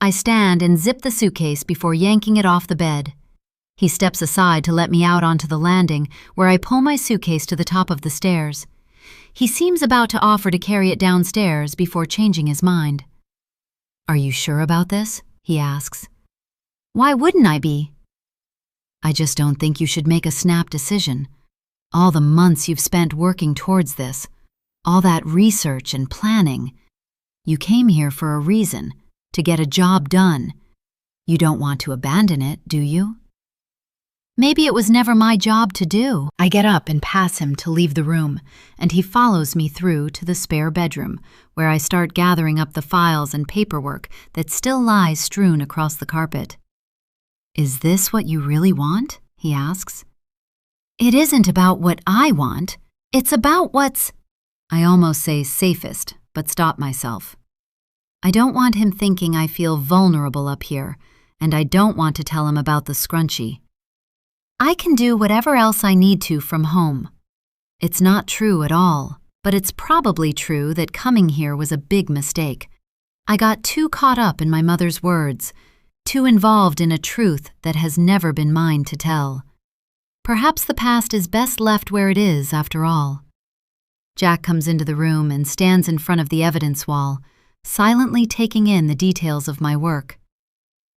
I stand and zip the suitcase before yanking it off the bed. He steps aside to let me out onto the landing, where I pull my suitcase to the top of the stairs. He seems about to offer to carry it downstairs before changing his mind. "Are you sure about this?" he asks. "Why wouldn't I be?" "I just don't think you should make a snap decision. All the months you've spent working towards this, all that research and planning. You came here for a reason, to get a job done. You don't want to abandon it, do you?" "Maybe it was never my job to do." I get up and pass him to leave the room, and he follows me through to the spare bedroom, where I start gathering up the files and paperwork that still lies strewn across the carpet. "Is this what you really want?" he asks. "It isn't about what I want. It's about what's—" I almost say safest, but stop myself. I don't want him thinking I feel vulnerable up here, and I don't want to tell him about the scrunchie. I can do whatever else I need to from home. It's not true at all, but it's probably true that coming here was a big mistake. I got too caught up in my mother's words, too involved in a truth that has never been mine to tell. Perhaps the past is best left where it is, after all. Jack comes into the room and stands in front of the evidence wall, silently taking in the details of my work.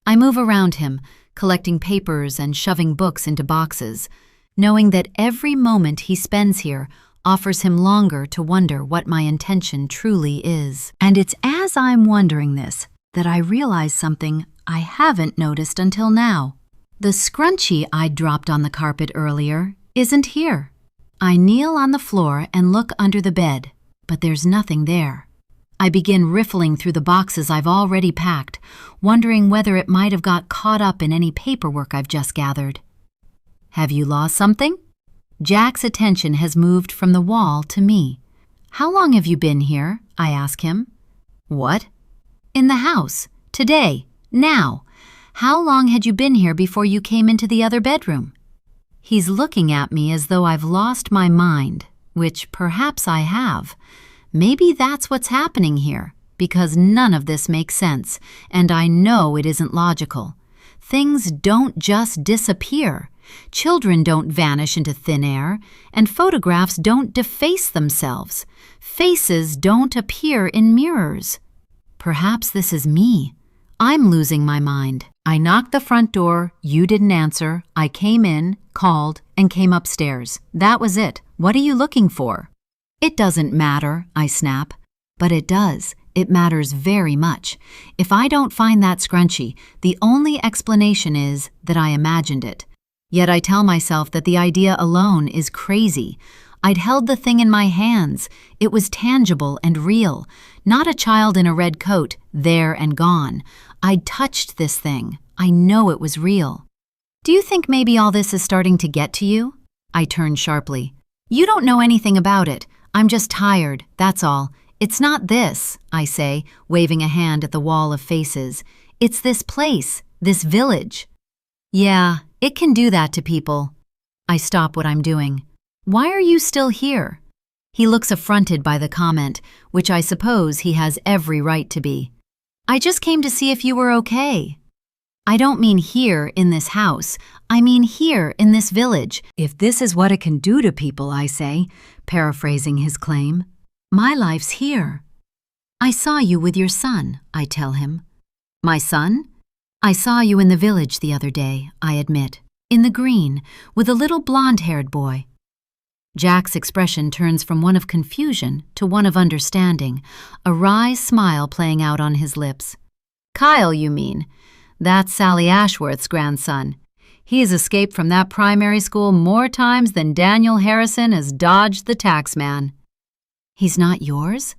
I move around him, collecting papers and shoving books into boxes, knowing that every moment he spends here offers him longer to wonder what my intention truly is. And it's as I'm wondering this that I realize something I haven't noticed until now. The scrunchie I'd dropped on the carpet earlier isn't here. I kneel on the floor and look under the bed, but there's nothing there. I begin riffling through the boxes I've already packed, wondering whether it might have got caught up in any paperwork I've just gathered. Have you lost something? Jack's attention has moved from the wall to me. How long have you been here? I ask him. What? In the house. Today. Now. How long had you been here before you came into the other bedroom? He's looking at me as though I've lost my mind, which perhaps I have. Maybe that's what's happening here, because none of this makes sense, and I know it isn't logical. Things don't just disappear. Children don't vanish into thin air, and photographs don't deface themselves. Faces don't appear in mirrors. Perhaps this is me. I'm losing my mind. I knocked the front door, you didn't answer, I came in, called, and came upstairs. That was it. What are you looking for? It doesn't matter, I snap. But it does. It matters very much. If I don't find that scrunchie, the only explanation is that I imagined it. Yet I tell myself that the idea alone is crazy. I'd held the thing in my hands. It was tangible and real. Not a child in a red coat, there and gone. I'd touched this thing. I know it was real. Do you think maybe all this is starting to get to you? I turn sharply. You don't know anything about it. I'm just tired, that's all. It's not this, I say, waving a hand at the wall of faces. It's this place, this village. Yeah, it can do that to people. I stop what I'm doing. Why are you still here? He looks affronted by the comment, which I suppose he has every right to be. I just came to see if you were okay. I don't mean here in this house. I mean here in this village. If this is what it can do to people, I say, paraphrasing his claim. My life's here. I saw you with your son, I tell him. My son? I saw you in the village the other day, I admit. In the green, with a little blonde-haired boy. Jack's expression turns from one of confusion to one of understanding, a wry smile playing out on his lips. Kyle, you mean? That's Sally Ashworth's grandson. He's escaped from that primary school more times than Daniel Harrison has dodged the tax man. He's not yours?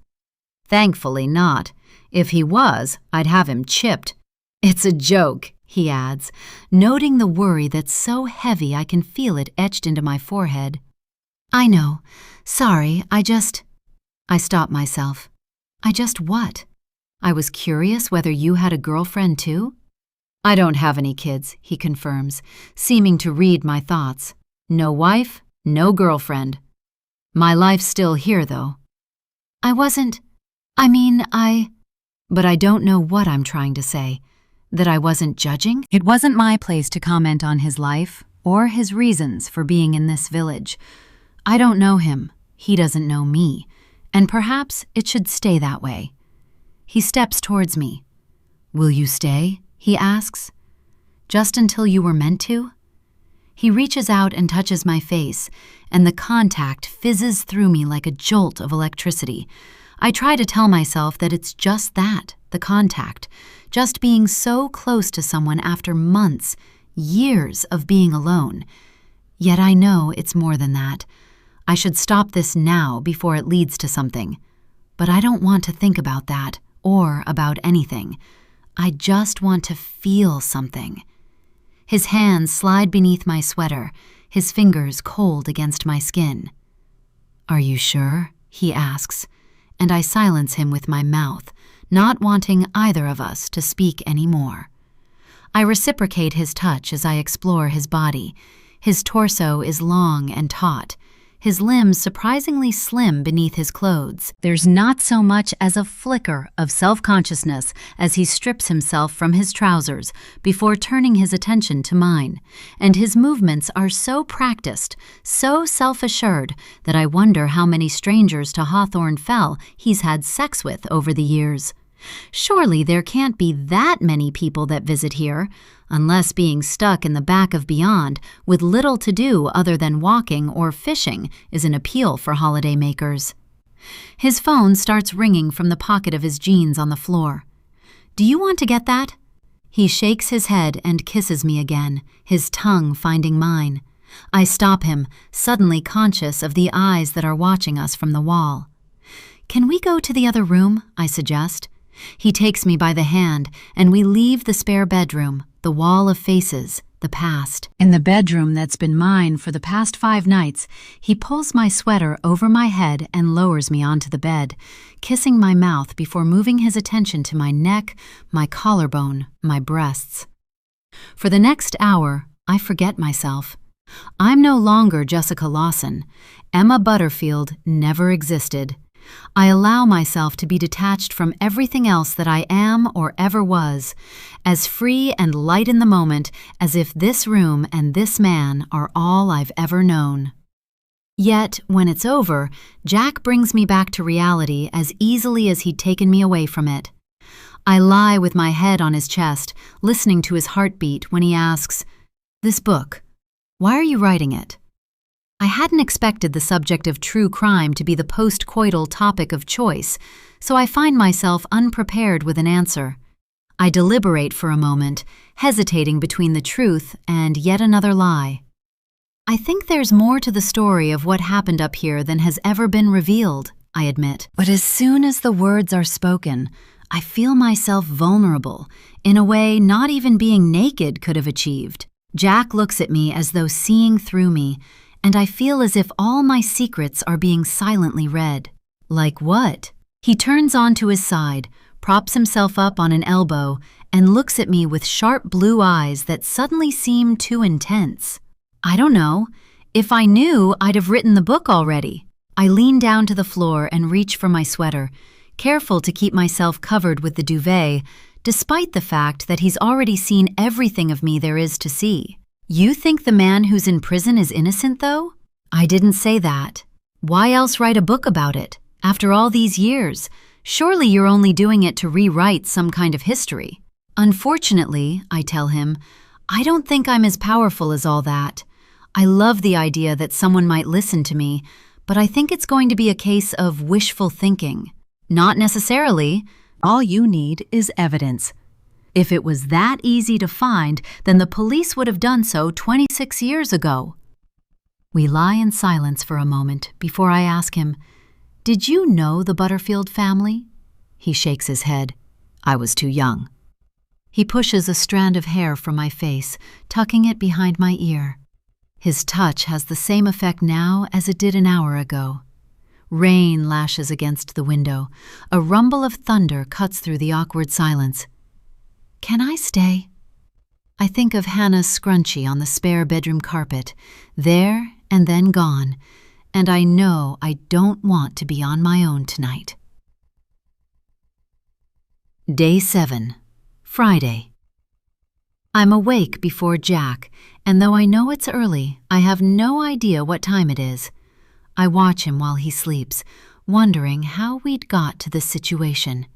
Thankfully not. If he was, I'd have him chipped. It's a joke, he adds, noting the worry that's so heavy I can feel it etched into my forehead. I know. Sorry, I stop myself. I just what? I was curious whether you had a girlfriend too? I don't have any kids, he confirms, seeming to read my thoughts. No wife, no girlfriend. My life's still here, though. But I don't know what I'm trying to say. That I wasn't judging? It wasn't my place to comment on his life or his reasons for being in this village. I don't know him. He doesn't know me. And perhaps it should stay that way. He steps towards me. Will you stay? He asks. Just until you were meant to? He reaches out and touches my face, and the contact fizzes through me like a jolt of electricity. I try to tell myself that it's just that, the contact, just being so close to someone after months, years of being alone. Yet I know it's more than that. I should stop this now before it leads to something. But I don't want to think about that, or about anything. I just want to feel something. His hands slide beneath my sweater, his fingers cold against my skin. Are you sure? He asks, and I silence him with my mouth, not wanting either of us to speak any more. I reciprocate his touch as I explore his body. His torso is long and taut, his limbs surprisingly slim beneath his clothes. There's not so much as a flicker of self-consciousness as he strips himself from his trousers before turning his attention to mine, and his movements are so practiced, so self-assured, that I wonder how many strangers to Hawthorne Fell he's had sex with over the years. Surely there can't be that many people that visit here, unless being stuck in the back of beyond with little to do other than walking or fishing is an appeal for holidaymakers. His phone starts ringing from the pocket of his jeans on the floor. Do you want to get that? He shakes his head and kisses me again, his tongue finding mine. I stop him, suddenly conscious of the eyes that are watching us from the wall. "Can we go to the other room?" I suggest. He takes me by the hand, and we leave the spare bedroom, the wall of faces, the past. In the bedroom that's been mine for the past 5 nights, he pulls my sweater over my head and lowers me onto the bed, kissing my mouth before moving his attention to my neck, my collarbone, my breasts. For the next hour, I forget myself. I'm no longer Jessica Lawson. Emma Butterfield never existed. I allow myself to be detached from everything else that I am or ever was, as free and light in the moment as if this room and this man are all I've ever known. Yet, when it's over, Jack brings me back to reality as easily as he'd taken me away from it. I lie with my head on his chest, listening to his heartbeat when he asks, "This book, why are you writing it?" I hadn't expected the subject of true crime to be the post-coital topic of choice, so I find myself unprepared with an answer. I deliberate for a moment, hesitating between the truth and yet another lie. "I think there's more to the story of what happened up here than has ever been revealed," I admit. But as soon as the words are spoken, I feel myself vulnerable, in a way not even being naked could have achieved. Jack looks at me as though seeing through me, and I feel as if all my secrets are being silently read. Like what? He turns onto his side, props himself up on an elbow, and looks at me with sharp blue eyes that suddenly seem too intense. "I don't know. If I knew, I'd have written the book already." I lean down to the floor and reach for my sweater, careful to keep myself covered with the duvet, despite the fact that he's already seen everything of me there is to see. "You think the man who's in prison is innocent, though?" "I didn't say that. Why else write a book about it? After all these years, surely you're only doing it to rewrite some kind of history." "Unfortunately," I tell him, "I don't think I'm as powerful as all that. I love the idea that someone might listen to me, but I think it's going to be a case of wishful thinking." "Not necessarily. All you need is evidence. If it was that easy to find, then the police would have done so 26 years ago." We lie in silence for a moment before I ask him, "Did you know the Butterfield family?" He shakes his head. "I was too young." He pushes a strand of hair from my face, tucking it behind my ear. His touch has the same effect now as it did an hour ago. Rain lashes against the window. A rumble of thunder cuts through the awkward silence. "Can I stay?" I think of Hannah's scrunchie on the spare bedroom carpet, there and then gone, and I know I don't want to be on my own tonight. Day 7, Friday. I'm awake before Jack, and though I know it's early, I have no idea what time it is. I watch him while he sleeps, wondering how we'd got to this situation.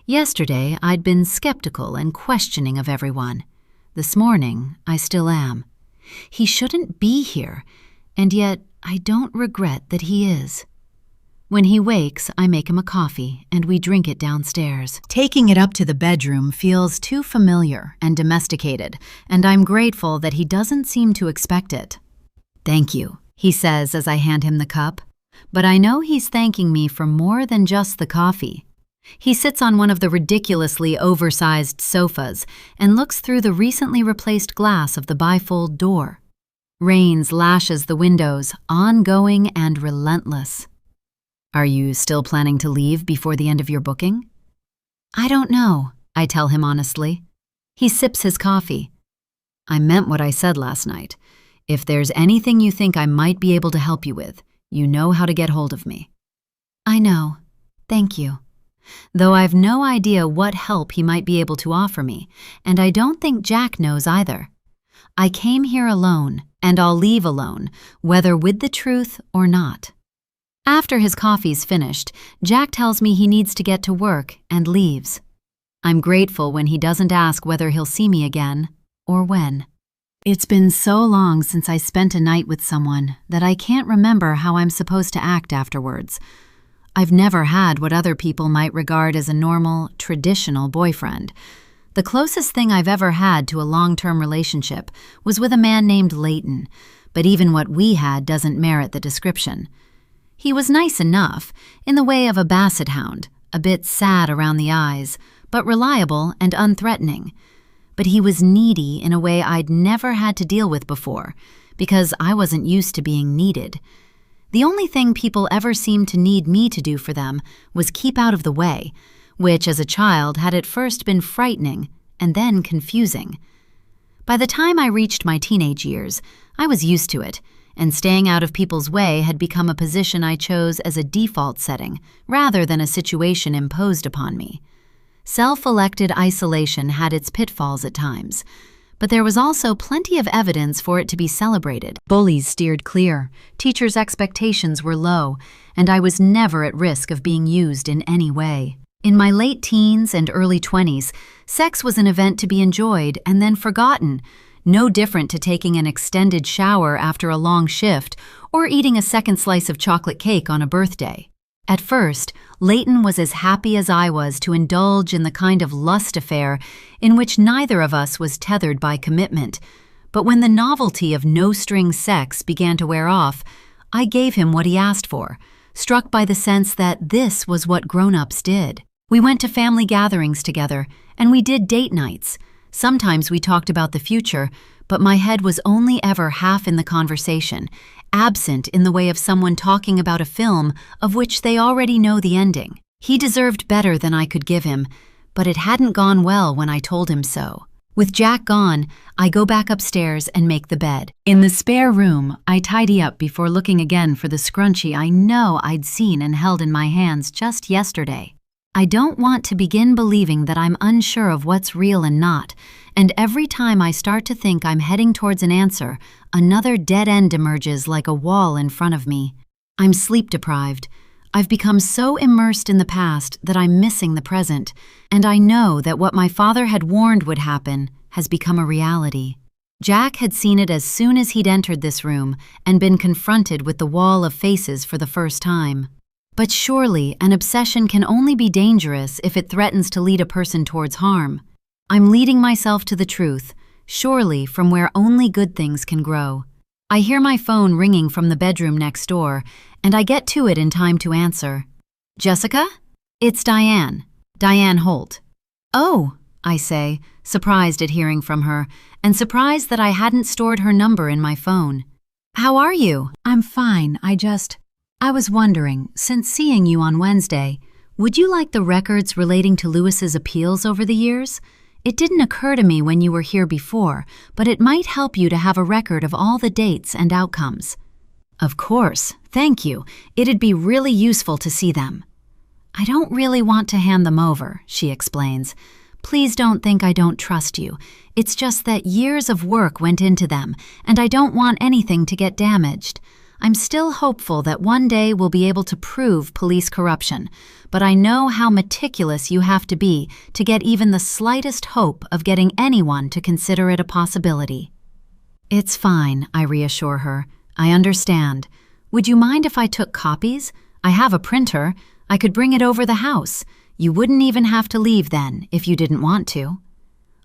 Yesterday, I'd been skeptical and questioning of everyone. This morning, I still am. He shouldn't be here, and yet I don't regret that he is. When he wakes, I make him a coffee, and we drink it downstairs. Taking it up to the bedroom feels too familiar and domesticated, and I'm grateful that he doesn't seem to expect it. "Thank you," he says as I hand him the cup, but I know he's thanking me for more than just the coffee. He sits on one of the ridiculously oversized sofas and looks through the recently replaced glass of the bifold door. Rain lashes the windows, ongoing and relentless. "Are you still planning to leave before the end of your booking?" "I don't know," I tell him honestly. He sips his coffee. "I meant what I said last night. If there's anything you think I might be able to help you with, you know how to get hold of me." "I know. Thank you." Though I've no idea what help he might be able to offer me, and I don't think Jack knows either. I came here alone, and I'll leave alone, whether with the truth or not. After his coffee's finished, Jack tells me he needs to get to work and leaves. I'm grateful when he doesn't ask whether he'll see me again or when. It's been so long since I spent a night with someone that I can't remember how I'm supposed to act afterwards. I've never had what other people might regard as a normal, traditional boyfriend. The closest thing I've ever had to a long-term relationship was with a man named Leighton, but even what we had doesn't merit the description. He was nice enough, in the way of a basset hound, a bit sad around the eyes, but reliable and unthreatening. But he was needy in a way I'd never had to deal with before, because I wasn't used to being needed. The only thing people ever seemed to need me to do for them was keep out of the way, which as a child had at first been frightening and then confusing. By the time I reached my teenage years, I was used to it, and staying out of people's way had become a position I chose as a default setting rather than a situation imposed upon me. Self-elected isolation had its pitfalls at times, but there was also plenty of evidence for it to be celebrated. Bullies steered clear, teachers' expectations were low, and I was never at risk of being used in any way. In my late teens and early 20s, sex was an event to be enjoyed and then forgotten, no different to taking an extended shower after a long shift or eating a second slice of chocolate cake on a birthday. At first, Leighton was as happy as I was to indulge in the kind of lust affair in which neither of us was tethered by commitment, but when the novelty of no-string sex began to wear off, I gave him what he asked for, struck by the sense that this was what grown-ups did. We went to family gatherings together, and we did date nights. Sometimes we talked about the future, but my head was only ever half in the conversation, absent in the way of someone talking about a film of which they already know the ending. He deserved better than I could give him, but it hadn't gone well when I told him so. With Jack gone, I go back upstairs and make the bed. In the spare room, I tidy up before looking again for the scrunchie I know I'd seen and held in my hands just yesterday. I don't want to begin believing that I'm unsure of what's real and not, and every time I start to think I'm heading towards an answer, another dead end emerges like a wall in front of me. I'm sleep-deprived. I've become so immersed in the past that I'm missing the present, and I know that what my father had warned would happen has become a reality. Jack had seen it as soon as he'd entered this room and been confronted with the wall of faces for the first time. But surely an obsession can only be dangerous if it threatens to lead a person towards harm. I'm leading myself to the truth, surely from where only good things can grow. I hear my phone ringing from the bedroom next door, and I get to it in time to answer. Jessica? It's Diane. Diane Holt. Oh, I say, surprised at hearing from her, and surprised that I hadn't stored her number in my phone. How are you? I'm fine, I was wondering, since seeing you on Wednesday, would you like the records relating to Lewis's appeals over the years? It didn't occur to me when you were here before, but it might help you to have a record of all the dates and outcomes. Of course, thank you. It'd be really useful to see them. I don't really want to hand them over, she explains. Please don't think I don't trust you. It's just that years of work went into them, and I don't want anything to get damaged. I'm still hopeful that one day we'll be able to prove police corruption, but I know how meticulous you have to be to get even the slightest hope of getting anyone to consider it a possibility. It's fine, I reassure her. I understand. Would you mind if I took copies? I have a printer. I could bring it over the house. You wouldn't even have to leave then, if you didn't want to.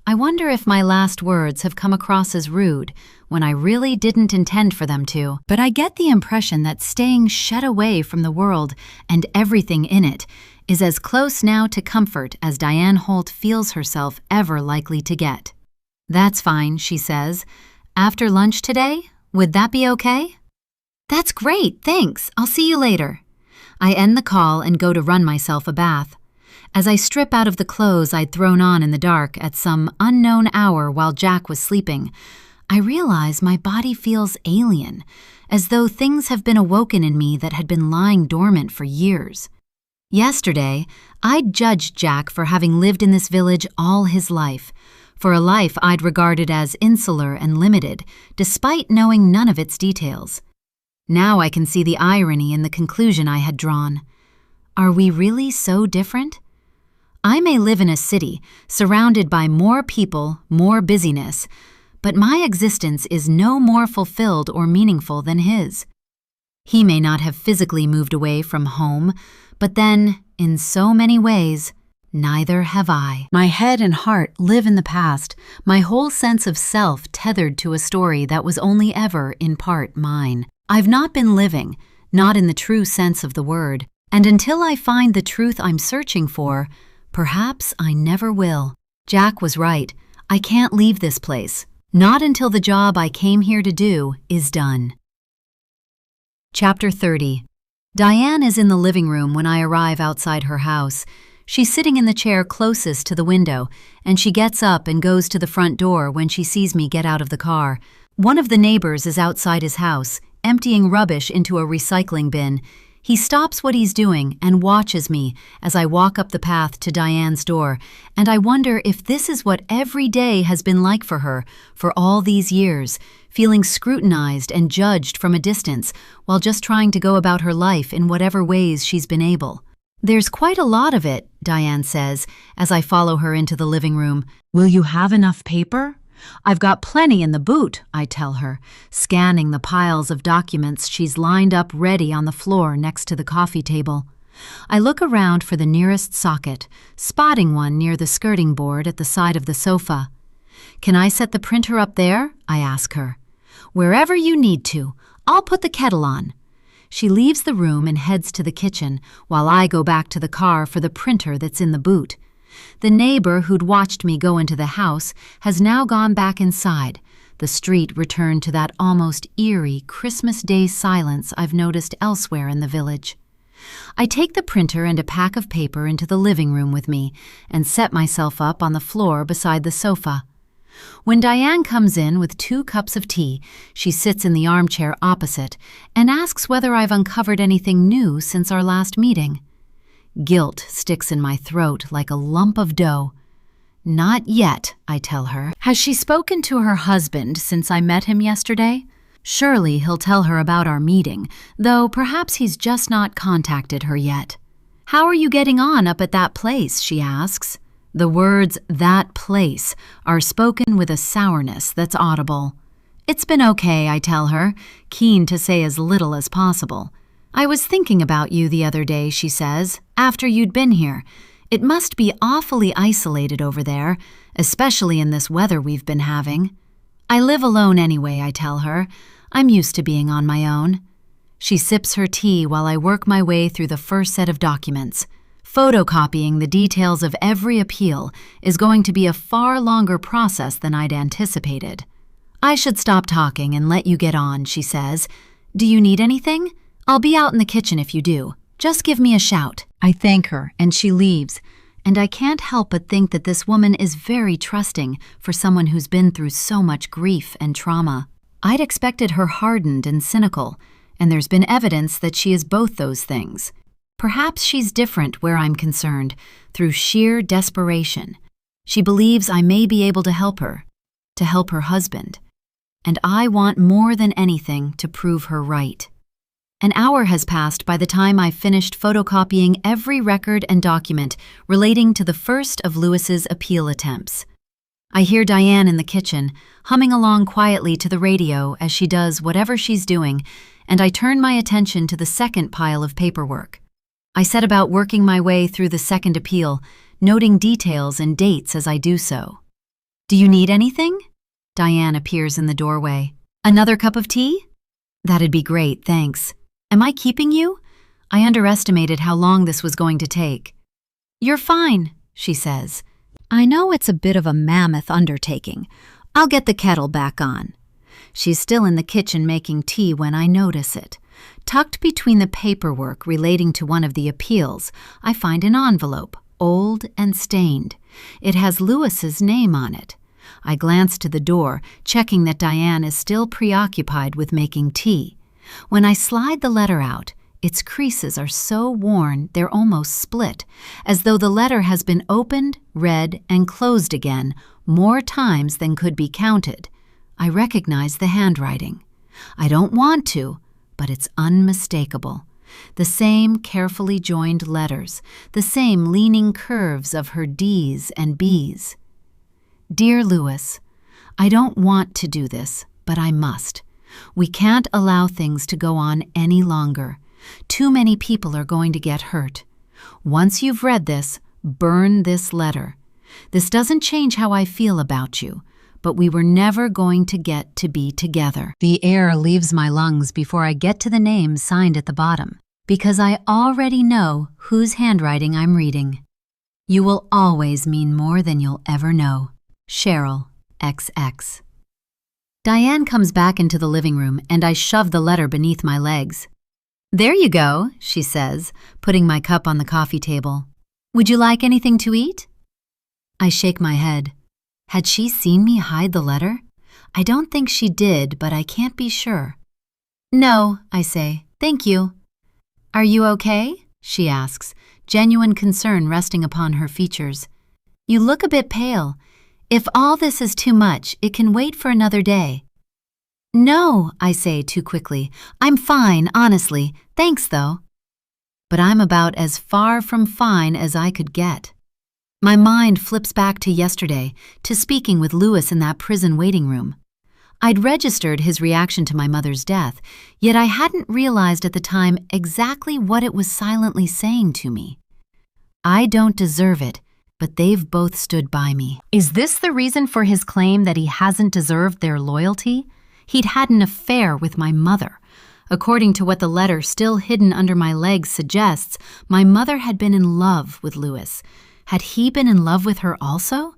I wonder if my last words have come across as rude when I really didn't intend for them to, but I get the impression that staying shut away from the world and everything in it is as close now to comfort as Diane Holt feels herself ever likely to get. That's fine, she says. After lunch today, would that be okay? That's great, thanks. I'll see you later. I end the call and go to run myself a bath. As I strip out of the clothes I'd thrown on in the dark at some unknown hour while Jack was sleeping, I realize my body feels alien, as though things have been awoken in me that had been lying dormant for years. Yesterday, I'd judged Jack for having lived in this village all his life, for a life I'd regarded as insular and limited, despite knowing none of its details. Now I can see the irony in the conclusion I had drawn. Are we really so different? I may live in a city, surrounded by more people, more busyness, but my existence is no more fulfilled or meaningful than his. He may not have physically moved away from home, but then, in so many ways, Neither have I. My head and heart live in the past, my whole sense of self tethered to a story that was only ever, in part, mine. I've not been living, not in the true sense of the word, and until I find the truth I'm searching for, perhaps I never will. Jack was right. I can't leave this place. Not until the job I came here to do is done. Chapter 30. Diane is in the living room when I arrive outside her house. She's sitting in the chair closest to the window, and she gets up and goes to the front door when she sees me get out of the car. One of the neighbors is outside his house, emptying rubbish into a recycling bin. He stops what he's doing and watches me as I walk up the path to Diane's door, and I wonder if this is what every day has been like for her for all these years, feeling scrutinized and judged from a distance while just trying to go about her life in whatever ways she's been able. "There's quite a lot of it," Diane says, as I follow her into the living room. "Will you have enough paper?" "I've got plenty in the boot," I tell her, scanning the piles of documents she's lined up ready on the floor next to the coffee table. I look around for the nearest socket, spotting one near the skirting board at the side of the sofa. "Can I set the printer up there?" I ask her. "Wherever you need to. I'll put the kettle on." She leaves the room and heads to the kitchen, while I go back to the car for the printer that's in the boot. The neighbor who'd watched me go into the house has now gone back inside. The street returned to that almost eerie Christmas Day silence I've noticed elsewhere in the village. I take the printer and a pack of paper into the living room with me and set myself up on the floor beside the sofa. When Diane comes in with 2 cups of tea, she sits in the armchair opposite and asks whether I've uncovered anything new since our last meeting. Guilt sticks in my throat like a lump of dough. "Not yet," I tell her. "Has she spoken to her husband since I met him yesterday? Surely he'll tell her about our meeting, though perhaps he's just not contacted her yet." "How are you getting on up at that place?" she asks. The words "that place" are spoken with a sourness that's audible. "It's been okay," I tell her, keen to say as little as possible. "I was thinking about you the other day," she says, "after you'd been here. It must be awfully isolated over there, especially in this weather we've been having." "I live alone anyway," I tell her. "I'm used to being on my own." She sips her tea while I work my way through the first set of documents. Photocopying the details of every appeal is going to be a far longer process than I'd anticipated. "I should stop talking and let you get on," she says. "Do you need anything? I'll be out in the kitchen if you do. Just give me a shout." I thank her, and she leaves, and I can't help but think that this woman is very trusting for someone who's been through so much grief and trauma. I'd expected her hardened and cynical, and there's been evidence that she is both those things. Perhaps she's different where I'm concerned, through sheer desperation. She believes I may be able to help her husband. And I want more than anything to prove her right. An hour has passed by the time I've finished photocopying every record and document relating to the first of Lewis's appeal attempts. I hear Diane in the kitchen, humming along quietly to the radio as she does whatever she's doing, and I turn my attention to the second pile of paperwork. I set about working my way through the second appeal, noting details and dates as I do so. "Do you need anything?" Diane appears in the doorway. "Another cup of tea?" "That'd be great, thanks. Am I keeping you?" I underestimated how long this was going to take. "You're fine," she says. "I know it's a bit of a mammoth undertaking. I'll get the kettle back on." She's still in the kitchen making tea when I notice it. Tucked between the paperwork relating to one of the appeals, I find an envelope, old and stained. It has Lewis's name on it. I glance to the door, checking that Diane is still preoccupied with making tea. When I slide the letter out, its creases are so worn they're almost split, as though the letter has been opened, read, and closed again more times than could be counted. I recognize the handwriting. I don't want to, but it's unmistakable. The same carefully joined letters, the same leaning curves of her D's and B's. "Dear Lewis, I don't want to do this, but I must. We can't allow things to go on any longer. Too many people are going to get hurt. Once you've read this, Burn this letter. This doesn't change how I feel about you, but we were never going to get to be together. The air leaves my lungs before I get to the names signed at the bottom, because I already know whose handwriting I'm reading. You will always mean more than you'll ever know. Cheryl, XX. Diane comes back into the living room and I shove the letter beneath my legs. There you go, she says, putting my cup on the coffee table. Would you like anything to eat? I shake my head. Had she seen me hide the letter? I don't think she did, but I can't be sure. No, I say, thank you. Are you okay? She asks, genuine concern resting upon her features. You look a bit pale. If all this is too much, it can wait for another day. No, I say too quickly. I'm fine, honestly. Thanks, though. But I'm about as far from fine as I could get. My mind flips back to yesterday, to speaking with Louis in that prison waiting room. I'd registered his reaction to my mother's death, yet I hadn't realized at the time exactly what it was silently saying to me. I don't deserve it, but they've both stood by me. Is this the reason for his claim that he hasn't deserved their loyalty? He'd had an affair with my mother. According to what the letter still hidden under my legs suggests, my mother had been in love with Louis. Had he been in love with her also?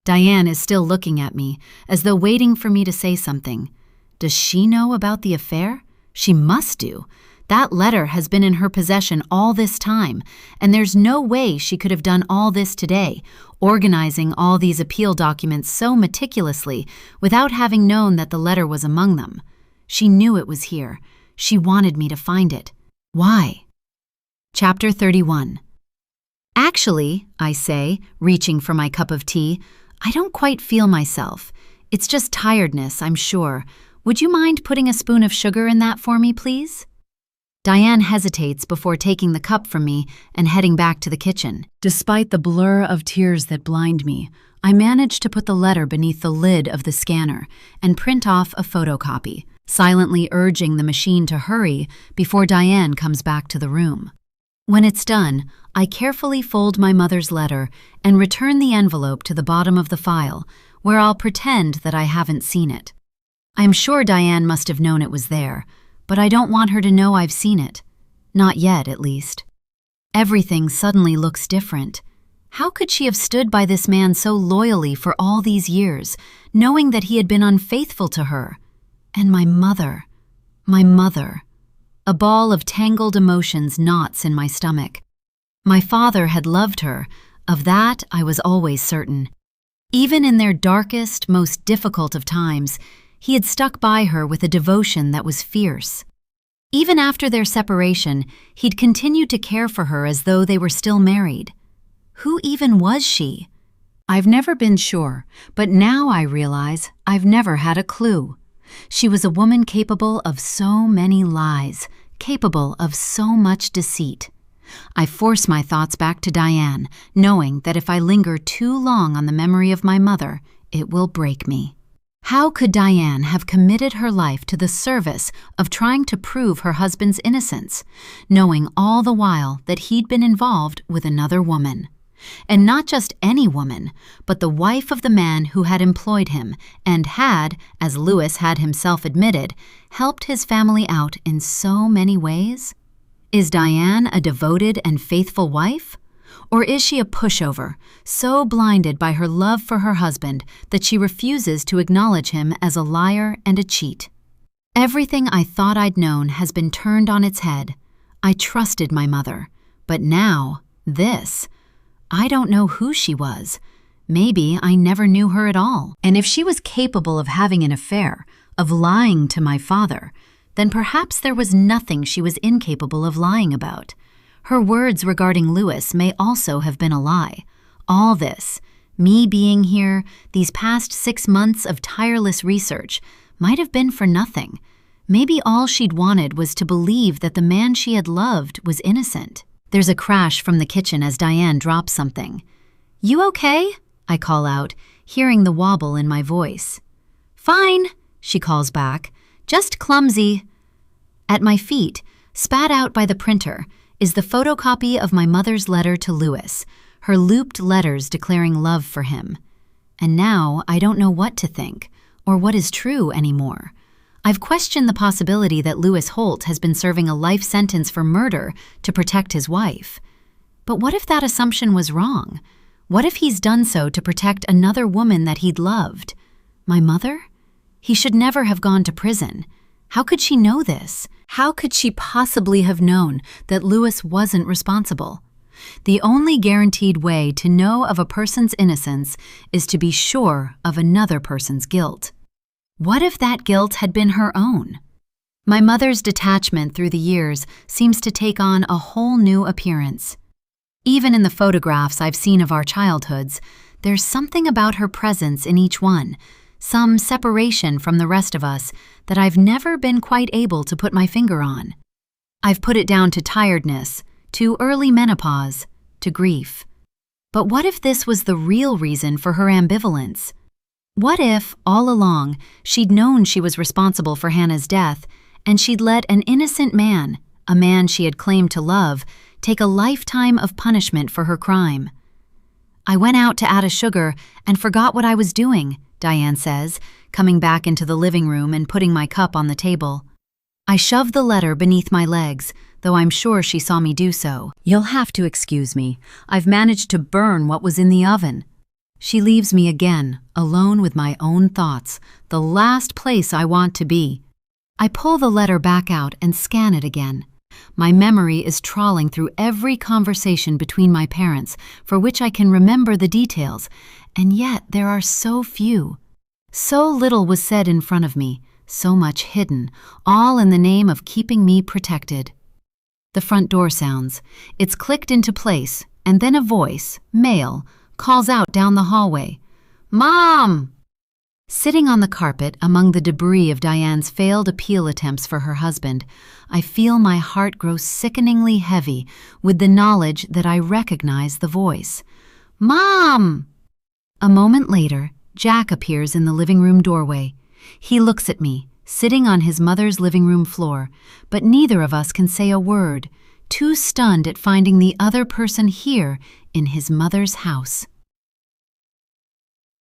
Diane is still looking at me, as though waiting for me to say something. Does she know about the affair? She must do. That letter has been in her possession all this time, and there's no way she could have done all this today, organizing all these appeal documents so meticulously without having known that the letter was among them. She knew it was here. She wanted me to find it. Why? Chapter 31. Actually, I say, reaching for my cup of tea, I don't quite feel myself. It's just tiredness, I'm sure. Would you mind putting a spoon of sugar in that for me, please? Diane hesitates before taking the cup from me and heading back to the kitchen. Despite the blur of tears that blind me, I manage to put the letter beneath the lid of the scanner and print off a photocopy, silently urging the machine to hurry before Diane comes back to the room. When it's done, I carefully fold my mother's letter and return the envelope to the bottom of the file, where I'll pretend that I haven't seen it. I'm sure Diane must have known it was there, but I don't want her to know I've seen it. Not yet, at least. Everything suddenly looks different. How could she have stood by this man so loyally for all these years, knowing that he had been unfaithful to her? And my mother. A ball of tangled emotions knots in my stomach. My father had loved her. Of that, I was always certain. Even in their darkest, most difficult of times, he had stuck by her with a devotion that was fierce. Even after their separation, he'd continued to care for her as though they were still married. Who even was she? I've never been sure, but now I realize I've never had a clue. She was a woman capable of so many lies, capable of so much deceit. I force my thoughts back to Diane, knowing that if I linger too long on the memory of my mother, it will break me. How could Diane have committed her life to the service of trying to prove her husband's innocence, knowing all the while that he'd been involved with another woman? And not just any woman, but the wife of the man who had employed him and had, as Louis had himself admitted, helped his family out in so many ways? Is Diane a devoted and faithful wife? Or is she a pushover, so blinded by her love for her husband that she refuses to acknowledge him as a liar and a cheat? Everything I thought I'd known has been turned on its head. I trusted my mother, but now, this. I don't know who she was. Maybe I never knew her at all. And if she was capable of having an affair, of lying to my father, then perhaps there was nothing she was incapable of lying about. Her words regarding Louis may also have been a lie. All this, me being here, these past 6 months of tireless research, might have been for nothing. Maybe all she'd wanted was to believe that the man she had loved was innocent. There's a crash from the kitchen as Diane drops something. "You okay?" I call out, hearing the wobble in my voice. "Fine," she calls back. "Just clumsy." At my feet, spat out by the printer, is the photocopy of my mother's letter to Louis. her looped letters declaring love for him. And now I don't know what to think, or what is true anymore. I've questioned the possibility that Lewis Holt has been serving a life sentence for murder to protect his wife. But what if that assumption was wrong? What if he's done so to protect another woman that he'd loved? My mother? He should never have gone to prison. How could she know this? How could she possibly have known that Lewis wasn't responsible? The only guaranteed way to know of a person's innocence is to be sure of another person's guilt. What if that guilt had been her own? My mother's detachment through the years seems to take on a whole new appearance. Even in the photographs I've seen of our childhoods, there's something about her presence in each one, some separation from the rest of us that I've never been quite able to put my finger on. I've put it down to tiredness, to early menopause, to grief. But what if this was the real reason for her ambivalence? What if, all along, she'd known she was responsible for Hannah's death, and she'd let an innocent man, a man she had claimed to love, take a lifetime of punishment for her crime? I went out to add a sugar and forgot what I was doing, Diane says, coming back into the living room and putting my cup on the table. I shoved the letter beneath my legs, though I'm sure she saw me do so. You'll have to excuse me. I've managed to burn what was in the oven. She leaves me again, alone with my own thoughts, the last place I want to be. I pull the letter back out and scan it again. My memory is trawling through every conversation between my parents, for which I can remember the details, and yet there are so few. So little was said in front of me, so much hidden, all in the name of keeping me protected. The front door sounds. It's clicked into place, and then a voice, male, calls out down the hallway, "Mom!" Sitting on the carpet among the debris of Diane's failed appeal attempts for her husband, I feel my heart grow sickeningly heavy with the knowledge that I recognize the voice. "Mom!" A moment later, Jack appears in the living room doorway. He looks at me, sitting on his mother's living room floor, but neither of us can say a word, too stunned at finding the other person here in his mother's house.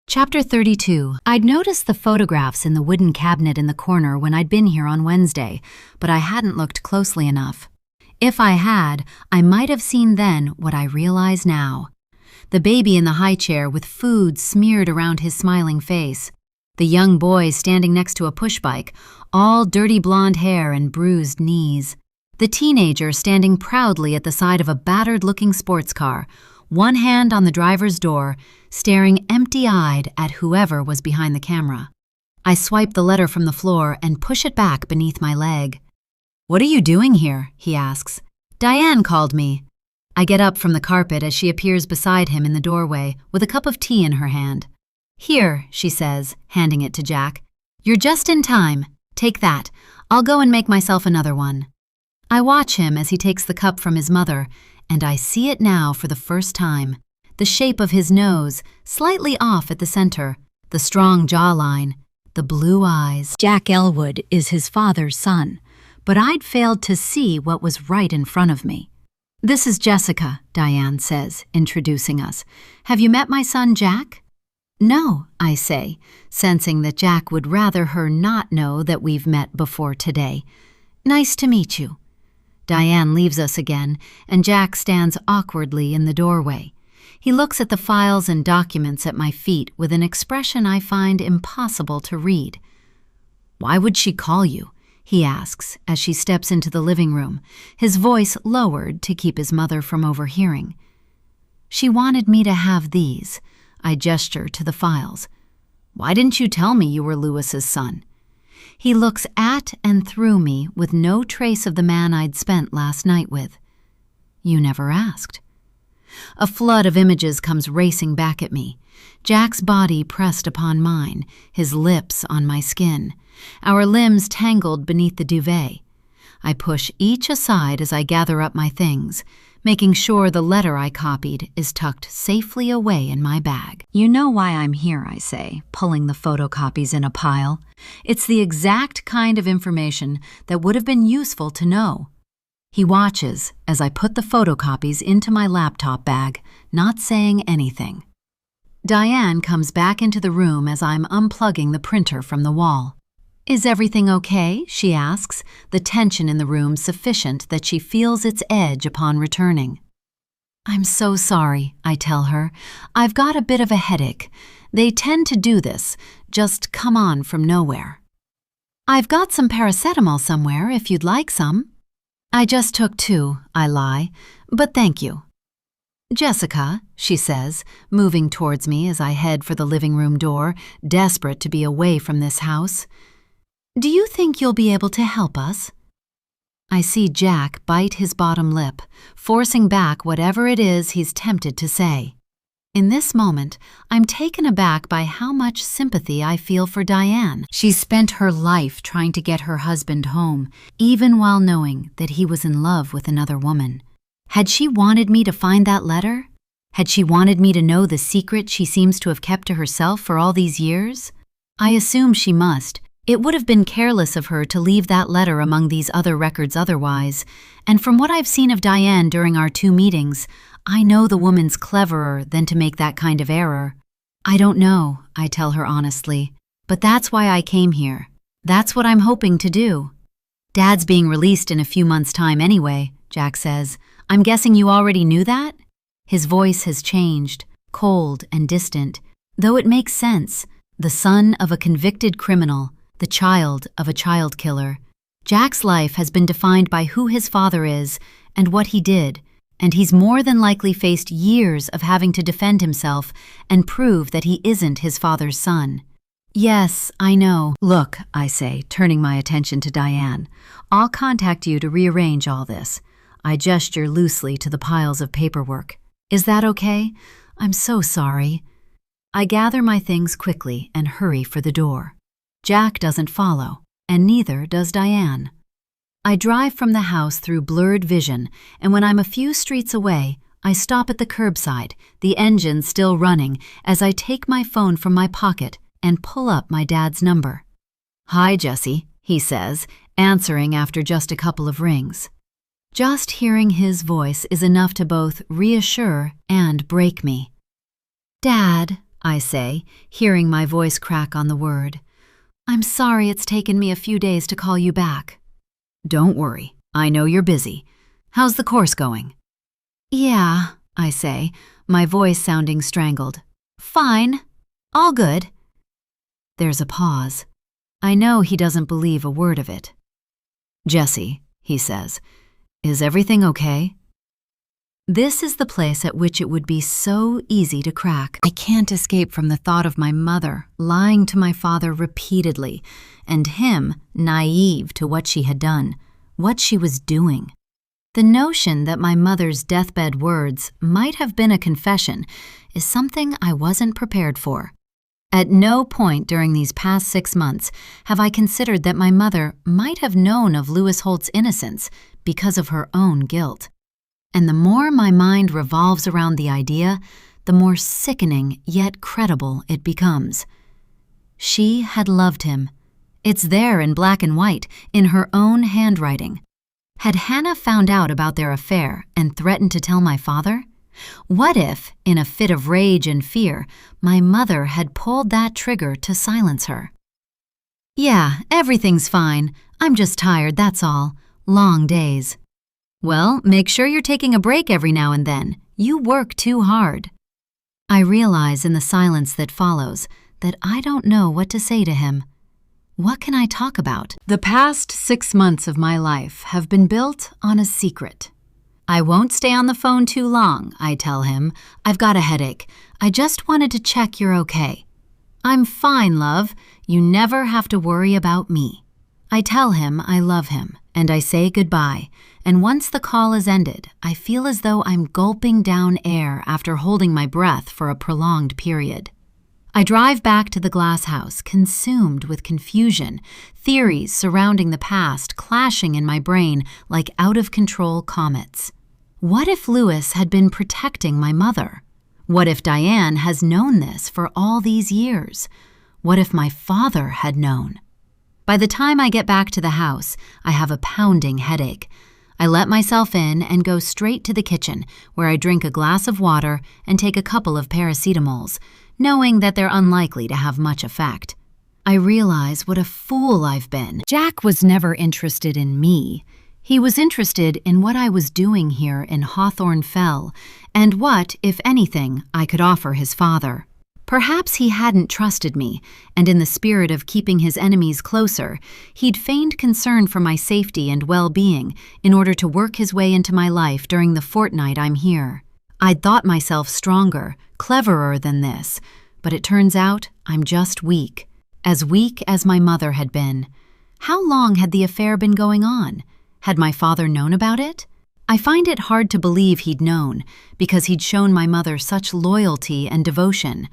Chapter 32. I'd noticed the photographs in the wooden cabinet in the corner when I'd been here on Wednesday, but I hadn't looked closely enough. If I had, I might have seen then what I realize now. The baby in the high chair with food smeared around his smiling face. The young boy standing next to a pushbike, all dirty blonde hair and bruised knees. The teenager standing proudly at the side of a battered-looking sports car, one hand on the driver's door, staring empty-eyed at whoever was behind the camera. I swipe the letter from the floor and push it back beneath my leg. "What are you doing here?" he asks. "Diane called me." I get up from the carpet as she appears beside him in the doorway with a cup of tea in her hand. "Here," she says, handing it to Jack. "You're just in time. Take that. I'll go and make myself another one." I watch him as he takes the cup from his mother, and I see it now for the first time. The shape of his nose, slightly off at the center, the strong jawline, the blue eyes. Jack Elwood is his father's son, but I'd failed to see what was right in front of me. "This is Jessica," Diane says, introducing us. "Have you met my son, Jack?" "No," I say, sensing that Jack would rather her not know that we've met before today. "Nice to meet you." Diane leaves us again, and Jack stands awkwardly in the doorway. He looks at the files and documents at my feet with an expression I find impossible to read. "Why would she call you?" he asks as she steps into the living room, his voice lowered to keep his mother from overhearing. "She wanted me to have these." I gesture to the files. "Why didn't you tell me you were Lewis's son?" He looks at and through me with no trace of the man I'd spent last night with. "You never asked." A flood of images comes racing back at me. Jack's body pressed upon mine, his lips on my skin, our limbs tangled beneath the duvet. I push each aside as I gather up my things, making sure the letter I copied is tucked safely away in my bag. "You know why I'm here," I say, pulling the photocopies in a pile. "It's the exact kind of information that would have been useful to know." He watches as I put the photocopies into my laptop bag, not saying anything. Diane comes back into the room as I'm unplugging the printer from the wall. "Is everything okay?" she asks, the tension in the room sufficient that she feels its edge upon returning. "I'm so sorry," I tell her. "I've got a bit of a headache. They tend to do this, just come on from nowhere." "I've got some paracetamol somewhere if you'd like some." "I just took 2, I lie, but thank you." "Jessica," she says, moving towards me as I head for the living room door, desperate to be away from this house. "Do you think you'll be able to help us?" I see Jack bite his bottom lip, forcing back whatever it is he's tempted to say. In this moment, I'm taken aback by how much sympathy I feel for Diane. She's spent her life trying to get her husband home, even while knowing that he was in love with another woman. Had she wanted me to find that letter? Had she wanted me to know the secret she seems to have kept to herself for all these years? I assume she must. It would have been careless of her to leave that letter among these other records otherwise, and from what I've seen of Diane during our 2 meetings, I know the woman's cleverer than to make that kind of error. "I don't know," I tell her honestly, "but that's why I came here. That's what I'm hoping to do." "Dad's being released in a few months' time anyway," Jack says. "I'm guessing you already knew that?" His voice has changed, cold and distant, though it makes sense. The son of a convicted criminal, the child of a child killer. Jack's life has been defined by who his father is and what he did, and he's more than likely faced years of having to defend himself and prove that he isn't his father's son. "Yes, I know." "Look," I say, turning my attention to Diane, "I'll contact you to rearrange all this." I gesture loosely to the piles of paperwork. "Is that okay? I'm so sorry." I gather my things quickly and hurry for the door. Jack doesn't follow, and neither does Diane. I drive from the house through blurred vision, and when I'm a few streets away, I stop at the curbside, the engine still running, as I take my phone from my pocket and pull up my dad's number. "Hi, Jessie," he says, answering after just a couple of rings. Just hearing his voice is enough to both reassure and break me. "Dad," I say, hearing my voice crack on the word. "I'm sorry it's taken me a few days to call you back." "Don't worry, I know you're busy. How's the course going?" "Yeah," I say, my voice sounding strangled. "Fine. All good." There's a pause. I know he doesn't believe a word of it. "Jessie," he says, "is everything okay?" This is the place at which it would be so easy to crack. I can't escape from the thought of my mother lying to my father repeatedly, and him naive to what she had done, what she was doing. The notion that my mother's deathbed words might have been a confession is something I wasn't prepared for. At no point during these past 6 months have I considered that my mother might have known of Louis Holt's innocence because of her own guilt. And the more my mind revolves around the idea, the more sickening yet credible it becomes. She had loved him. It's there in black and white, in her own handwriting. Had Hannah found out about their affair and threatened to tell my father? What if, in a fit of rage and fear, my mother had pulled that trigger to silence her? "Yeah, everything's fine. I'm just tired, that's all. Long days." "Well, make sure you're taking a break every now and then. You work too hard." I realize in the silence that follows that I don't know what to say to him. What can I talk about? The past 6 months of my life have been built on a secret. "I won't stay on the phone too long," I tell him. "I've got a headache. I just wanted to check you're okay." "I'm fine, love. You never have to worry about me." I tell him I love him, and I say goodbye, and once the call is ended, I feel as though I'm gulping down air after holding my breath for a prolonged period. I drive back to the glass house, consumed with confusion, theories surrounding the past clashing in my brain like out-of-control comets. What if Louis had been protecting my mother? What if Diane has known this for all these years? What if my father had known? By the time I get back to the house, I have a pounding headache. I let myself in and go straight to the kitchen, where I drink a glass of water and take a couple of paracetamols, knowing that they're unlikely to have much effect. I realize what a fool I've been. Jack was never interested in me. He was interested in what I was doing here in Hawthorne Fell, and what, if anything, I could offer his father. Perhaps he hadn't trusted me, and in the spirit of keeping his enemies closer, he'd feigned concern for my safety and well-being in order to work his way into my life during the fortnight I'm here. I'd thought myself stronger, cleverer than this, but it turns out I'm just weak as my mother had been. How long had the affair been going on? Had my father known about it? I find it hard to believe he'd known, because he'd shown my mother such loyalty and devotion.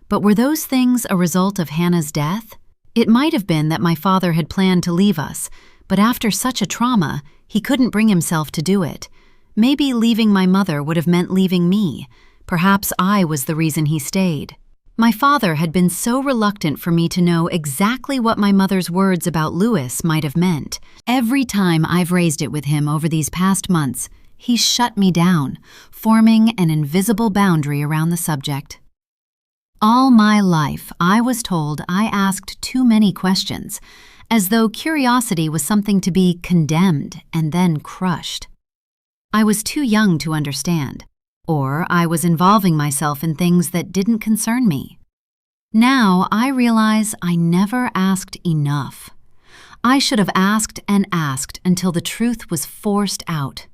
But were those things a result of Hannah's death? It might have been that my father had planned to leave us, but after such a trauma, he couldn't bring himself to do it. Maybe leaving my mother would have meant leaving me. Perhaps I was the reason he stayed. My father had been so reluctant for me to know exactly what my mother's words about Louis might have meant. Every time I've raised it with him over these past months, he's shut me down, forming an invisible boundary around the subject. All my life, I was told I asked too many questions, as though curiosity was something to be condemned and then crushed. I was too young to understand, or I was involving myself in things that didn't concern me. Now I realize I never asked enough. I should have asked and asked until the truth was forced out.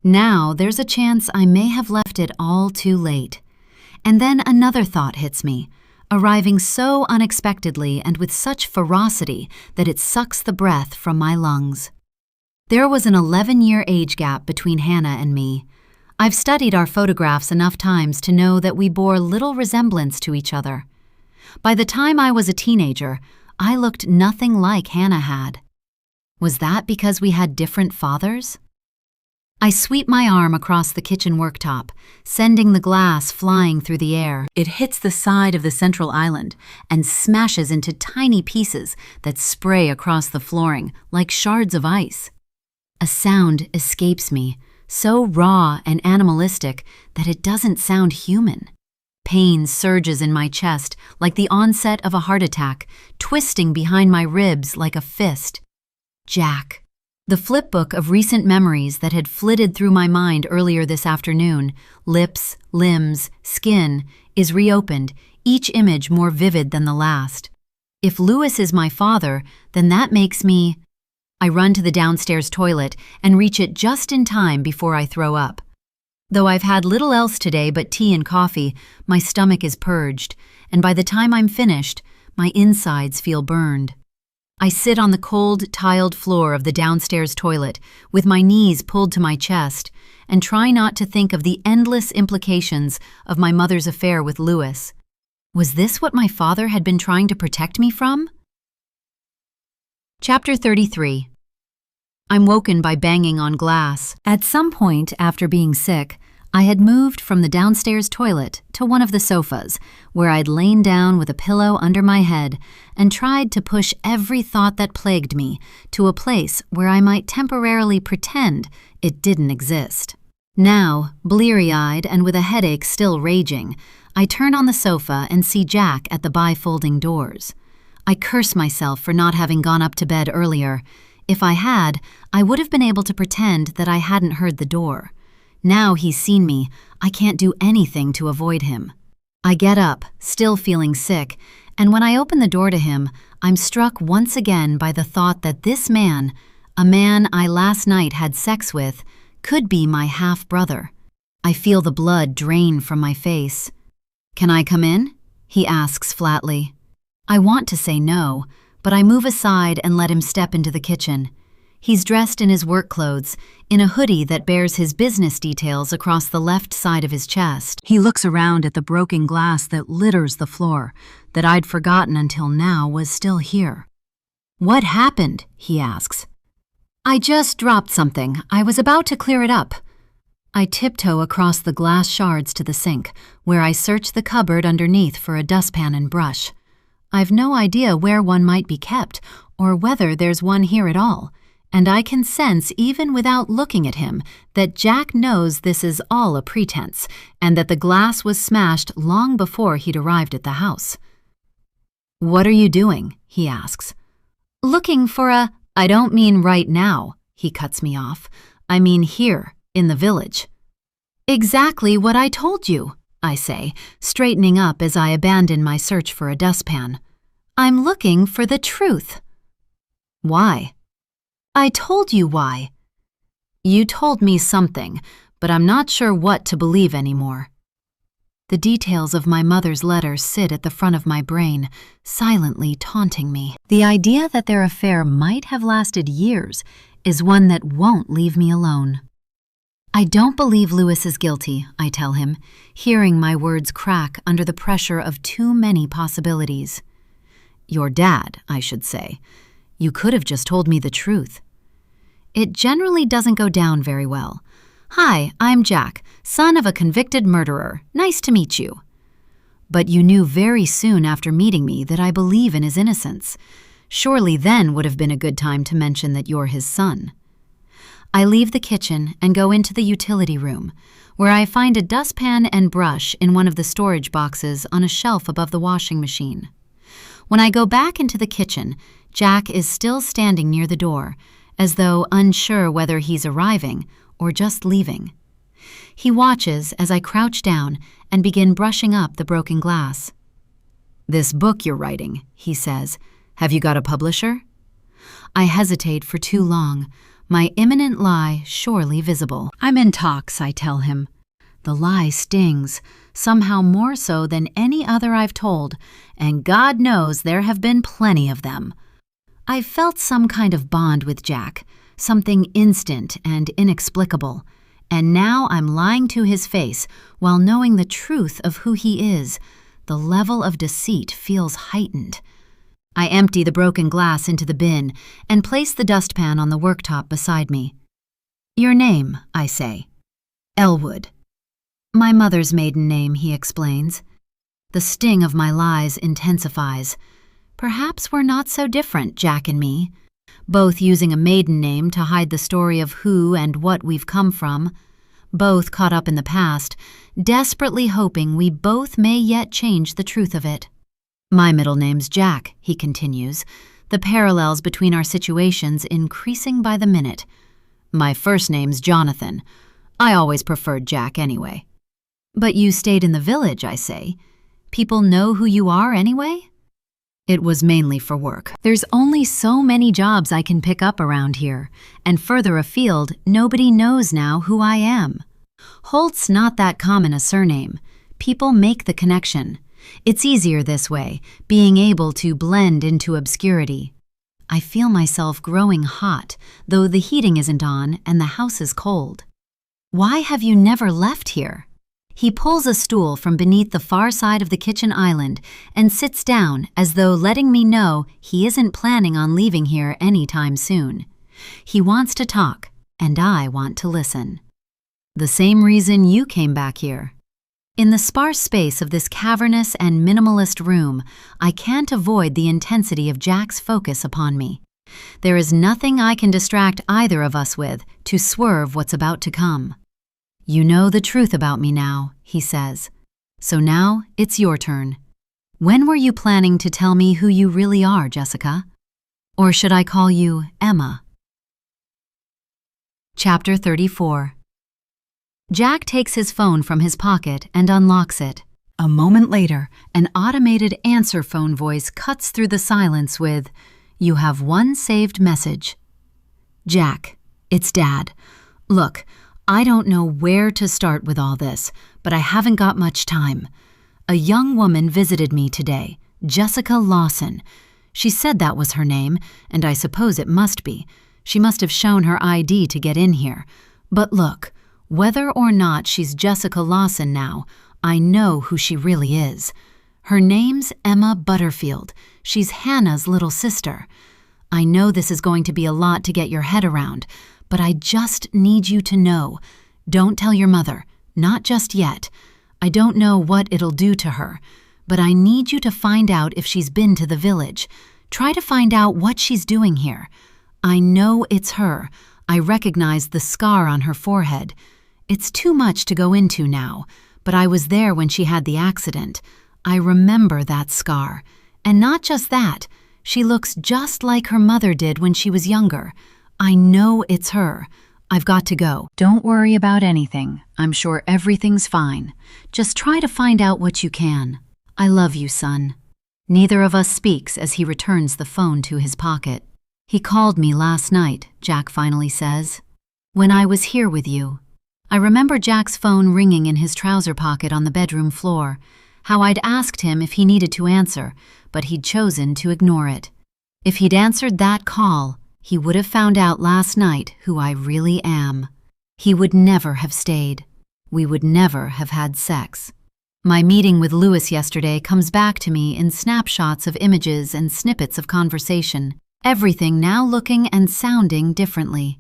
Now there's a chance I may have left it all too late. And then another thought hits me, arriving so unexpectedly and with such ferocity that it sucks the breath from my lungs. There was an 11-year age gap between Hannah and me. I've studied our photographs enough times to know that we bore little resemblance to each other. By the time I was a teenager, I looked nothing like Hannah had. Was that because we had different fathers? I sweep my arm across the kitchen worktop, sending the glass flying through the air. It hits the side of the central island and smashes into tiny pieces that spray across the flooring like shards of ice. A sound escapes me, so raw and animalistic that it doesn't sound human. Pain surges in my chest like the onset of a heart attack, twisting behind my ribs like a fist. Jack. The flipbook of recent memories that had flitted through my mind earlier this afternoon, lips, limbs, skin, is reopened, each image more vivid than the last. If Louis is my father, then that makes me... I run to the downstairs toilet and reach it just in time before I throw up. Though I've had little else today but tea and coffee, my stomach is purged, and by the time I'm finished, my insides feel burned. I sit on the cold, tiled floor of the downstairs toilet, with my knees pulled to my chest, and try not to think of the endless implications of my mother's affair with Louis. Was this what my father had been trying to protect me from? Chapter 33. I'm woken by banging on glass. At some point after being sick, I had moved from the downstairs toilet to one of the sofas, where I'd lain down with a pillow under my head and tried to push every thought that plagued me to a place where I might temporarily pretend it didn't exist. Now, bleary-eyed and with a headache still raging, I turn on the sofa and see Jack at the bifolding doors. I curse myself for not having gone up to bed earlier. If I had, I would have been able to pretend that I hadn't heard the door. Now he's seen me, I can't do anything to avoid him. I get up, still feeling sick, and when I open the door to him, I'm struck once again by the thought that this man, a man I last night had sex with, could be my half-brother. I feel the blood drain from my face. "Can I come in?" he asks flatly. I want to say no, but I move aside and let him step into the kitchen. He's dressed in his work clothes, in a hoodie that bears his business details across the left side of his chest. He looks around at the broken glass that litters the floor, that I'd forgotten until now was still here. "What happened?" he asks. "I just dropped something. I was about to clear it up." I tiptoe across the glass shards to the sink, where I search the cupboard underneath for a dustpan and brush. I've no idea where one might be kept, or whether there's one here at all. and I can sense, even without looking at him, that Jack knows this is all a pretense and that the glass was smashed long before he'd arrived at the house. "What are you doing?" he asks. "Looking for I don't mean right now," he cuts me off. "I mean here, in the village." "Exactly what I told you," I say, straightening up as I abandon my search for a dustpan. "I'm looking for the truth." "Why?" "I told you why." "You told me something, but I'm not sure what to believe anymore." The details of my mother's letter sit at the front of my brain, silently taunting me. The idea that their affair might have lasted years is one that won't leave me alone. "I don't believe Lewis is guilty," I tell him, hearing my words crack under the pressure of too many possibilities. "Your dad, I should say. You could have just told me the truth." It generally doesn't go down very well. "Hi, I'm Jack, son of a convicted murderer. Nice to meet you." "But you knew very soon after meeting me that I believe in his innocence. Surely then would have been a good time to mention that you're his son." I leave the kitchen and go into the utility room, where I find a dustpan and brush in one of the storage boxes on a shelf above the washing machine. When I go back into the kitchen, Jack is still standing near the door, as though unsure whether he's arriving or just leaving. He watches as I crouch down and begin brushing up the broken glass. "This book you're writing," he says, "have you got a publisher?" I hesitate for too long, my imminent lie surely visible. "I'm in talks," I tell him. The lie stings, somehow more so than any other I've told, and God knows there have been plenty of them. I've felt some kind of bond with Jack, something instant and inexplicable, and now I'm lying to his face while knowing the truth of who he is. The level of deceit feels heightened. I empty the broken glass into the bin and place the dustpan on the worktop beside me. "Your name," I say. "Elwood." "My mother's maiden name," he explains. The sting of my lies intensifies. Perhaps we're not so different, Jack and me, both using a maiden name to hide the story of who and what we've come from, both caught up in the past, desperately hoping we both may yet change the truth of it. "My middle name's Jack," he continues, the parallels between our situations increasing by the minute. "My first name's Jonathan. I always preferred Jack anyway." "But you stayed in the village," I say. "People know who you are anyway?" "It was mainly for work. There's only so many jobs I can pick up around here, and further afield, nobody knows now who I am. Holt's not that common a surname. People make the connection. It's easier this way, being able to blend into obscurity. I feel myself growing hot, though the heating isn't on and the house is cold. "Why have you never left here?" He pulls a stool from beneath the far side of the kitchen island and sits down as though letting me know he isn't planning on leaving here anytime soon. He wants to talk, and I want to listen. "The same reason you came back here." In the sparse space of this cavernous and minimalist room, I can't avoid the intensity of Jack's focus upon me. There is nothing I can distract either of us with to swerve what's about to come. "You know the truth about me now," he says. "So now it's your turn. When were you planning to tell me who you really are, Jessica? Or should I call you Emma?" Chapter 34. Jack takes his phone from his pocket and unlocks it. A moment later, an automated answer phone voice cuts through the silence with, "You have one saved message." "Jack, it's Dad. Look, I don't know where to start with all this, but I haven't got much time. A young woman visited me today, Jessica Lawson. She said that was her name, and I suppose it must be. She must have shown her ID to get in here. But look, whether or not she's Jessica Lawson now, I know who she really is. Her name's Emma Butterfield. She's Hannah's little sister. I know this is going to be a lot to get your head around, but I just need you to know. Don't tell your mother, not just yet. I don't know what it'll do to her, but I need you to find out if she's been to the village. Try to find out what she's doing here. I know it's her. I recognize the scar on her forehead. It's too much to go into now, but I was there when she had the accident. I remember that scar. And not just that, she looks just like her mother did when she was younger. I know it's her. I've got to go. Don't worry about anything. I'm sure everything's fine. Just try to find out what you can. I love you, son. Neither of us speaks as he returns the phone to his pocket. He called me last night, Jack finally says. When I was here with you. I remember Jack's phone ringing in his trouser pocket on the bedroom floor, how I'd asked him if he needed to answer, but he'd chosen to ignore it. If he'd answered that call, he would have found out last night who I really am. He would never have stayed. We would never have had sex. My meeting with Lewis yesterday comes back to me in snapshots of images and snippets of conversation, everything now looking and sounding differently.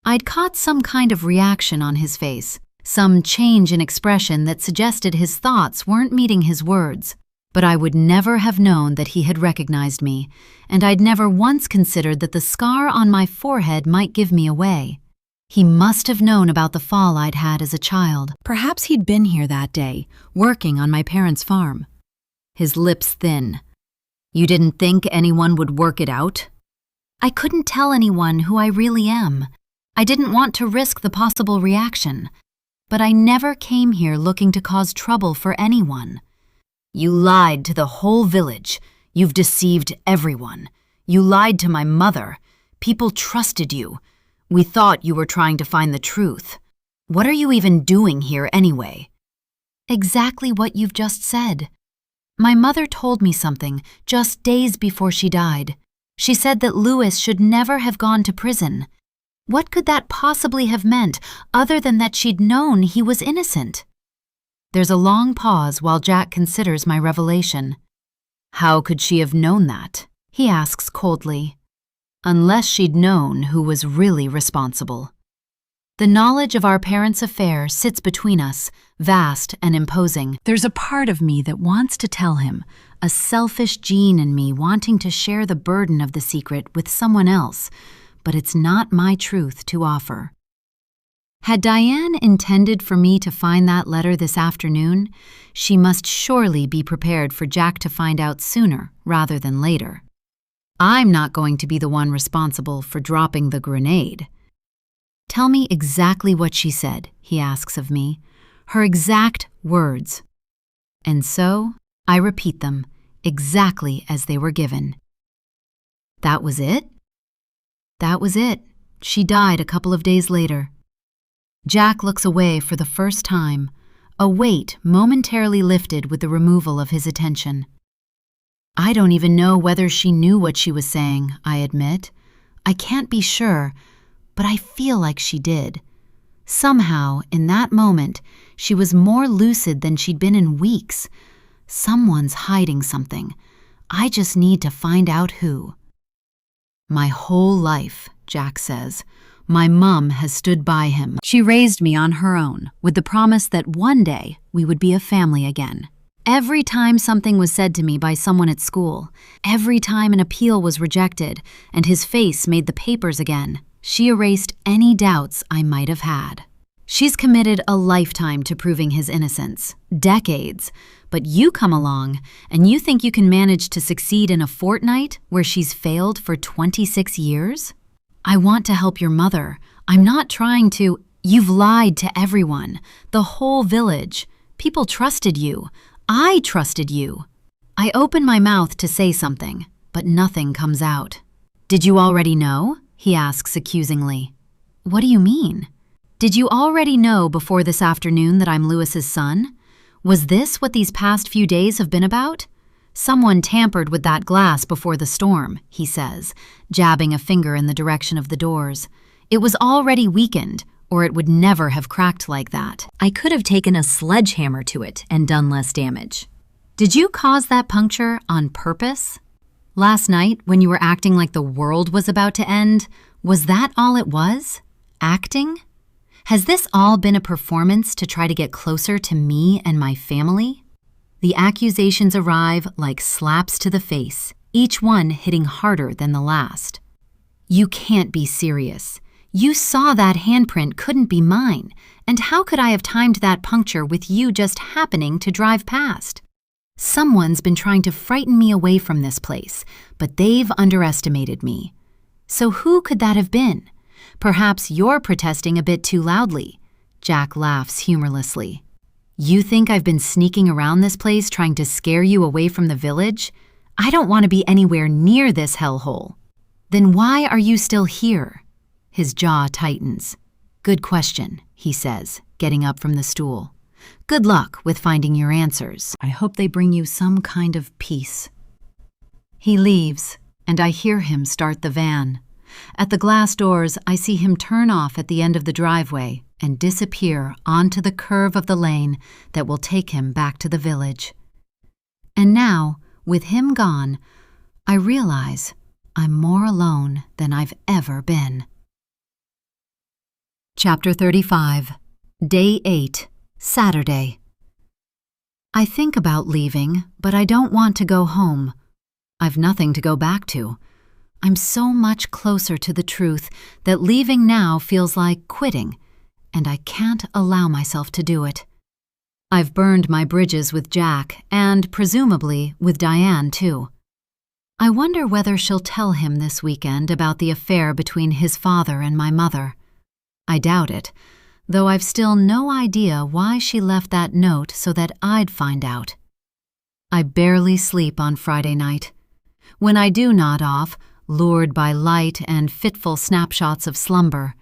I'd caught some kind of reaction on his face, some change in expression that suggested his thoughts weren't meeting his words, but I would never have known that he had recognized me, and I'd never once considered that the scar on my forehead might give me away. He must have known about the fall I'd had as a child. Perhaps he'd been here that day, working on my parents' farm. His lips thin. You didn't think anyone would work it out? I couldn't tell anyone who I really am. I didn't want to risk the possible reaction. But I never came here looking to cause trouble for anyone. You lied to the whole village. You've deceived everyone. You lied to my mother. People trusted you. We thought you were trying to find the truth. What are you even doing here anyway? Exactly what you've just said. My mother told me something just days before she died. She said that Lewis should never have gone to prison. What could that possibly have meant other than that she'd known he was innocent? There's a long pause while Jack considers my revelation. How could she have known that? He asks coldly. Unless she'd known who was really responsible. The knowledge of our parents' affair sits between us, vast and imposing. There's a part of me that wants to tell him, a selfish gene in me wanting to share the burden of the secret with someone else, but it's not my truth to offer. Had Diane intended for me to find that letter this afternoon, she must surely be prepared for Jack to find out sooner rather than later. I'm not going to be the one responsible for dropping the grenade. Tell me exactly what she said, he asks of me, her exact words. And so, I repeat them, exactly as they were given. That was it? That was it. She died a couple of days later. Jack looks away for the first time, a weight momentarily lifted with the removal of his attention. I don't even know whether she knew what she was saying, I admit. I can't be sure, but I feel like she did. Somehow, in that moment, she was more lucid than she'd been in weeks. Someone's hiding something. I just need to find out who. My whole life, Jack says, my mom has stood by him. She raised me on her own, with the promise that one day we would be a family again. Every time something was said to me by someone at school, every time an appeal was rejected and his face made the papers again, she erased any doubts I might have had. She's committed a lifetime to proving his innocence, decades, but you come along and you think you can manage to succeed in a fortnight where she's failed for 26 years? I want to help your mother. I'm not trying to. You've lied to everyone, the whole village. People trusted you. I trusted you. I open my mouth to say something, but nothing comes out. Did you already know? He asks accusingly. What do you mean? Did you already know before this afternoon that I'm Lewis's son? Was this what these past few days have been about? Someone tampered with that glass before the storm, he says, jabbing a finger in the direction of the doors. It was already weakened, or it would never have cracked like that. I could have taken a sledgehammer to it and done less damage. Did you cause that puncture on purpose? Last night, when you were acting like the world was about to end, was that all it was? Acting? Has this all been a performance to try to get closer to me and my family? The accusations arrive like slaps to the face, each one hitting harder than the last. You can't be serious. You saw that handprint couldn't be mine, and how could I have timed that puncture with you just happening to drive past? Someone's been trying to frighten me away from this place, but they've underestimated me. So who could that have been? Perhaps you're protesting a bit too loudly. Jack laughs humorlessly. You think I've been sneaking around this place trying to scare you away from the village? I don't want to be anywhere near this hellhole. Then why are you still here? His jaw tightens. Good question, he says, getting up from the stool. Good luck with finding your answers. I hope they bring you some kind of peace. He leaves, and I hear him start the van. At the glass doors, I see him turn off at the end of the driveway and disappear onto the curve of the lane that will take him back to the village. And now, with him gone, I realize I'm more alone than I've ever been. Chapter 35, Day 8, Saturday. I think about leaving, but I don't want to go home. I've nothing to go back to. I'm so much closer to the truth that leaving now feels like quitting, and I can't allow myself to do it. I've burned my bridges with Jack, and presumably with Diane too. I wonder whether she'll tell him this weekend about the affair between his father and my mother. I doubt it, though I've still no idea why she left that note so that I'd find out. I barely sleep on Friday night. When I do nod off, lured by light and fitful snapshots of slumber,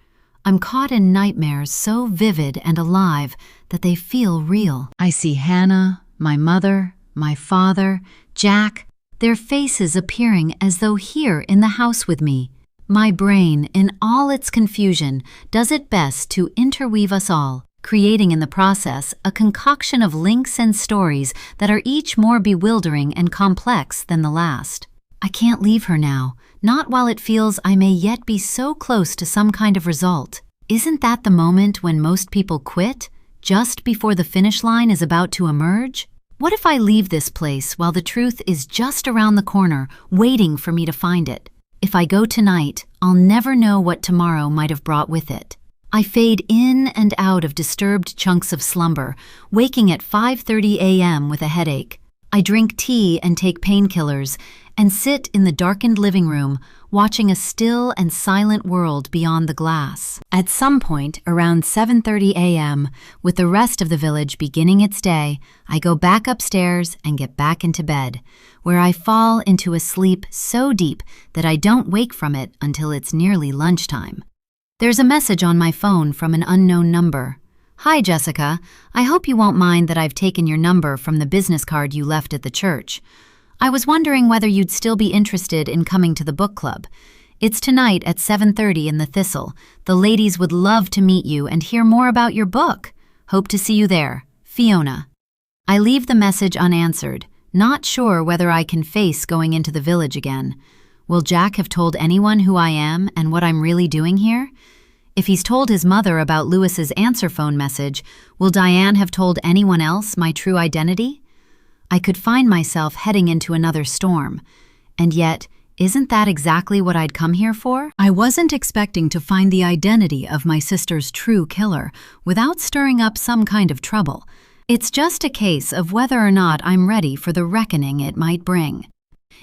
I'm caught in nightmares so vivid and alive that they feel real. I see Hannah, my mother, my father, Jack, their faces appearing as though here in the house with me. My brain, in all its confusion, does its best to interweave us all, creating in the process a concoction of links and stories that are each more bewildering and complex than the last. I can't leave her now, not while it feels I may yet be so close to some kind of result. Isn't that the moment when most people quit, just before the finish line is about to emerge? What if I leave this place while the truth is just around the corner, waiting for me to find it? If I go tonight, I'll never know what tomorrow might have brought with it. I fade in and out of disturbed chunks of slumber, waking at 5:30 a.m. with a headache. I drink tea and take painkillers, and sit in the darkened living room, watching a still and silent world beyond the glass. At some point, around 7:30 a.m., with the rest of the village beginning its day, I go back upstairs and get back into bed, where I fall into a sleep so deep that I don't wake from it until it's nearly lunchtime. There's a message on my phone from an unknown number. Hi, Jessica. I hope you won't mind that I've taken your number from the business card you left at the church. I was wondering whether you'd still be interested in coming to the book club. It's tonight at 7:30 in the Thistle. The ladies would love to meet you and hear more about your book. Hope to see you there. Fiona. I leave the message unanswered, not sure whether I can face going into the village again. Will Jack have told anyone who I am and what I'm really doing here? If he's told his mother about Lewis's answer phone message, will Diane have told anyone else my true identity? I could find myself heading into another storm. And yet, isn't that exactly what I'd come here for? I wasn't expecting to find the identity of my sister's true killer without stirring up some kind of trouble. It's just a case of whether or not I'm ready for the reckoning it might bring.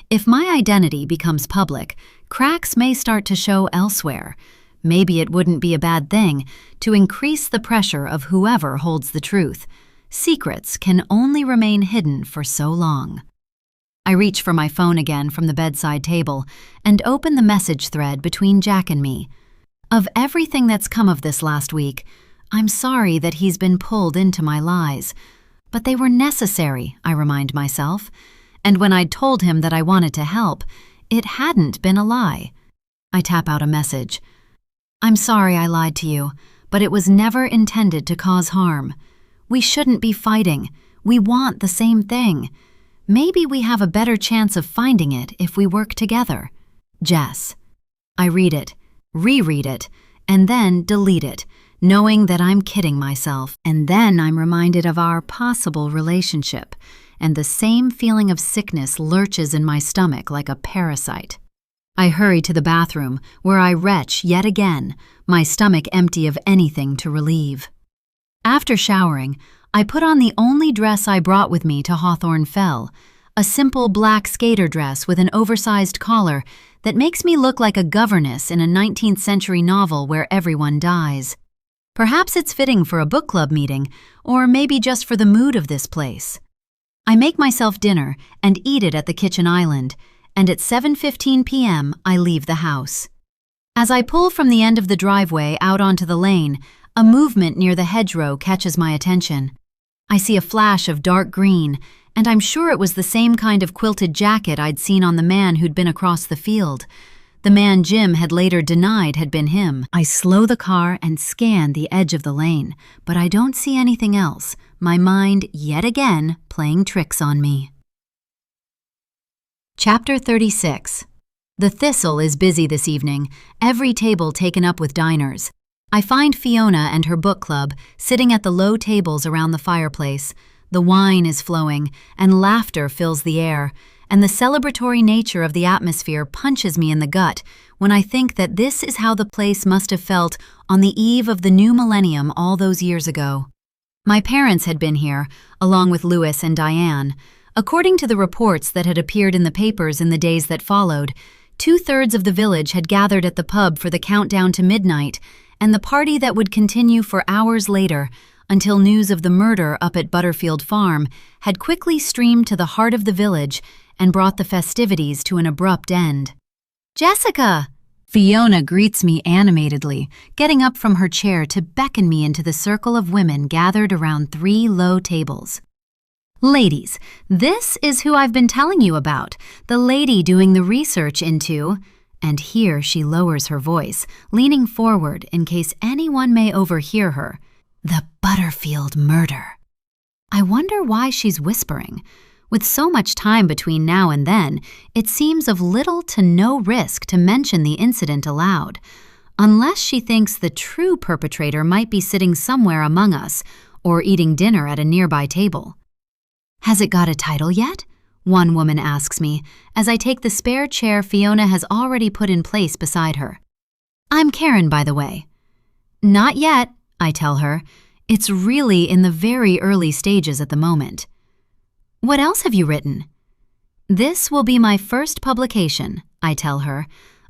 If my identity becomes public, cracks may start to show elsewhere. Maybe it wouldn't be a bad thing to increase the pressure of whoever holds the truth. Secrets can only remain hidden for so long. I reach for my phone again from the bedside table and open the message thread between Jack and me. Of everything that's come of this last week, I'm sorry that he's been pulled into my lies. But they were necessary, I remind myself. And when I'd told him that I wanted to help, it hadn't been a lie. I tap out a message. I'm sorry I lied to you, but it was never intended to cause harm. We shouldn't be fighting. We want the same thing. Maybe we have a better chance of finding it if we work together. Jess. I read it, reread it, and then delete it, knowing that I'm kidding myself. And then I'm reminded of our possible relationship, and the same feeling of sickness lurches in my stomach like a parasite. I hurry to the bathroom, where I retch yet again, my stomach empty of anything to relieve. After showering, I put on the only dress I brought with me to Hawthorne Fell, a simple black skater dress with an oversized collar that makes me look like a governess in a 19th century novel where everyone dies. Perhaps it's fitting for a book club meeting, or maybe just for the mood of this place. I make myself dinner and eat it at the kitchen island, and at 7:15 p.m. I leave the house. As I pull from the end of the driveway out onto the lane, a movement near the hedgerow catches my attention. I see a flash of dark green, and I'm sure it was the same kind of quilted jacket I'd seen on the man who'd been across the field. The man Jim had later denied had been him. I slow the car and scan the edge of the lane, but I don't see anything else, my mind yet again playing tricks on me. Chapter 36. The Thistle is busy this evening, every table taken up with diners. I find Fiona and her book club sitting at the low tables around the fireplace. The wine is flowing, and laughter fills the air, and the celebratory nature of the atmosphere punches me in the gut when I think that this is how the place must have felt on the eve of the new millennium all those years ago. My parents had been here, along with Louis and Diane. According to the reports that had appeared in the papers in the days that followed, 2/3 of the village had gathered at the pub for the countdown to midnight, and the party that would continue for hours later until news of the murder up at Butterfield Farm had quickly streamed to the heart of the village and brought the festivities to an abrupt end. "Jessica!" Fiona greets me animatedly, getting up from her chair to beckon me into the circle of women gathered around 3 low tables. "Ladies, this is who I've been telling you about, the lady doing the research into—" and here she lowers her voice, leaning forward in case anyone may overhear her, "the Butterfield murder." I wonder why she's whispering. With so much time between now and then, it seems of little to no risk to mention the incident aloud, unless she thinks the true perpetrator might be sitting somewhere among us or eating dinner at a nearby table. "Has it got a title yet?" one woman asks me as I take the spare chair Fiona has already put in place beside her. "I'm Karen, by the way." "Not yet," I tell her. "It's really in the very early stages at the moment." "What else have you written?" "This will be my first publication," I tell her.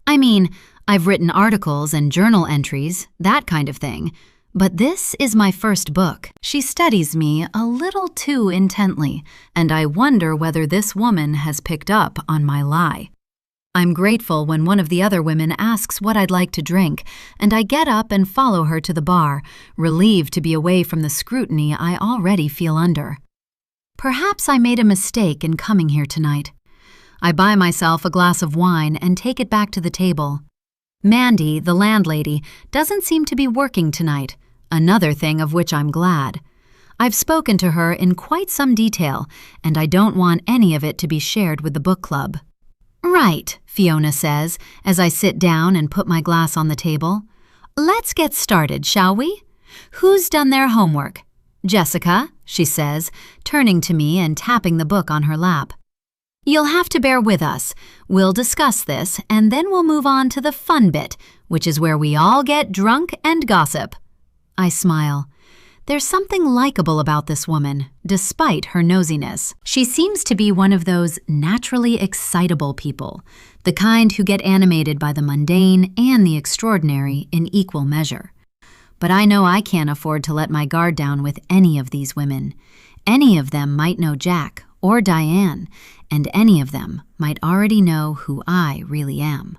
"I mean, I've written articles and journal entries, that kind of thing, but this is my first book." She studies me a little too intently, and I wonder whether this woman has picked up on my lie. I'm grateful when one of the other women asks what I'd like to drink, and I get up and follow her to the bar, relieved to be away from the scrutiny I already feel under. Perhaps I made a mistake in coming here tonight. I buy myself a glass of wine and take it back to the table. Mandy, the landlady, doesn't seem to be working tonight, another thing of which I'm glad. I've spoken to her in quite some detail, and I don't want any of it to be shared with the book club. "Right," Fiona says, as I sit down and put my glass on the table. "Let's get started, shall we? Who's done their homework? Jessica," she says, turning to me and tapping the book on her lap. "You'll have to bear with us. We'll discuss this, and then we'll move on to the fun bit, which is where we all get drunk and gossip." I smile. There's something likable about this woman, despite her nosiness. She seems to be one of those naturally excitable people, the kind who get animated by the mundane and the extraordinary in equal measure. But I know I can't afford to let my guard down with any of these women. Any of them might know Jack or Diane, and any of them might already know who I really am.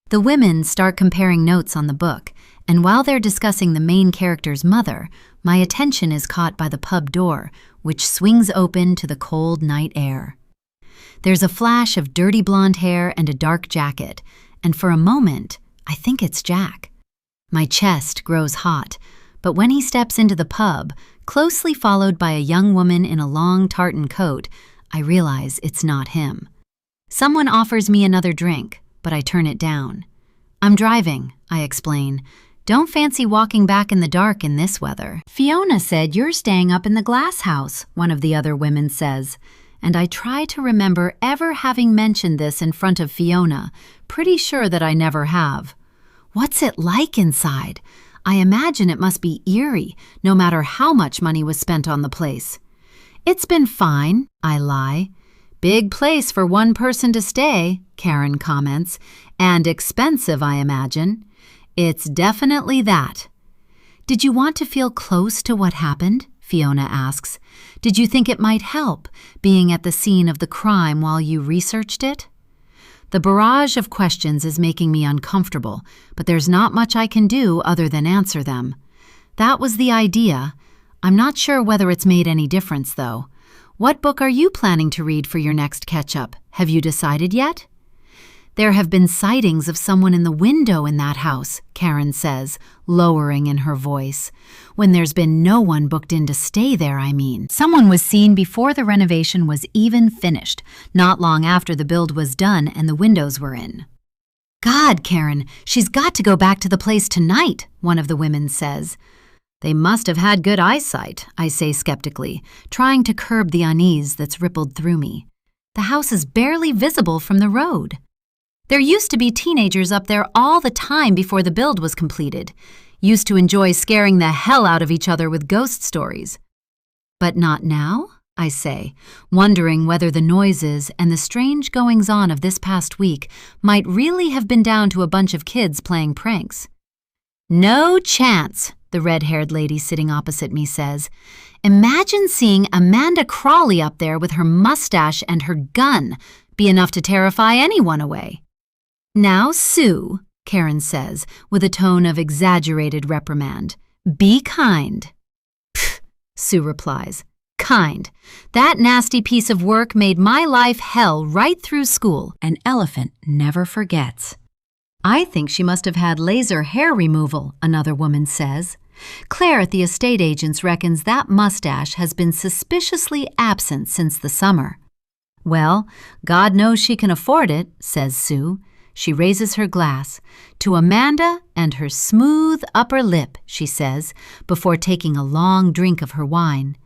The women start comparing notes on the book, and while they're discussing the main character's mother, my attention is caught by the pub door, which swings open to the cold night air. There's a flash of dirty blonde hair and a dark jacket, and for a moment, I think it's Jack. My chest grows hot, but when he steps into the pub, closely followed by a young woman in a long tartan coat, I realize it's not him. Someone offers me another drink, but I turn it down. "I'm driving," I explain. "Don't fancy walking back in the dark in this weather." "Fiona said you're staying up in the glass house," one of the other women says, and I try to remember ever having mentioned this in front of Fiona, pretty sure that I never have. What's it like inside? I imagine it must be eerie, no matter how much money was spent on the place. It's been fine, I lie. Big place for one person to stay, Karen comments, and expensive, I imagine. It's definitely that. Did you want to feel close to what happened? Fiona asks. Did you think it might help, being at the scene of the crime while you researched it? The barrage of questions is making me uncomfortable, but there's not much I can do other than answer them. That was the idea. I'm not sure whether it's made any difference, though. What book are you planning to read for your next catch-up? Have you decided yet? There have been sightings of someone in the window in that house, Karen says, lowering in her voice. When there's been no one booked in to stay there, I mean. Someone was seen before the renovation was even finished, not long after the build was done and the windows were in. God, Karen, she's got to go back to the place tonight, one of the women says. They must have had good eyesight, I say skeptically, trying to curb the unease that's rippled through me. The house is barely visible from the road. There used to be teenagers up there all the time before the build was completed, used to enjoy scaring the hell out of each other with ghost stories. But not now, I say, wondering whether the noises and the strange goings-on of this past week might really have been down to a bunch of kids playing pranks. No chance, the red-haired lady sitting opposite me says. Imagine seeing Amanda Crawley up there with her mustache and her gun. Be enough to terrify anyone away. Now, Sue, Karen says, with a tone of exaggerated reprimand, be kind. Pfft, Sue replies, kind. That nasty piece of work made my life hell right through school. An elephant never forgets. I think she must have had laser hair removal, another woman says. Claire at the estate agents reckons that mustache has been suspiciously absent since the summer. Well, God knows she can afford it, says Sue. She raises her glass. To Amanda and her smooth upper lip, she says, before taking a long drink of her wine.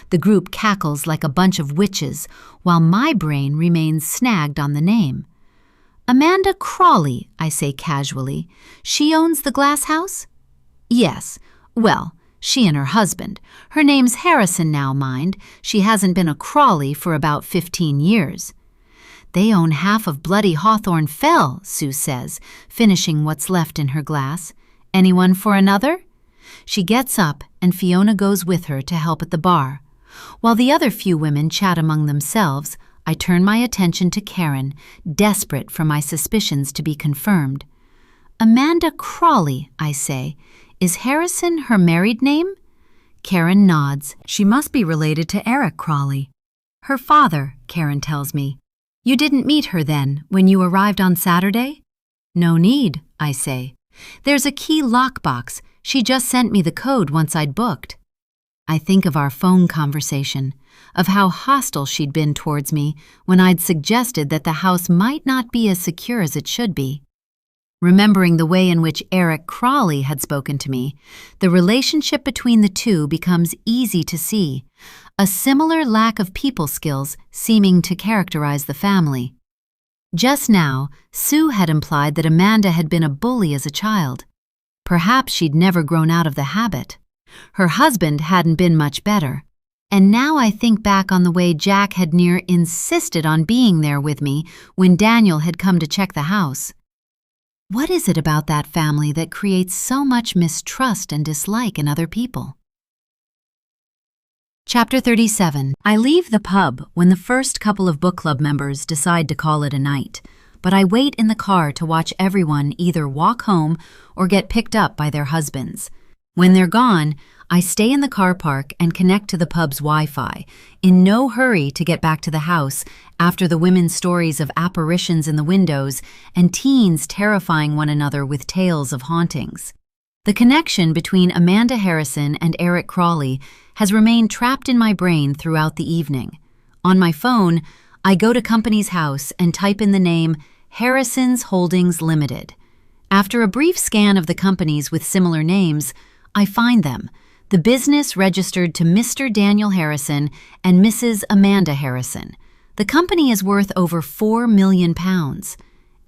The group cackles like a bunch of witches, while my brain remains snagged on the name. Amanda Crawley, I say casually. She owns the glass house? Yes. Well, she and her husband. Her name's Harrison now, mind. She hasn't been a Crawley for about 15 years. They own half of Bloody Hawthorne Fell, Sue says, finishing what's left in her glass. Anyone for another? She gets up, and Fiona goes with her to help at the bar. While the other few women chat among themselves, I turn my attention to Karen, desperate for my suspicions to be confirmed. Amanda Crawley, I say. Is Harrison her married name? Karen nods. She must be related to Eric Crawley. Her father, Karen tells me. You didn't meet her then, when you arrived on Saturday? No need, I say. There's a key lockbox. She just sent me the code once I'd booked. I think of our phone conversation, of how hostile she'd been towards me when I'd suggested that the house might not be as secure as it should be. Remembering the way in which Eric Crawley had spoken to me, the relationship between the two becomes easy to see, a similar lack of people skills seeming to characterize the family. Just now, Sue had implied that Amanda had been a bully as a child. Perhaps she'd never grown out of the habit. Her husband hadn't been much better. And now I think back on the way Jack had near insisted on being there with me when Daniel had come to check the house. What is it about that family that creates so much mistrust and dislike in other people? Chapter 37. I leave the pub when the first couple of book club members decide to call it a night, but I wait in the car to watch everyone either walk home or get picked up by their husbands. When they're gone, I stay in the car park and connect to the pub's Wi-Fi, in no hurry to get back to the house after the women's stories of apparitions in the windows and teens terrifying one another with tales of hauntings. The connection between Amanda Harrison and Eric Crawley has remained trapped in my brain throughout the evening. On my phone, I go to Company's House and type in the name Harrison's Holdings Limited. After a brief scan of the companies with similar names, I find them. The business registered to Mr. Daniel Harrison and Mrs. Amanda Harrison. The company is worth over £4 million.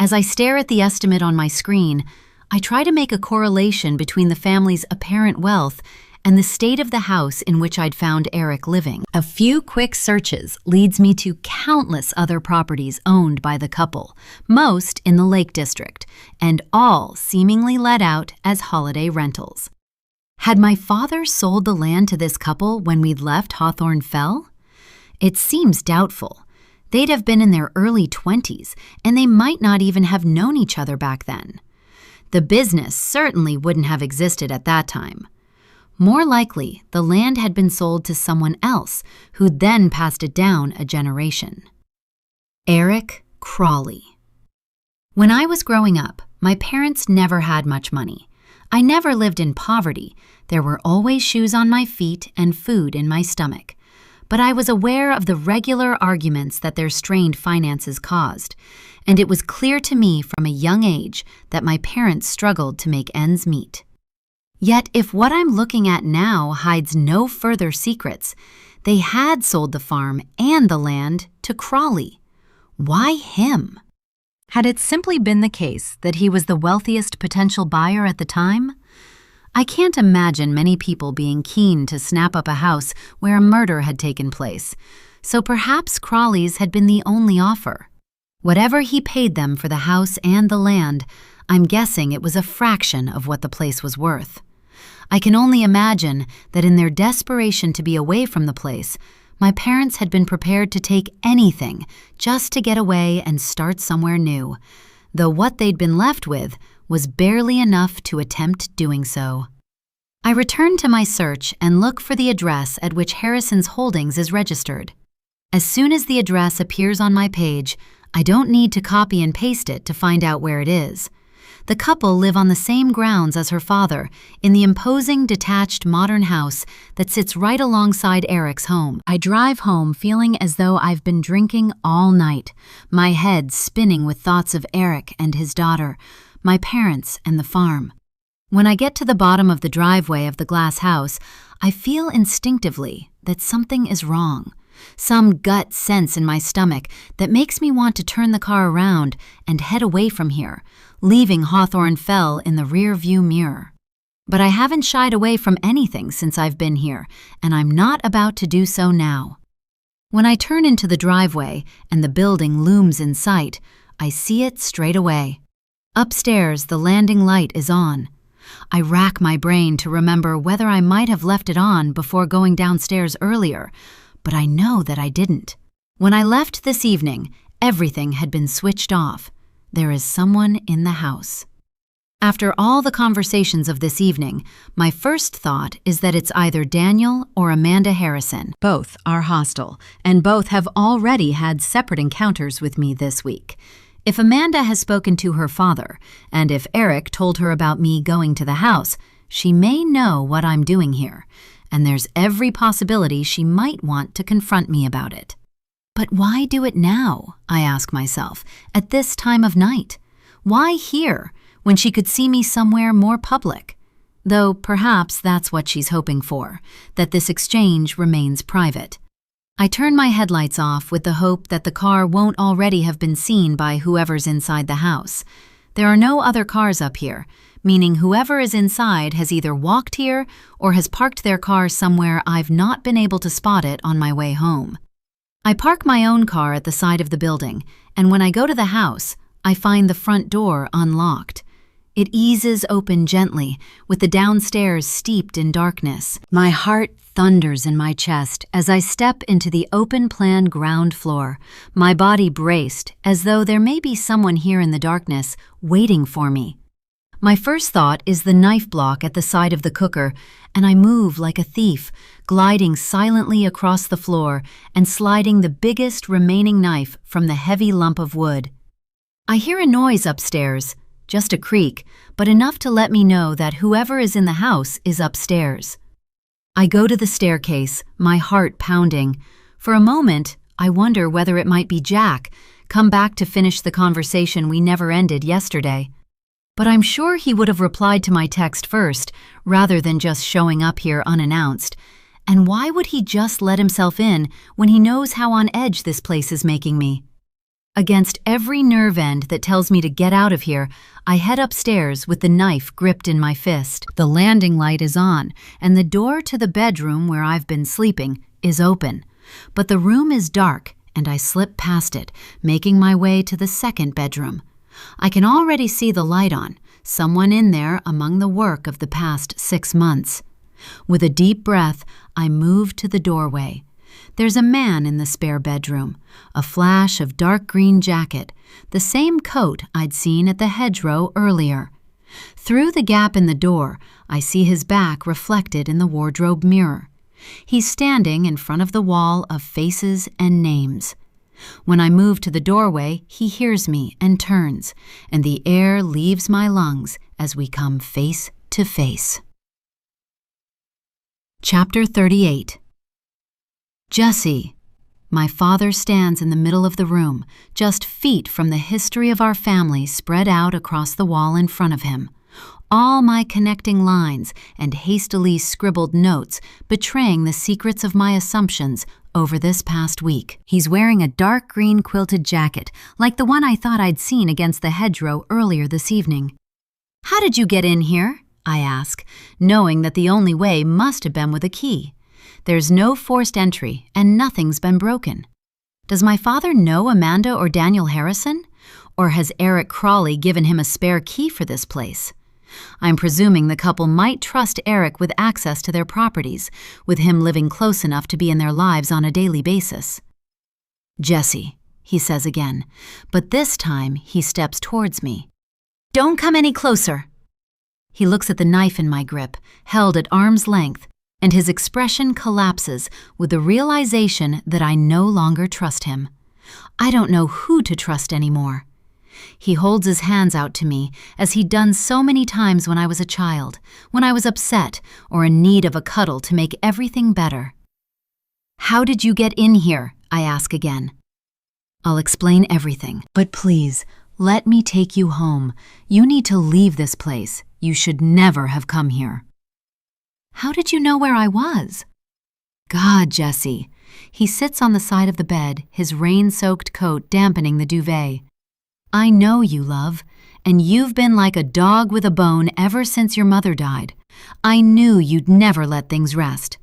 As I stare at the estimate on my screen, I try to make a correlation between the family's apparent wealth and the state of the house in which I'd found Eric living. A few quick searches leads me to countless other properties owned by the couple, most in the Lake District, and all seemingly let out as holiday rentals. Had my father sold the land to this couple when we'd left Hawthorne Fell? It seems doubtful. They'd have been in their early 20s, and they might not even have known each other back then. The business certainly wouldn't have existed at that time. More likely, the land had been sold to someone else who'd then passed it down a generation. Eric Crawley. When I was growing up, my parents never had much money. I never lived in poverty. There were always shoes on my feet and food in my stomach. But I was aware of the regular arguments that their strained finances caused, and it was clear to me from a young age that my parents struggled to make ends meet. Yet if what I'm looking at now hides no further secrets, they had sold the farm and the land to Crawley. Why him? Had it simply been the case that he was the wealthiest potential buyer at the time? I can't imagine many people being keen to snap up a house where a murder had taken place, so perhaps Crawley's had been the only offer. Whatever he paid them for the house and the land, I'm guessing it was a fraction of what the place was worth. I can only imagine that in their desperation to be away from the place, my parents had been prepared to take anything just to get away and start somewhere new, though what they'd been left with was barely enough to attempt doing so. I return to my search and look for the address at which Harrison's Holdings is registered. As soon as the address appears on my page, I don't need to copy and paste it to find out where it is. The couple live on the same grounds as her father, in the imposing detached modern house that sits right alongside Eric's home. I drive home feeling as though I've been drinking all night, my head spinning with thoughts of Eric and his daughter, my parents and the farm. When I get to the bottom of the driveway of the glass house, I feel instinctively that something is wrong. Some gut sense in my stomach that makes me want to turn the car around and head away from here, leaving Hawthorne Fell in the rear-view mirror. But I haven't shied away from anything since I've been here, and I'm not about to do so now. When I turn into the driveway and the building looms in sight, I see it straight away. Upstairs, the landing light is on. I rack my brain to remember whether I might have left it on before going downstairs earlier, but I know that I didn't. When I left this evening, everything had been switched off. There is someone in the house. After all the conversations of this evening, my first thought is that it's either Daniel or Amanda Harrison. Both are hostile, and both have already had separate encounters with me this week. If Amanda has spoken to her father, and if Eric told her about me going to the house, she may know what I'm doing here, and there's every possibility she might want to confront me about it. But why do it now, I ask myself, at this time of night? Why here, when she could see me somewhere more public? Though perhaps that's what she's hoping for, that this exchange remains private. I turn my headlights off with the hope that the car won't already have been seen by whoever's inside the house. There are no other cars up here, meaning whoever is inside has either walked here or has parked their car somewhere I've not been able to spot it on my way home. I park my own car at the side of the building, and when I go to the house, I find the front door unlocked. It eases open gently, with the downstairs steeped in darkness. My heart thunders in my chest as I step into the open-plan ground floor, my body braced as though there may be someone here in the darkness waiting for me. My first thought is the knife block at the side of the cooker, and I move like a thief, gliding silently across the floor and sliding the biggest remaining knife from the heavy lump of wood. I hear a noise upstairs, just a creak, but enough to let me know that whoever is in the house is upstairs. I go to the staircase, my heart pounding. For a moment, I wonder whether it might be Jack, come back to finish the conversation we never ended yesterday. But I'm sure he would have replied to my text first, rather than just showing up here unannounced. And why would he just let himself in when he knows how on edge this place is making me? Against every nerve end that tells me to get out of here, I head upstairs with the knife gripped in my fist. The landing light is on, and the door to the bedroom where I've been sleeping is open. But the room is dark, and I slip past it, making my way to the second bedroom. I can already see the light on, someone in there among the work of the past 6 months. With a deep breath, I move to the doorway. There's a man in the spare bedroom, a flash of dark green jacket, the same coat I'd seen at the hedgerow earlier. Through the gap in the door, I see his back reflected in the wardrobe mirror. He's standing in front of the wall of faces and names. When I move to the doorway, he hears me and turns, and the air leaves my lungs as we come face to face. Chapter 38. Jesse. My father stands in the middle of the room, just feet from the history of our family spread out across the wall in front of him. All my connecting lines and hastily scribbled notes betraying the secrets of my assumptions over this past week. He's wearing a dark green quilted jacket, like the one I thought I'd seen against the hedgerow earlier this evening. "How did you get in here?" I ask, knowing that the only way must have been with a key. There's no forced entry, and nothing's been broken. Does my father know Amanda or Daniel Harrison? Or has Eric Crawley given him a spare key for this place? I'm presuming the couple might trust Eric with access to their properties, with him living close enough to be in their lives on a daily basis. "Jesse," he says again, but this time he steps towards me. "Don't come any closer." He looks at the knife in my grip, held at arm's length, and his expression collapses with the realization that I no longer trust him. I don't know who to trust anymore. He holds his hands out to me as he'd done so many times when I was a child, when I was upset or in need of a cuddle to make everything better. "How did you get in here?" I ask again. "I'll explain everything, but please, let me take you home. You need to leave this place. You should never have come here." "How did you know where I was?" "God, Jesse." He sits on the side of the bed, his rain-soaked coat dampening the duvet. "I know you, love, and you've been like a dog with a bone ever since your mother died. I knew you'd never let things rest."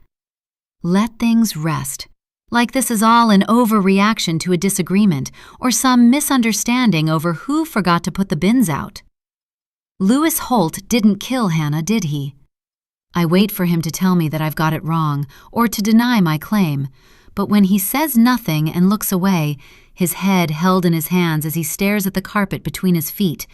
Let things rest. Like this is all an overreaction to a disagreement or some misunderstanding over who forgot to put the bins out. Lewis Holt didn't kill Hannah, did he? I wait for him to tell me that I've got it wrong or to deny my claim, but when he says nothing and looks away, his head held in his hands as he stares at the carpet between his feet,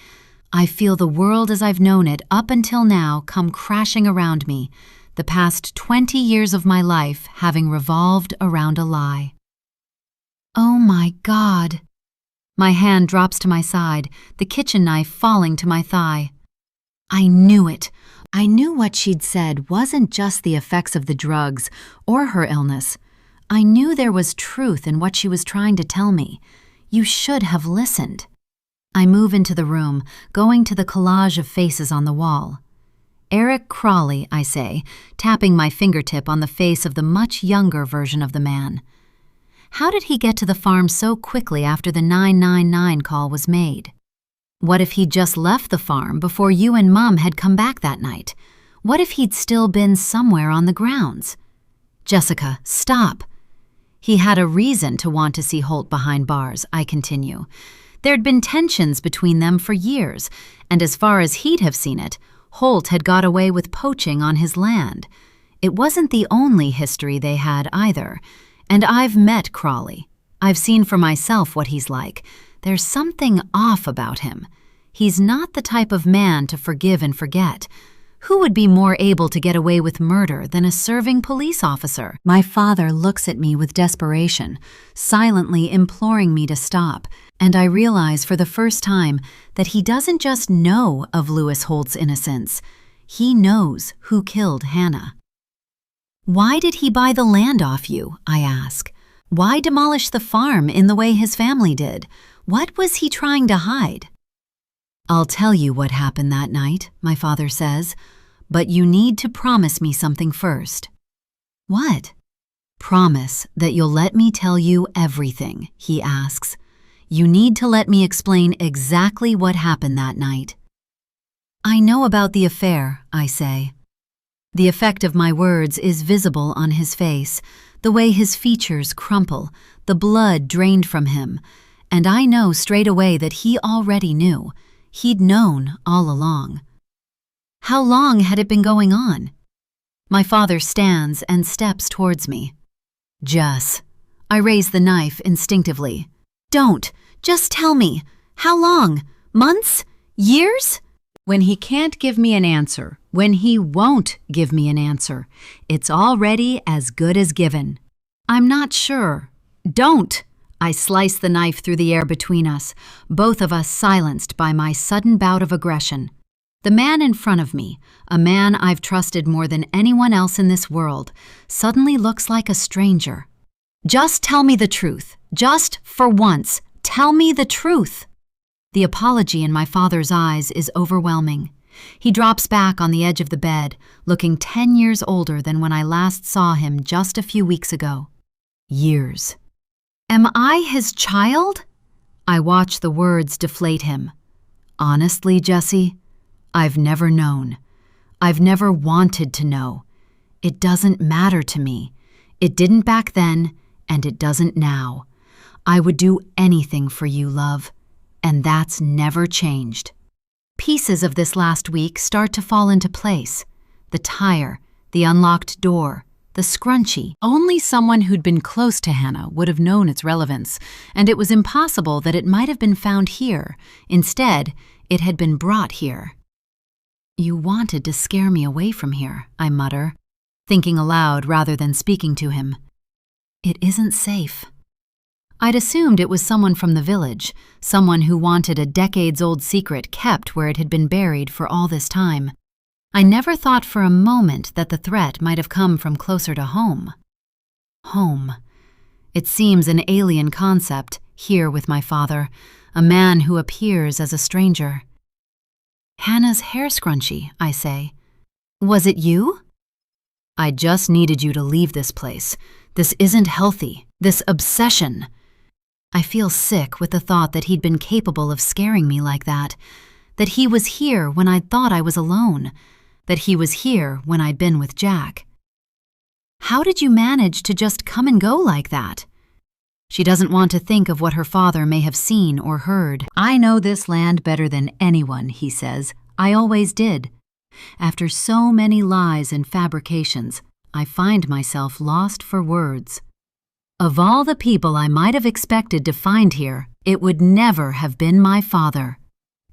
I feel the world as I've known it up until now come crashing around me, the past 20 years of my life having revolved around a lie. Oh my God. My hand drops to my side, the kitchen knife falling to my thigh. I knew it. I knew what she'd said wasn't just the effects of the drugs or her illness. I knew there was truth in what she was trying to tell me. You should have listened. I move into the room, going to the collage of faces on the wall. Eric Crawley, I say, tapping my fingertip on the face of the much younger version of the man. How did he get to the farm so quickly after the 999 call was made? What if he'd just left the farm before you and Mom had come back that night? What if he'd still been somewhere on the grounds? Jessica, stop. He had a reason to want to see Holt behind bars, I continue. There'd been tensions between them for years, and as far as he'd have seen it, Holt had got away with poaching on his land. It wasn't the only history they had either, and I've met Crawley. I've seen for myself what he's like. There's something off about him. He's not the type of man to forgive and forget. Who would be more able to get away with murder than a serving police officer? My father looks at me with desperation, silently imploring me to stop, and I realize for the first time that he doesn't just know of Lewis Holt's innocence. He knows who killed Hannah. Why did he buy the land off you? I ask. Why demolish the farm in the way his family did? What was he trying to hide? I'll tell you what happened that night, my father says, but you need to promise me something first. What? Promise that you'll let me tell you everything, he asks. You need to let me explain exactly what happened that night." "I know about the affair," I say. The effect of my words is visible on his face, the way his features crumple, the blood drained from him, and I know straight away that he already knew. He'd known all along. How long had it been going on? My father stands and steps towards me. "Jess." I raise the knife instinctively. "Don't. Just tell me. How long? Months? Years?" When he can't give me an answer, when he won't give me an answer, it's already as good as given. I'm not sure. "Don't!" I slice the knife through the air between us, both of us silenced by my sudden bout of aggression. The man in front of me, a man I've trusted more than anyone else in this world, suddenly looks like a stranger. "Just tell me the truth. Just for once, tell me the truth." The apology in my father's eyes is overwhelming. He drops back on the edge of the bed, looking 10 years older than when I last saw him just a few weeks ago. Years. Am I his child? I watch the words deflate him. Honestly, Jessie, I've never known. I've never wanted to know. It doesn't matter to me. It didn't back then, and it doesn't now. I would do anything for you, love. And that's never changed. Pieces of this last week start to fall into place. The tire, the unlocked door, the scrunchie. Only someone who'd been close to Hannah would have known its relevance, and it was impossible that it might have been found here. Instead, it had been brought here. "You wanted to scare me away from here," I mutter, thinking aloud rather than speaking to him. "It isn't safe." I'd assumed it was someone from the village, someone who wanted a decades-old secret kept where it had been buried for all this time. I never thought for a moment that the threat might have come from closer to home. Home. It seems an alien concept, here with my father, a man who appears as a stranger. "Hannah's hair scrunchie," I say. "Was it you?" "I just needed you to leave this place. This isn't healthy. This obsession." I feel sick with the thought that he'd been capable of scaring me like that he was here when I'd thought I was alone, that he was here when I'd been with Jack. "How did you manage to just come and go like that?" She doesn't want to think of what her father may have seen or heard. "I know this land better than anyone," he says. "I always did. After so many lies and fabrications, I find myself lost for words. Of all the people I might have expected to find here, it would never have been my father.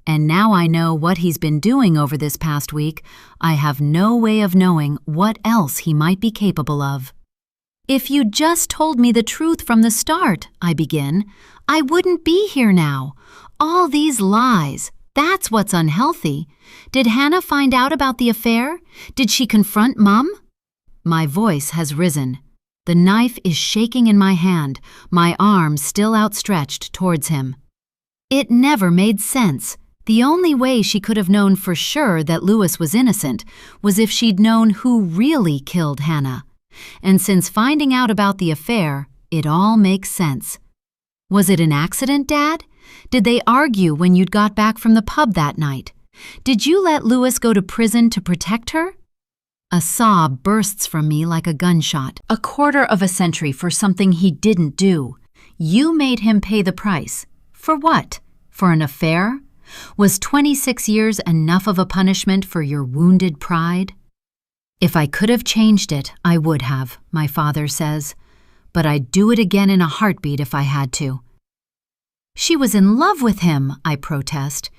And now I know what he's been doing over this past week. I have no way of knowing what else he might be capable of." "If you'd just told me the truth from the start," I begin, "I wouldn't be here now. All these lies, that's what's unhealthy. Did Hannah find out about the affair? Did she confront Mom?" My voice has risen. The knife is shaking in my hand, my arm still outstretched towards him. It never made sense. The only way she could have known for sure that Lewis was innocent was if she'd known who really killed Hannah. And since finding out about the affair, it all makes sense. Was it an accident, Dad? Did they argue when you'd got back from the pub that night? Did you let Lewis go to prison to protect her? A sob bursts from me like a gunshot. A quarter of a century for something he didn't do. You made him pay the price. For what? For an affair? Was 26 years enough of a punishment for your wounded pride? If I could have changed it, I would have, my father says. But I'd do it again in a heartbeat if I had to. She was in love with him, I protest.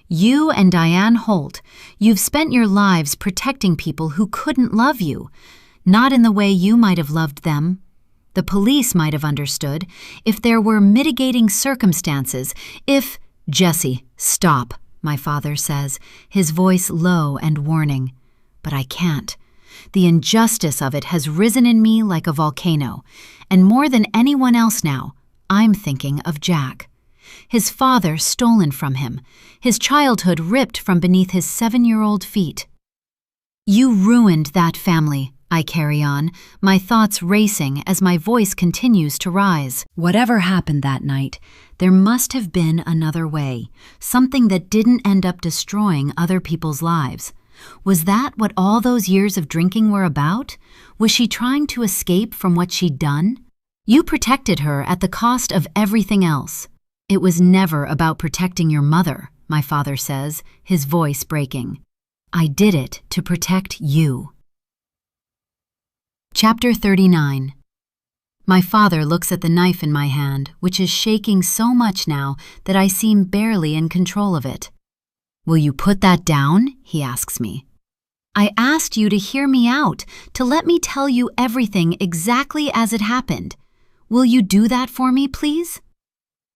You and Diane Holt, you've spent your lives protecting people who couldn't love you, not in the way you might have loved them. The police might have understood if there were mitigating circumstances, if— Jessie, stop, my father says, his voice low and warning. But I can't. The injustice of it has risen in me like a volcano, and more than anyone else now, I'm thinking of Jack. His father stolen from him, his childhood ripped from beneath his 7-year-old feet. You ruined that family, I carry on, my thoughts racing as my voice continues to rise. Whatever happened that night, there must have been another way, something that didn't end up destroying other people's lives. Was that what all those years of drinking were about? Was she trying to escape from what she'd done? You protected her at the cost of everything else. It was never about protecting your mother, my father says, his voice breaking. I did it to protect you. Chapter 39. My father looks at the knife in my hand, which is shaking so much now that I seem barely in control of it. Will you put that down? He asks me. I asked you to hear me out, to let me tell you everything exactly as it happened. Will you do that for me, please?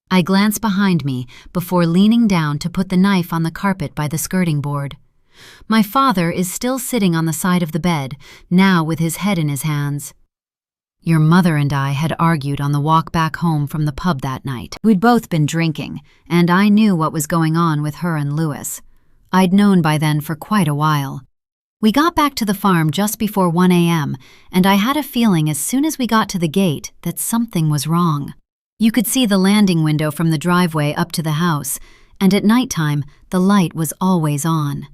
I glance behind me before leaning down to put the knife on the carpet by the skirting board. My father is still sitting on the side of the bed, now with his head in his hands. Your mother and I had argued on the walk back home from the pub that night. We'd both been drinking, and I knew what was going on with her and Louis. I'd known by then for quite a while. We got back to the farm just before 1 a.m., and I had a feeling as soon as we got to the gate that something was wrong. You could see the landing window from the driveway up to the house, and at nighttime, the light was always on.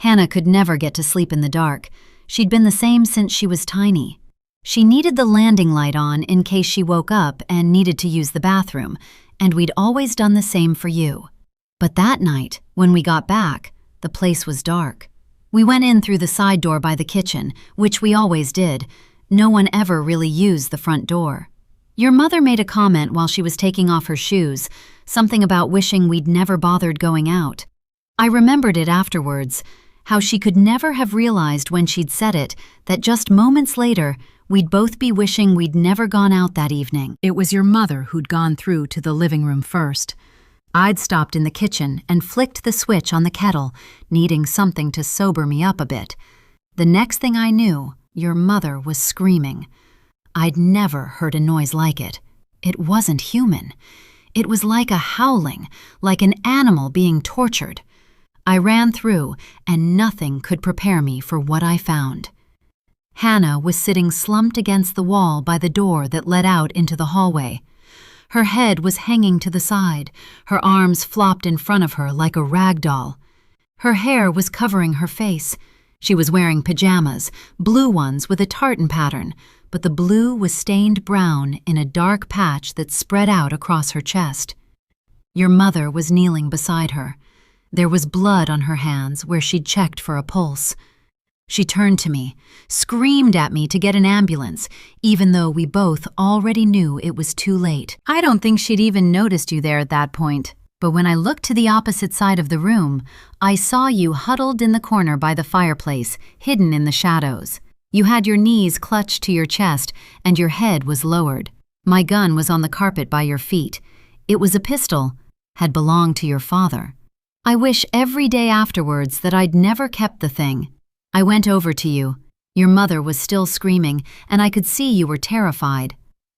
Hannah could never get to sleep in the dark. She'd been the same since she was tiny. She needed the landing light on in case she woke up and needed to use the bathroom, and we'd always done the same for you. But that night, when we got back, the place was dark. We went in through the side door by the kitchen, which we always did. No one ever really used the front door. Your mother made a comment while she was taking off her shoes, something about wishing we'd never bothered going out. I remembered it afterwards, how she could never have realized when she'd said it that just moments later, we'd both be wishing we'd never gone out that evening. It was your mother who'd gone through to the living room first. I'd stopped in the kitchen and flicked the switch on the kettle, needing something to sober me up a bit. The next thing I knew, your mother was screaming. I'd never heard a noise like it. It wasn't human. It was like a howling, like an animal being tortured. I ran through, and nothing could prepare me for what I found. Hannah was sitting slumped against the wall by the door that led out into the hallway. Her head was hanging to the side, her arms flopped in front of her like a rag doll. Her hair was covering her face. She was wearing pajamas, blue ones with a tartan pattern, but the blue was stained brown in a dark patch that spread out across her chest. Your mother was kneeling beside her. There was blood on her hands where she'd checked for a pulse. She turned to me, screamed at me to get an ambulance, even though we both already knew it was too late. I don't think she'd even noticed you there at that point, but when I looked to the opposite side of the room, I saw you huddled in the corner by the fireplace, hidden in the shadows. You had your knees clutched to your chest, and your head was lowered. My gun was on the carpet by your feet. It was a pistol, had belonged to your father. I wish every day afterwards that I'd never kept the thing. I went over to you. Your mother was still screaming, and I could see you were terrified.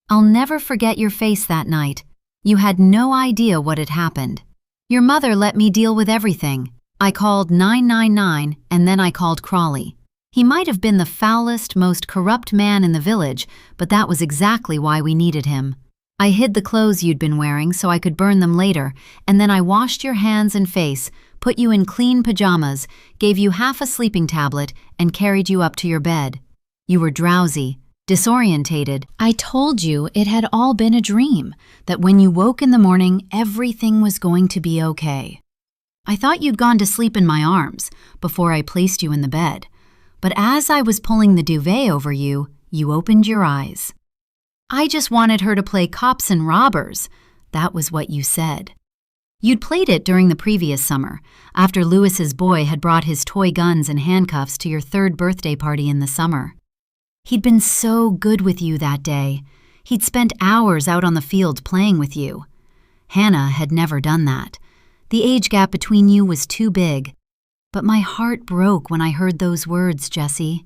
I'll never forget your face that night. You had no idea what had happened. Your mother let me deal with everything. I called 999, and then I called Crawley. He might have been the foulest, most corrupt man in the village, but that was exactly why we needed him. I hid the clothes you'd been wearing so I could burn them later, and then I washed your hands and face, put you in clean pajamas, gave you half a sleeping tablet, and carried you up to your bed. You were drowsy, disorientated. I told you it had all been a dream, that when you woke in the morning, everything was going to be okay. I thought you'd gone to sleep in my arms before I placed you in the bed, but as I was pulling the duvet over you, you opened your eyes. I just wanted her to play cops and robbers. That was what you said. You'd played it during the previous summer, after Louis's boy had brought his toy guns and handcuffs to your 3rd birthday party in the summer. He'd been so good with you that day. He'd spent hours out on the field playing with you. Hannah had never done that. The age gap between you was too big. But my heart broke when I heard those words, Jessie.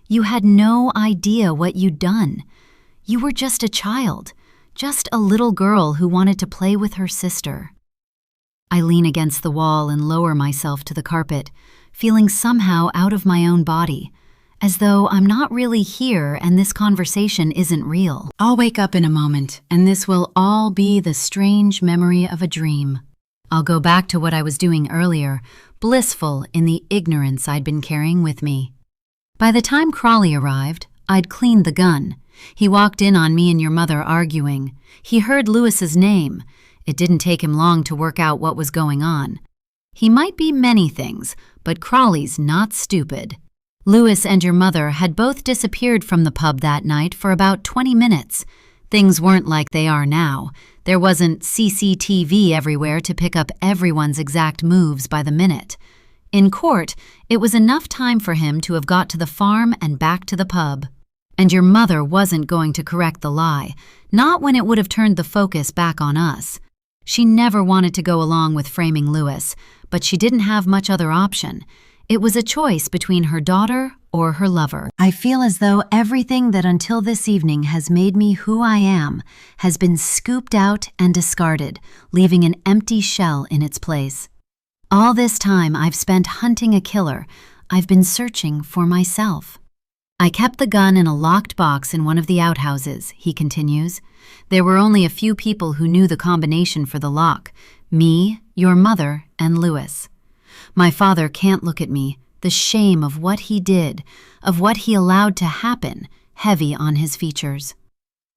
You had no idea what you'd done. You were just a child, just a little girl who wanted to play with her sister. I lean against the wall and lower myself to the carpet, feeling somehow out of my own body, as though I'm not really here and this conversation isn't real. I'll wake up in a moment, and this will all be the strange memory of a dream. I'll go back to what I was doing earlier, blissful in the ignorance I'd been carrying with me. By the time Crawley arrived, I'd cleaned the gun. He walked in on me and your mother arguing. He heard Lewis's name. It didn't take him long to work out what was going on. He might be many things, but Crawley's not stupid. Lewis and your mother had both disappeared from the pub that night for about 20 minutes. Things weren't like they are now. There wasn't CCTV everywhere to pick up everyone's exact moves by the minute. In court, it was enough time for him to have got to the farm and back to the pub. And your mother wasn't going to correct the lie, not when it would have turned the focus back on us. She never wanted to go along with framing Lewis, but she didn't have much other option. It was a choice between her daughter or her lover. I feel as though everything that until this evening has made me who I am has been scooped out and discarded, leaving an empty shell in its place. All this time I've spent hunting a killer. I've been searching for myself. I kept the gun in a locked box in one of the outhouses, he continues. There were only a few people who knew the combination for the lock: me, your mother, and Lewis. My father can't look at me, the shame of what he did, of what he allowed to happen, heavy on his features.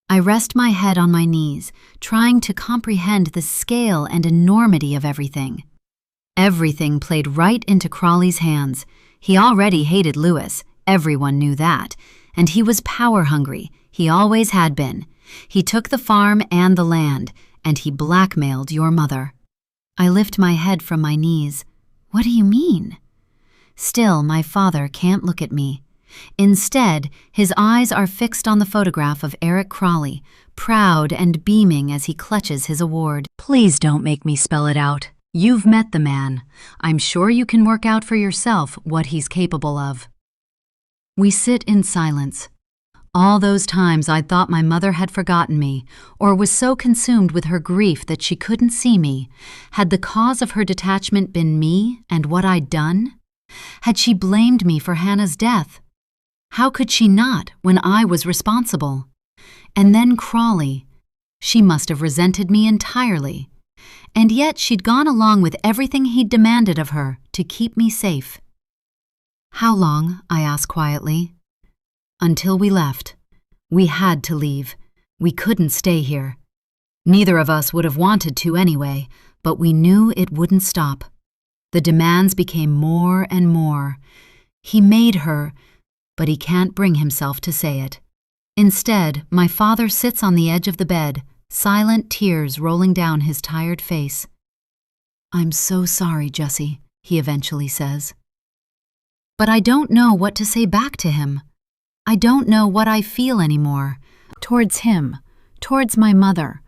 I rest my head on my knees, trying to comprehend the scale and enormity of everything. Everything played right into Crawley's hands. He already hated Lewis, everyone knew that, and he was power-hungry. He always had been. He took the farm and the land, and he blackmailed your mother. I lift my head from my knees. What do you mean? Still, my father can't look at me. Instead, his eyes are fixed on the photograph of Eric Crawley, proud and beaming as he clutches his award. Please don't make me spell it out. You've met the man. I'm sure you can work out for yourself what he's capable of. We sit in silence. All those times I'd thought my mother had forgotten me, or was so consumed with her grief that she couldn't see me. Had the cause of her detachment been me and what I'd done? Had she blamed me for Hannah's death? How could she not when I was responsible? And then Crawley. She must have resented me entirely. And yet she'd gone along with everything he'd demanded of her to keep me safe. How long? I asked quietly. Until we left. We had to leave. We couldn't stay here. Neither of us would have wanted to anyway, but we knew it wouldn't stop. The demands became more and more. He made her, but he can't bring himself to say it. Instead, my father sits on the edge of the bed, silent tears rolling down his tired face. I'm so sorry, Jessie, he eventually says. But I don't know what to say back to him. I don't know what I feel anymore. Towards him, towards my mother,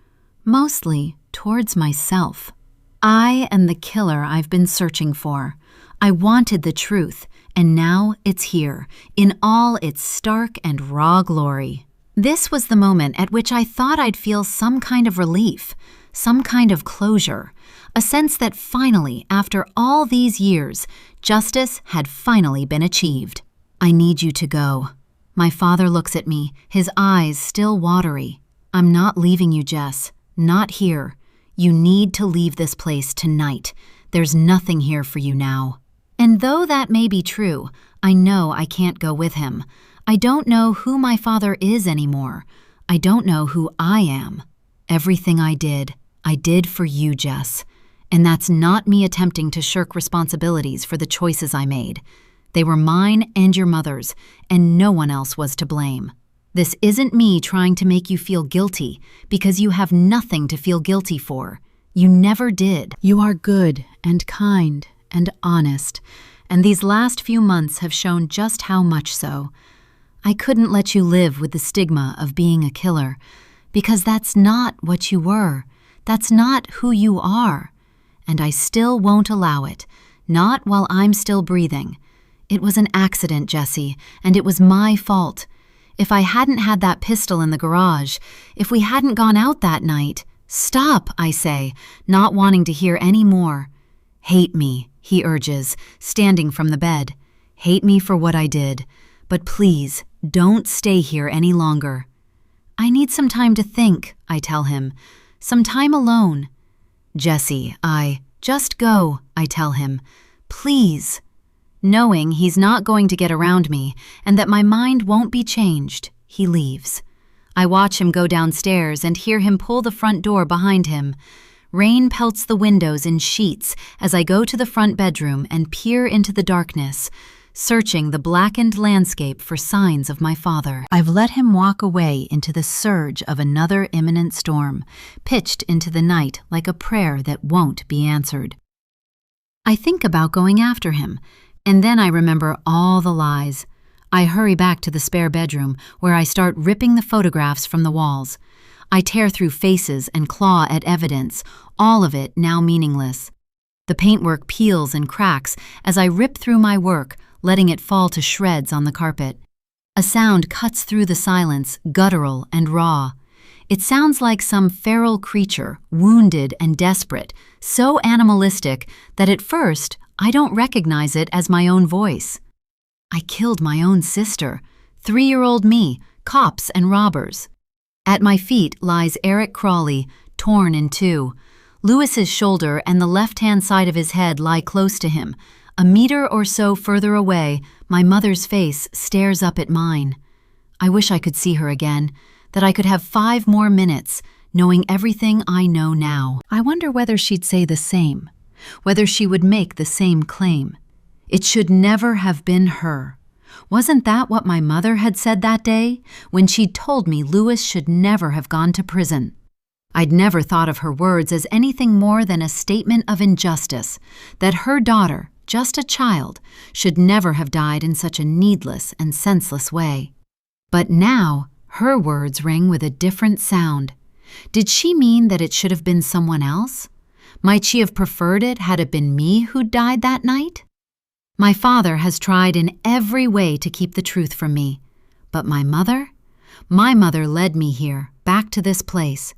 mostly towards myself. I am the killer I've been searching for. I wanted the truth, and now it's here, in all its stark and raw glory. This was the moment at which I thought I'd feel some kind of relief, some kind of closure, a sense that finally, after all these years, justice had finally been achieved. I need you to go. My father looks at me, his eyes still watery. I'm not leaving you, Jess. Not here. You need to leave this place tonight. There's nothing here for you now. And though that may be true, I know I can't go with him. I don't know who my father is anymore. I don't know who I am. Everything I did for you, Jess. And that's not me attempting to shirk responsibilities for the choices I made. They were mine and your mother's, and no one else was to blame. This isn't me trying to make you feel guilty, because you have nothing to feel guilty for. You never did. You are good and kind and honest, and these last few months have shown just how much so. I couldn't let you live with the stigma of being a killer, because that's not what you were. That's not who you are. And I still won't allow it, not while I'm still breathing. It was an accident, Jessie, and it was my fault. If I hadn't had that pistol in the garage, if we hadn't gone out that night— Stop, I say, not wanting to hear any more. Hate me, he urges, standing from the bed. Hate me for what I did. But please, don't stay here any longer." "I need some time to think," I tell him. "Some time alone." "Jesse, just go," I tell him. "Please." Knowing he's not going to get around me and that my mind won't be changed, he leaves. I watch him go downstairs and hear him pull the front door behind him. Rain pelts the windows in sheets as I go to the front bedroom and peer into the darkness, searching the blackened landscape for signs of my father. I've let him walk away into the surge of another imminent storm, pitched into the night like a prayer that won't be answered. I think about going after him, and then I remember all the lies. I hurry back to the spare bedroom, where I start ripping the photographs from the walls. I tear through faces and claw at evidence, all of it now meaningless. The paintwork peels and cracks as I rip through my work, letting it fall to shreds on the carpet. A sound cuts through the silence, guttural and raw. It sounds like some feral creature, wounded and desperate, so animalistic that at first I don't recognize it as my own voice. I killed my own sister, 3-year-old me, cops and robbers. At my feet lies Eric Crawley, torn in two. Lewis's shoulder and the left-hand side of his head lie close to him. A meter or so further away, my mother's face stares up at mine. I wish I could see her again, that I could have 5 more minutes, knowing everything I know now. I wonder whether she'd say the same, whether she would make the same claim. It should never have been her. Wasn't that what my mother had said that day, when she'd told me Lewis should never have gone to prison? I'd never thought of her words as anything more than a statement of injustice, that her daughter, just a child, should never have died in such a needless and senseless way. But now, her words ring with a different sound. Did she mean that it should have been someone else? Might she have preferred it had it been me who'd died that night? My father has tried in every way to keep the truth from me. But my mother? My mother led me here, back to this place.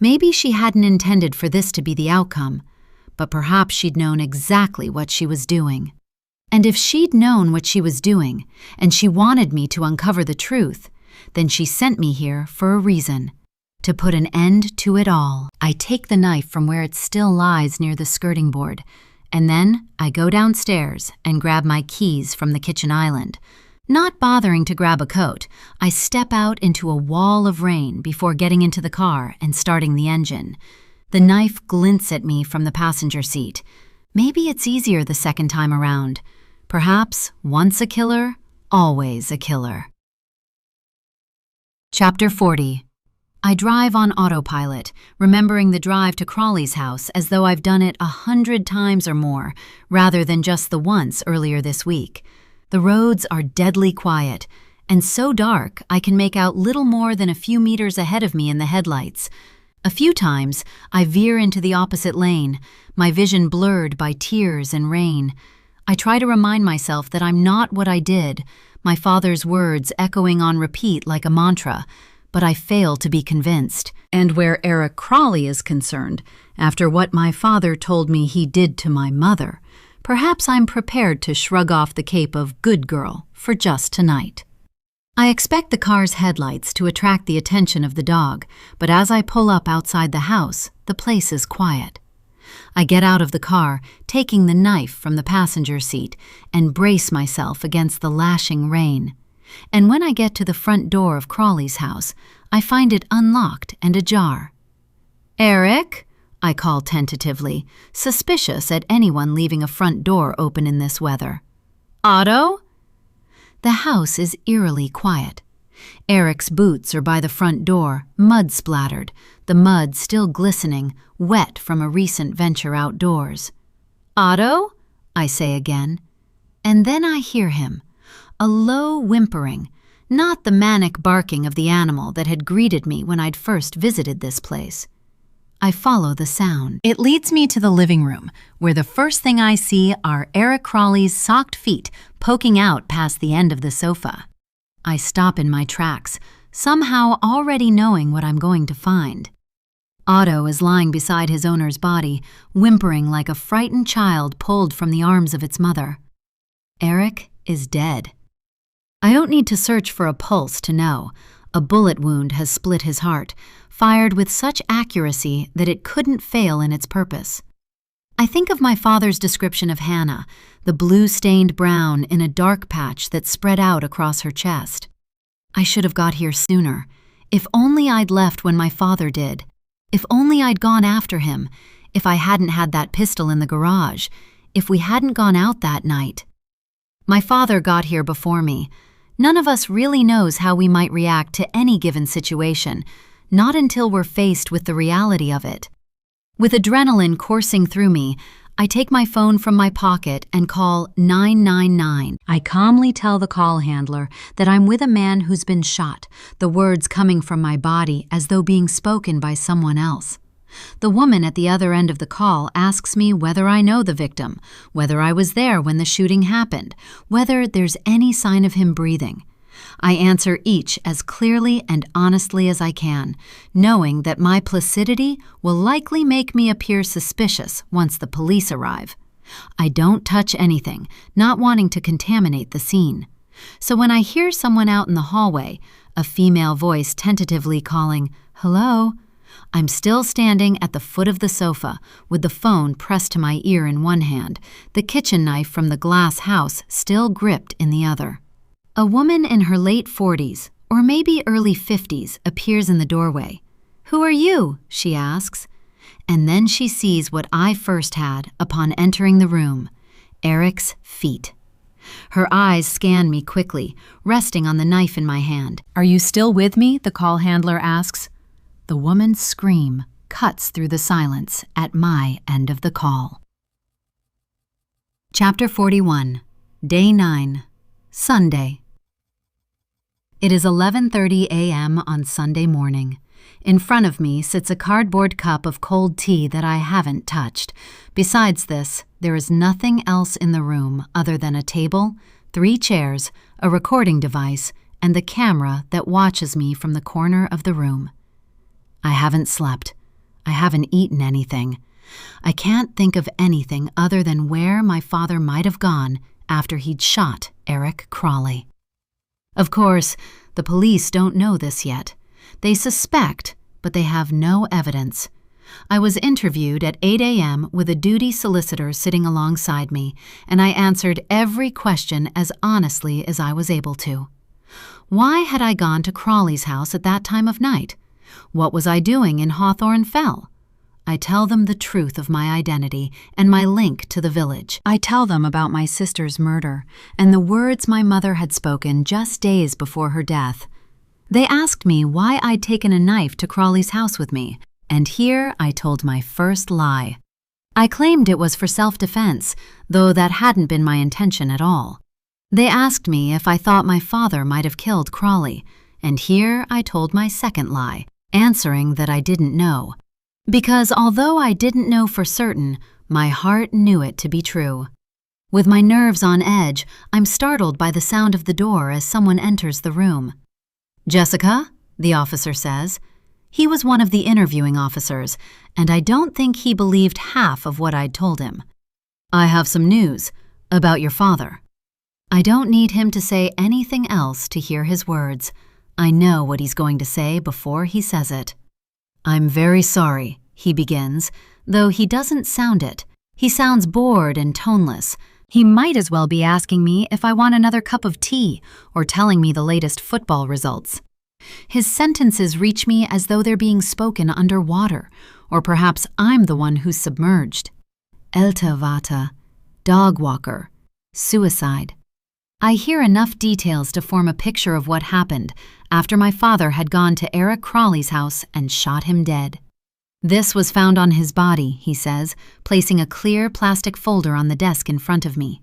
Maybe she hadn't intended for this to be the outcome, but perhaps she'd known exactly what she was doing. And if she'd known what she was doing, and she wanted me to uncover the truth, then she sent me here for a reason, to put an end to it all. I take the knife from where it still lies near the skirting board, and then I go downstairs and grab my keys from the kitchen island. Not bothering to grab a coat, I step out into a wall of rain before getting into the car and starting the engine. The knife glints at me from the passenger seat. Maybe it's easier the second time around. Perhaps once a killer, always a killer. Chapter 40. I drive on autopilot, remembering the drive to Crawley's house as though I've done it 100 times or more, rather than just the once earlier this week. The roads are deadly quiet, and so dark I can make out little more than a few meters ahead of me in the headlights. A few times, I veer into the opposite lane, my vision blurred by tears and rain. I try to remind myself that I'm not what I did, my father's words echoing on repeat like a mantra, but I fail to be convinced. And where Eric Crawley is concerned, after what my father told me he did to my mother, perhaps I'm prepared to shrug off the cape of good girl for just tonight. I expect the car's headlights to attract the attention of the dog, but as I pull up outside the house, the place is quiet. I get out of the car, taking the knife from the passenger seat, and brace myself against the lashing rain. And when I get to the front door of Crawley's house, I find it unlocked and ajar. "Eric?" I call tentatively, suspicious at anyone leaving a front door open in this weather. "Otto?" The house is eerily quiet. Eric's boots are by the front door, mud-splattered, the mud still glistening, wet from a recent venture outdoors. "Otto?" I say again. And then I hear him. A low whimpering, not the manic barking of the animal that had greeted me when I'd first visited this place. I follow the sound. It leads me to the living room, where the first thing I see are Eric Crawley's socked feet poking out past the end of the sofa. I stop in my tracks, somehow already knowing what I'm going to find. Otto is lying beside his owner's body, whimpering like a frightened child pulled from the arms of its mother. Eric is dead. I don't need to search for a pulse to know. A bullet wound has split his heart, fired with such accuracy that it couldn't fail in its purpose. I think of my father's description of Hannah, the blue-stained brown in a dark patch that spread out across her chest. I should have got here sooner. If only I'd left when my father did. If only I'd gone after him. If I hadn't had that pistol in the garage. If we hadn't gone out that night. My father got here before me. None of us really knows how we might react to any given situation, not until we're faced with the reality of it. With adrenaline coursing through me, I take my phone from my pocket and call 999. I calmly tell the call handler that I'm with a man who's been shot, the words coming from my body as though being spoken by someone else. The woman at the other end of the call asks me whether I know the victim, whether I was there when the shooting happened, whether there's any sign of him breathing. I answer each as clearly and honestly as I can, knowing that my placidity will likely make me appear suspicious once the police arrive. I don't touch anything, not wanting to contaminate the scene. So when I hear someone out in the hallway, a female voice tentatively calling, "Hello?" I'm still standing at the foot of the sofa, with the phone pressed to my ear in one hand, the kitchen knife from the glass house still gripped in the other. A woman in her late 40s, or maybe early 50s, appears in the doorway. "Who are you?" she asks. And then she sees what I first had upon entering the room, Eric's feet. Her eyes scan me quickly, resting on the knife in my hand. "Are you still with me?" the call handler asks. The woman's scream cuts through the silence at my end of the call. Chapter 41, Day 9, Sunday. It is 11:30 a.m. on Sunday morning. In front of me sits a cardboard cup of cold tea that I haven't touched. Besides this, there is nothing else in the room other than a table, 3 chairs, a recording device, and the camera that watches me from the corner of the room. I haven't slept. I haven't eaten anything. I can't think of anything other than where my father might have gone after he'd shot Eric Crawley. Of course, the police don't know this yet. They suspect, but they have no evidence. I was interviewed at 8 a.m. with a duty solicitor sitting alongside me, and I answered every question as honestly as I was able to. Why had I gone to Crawley's house at that time of night? What was I doing in Hawthorne Fell? I tell them the truth of my identity and my link to the village. I tell them about my sister's murder and the words my mother had spoken just days before her death. They asked me why I'd taken a knife to Crawley's house with me, and here I told my first lie. I claimed it was for self-defense, though that hadn't been my intention at all. They asked me if I thought my father might have killed Crawley, and here I told my second lie, answering that I didn't know. Because although I didn't know for certain, my heart knew it to be true. With my nerves on edge, I'm startled by the sound of the door as someone enters the room. "Jessica?" the officer says. He was one of the interviewing officers, and I don't think he believed half of what I'd told him. "I have some news about your father." I don't need him to say anything else to hear his words. I know what he's going to say before he says it. "I'm very sorry," he begins, though he doesn't sound it. He sounds bored and toneless. He might as well be asking me if I want another cup of tea or telling me the latest football results. His sentences reach me as though they're being spoken underwater, or perhaps I'm the one who's submerged. Elta Vata, dog walker, suicide. I hear enough details to form a picture of what happened after my father had gone to Eric Crawley's house and shot him dead. "This was found on his body," he says, placing a clear plastic folder on the desk in front of me.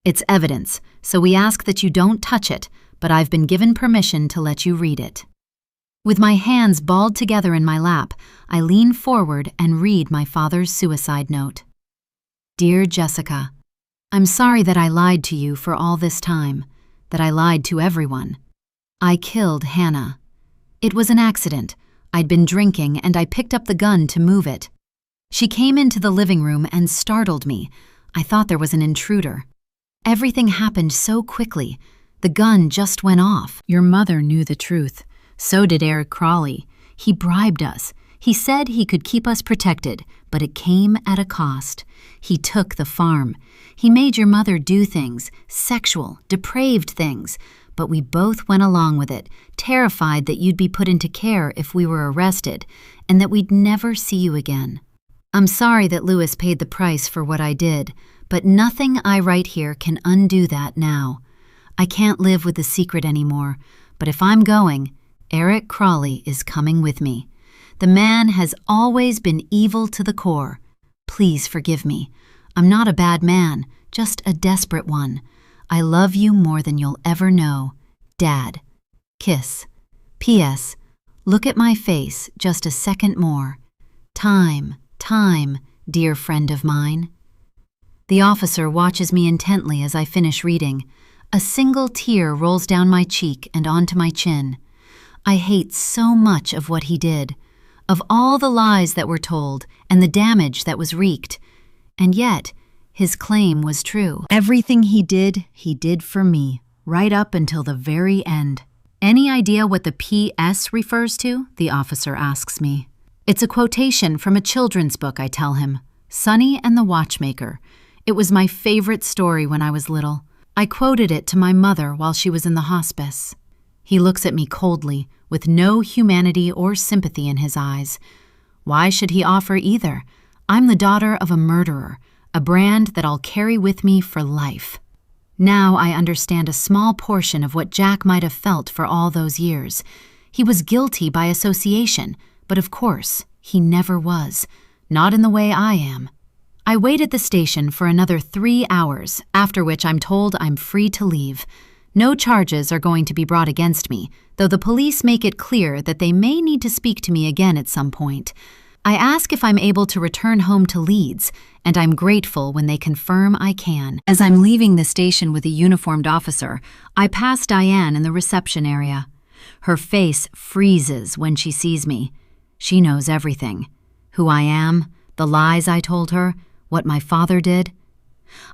"It's evidence, so we ask that you don't touch it, but I've been given permission to let you read it." With my hands balled together in my lap, I lean forward and read my father's suicide note. "Dear Jessica, I'm sorry that I lied to you for all this time, that I lied to everyone. I killed Hannah. It was an accident. I'd been drinking and I picked up the gun to move it. She came into the living room and startled me. I thought there was an intruder. Everything happened so quickly. The gun just went off. Your mother knew the truth. So did Eric Crawley. He bribed us. He said he could keep us protected, but it came at a cost. He took the farm. He made your mother do things, sexual, depraved things, but we both went along with it, terrified that you'd be put into care if we were arrested, and that we'd never see you again. I'm sorry that Lewis paid the price for what I did, but nothing I write here can undo that now. I can't live with the secret anymore, but if I'm going, Eric Crawley is coming with me. The man has always been evil to the core. Please forgive me. I'm not a bad man, just a desperate one. I love you more than you'll ever know. Dad. Kiss. P.S. Look at my face just a second more. Time, dear friend of mine. The officer watches me intently as I finish reading. A single tear rolls down my cheek and onto my chin. I hate so much of what he did, of all the lies that were told and the damage that was wreaked. And yet, his claim was true. Everything he did for me, right up until the very end. Any idea what the P.S. refers to? The officer asks me. It's a quotation from a children's book, I tell him. Sonny and the Watchmaker. It was my favorite story when I was little. I quoted it to my mother while she was in the hospice. He looks at me coldly, with no humanity or sympathy in his eyes. Why should he offer either? I'm the daughter of a murderer, a brand that I'll carry with me for life. Now I understand a small portion of what Jack might have felt for all those years. He was guilty by association, but of course, he never was. Not in the way I am. I wait at the station for another 3 hours, after which I'm told I'm free to leave. No charges are going to be brought against me, though the police make it clear that they may need to speak to me again at some point. I ask if I'm able to return home to Leeds, and I'm grateful when they confirm I can. As I'm leaving the station with a uniformed officer, I pass Diane in the reception area. Her face freezes when she sees me. She knows everything. Who I am, the lies I told her, what my father did.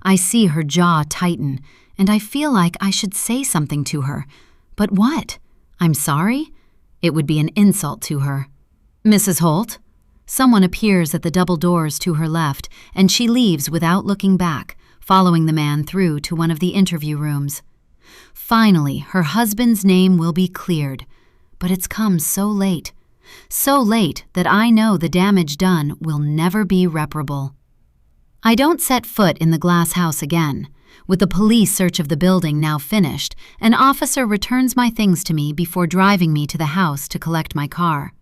I see her jaw tighten, and I feel like I should say something to her. But what? I'm sorry? It would be an insult to her. Mrs. Holt? Someone appears at the double doors to her left, and she leaves without looking back, following the man through to one of the interview rooms. Finally, her husband's name will be cleared, but it's come so late that I know the damage done will never be reparable. I don't set foot in the glass house again. With the police search of the building now finished, an officer returns my things to me before driving me to the house to collect my car.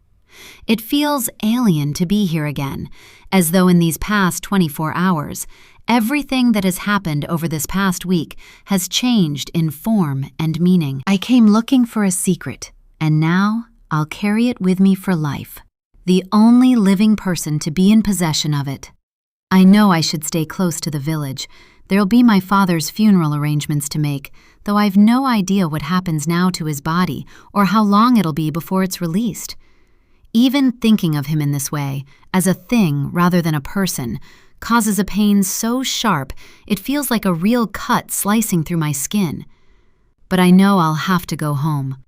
It feels alien to be here again, as though in these past 24 hours, everything that has happened over this past week has changed in form and meaning. I came looking for a secret, and now I'll carry it with me for life. The only living person to be in possession of it. I know I should stay close to the village. There'll be my father's funeral arrangements to make, though I've no idea what happens now to his body or how long it'll be before it's released. Even thinking of him in this way, as a thing rather than a person, causes a pain so sharp it feels like a real cut slicing through my skin. But I know I'll have to go home.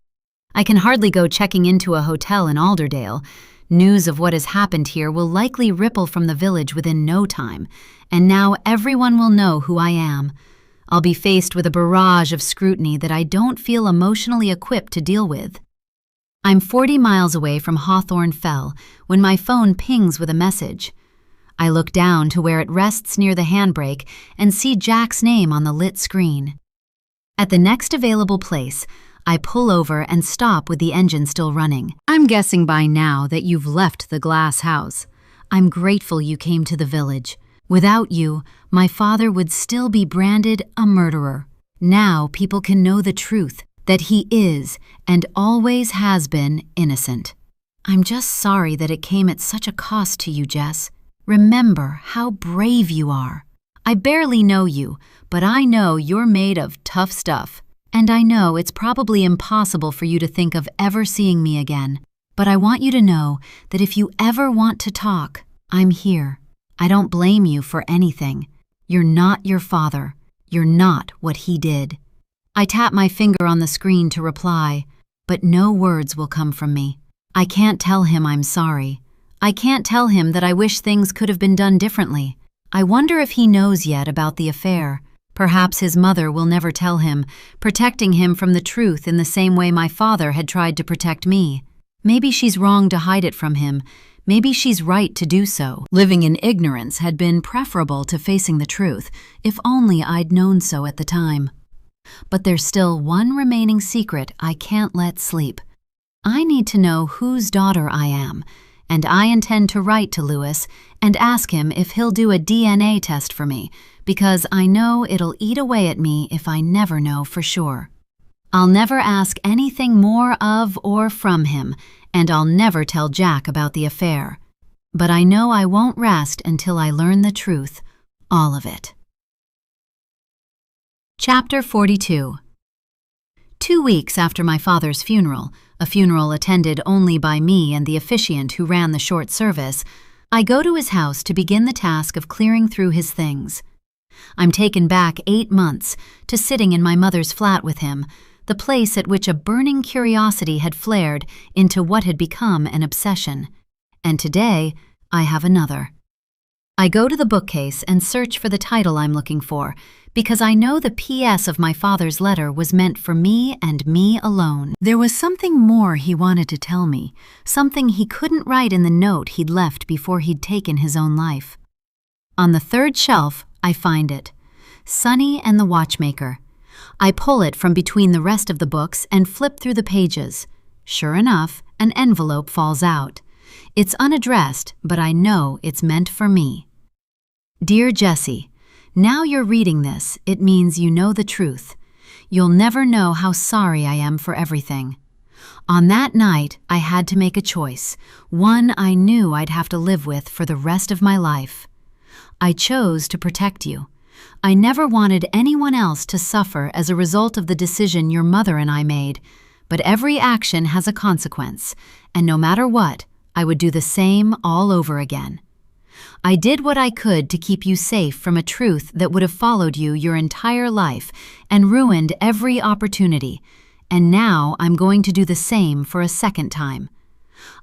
I can hardly go checking into a hotel in Alderdale. News of what has happened here will likely ripple from the village within no time, and now everyone will know who I am. I'll be faced with a barrage of scrutiny that I don't feel emotionally equipped to deal with. I'm 40 miles away from Hawthorne Fell when my phone pings with a message. I look down to where it rests near the handbrake and see Jack's name on the lit screen. At the next available place, I pull over and stop with the engine still running. I'm guessing by now that you've left the glass house. I'm grateful you came to the village. Without you, my father would still be branded a murderer. Now people can know the truth, that he is and always has been innocent. I'm just sorry that it came at such a cost to you, Jess. Remember how brave you are. I barely know you, but I know you're made of tough stuff. And I know it's probably impossible for you to think of ever seeing me again. But I want you to know that if you ever want to talk, I'm here. I don't blame you for anything. You're not your father. You're not what he did. I tap my finger on the screen to reply, but no words will come from me. I can't tell him I'm sorry. I can't tell him that I wish things could have been done differently. I wonder if he knows yet about the affair. Perhaps his mother will never tell him, protecting him from the truth in the same way my father had tried to protect me. Maybe she's wrong to hide it from him. Maybe she's right to do so. Living in ignorance had been preferable to facing the truth, if only I'd known so at the time. But there's still one remaining secret I can't let sleep. I need to know whose daughter I am, and I intend to write to Lewis and ask him if he'll do a DNA test for me, because I know it'll eat away at me if I never know for sure. I'll never ask anything more of or from him, and I'll never tell Jack about the affair. But I know I won't rest until I learn the truth, all of it. Chapter 42. 2 weeks after my father's funeral, a funeral attended only by me and the officiant who ran the short service, I go to his house to begin the task of clearing through his things. I'm taken back 8 months to sitting in my mother's flat with him, the place at which a burning curiosity had flared into what had become an obsession. And today, I have another. I go to the bookcase and search for the title I'm looking for, because I know the P.S. of my father's letter was meant for me and me alone. There was something more he wanted to tell me, something he couldn't write in the note he'd left before he'd taken his own life. On the 3rd shelf, I find it. Sonny and the Watchmaker. I pull it from between the rest of the books and flip through the pages. Sure enough, an envelope falls out. It's unaddressed, but I know it's meant for me. Dear Jessie, now you're reading this, it means you know the truth. You'll never know how sorry I am for everything. On that night, I had to make a choice, one I knew I'd have to live with for the rest of my life. I chose to protect you. I never wanted anyone else to suffer as a result of the decision your mother and I made, but every action has a consequence, and no matter what, I would do the same all over again. I did what I could to keep you safe from a truth that would have followed you your entire life and ruined every opportunity, and now I'm going to do the same for a second time.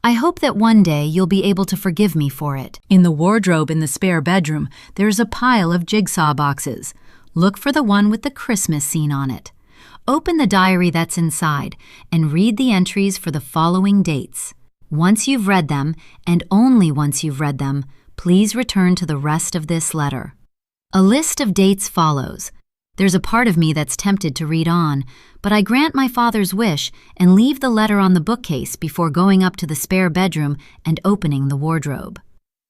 I hope that one day you'll be able to forgive me for it. In the wardrobe in the spare bedroom, there's a pile of jigsaw boxes. Look for the one with the Christmas scene on it. Open the diary that's inside and read the entries for the following dates. Once you've read them, and only once you've read them, please return to the rest of this letter. A list of dates follows. There's a part of me that's tempted to read on, but I grant my father's wish and leave the letter on the bookcase before going up to the spare bedroom and opening the wardrobe.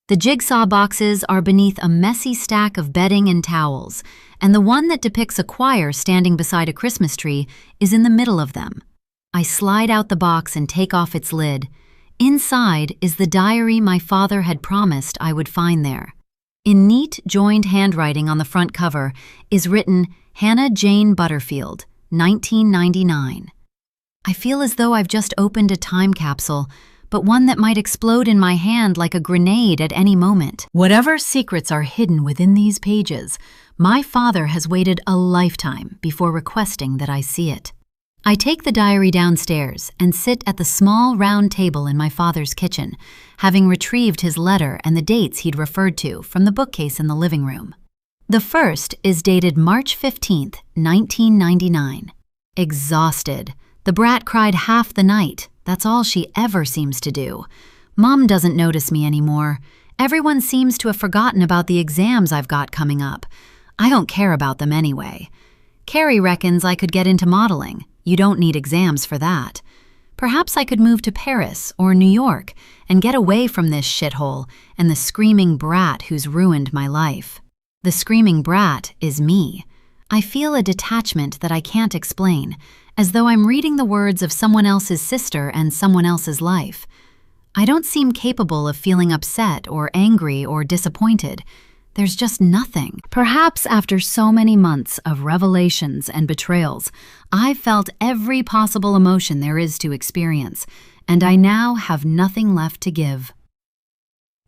The jigsaw boxes are beneath a messy stack of bedding and towels, and the one that depicts a choir standing beside a Christmas tree is in the middle of them. I slide out the box and take off its lid. Inside is the diary my father had promised I would find there. In neat, joined handwriting on the front cover is written Hannah Jane Butterfield, 1999. I feel as though I've just opened a time capsule, but one that might explode in my hand like a grenade at any moment. Whatever secrets are hidden within these pages, my father has waited a lifetime before requesting that I see it. I take the diary downstairs and sit at the small round table in my father's kitchen, having retrieved his letter and the dates he'd referred to from the bookcase in the living room. The first is dated March 15th, 1999. Exhausted. The brat cried half the night. That's all she ever seems to do. Mom doesn't notice me anymore. Everyone seems to have forgotten about the exams I've got coming up. I don't care about them anyway. Carrie reckons I could get into modeling. You don't need exams for that. Perhaps I could move to Paris or New York and get away from this shithole and the screaming brat who's ruined my life. The screaming brat is me. I feel a detachment that I can't explain, as though I'm reading the words of someone else's sister and someone else's life. I don't seem capable of feeling upset or angry or disappointed. There's just nothing. Perhaps after so many months of revelations and betrayals, I've felt every possible emotion there is to experience, and I now have nothing left to give.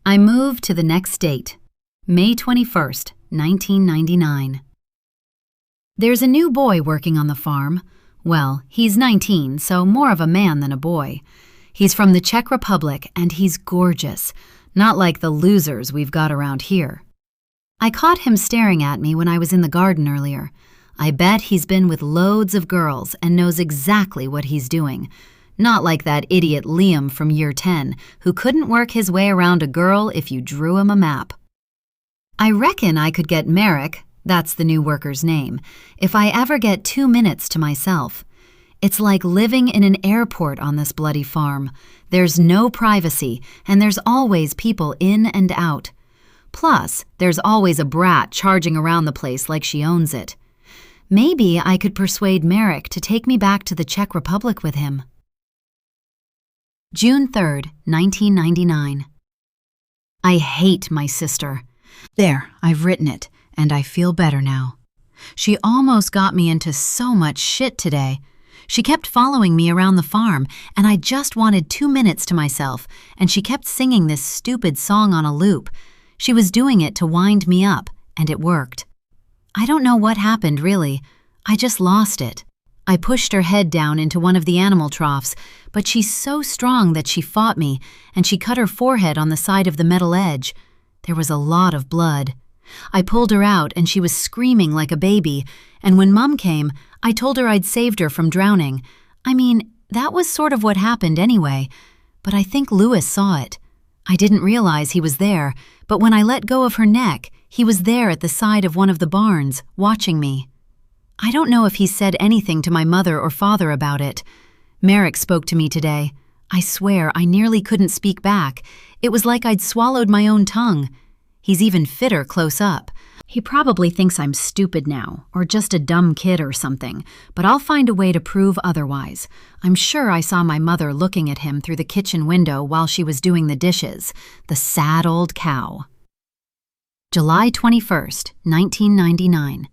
I move to the next date, May 21st, 1999. There's a new boy working on the farm. Well, he's 19, so more of a man than a boy. He's from the Czech Republic, and he's gorgeous, not like the losers we've got around here. I caught him staring at me when I was in the garden earlier. I bet he's been with loads of girls and knows exactly what he's doing. Not like that idiot Liam from year 10, who couldn't work his way around a girl if you drew him a map. I reckon I could get Merrick, that's the new worker's name, if I ever get 2 minutes to myself. It's like living in an airport on this bloody farm. There's no privacy, and there's always people in and out. Plus, there's always a brat charging around the place like she owns it. Maybe I could persuade Merrick to take me back to the Czech Republic with him. June 3rd, 1999. I hate my sister. There, I've written it, and I feel better now. She almost got me into so much shit today. She kept following me around the farm, and I just wanted 2 minutes to myself, and she kept singing this stupid song on a loop. She was doing it to wind me up, and it worked. I don't know what happened, really. I just lost it. I pushed her head down into one of the animal troughs, but she's so strong that she fought me, and she cut her forehead on the side of the metal edge. There was a lot of blood. I pulled her out, and she was screaming like a baby, and when Mum came, I told her I'd saved her from drowning. I mean, that was sort of what happened anyway, but I think Louis saw it. I didn't realize he was there, but when I let go of her neck, he was there at the side of one of the barns, watching me. I don't know if he said anything to my mother or father about it. Merrick spoke to me today. I swear I nearly couldn't speak back. It was like I'd swallowed my own tongue. He's even fitter close up. He probably thinks I'm stupid now, or just a dumb kid or something, but I'll find a way to prove otherwise. I'm sure I saw my mother looking at him through the kitchen window while she was doing the dishes. The sad old cow. July 21st, 1999.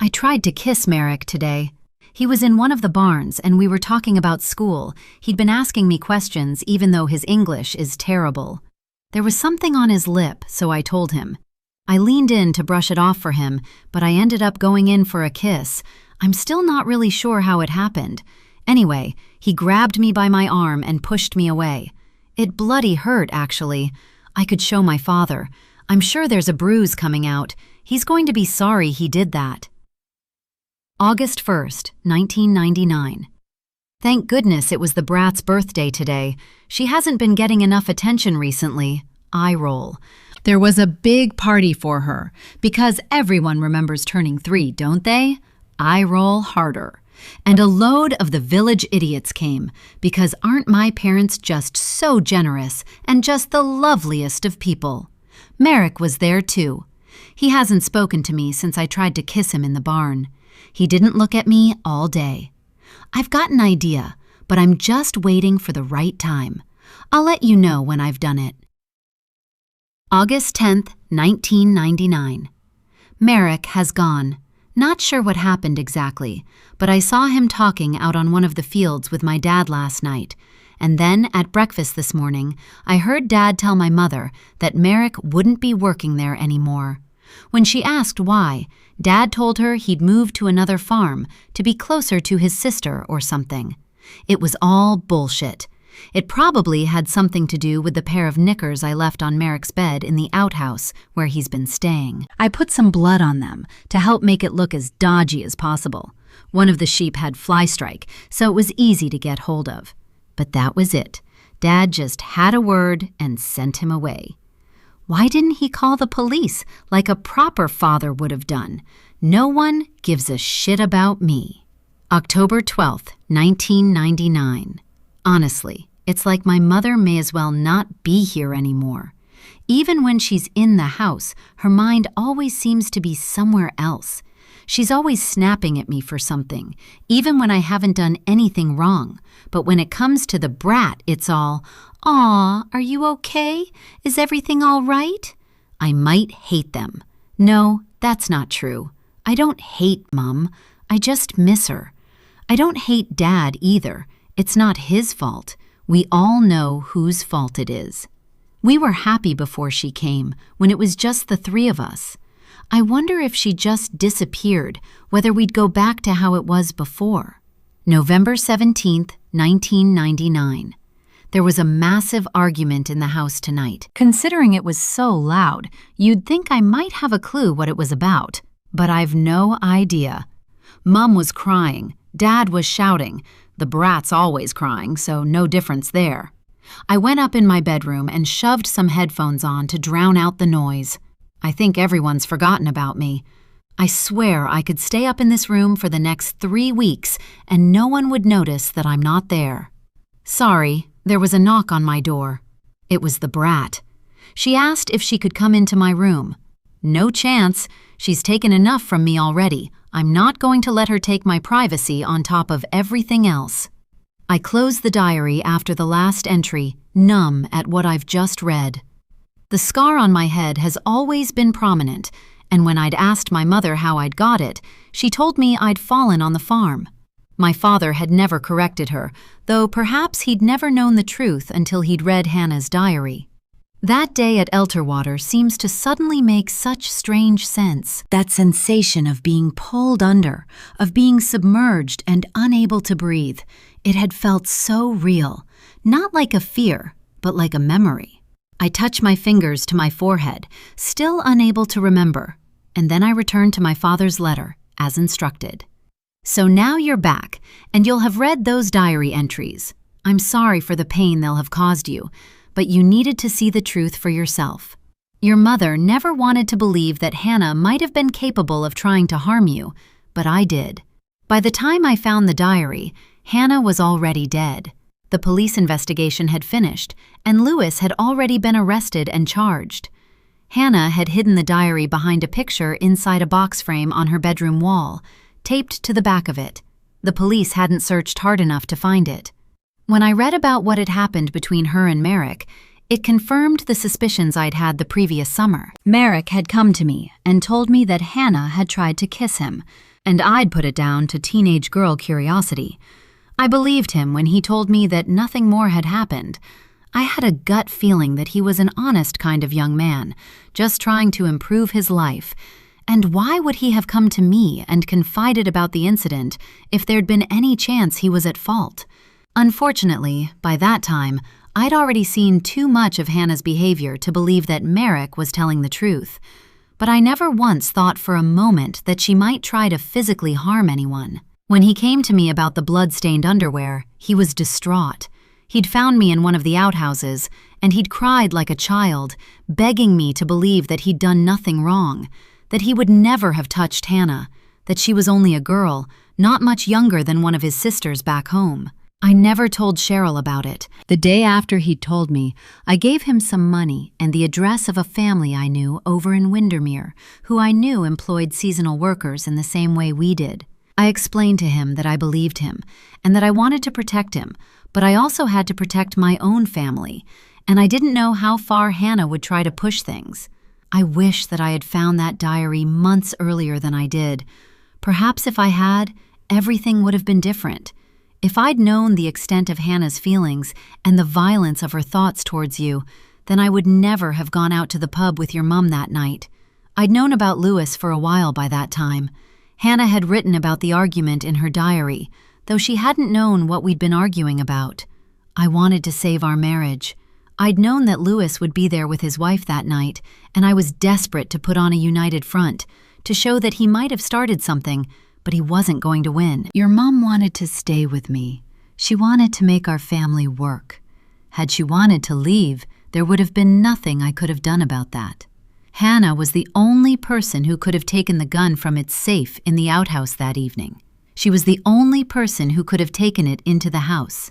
I tried to kiss Merrick today. He was in one of the barns and we were talking about school. He'd been asking me questions even though his English is terrible. There was something on his lip, so I told him. I leaned in to brush it off for him, but I ended up going in for a kiss. I'm still not really sure how it happened. Anyway, he grabbed me by my arm and pushed me away. It bloody hurt, actually. I could show my father. I'm sure there's a bruise coming out. He's going to be sorry he did that. August 1st, 1999. Thank goodness it was the brat's birthday today. She hasn't been getting enough attention recently. Eye roll. There was a big party for her, because everyone remembers turning 3, don't they? Eye roll harder. And a load of the village idiots came, because aren't my parents just so generous and just the loveliest of people? Merrick was there too. He hasn't spoken to me since I tried to kiss him in the barn. He didn't look at me all day. I've got an idea, but I'm just waiting for the right time. I'll let you know when I've done it. August 10th, 1999. Merrick has gone. Not sure what happened exactly, but I saw him talking out on one of the fields with my dad last night. And then, at breakfast this morning, I heard Dad tell my mother that Merrick wouldn't be working there anymore. When she asked why, Dad told her he'd moved to another farm to be closer to his sister or something. It was all bullshit. It probably had something to do with the pair of knickers I left on Merrick's bed in the outhouse where he's been staying. I put some blood on them to help make it look as dodgy as possible. One of the sheep had fly strike, so it was easy to get hold of. But that was it. Dad just had a word and sent him away. Why didn't he call the police like a proper father would have done? No one gives a shit about me. October 12th, 1999. Honestly, it's like my mother may as well not be here anymore. Even when she's in the house, her mind always seems to be somewhere else. She's always snapping at me for something, even when I haven't done anything wrong. But when it comes to the brat, it's all, "Aw, are you okay? Is everything all right?" I might hate them. No, that's not true. I don't hate Mum. I just miss her. I don't hate Dad either. It's not his fault. We all know whose fault it is. We were happy before she came, when it was just the 3 of us. I wonder if she just disappeared, whether we'd go back to how it was before. November 17th, 1999. There was a massive argument in the house tonight. Considering it was so loud, you'd think I might have a clue what it was about, but I've no idea. Mom was crying, Dad was shouting. The brat's always crying, so no difference there. I went up in my bedroom and shoved some headphones on to drown out the noise. I think everyone's forgotten about me. I swear I could stay up in this room for the next 3 weeks and no one would notice that I'm not there. Sorry, there was a knock on my door. It was the brat. She asked if she could come into my room. No chance. She's taken enough from me already. I'm not going to let her take my privacy on top of everything else. I closed the diary after the last entry, numb at what I've just read. The scar on my head has always been prominent, and when I'd asked my mother how I'd got it, she told me I'd fallen on the farm. My father had never corrected her, though perhaps he'd never known the truth until he'd read Hannah's diary. That day at Elterwater seems to suddenly make such strange sense. That sensation of being pulled under, of being submerged and unable to breathe, it had felt so real, not like a fear, but like a memory. I touched my fingers to my forehead, still unable to remember, and then I returned to my father's letter, as instructed. So now you're back, and you'll have read those diary entries. I'm sorry for the pain they'll have caused you, but you needed to see the truth for yourself. Your mother never wanted to believe that Hannah might have been capable of trying to harm you, but I did. By the time I found the diary, Hannah was already dead. The police investigation had finished, and Lewis had already been arrested and charged. Hannah had hidden the diary behind a picture inside a box frame on her bedroom wall, taped to the back of it. The police hadn't searched hard enough to find it. When I read about what had happened between her and Merrick, it confirmed the suspicions I'd had the previous summer. Merrick had come to me and told me that Hannah had tried to kiss him, and I'd put it down to teenage girl curiosity. I believed him when he told me that nothing more had happened. I had a gut feeling that he was an honest kind of young man, just trying to improve his life. And why would he have come to me and confided about the incident if there'd been any chance he was at fault? Unfortunately, by that time, I'd already seen too much of Hannah's behavior to believe that Merrick was telling the truth. But I never once thought for a moment that she might try to physically harm anyone. When he came to me about the blood-stained underwear, he was distraught. He'd found me in one of the outhouses, and he'd cried like a child, begging me to believe that he'd done nothing wrong, that he would never have touched Hannah, that she was only a girl, not much younger than one of his sisters back home. I never told Cheryl about it. The day after he'd told me, I gave him some money and the address of a family I knew over in Windermere, who I knew employed seasonal workers in the same way we did. I explained to him that I believed him and that I wanted to protect him, but I also had to protect my own family, and I didn't know how far Hannah would try to push things. I wish that I had found that diary months earlier than I did. Perhaps if I had, everything would have been different. If I'd known the extent of Hannah's feelings and the violence of her thoughts towards you, then I would never have gone out to the pub with your mum that night. I'd known about Lewis for a while by that time. Hannah had written about the argument in her diary, though she hadn't known what we'd been arguing about. I wanted to save our marriage. I'd known that Lewis would be there with his wife that night, and I was desperate to put on a united front, to show that he might have started something, but he wasn't going to win. Your mom wanted to stay with me. She wanted to make our family work. Had she wanted to leave, there would have been nothing I could have done about that. Hannah was the only person who could have taken the gun from its safe in the outhouse that evening. She was the only person who could have taken it into the house.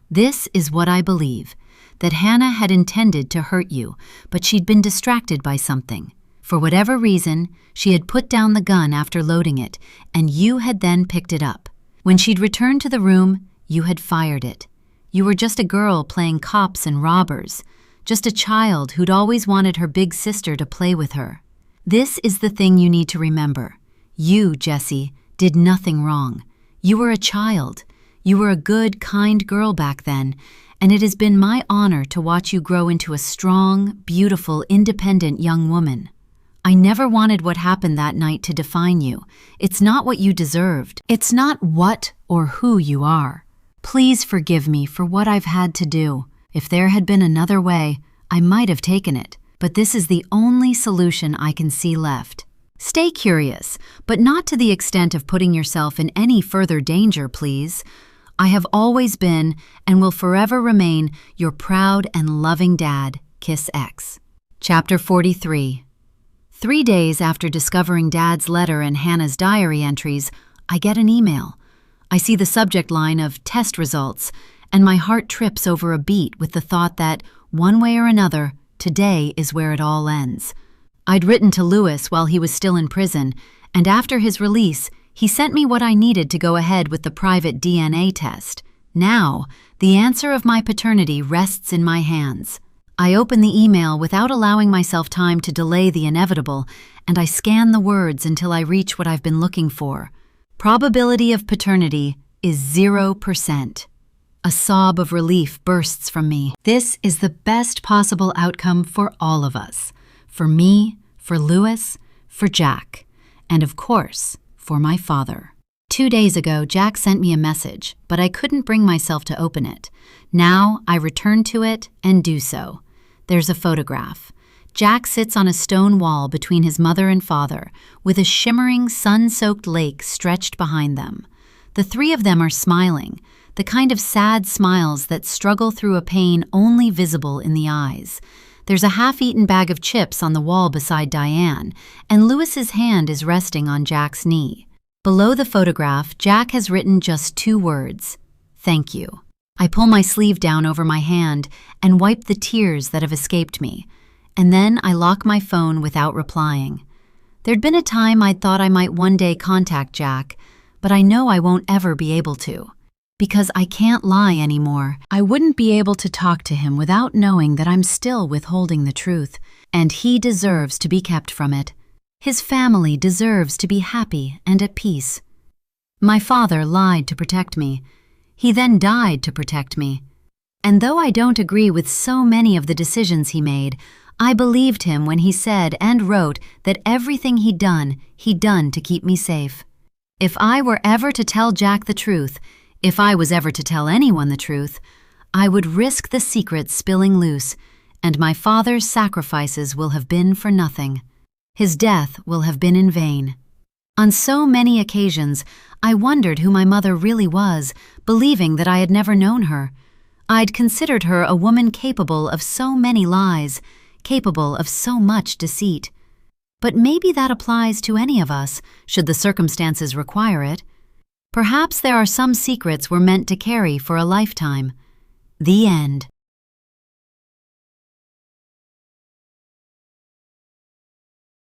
This is what I believe, that Hannah had intended to hurt you, but she'd been distracted by something. For whatever reason, she had put down the gun after loading it, and you had then picked it up. When she'd returned to the room, you had fired it. You were just a girl playing cops and robbers, just a child who'd always wanted her big sister to play with her. This is the thing you need to remember. You, Jessie, did nothing wrong. You were a child. You were a good, kind girl back then, and it has been my honor to watch you grow into a strong, beautiful, independent young woman. I never wanted what happened that night to define you. It's not what you deserved. It's not what or who you are. Please forgive me for what I've had to do. If there had been another way, I might have taken it, but this is the only solution I can see left. Stay curious, but not to the extent of putting yourself in any further danger, please. I have always been and will forever remain your proud and loving dad, Kiss X. Chapter 43. 3 days after discovering Dad's letter and Hannah's diary entries, I get an email. I see the subject line of test results, and my heart trips over a beat with the thought that, one way or another, today is where it all ends. I'd written to Lewis while he was still in prison, and after his release, he sent me what I needed to go ahead with the private DNA test. Now, the answer of my paternity rests in my hands. I open the email without allowing myself time to delay the inevitable, and I scan the words until I reach what I've been looking for. Probability of paternity is 0%. A sob of relief bursts from me. This is the best possible outcome for all of us. For me, for Lewis, for Jack, and of course, for my father. 2 days ago, Jack sent me a message, but I couldn't bring myself to open it. Now, I return to it and do so. There's a photograph. Jack sits on a stone wall between his mother and father, with a shimmering, sun-soaked lake stretched behind them. The three of them are smiling, the kind of sad smiles that struggle through a pain only visible in the eyes. There's a half-eaten bag of chips on the wall beside Diane, and Lewis's hand is resting on Jack's knee. Below the photograph, Jack has written just 2 words: "Thank you." I pull my sleeve down over my hand and wipe the tears that have escaped me, and then I lock my phone without replying. There'd been a time I'd thought I might one day contact Jack, but I know I won't ever be able to. Because I can't lie anymore. I wouldn't be able to talk to him without knowing that I'm still withholding the truth, and he deserves to be kept from it. His family deserves to be happy and at peace. My father lied to protect me. He then died to protect me. And though I don't agree with so many of the decisions he made, I believed him when he said and wrote that everything he'd done to keep me safe. If I were ever to tell Jack the truth, if I was ever to tell anyone the truth, I would risk the secret spilling loose, and my father's sacrifices will have been for nothing. His death will have been in vain. On so many occasions, I wondered who my mother really was, believing that I had never known her. I'd considered her a woman capable of so many lies, capable of so much deceit. But maybe that applies to any of us, should the circumstances require it. Perhaps there are some secrets we're meant to carry for a lifetime. The end.